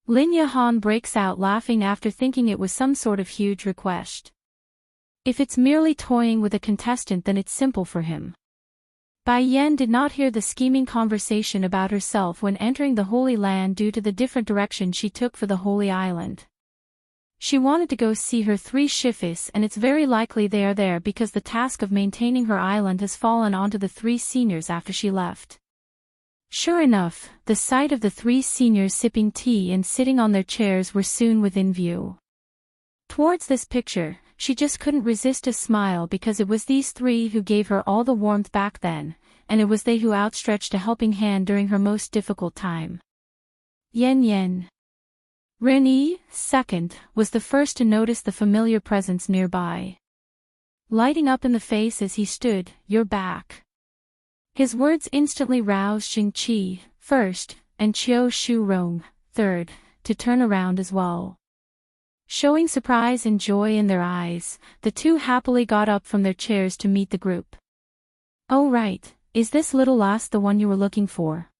Lin Yahan breaks out laughing after thinking it was some sort of huge request. If it's merely toying with a contestant, then it's simple for him. Bai Yan did not hear the scheming conversation about herself when entering the Holy Land due to the different direction she took for the Holy Island. She wanted to go see her three Shifis, and it's very likely they are there because the task of maintaining her island has fallen onto the three seniors after she left. Sure enough, the sight of the three seniors sipping tea and sitting on their chairs were soon within view. Towards this picture, she just couldn't resist a smile because it was these three who gave her all the warmth back then, and it was they who outstretched a helping hand during her most difficult time. Yen. Renyi, second, was the first to notice the familiar presence nearby. Lighting up in the face as he stood, "You're back." His words instantly roused Xingqi, first, and Chiu Shu Rong, third, to turn around as well. Showing surprise and joy in their eyes, the two happily got up from their chairs to meet the group. "Oh right, is this little lass the one you were looking for?"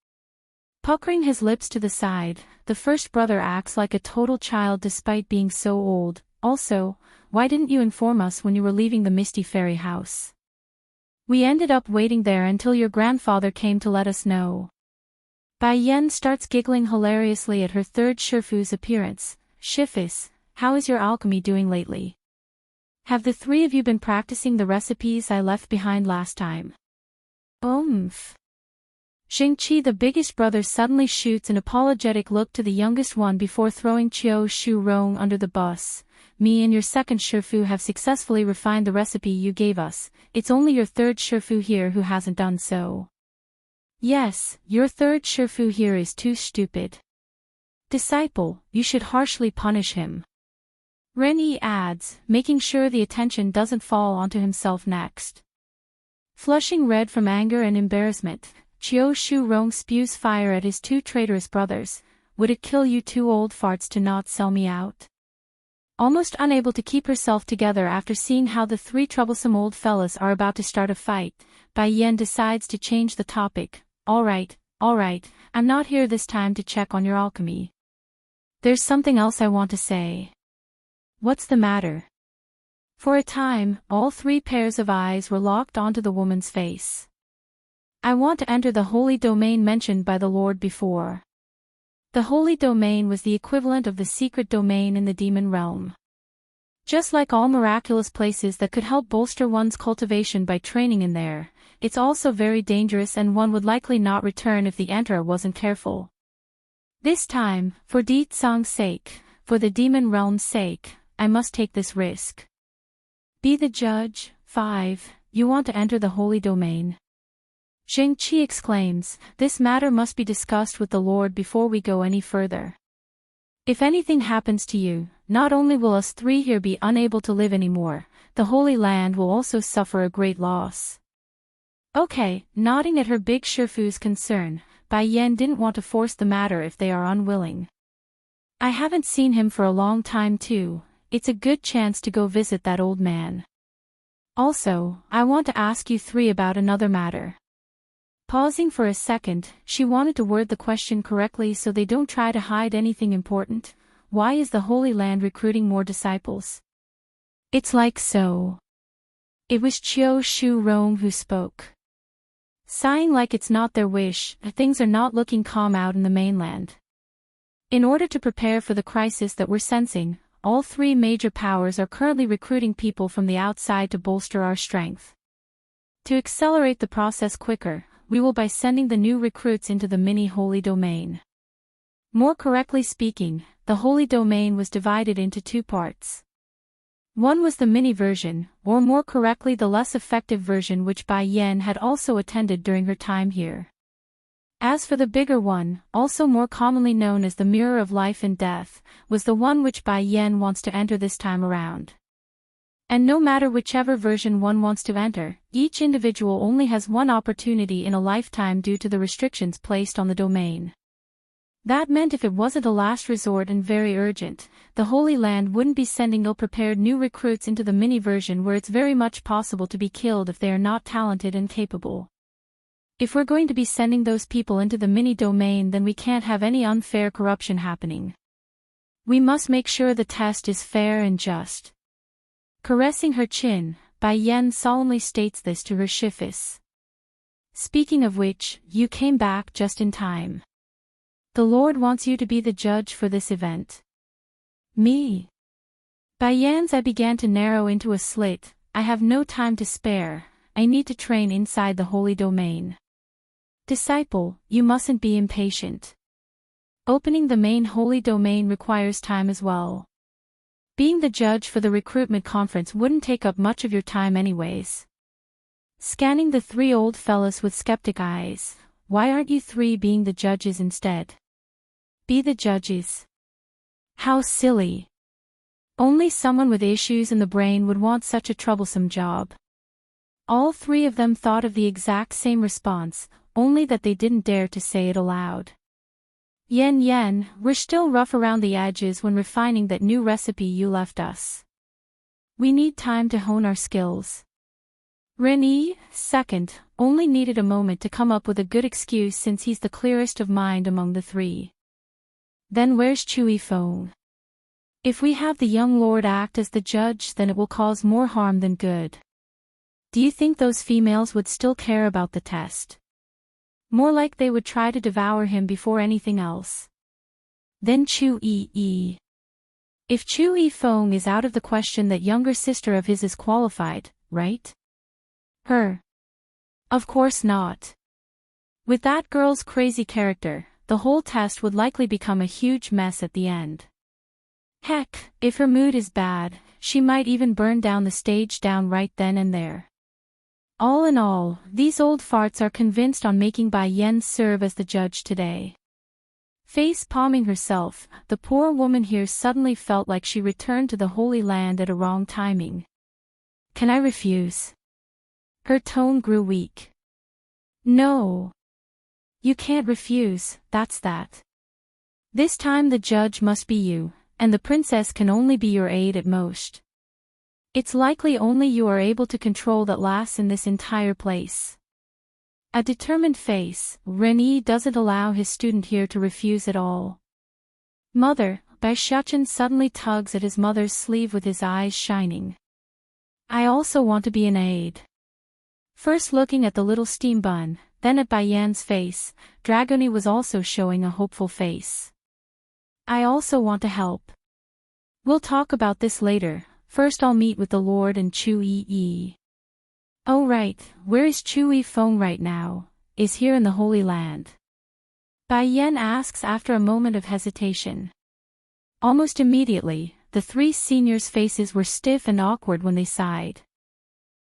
Puckering his lips to the side, the first brother acts like a total child despite being so old. Also, why didn't you inform us when you were leaving the Misty Fairy house? We ended up waiting there until your grandfather came to let us know. Bai Yan starts giggling hilariously at her third Shifu's appearance. "Shifis, how is your alchemy doing lately? Have the three of you been practicing the recipes I left behind last time?" Oomph. Xingqi, the biggest brother, suddenly shoots an apologetic look to the youngest one before throwing Chiu Shu Rong under the bus. "Me and your second Shifu have successfully refined the recipe you gave us, it's only your third Shifu here who hasn't done so." "Yes, your third Shifu here is too stupid. Disciple, you should harshly punish him." Renyi adds, making sure the attention doesn't fall onto himself next. Flushing red from anger and embarrassment, Chiu Shu Rong spews fire at his two traitorous brothers. Would it kill you two old farts to not sell me out? Almost unable to keep herself together after seeing how the three troublesome old fellas are about to start a fight, Bai Yan decides to change the topic. Alright, I'm not here this time to check on your alchemy. There's something else I want to say. What's the matter? For a time, all three pairs of eyes were locked onto the woman's face. I want to enter the holy domain mentioned by the Lord before. The holy domain was the equivalent of the secret domain in the demon realm. Just like all miraculous places that could help bolster one's cultivation by training in there, it's also very dangerous and one would likely not return if the enterer wasn't careful. This time, for Di Tsang's sake, for the demon realm's sake, I must take this risk. Be the judge. 5. You want to enter the holy domain. Zheng Qi exclaims, this matter must be discussed with the Lord before we go any further. If anything happens to you, not only will us three here be unable to live anymore, the Holy Land will also suffer a great loss. Okay, nodding at her big Shifu's concern, Bai Yan didn't want to force the matter if they are unwilling. I haven't seen him for a long time too, it's a good chance to go visit that old man. Also, I want to ask you three about another matter. Pausing for a second, she wanted to word the question correctly so they don't try to hide anything important. Why is the Holy Land recruiting more disciples? It's like so. It was Chiu Shu Rong who spoke. Sighing like it's not their wish, things are not looking calm out in the mainland. In order to prepare for the crisis that we're sensing, all three major powers are currently recruiting people from the outside to bolster our strength. To accelerate the process quicker, we will by sending the new recruits into the mini-holy domain. More correctly speaking, the holy domain was divided into two parts. One was the mini version, or more correctly the less effective version which Bai Yan had also attended during her time here. As for the bigger one, also more commonly known as the Mirror of Life and Death, was the one which Bai Yan wants to enter this time around. And no matter whichever version one wants to enter, each individual only has one opportunity in a lifetime due to the restrictions placed on the domain. That meant if it wasn't a last resort and very urgent, the Holy Land wouldn't be sending ill-prepared new recruits into the mini version where it's very much possible to be killed if they are not talented and capable. If we're going to be sending those people into the mini domain, then we can't have any unfair corruption happening. We must make sure the test is fair and just. Caressing her chin, Bai Yan solemnly states this to her Shifis. Speaking of which, you came back just in time. The Lord wants you to be the judge for this event. Me? Bai Yan's eye began to narrow into a slit. I have no time to spare, I need to train inside the holy domain. Disciple, you mustn't be impatient. Opening the main holy domain requires time as well. Being the judge for the recruitment conference wouldn't take up much of your time anyways. Scanning the three old fellas with skeptic eyes, why aren't you three being the judges instead? Be the judges. How silly. Only someone with issues in the brain would want such a troublesome job. All three of them thought of the exact same response, only that they didn't dare to say it aloud. Yen, we're still rough around the edges when refining that new recipe you left us. We need time to hone our skills. Renyi, second, only needed a moment to come up with a good excuse since he's the clearest of mind among the three. Then where's Chui Feng? If we have the young lord act as the judge, then it will cause more harm than good. Do you think those females would still care about the test? More like they would try to devour him before anything else. Then Chui. If Chui Feng is out of the question, that younger sister of his is qualified, right? Her? Of course not. With that girl's crazy character, the whole test would likely become a huge mess at the end. Heck, if her mood is bad, she might even burn down the stage right then and there. All in all, these old farts are convinced on making Bai Yan serve as the judge today. Face palming herself, the poor woman here suddenly felt like she returned to the Holy Land at a wrong timing. Can I refuse? Her tone grew weak. No. You can't refuse, that's that. This time the judge must be you, and the princess can only be your aide at most. It's likely only you are able to control that lass in this entire place. A determined face, Reni doesn't allow his student here to refuse at all. Mother, Baishuchen suddenly tugs at his mother's sleeve with his eyes shining. I also want to be an aide. First looking at the little steam bun, then at Baiyan's face, Dragoni was also showing a hopeful face. I also want to help. We'll talk about this later, first I'll meet with the Lord and Chu Yi. Oh right, where is Chu Yi Feng right now? Is here in the Holy Land. Baiyan asks after a moment of hesitation. Almost immediately, the three seniors' faces were stiff and awkward when they sighed.